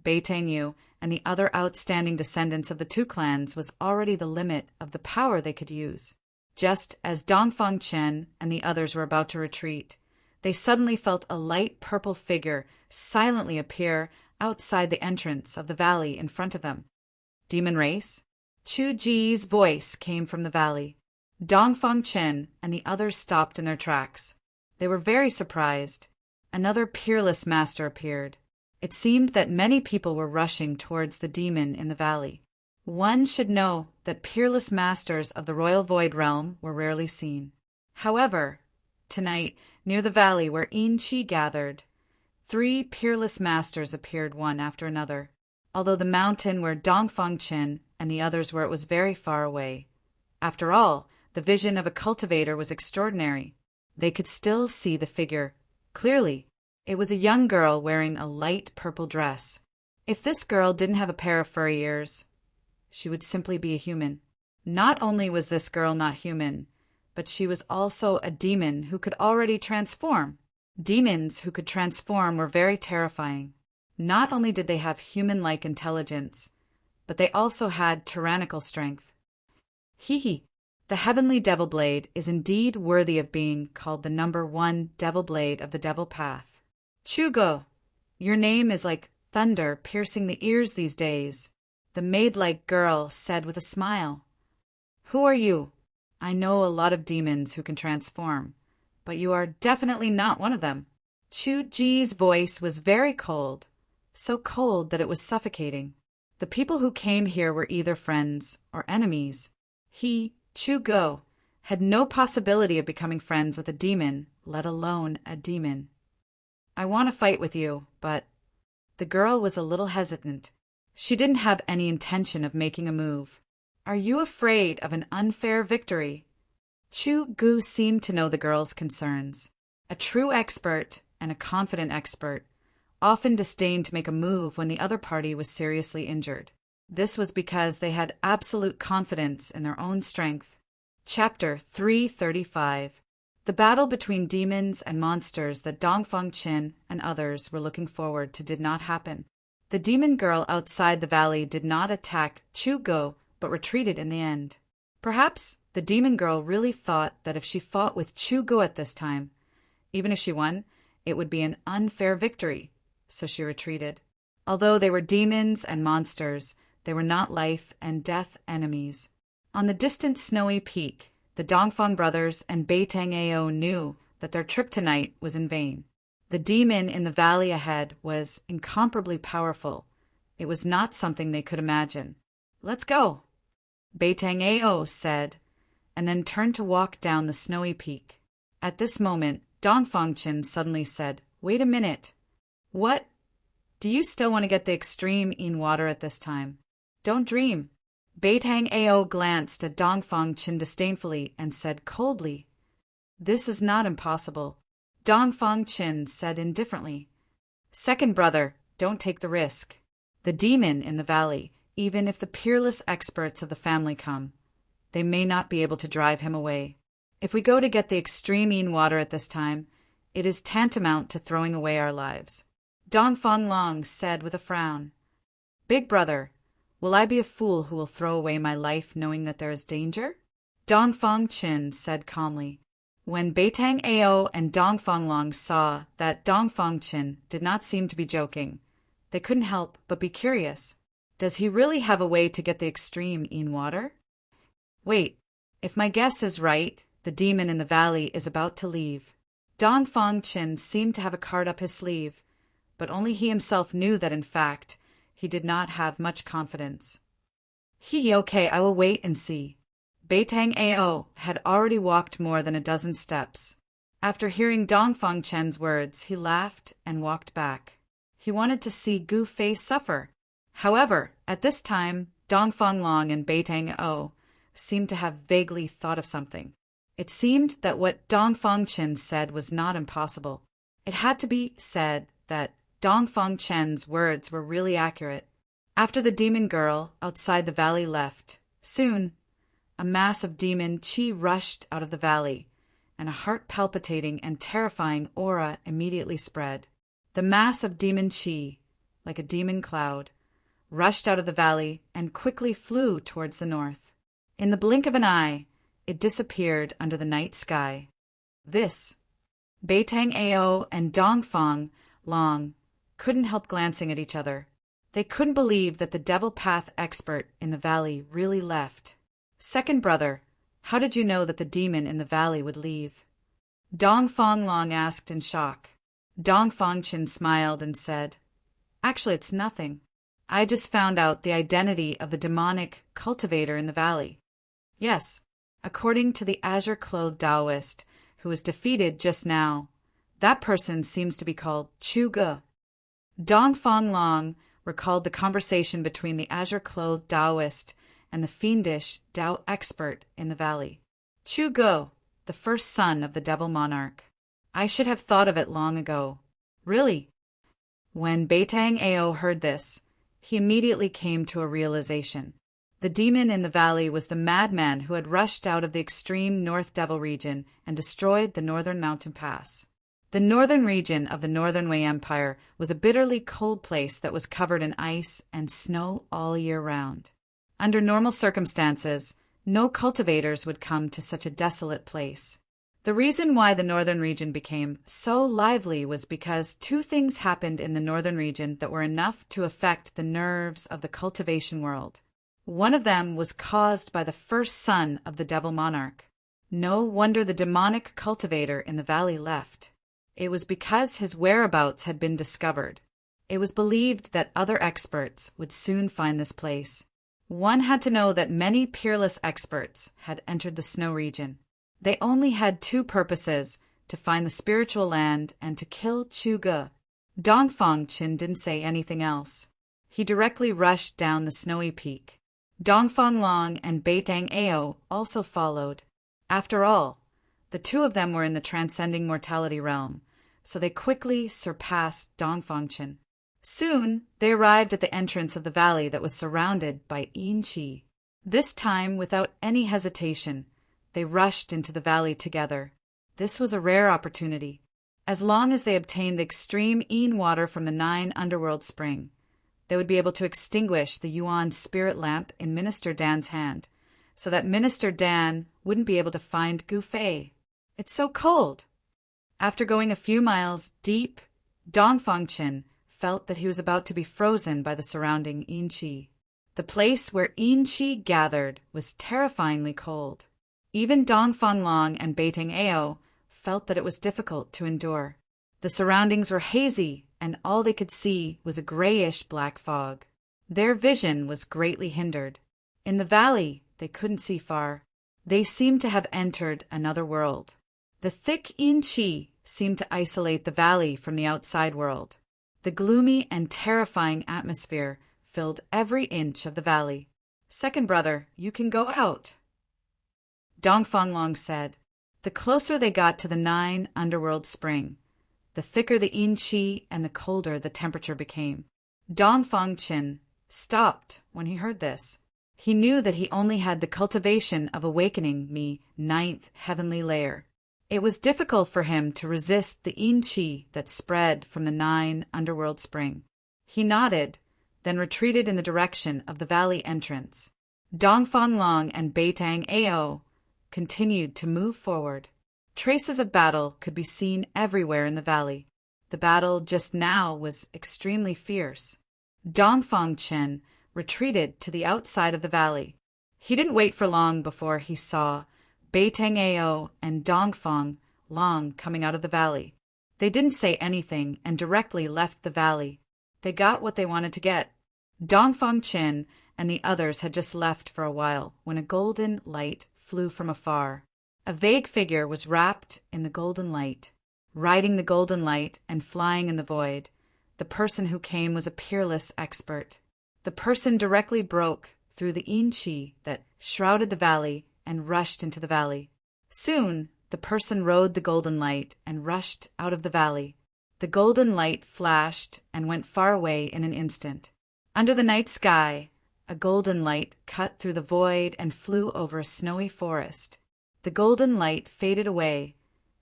A: Beitang Yu, and the other outstanding descendants of the two clans was already the limit of the power they could use. Just as Dongfang Qin and the others were about to retreat, they suddenly felt a light purple figure silently appear outside the entrance of the valley in front of them. Demon race? Chu Ji's voice came from the valley. Dongfang Qin and the others stopped in their tracks. They were very surprised. Another peerless master appeared. It seemed that many people were rushing towards the demon in the valley. One should know that peerless masters of the royal void realm were rarely seen. However, tonight, near the valley where yin qi gathered, 3 peerless masters appeared one after another. Although the mountain where Dongfang Qin and the others were, it was very far away. After all, the vision of a cultivator was extraordinary. They could still see the figure clearly. It was a young girl wearing a light purple dress. If this girl didn't have a pair of furry ears, she would simply be a human. Not only was this girl not human, but she was also a demon who could already transform. Demons who could transform were very terrifying. Not only did they have human-like intelligence, but they also had tyrannical strength. Hee. The heavenly devil blade is indeed worthy of being called the number 1 devil blade of the devil path. Chugo, your name is like thunder piercing the ears these days, the maid-like girl said with a smile. Who are you? I know a lot of demons who can transform, but you are definitely not one of them." Chu Ji's voice was very cold, so cold that it was suffocating. The people who came here were either friends or enemies. He, Chu Go, had no possibility of becoming friends with a demon, let alone a demon. "I want to fight with you, but—" The girl was a little hesitant. She didn't have any intention of making a move. "Are you afraid of an unfair victory?" Chu Gu seemed to know the girl's concerns. A true expert, and a confident expert, often disdained to make a move when the other party was seriously injured. This was because they had absolute confidence in their own strength. Chapter 335. The battle between demons and monsters that Dongfang Qin and others were looking forward to did not happen. The demon girl outside the valley did not attack Chu Go, but retreated in the end. Perhaps the demon girl really thought that if she fought with Chu Go at this time, even if she won, it would be an unfair victory, so she retreated. Although they were demons and monsters, they were not life and death enemies. On the distant snowy peak, the Dongfang brothers and Beitang Ao knew that their trip tonight was in vain. The demon in the valley ahead was incomparably powerful. It was not something they could imagine. "Let's go," Beitang Ao said, and then turned to walk down the snowy peak. At this moment, Dongfang Qin suddenly said, "Wait a minute. What? Do you still want to get the extreme in water at this time? Don't dream." Beitang Ao glanced at Dongfang Qin disdainfully and said coldly, "This is not impossible." Dongfang Qin said indifferently, "Second brother, don't take the risk. The demon in the valley, even if the peerless experts of the family come, they may not be able to drive him away. If we go to get the extreme in water at this time, it is tantamount to throwing away our lives." Dongfang Long said with a frown, "Big brother, will I be a fool who will throw away my life knowing that there is danger?" Dongfang Qin said calmly. When Beitang Ao and Dongfang Long saw that Dongfang Qin did not seem to be joking, they couldn't help but be curious. Does he really have a way to get the extreme in water? Wait, if my guess is right, the demon in the valley is about to leave. Dongfang Qin seemed to have a card up his sleeve, but only he himself knew that in fact, he did not have much confidence. Okay, I will wait and see." Beitang Ao had already walked more than a dozen steps. After hearing Dongfang Qin's words, he laughed and walked back. He wanted to see Gu Fei suffer. However, at this time, Dongfang Long and Beitang Ao seemed to have vaguely thought of something. It seemed that what Dongfang Qin said was not impossible. It had to be said that Dongfang Qin's words were really accurate. After the demon girl outside the valley left, soon a mass of demon qi rushed out of the valley, and a heart-palpitating and terrifying aura immediately spread. The mass of demon qi, like a demon cloud, rushed out of the valley and quickly flew towards the north. In the blink of an eye, it disappeared under the night sky. This, Beitang Ao and Dongfang Long couldn't help glancing at each other. They couldn't believe that the devil path expert in the valley really left. "Second brother, how did you know that the demon in the valley would leave?" Dongfang Long asked in shock. Dongfang Qin smiled and said, "Actually, it's nothing. I just found out the identity of the demonic cultivator in the valley. Yes, according to the azure-clothed Taoist who was defeated just now, that person seems to be called Chu Ge." Dongfang Long recalled the conversation between the azure-clothed Taoist and the fiendish Tao expert in the valley. Chu Ge, the first son of the devil monarch. I should have thought of it long ago. Really? When Beitang Ao heard this, he immediately came to a realization. The demon in the valley was the madman who had rushed out of the extreme North Devil region and destroyed the northern mountain pass. The northern region of the Northern Wei Empire was a bitterly cold place that was covered in ice and snow all year round. Under normal circumstances, no cultivators would come to such a desolate place. The reason why the northern region became so lively was because two things happened in the northern region that were enough to affect the nerves of the cultivation world. One of them was caused by the first son of the devil monarch. No wonder the demonic cultivator in the valley left. It was because his whereabouts had been discovered. It was believed that other experts would soon find this place. One had to know that many peerless experts had entered the snow region. They only had two purposes: to find the spiritual land and to kill Chu-ge. Dongfang Qin didn't say anything else. He directly rushed down the snowy peak. Dongfang Long and Beitang Ao also followed. After all, the two of them were in the transcending mortality realm, so they quickly surpassed Dongfang Qin. Soon, they arrived at the entrance of the valley that was surrounded by Yin-chi. This time, without any hesitation, they rushed into the valley together. This was a rare opportunity. As long as they obtained the extreme Yin water from the 9 underworld spring, they would be able to extinguish the Yuan spirit lamp in Minister Dan's hand, so that Minister Dan wouldn't be able to find Gu Fei. It's so cold. After going a few miles deep, Dongfang Qin felt that he was about to be frozen by the surrounding Yin-chi. The place where Yin-chi gathered was terrifyingly cold. Even Dongfang Long and Beitang Ao felt that it was difficult to endure. The surroundings were hazy, and all they could see was a grayish black fog. Their vision was greatly hindered. In the valley, they couldn't see far. They seemed to have entered another world. The thick Yin-chi seemed to isolate the valley from the outside world. The gloomy and terrifying atmosphere filled every inch of the valley. "Second brother, you can go out," Dongfang Long said. The closer they got to the 9 underworld spring, the thicker the Yin-chi and the colder the temperature became. Dongfang Qin stopped when he heard this. He knew that he only had the cultivation of awakening me 9th heavenly layer. It was difficult for him to resist the Yin-chi that spread from the 9 underworld spring. He nodded, then retreated in the direction of the valley entrance. Dongfang Long and Beitang Ao continued to move forward. Traces of battle could be seen everywhere in the valley. The battle just now was extremely fierce. Dongfang Qin retreated to the outside of the valley. He didn't wait for long before he saw Beitang Ao and Dongfang Long coming out of the valley. They didn't say anything and directly left the valley. They got what they wanted to get. Dongfang Qin and the others had just left for a while when a golden light flew from afar. A vague figure was wrapped in the golden light. Riding the golden light and flying in the void, the person who came was a peerless expert. The person directly broke through the Yin-chi that shrouded the valley and rushed into the valley. Soon, the person rode the golden light and rushed out of the valley. The golden light flashed and went far away in an instant. Under the night sky, a golden light cut through the void and flew over a snowy forest. The golden light faded away,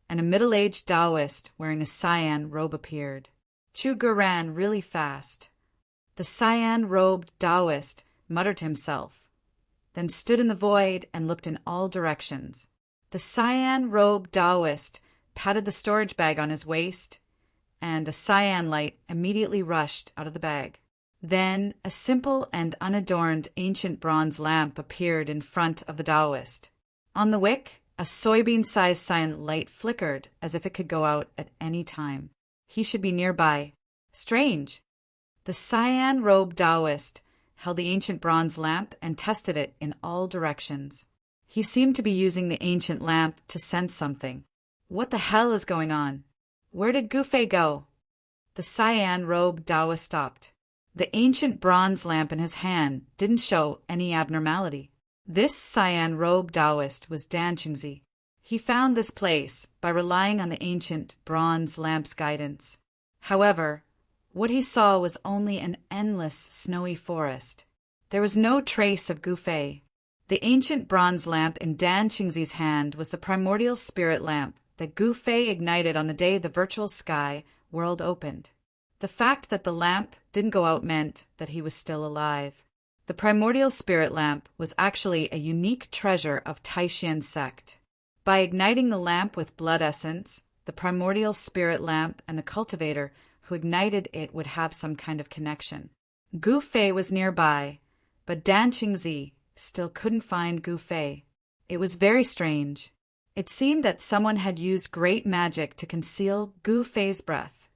A: and a middle-aged Taoist wearing a cyan robe appeared. Chu-ge ran really fast. The cyan-robed Taoist muttered to himself, then stood in the void and looked in all directions. The cyan-robed Taoist patted the storage bag on his waist, and a cyan light immediately rushed out of the bag. Then a simple and unadorned ancient bronze lamp appeared in front of the Taoist. On the wick, a soybean-sized cyan light flickered as if it could go out at any time. He should be nearby. Strange. The cyan-robed Taoist held the ancient bronze lamp and tested it in all directions. He seemed to be using the ancient lamp to sense something. What the hell is going on? Where did Gu Fei go? The cyan-robed Taoist stopped. The ancient bronze lamp in his hand didn't show any abnormality. This cyan-robed Taoist was Dan Qingzi. He found this place by relying on the ancient bronze lamp's guidance. However, what he saw was only an endless snowy forest. There was no trace of Gu Fei. The ancient bronze lamp in Dan Qingzi's hand was the primordial spirit lamp that Gu Fei ignited on the day the virtual sky world opened. The fact that the lamp didn't go out meant that he was still alive. The primordial spirit lamp was actually a unique treasure of Taishan sect. By igniting the lamp with blood essence, the primordial spirit lamp and the cultivator who ignited it would have some kind of connection. Gu Fei was nearby, but Dan Qingzi still couldn't find Gu Fei. It was very strange. It seemed that someone had used great magic to conceal Gu Fei's breath,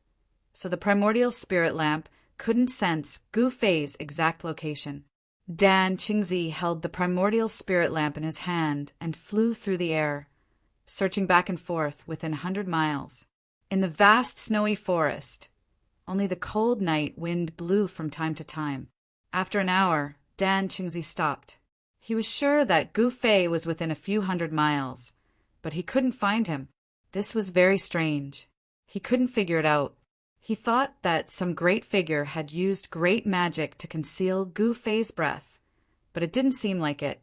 A: so the primordial spirit lamp couldn't sense Gu Fei's exact location. Dan Qingzi held the primordial spirit lamp in his hand and flew through the air, searching back and forth within 100 miles. In the vast snowy forest, only the cold night wind blew from time to time. After an hour, Dan Qingzi stopped. He was sure that Gu Fei was within a few 100 miles, but he couldn't find him. This was very strange. He couldn't figure it out. He thought that some great figure had used great magic to conceal Gu Fei's breath, but it didn't seem like it.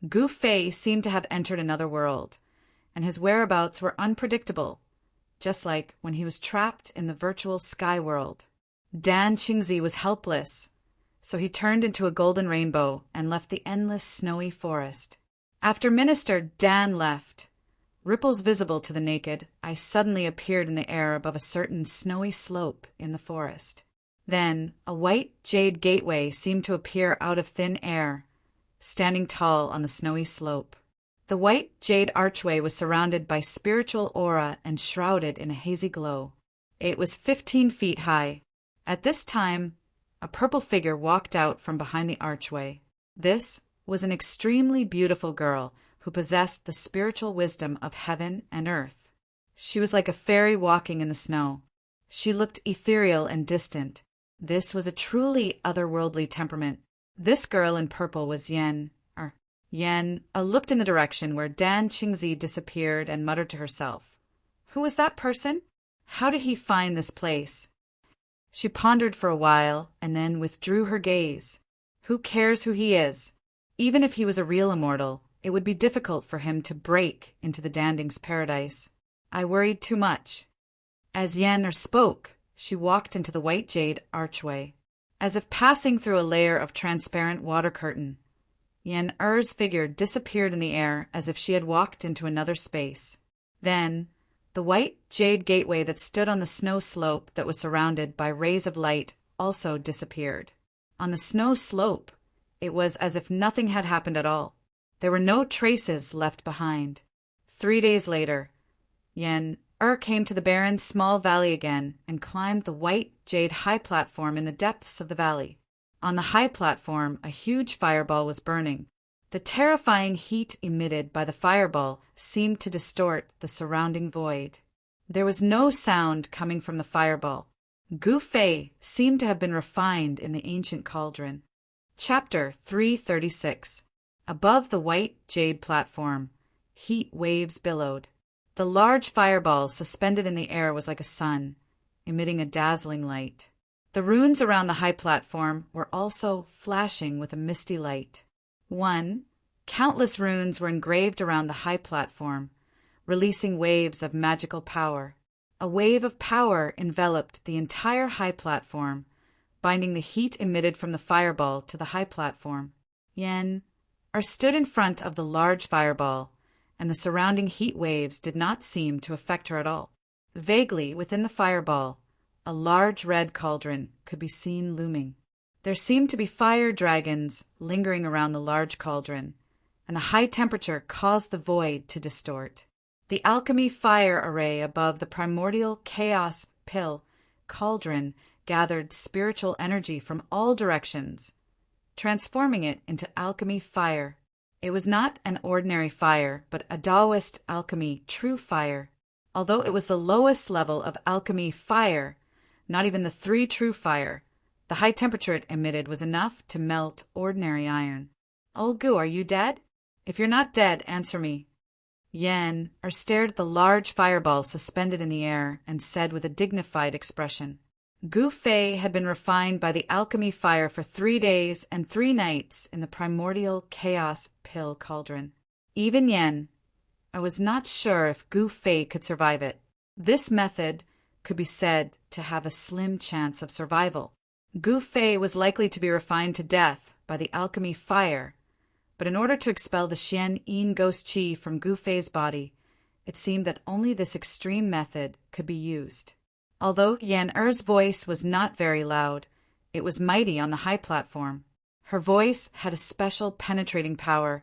A: Gu Fei seemed to have entered another world, and his whereabouts were unpredictable, just like when he was trapped in the virtual sky world. Dan Qingzi was helpless, so he turned into a golden rainbow and left the endless snowy forest. After Minister Dan left, ripples visible to the naked eye suddenly appeared in the air above a certain snowy slope in the forest. Then a white jade gateway seemed to appear out of thin air, standing tall on the snowy slope. The white jade archway was surrounded by spiritual aura and shrouded in a hazy glow. It was 15 feet high. At this time, a purple figure walked out from behind the archway. This was an extremely beautiful girl who possessed the spiritual wisdom of heaven and earth. She was like a fairy walking in the snow. She looked ethereal and distant. This was a truly otherworldly temperament. This girl in purple was Yen looked in the direction where Dan Qingzi disappeared and muttered to herself, "Who was that person? How did he find this place?" She pondered for a while and then withdrew her gaze. Who cares who he is? Even if he was a real immortal, it would be difficult for him to break into the Danding's paradise. I worried too much. As Yen spoke, she walked into the white jade archway. As if passing through a layer of transparent water curtain, Yen-Er's figure disappeared in the air as if she had walked into another space. Then, the white jade gateway that stood on the snow slope that was surrounded by rays of light also disappeared. On the snow slope, it was as if nothing had happened at all. There were no traces left behind. 3 days later, Yen-Er came to the barren small valley again and climbed the white jade high platform in the depths of the valley. On the high platform, a huge fireball was burning. The terrifying heat emitted by the fireball seemed to distort the surrounding void. There was no sound coming from the fireball. Gu Fei seemed to have been refined in the ancient cauldron. Chapter 336. Above the white jade platform, heat waves billowed. The large fireball suspended in the air was like a sun, emitting a dazzling light. The runes around the high platform were also flashing with a misty light. Countless runes were engraved around the high platform, releasing waves of magical power. A wave of power enveloped the entire high platform, binding the heat emitted from the fireball to the high platform. Yen-Er stood in front of the large fireball, and the surrounding heat waves did not seem to affect her at all. Vaguely within the fireball, a large red cauldron could be seen looming. There seemed to be fire dragons lingering around the large cauldron, and the high temperature caused the void to distort. The alchemy fire array above the primordial chaos pill cauldron gathered spiritual energy from all directions, transforming it into alchemy fire. It was not an ordinary fire, but a Taoist alchemy true fire. Although it was the lowest level of alchemy fire, not even the 3 true fire, the high temperature it emitted was enough to melt ordinary iron. "Old Gu, are you dead? If you're not dead, answer me." Yen-Er stared at the large fireball suspended in the air and said with a dignified expression, "Gu Fei had been refined by the alchemy fire for 3 days and 3 nights in the primordial chaos pill cauldron. Even Yen-Er was not sure if Gu Fei could survive it. This method could be said to have a slim chance of survival. Gu Fei was likely to be refined to death by the alchemy fire, but in order to expel the Xian-Yin ghost qi from Gu Fei's body, it seemed that only this extreme method could be used. Although Yen-Er's voice was not very loud, it was mighty on the high platform. Her voice had a special penetrating power,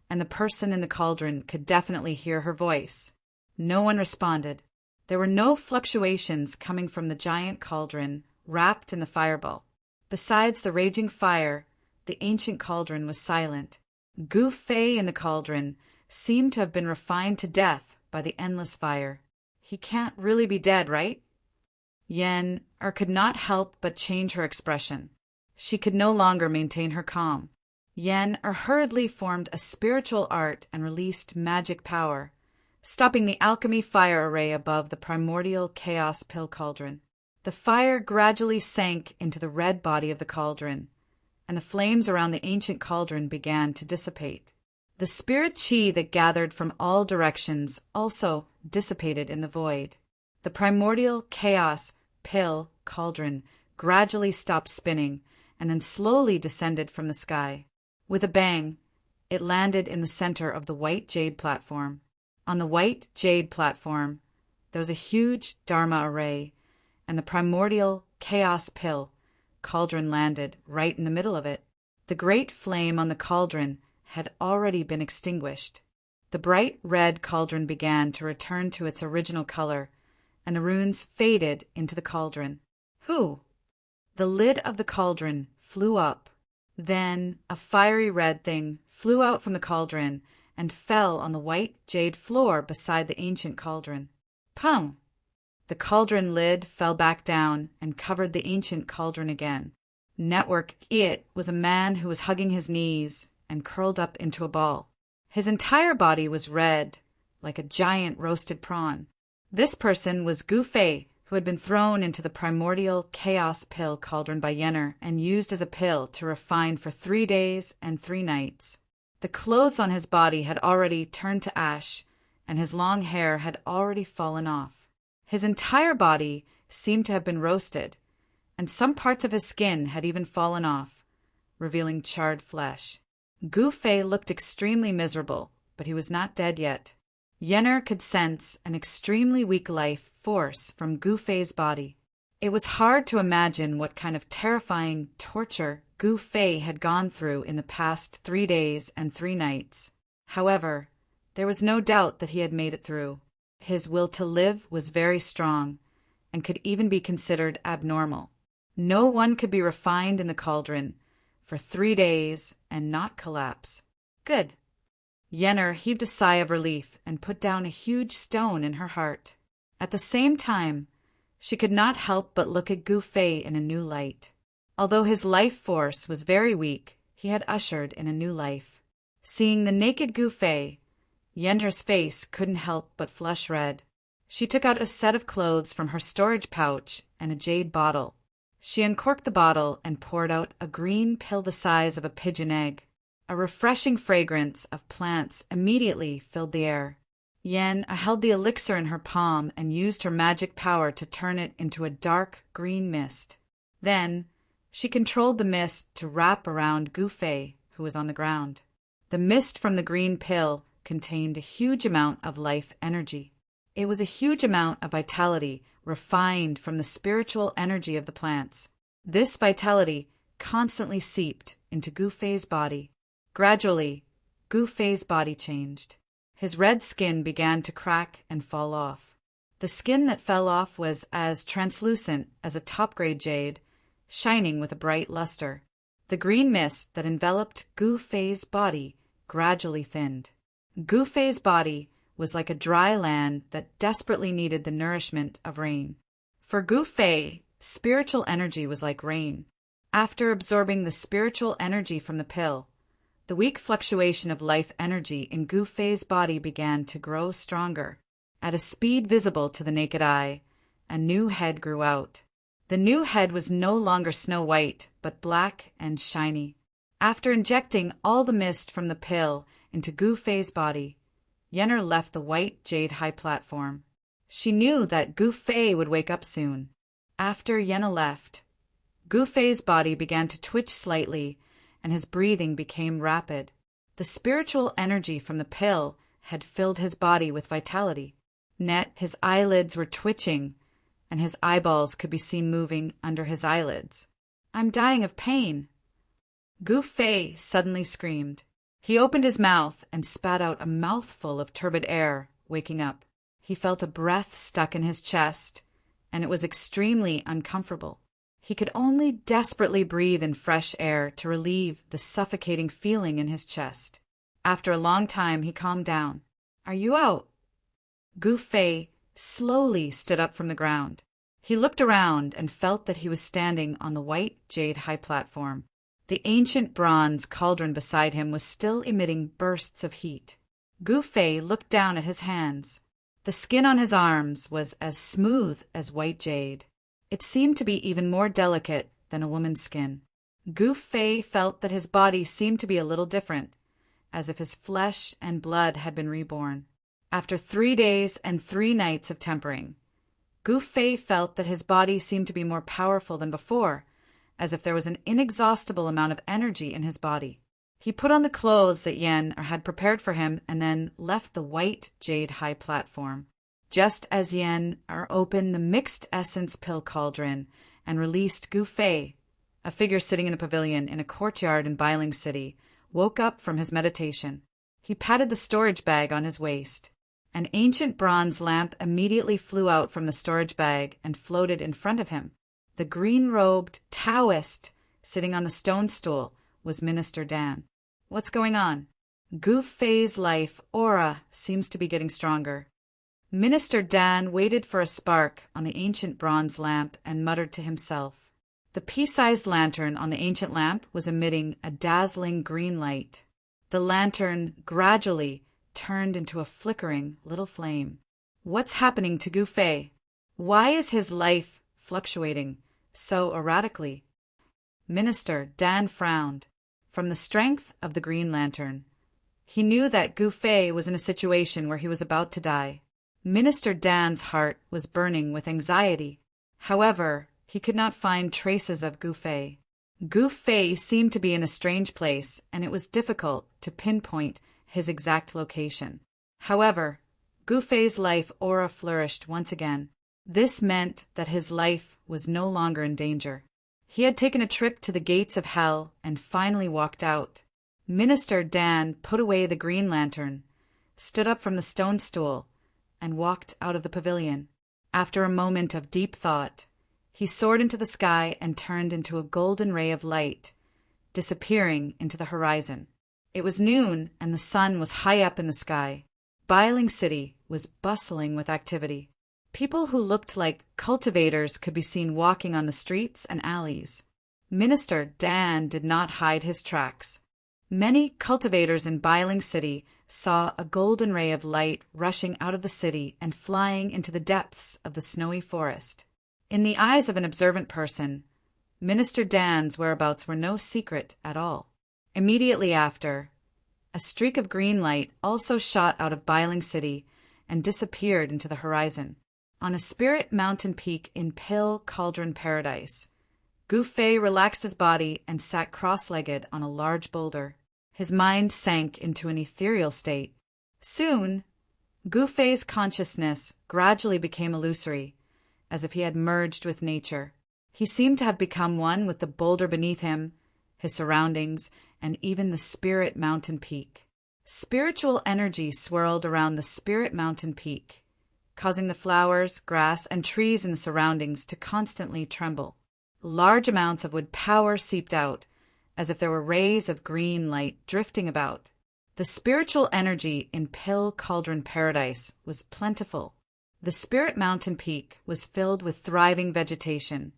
A: and the person in the cauldron could definitely hear her voice. No one responded. There were no fluctuations coming from the giant cauldron wrapped in the fireball. Besides the raging fire, the ancient cauldron was silent. Gu Fei in the cauldron seemed to have been refined to death by the endless fire. He can't really be dead, right? Yen-Er could not help but change her expression. She could no longer maintain her calm. Yen-Er hurriedly formed a spiritual art and released magic power, stopping the alchemy fire array above the primordial chaos pill cauldron. The fire gradually sank into the red body of the cauldron, and the flames around the ancient cauldron began to dissipate. The spirit chi that gathered from all directions also dissipated in the void. The primordial chaos pill cauldron gradually stopped spinning and then slowly descended from the sky. With a bang, it landed in the center of the white jade platform. On the white jade platform, there was a huge Dharma array, and the primordial chaos pill cauldron landed right in the middle of it. The great flame on the cauldron had already been extinguished. The bright red cauldron began to return to its original color, and the runes faded into the cauldron. Who? The lid of the cauldron flew up. Then a fiery red thing flew out from the cauldron and fell on the white jade floor beside the ancient cauldron. Pum! The cauldron lid fell back down and covered the ancient cauldron again. Network It was a man who was hugging his knees and curled up into a ball. His entire body was red, like a giant roasted prawn. This person was Gu Fei, who had been thrown into the primordial chaos pill cauldron by Yen-Er and used as a pill to refine for 3 days and 3 nights. The clothes on his body had already turned to ash, and his long hair had already fallen off. His entire body seemed to have been roasted, and some parts of his skin had even fallen off, revealing charred flesh. Gu Fei looked extremely miserable, but he was not dead yet. Yen-Er could sense an extremely weak life force from Gu Fei's body. It was hard to imagine what kind of terrifying torture Gu Fei had gone through in the past 3 days and 3 nights. However, there was no doubt that he had made it through. His will to live was very strong, and could even be considered abnormal. No one could be refined in the cauldron for 3 days and not collapse. Good. Yen-Er heaved a sigh of relief and put down a huge stone in her heart. At the same time, she could not help but look at Gu Fei in a new light. Although his life force was very weak, he had ushered in a new life. Seeing the naked Gu Fei, Yen-Er's face couldn't help but flush red. She took out a set of clothes from her storage pouch and a jade bottle. She uncorked the bottle and poured out a green pill the size of a pigeon egg. A refreshing fragrance of plants immediately filled the air. Yen-Er held the elixir in her palm and used her magic power to turn it into a dark green mist. Then, she controlled the mist to wrap around Gu Fei, who was on the ground. The mist from the green pill contained a huge amount of life energy. It was a huge amount of vitality refined from the spiritual energy of the plants. This vitality constantly seeped into Gu Fei's body. Gradually, Gu Fei's body changed. His red skin began to crack and fall off. The skin that fell off was as translucent as a top-grade jade, shining with a bright luster. The green mist that enveloped Gu Fei's body gradually thinned. Gu Fei's body was like a dry land that desperately needed the nourishment of rain. For Gu Fei, spiritual energy was like rain. After absorbing the spiritual energy from the pill, the weak fluctuation of life energy in Gu Fei's body began to grow stronger. At a speed visible to the naked eye, a new head grew out. The new head was no longer snow white, but black and shiny. After injecting all the mist from the pill into Gu Fei's body, Yen-Er left the white jade high platform. She knew that Gu Fei would wake up soon. After Yen-Er left, Gu Fei's body began to twitch slightly, and his breathing became rapid. The spiritual energy from the pill had filled his body with vitality. His eyelids were twitching, and his eyeballs could be seen moving under his eyelids. "I'm dying of pain!" Gu Fei suddenly screamed. He opened his mouth and spat out a mouthful of turbid air, waking up. He felt a breath stuck in his chest, and it was extremely uncomfortable. He could only desperately breathe in fresh air to relieve the suffocating feeling in his chest. After a long time, he calmed down. "Are you out?" Gu Fei slowly stood up from the ground. He looked around and felt that he was standing on the white jade high platform. The ancient bronze cauldron beside him was still emitting bursts of heat. Gu Fei looked down at his hands. The skin on his arms was as smooth as white jade. It seemed to be even more delicate than a woman's skin. Gu Fei felt that his body seemed to be a little different, as if his flesh and blood had been reborn. After 3 days and 3 nights of tempering, Gu Fei felt that his body seemed to be more powerful than before, as if there was an inexhaustible amount of energy in his body. He put on the clothes that Yen had prepared for him and then left the white jade high platform. Just as Yen opened the mixed essence pill cauldron and released Gu Fei, a figure sitting in a pavilion in a courtyard in Bailing City, woke up from his meditation. He patted the storage bag on his waist. An ancient bronze lamp immediately flew out from the storage bag and floated in front of him. The green-robed Taoist sitting on the stone stool was Minister Dan. "What's going on?" "Gu Fei's life aura seems to be getting stronger." Minister Dan waited for a spark on the ancient bronze lamp and muttered to himself. The pea-sized lantern on the ancient lamp was emitting a dazzling green light. The lantern gradually turned into a flickering little flame. What's happening to Gu Fei? Why is his life fluctuating so erratically? Minister Dan frowned. From the strength of the green lantern, he knew that Gu Fei was in a situation where he was about to die. Minister Dan's heart was burning with anxiety. However, he could not find traces of Gu Fei. Gu Fei seemed to be in a strange place, and it was difficult to pinpoint his exact location. However, Gu Fei's life aura flourished once again. This meant that his life was no longer in danger. He had taken a trip to the gates of hell and finally walked out. Minister Dan put away the green lantern, stood up from the stone stool, and walked out of the pavilion. After a moment of deep thought, he soared into the sky and turned into a golden ray of light, disappearing into the horizon. It was noon, and the sun was high up in the sky. Bailing City was bustling with activity. People who looked like cultivators could be seen walking on the streets and alleys. Minister Dan did not hide his tracks. Many cultivators in Bailing City saw a golden ray of light rushing out of the city and flying into the depths of the snowy forest. In the eyes of an observant person, Minister Dan's whereabouts were no secret at all. Immediately after, a streak of green light also shot out of Bailing City and disappeared into the horizon. On a spirit mountain peak in Pill Cauldron Paradise, Gu Fei relaxed his body and sat cross-legged on a large boulder. His mind sank into an ethereal state. Soon, Gu Fei's consciousness gradually became illusory, as if he had merged with nature. He seemed to have become one with the boulder beneath him, his surroundings, and even the spirit mountain peak. Spiritual energy swirled around the spirit mountain peak, causing the flowers, grass, and trees in the surroundings to constantly tremble. Large amounts of wood power seeped out, as if there were rays of green light drifting about. The spiritual energy in Pill Cauldron Paradise was plentiful. The spirit mountain peak was filled with thriving vegetation,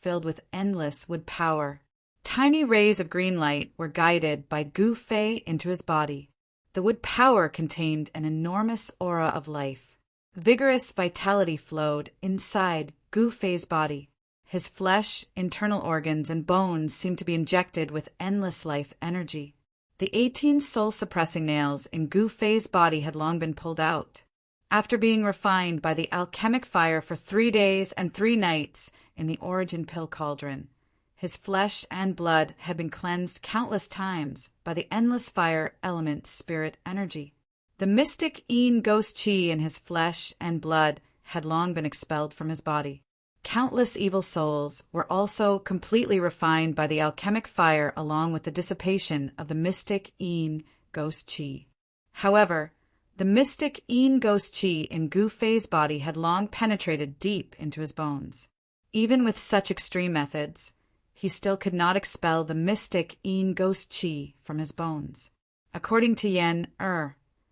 A: filled with endless wood power. Tiny rays of green light were guided by Gu Fei into his body. The wood power contained an enormous aura of life. Vigorous vitality flowed inside Gu Fei's body. His flesh, internal organs, and bones seemed to be injected with endless life energy. The 18 soul-suppressing nails in Gu Fei's body had long been pulled out. After being refined by the alchemic fire for 3 days and 3 nights in the origin pill cauldron, his flesh and blood had been cleansed countless times by the endless fire element spirit energy. The mystic Yin ghost chi in his flesh and blood had long been expelled from his body. Countless evil souls were also completely refined by the alchemic fire along with the dissipation of the mystic Yin ghost chi. However, the mystic Yin ghost chi in Gu Fei's body had long penetrated deep into his bones. Even with such extreme methods, he still could not expel the mystic Yin ghost chi from his bones. According to Yen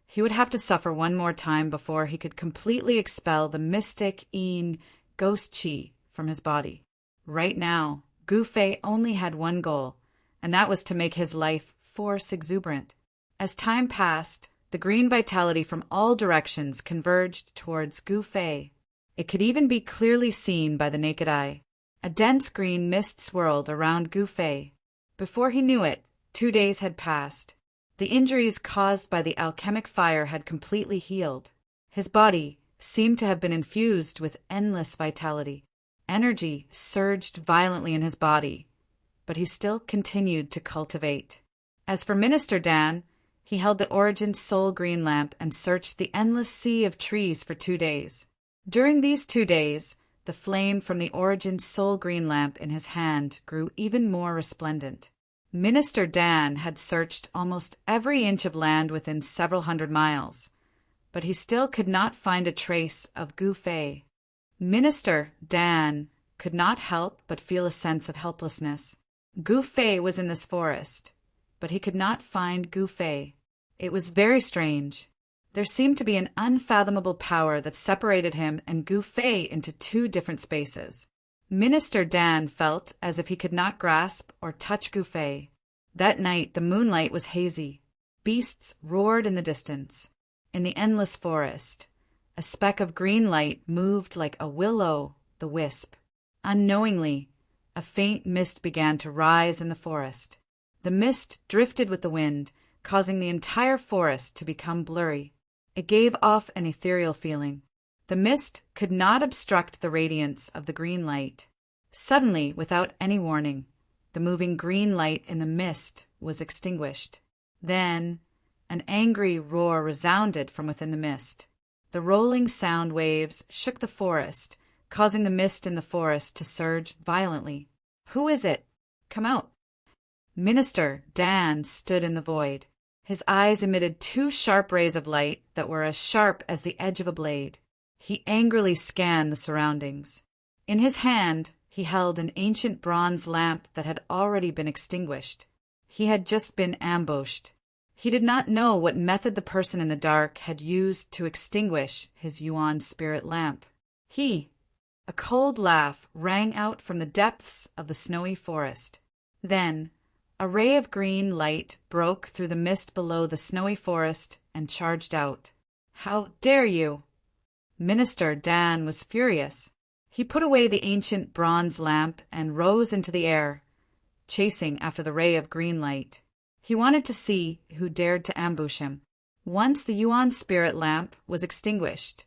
A: he would have to suffer one more time before he could completely expel the mystic Yin ghost chi from his body. Right now, Gu Fei only had one goal, and that was to make his life force exuberant. As time passed, the green vitality from all directions converged towards Gu Fei. It could even be clearly seen by the naked eye. A dense green mist swirled around Gu Fei. Before he knew it, 2 days had passed. The injuries caused by the alchemic fire had completely healed. His body seemed to have been infused with endless vitality. Energy surged violently in his body, but he still continued to cultivate. As for Minister Dan, he held the Origin Soul Green Lamp and searched the endless sea of trees for 2 days. During these 2 days, the flame from the Origin Soul Green Lamp in his hand grew even more resplendent. Minister Dan had searched almost every inch of land within several hundred miles, but he still could not find a trace of Gu Fei. Minister Dan could not help but feel a sense of helplessness. Gu Fei was in this forest, but he could not find Gu Fei. It was very strange. There seemed to be an unfathomable power that separated him and Gu Fei into 2 different spaces. Minister Dan felt as if he could not grasp or touch Gu Fei. That night the moonlight was hazy. Beasts roared in the distance. In the endless forest, a speck of green light moved like a will-o'-the-wisp. Unknowingly, a faint mist began to rise in the forest. The mist drifted with the wind, causing the entire forest to become blurry. It gave off an ethereal feeling. The mist could not obstruct the radiance of the green light. Suddenly, without any warning, the moving green light in the mist was extinguished. Then, an angry roar resounded from within the mist. The rolling sound waves shook the forest, causing the mist in the forest to surge violently. "Who is it? Come out." Minister Dan stood in the void. His eyes emitted 2 sharp rays of light that were as sharp as the edge of a blade. He angrily scanned the surroundings. In his hand, he held an ancient bronze lamp that had already been extinguished. He had just been ambushed. He did not know what method the person in the dark had used to extinguish his Yuan spirit lamp. A cold laugh rang out from the depths of the snowy forest. Then, a ray of green light broke through the mist below the snowy forest and charged out. "How dare you!" Minister Dan was furious. He put away the ancient bronze lamp and rose into the air, chasing after the ray of green light. He wanted to see who dared to ambush him. Once the Yuan spirit lamp was extinguished,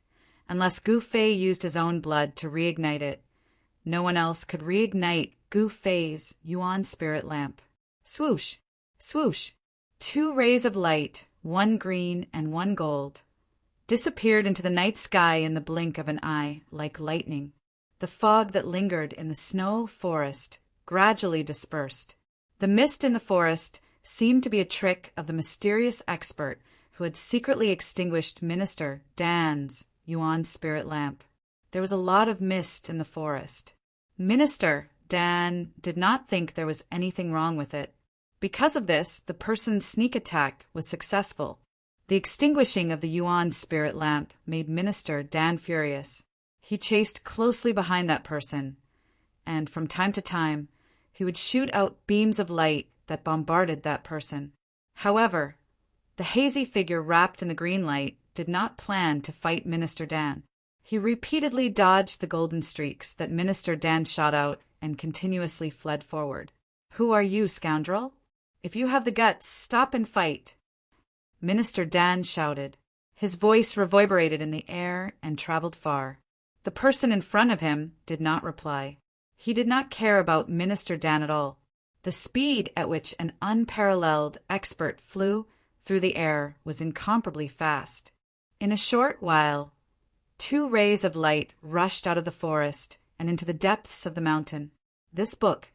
A: unless Gu Fei used his own blood to reignite it, no one else could reignite Gu Fei's Yuan spirit lamp. Swoosh! Swoosh! 2 rays of light, one green and one gold, disappeared into the night sky in the blink of an eye, like lightning. The fog that lingered in the snow forest gradually dispersed. The mist in the forest seemed to be a trick of the mysterious expert who had secretly extinguished Minister Dan's Yuan spirit lamp. There was a lot of mist in the forest. Minister Dan did not think there was anything wrong with it. Because of this, the person's sneak attack was successful. The extinguishing of the Yuan spirit lamp made Minister Dan furious. He chased closely behind that person, and from time to time, he would shoot out beams of light that bombarded that person. However, the hazy figure wrapped in the green light did not plan to fight Minister Dan. He repeatedly dodged the golden streaks that Minister Dan shot out and continuously fled forward. "Who are you, scoundrel? If you have the guts, stop and fight!" Minister Dan shouted. His voice reverberated in the air and traveled far. The person in front of him did not reply. He did not care about Minister Dan at all. The speed at which an unparalleled expert flew through the air was incomparably fast. In a short while, 2 rays of light rushed out of the forest and into the depths of the mountain. This book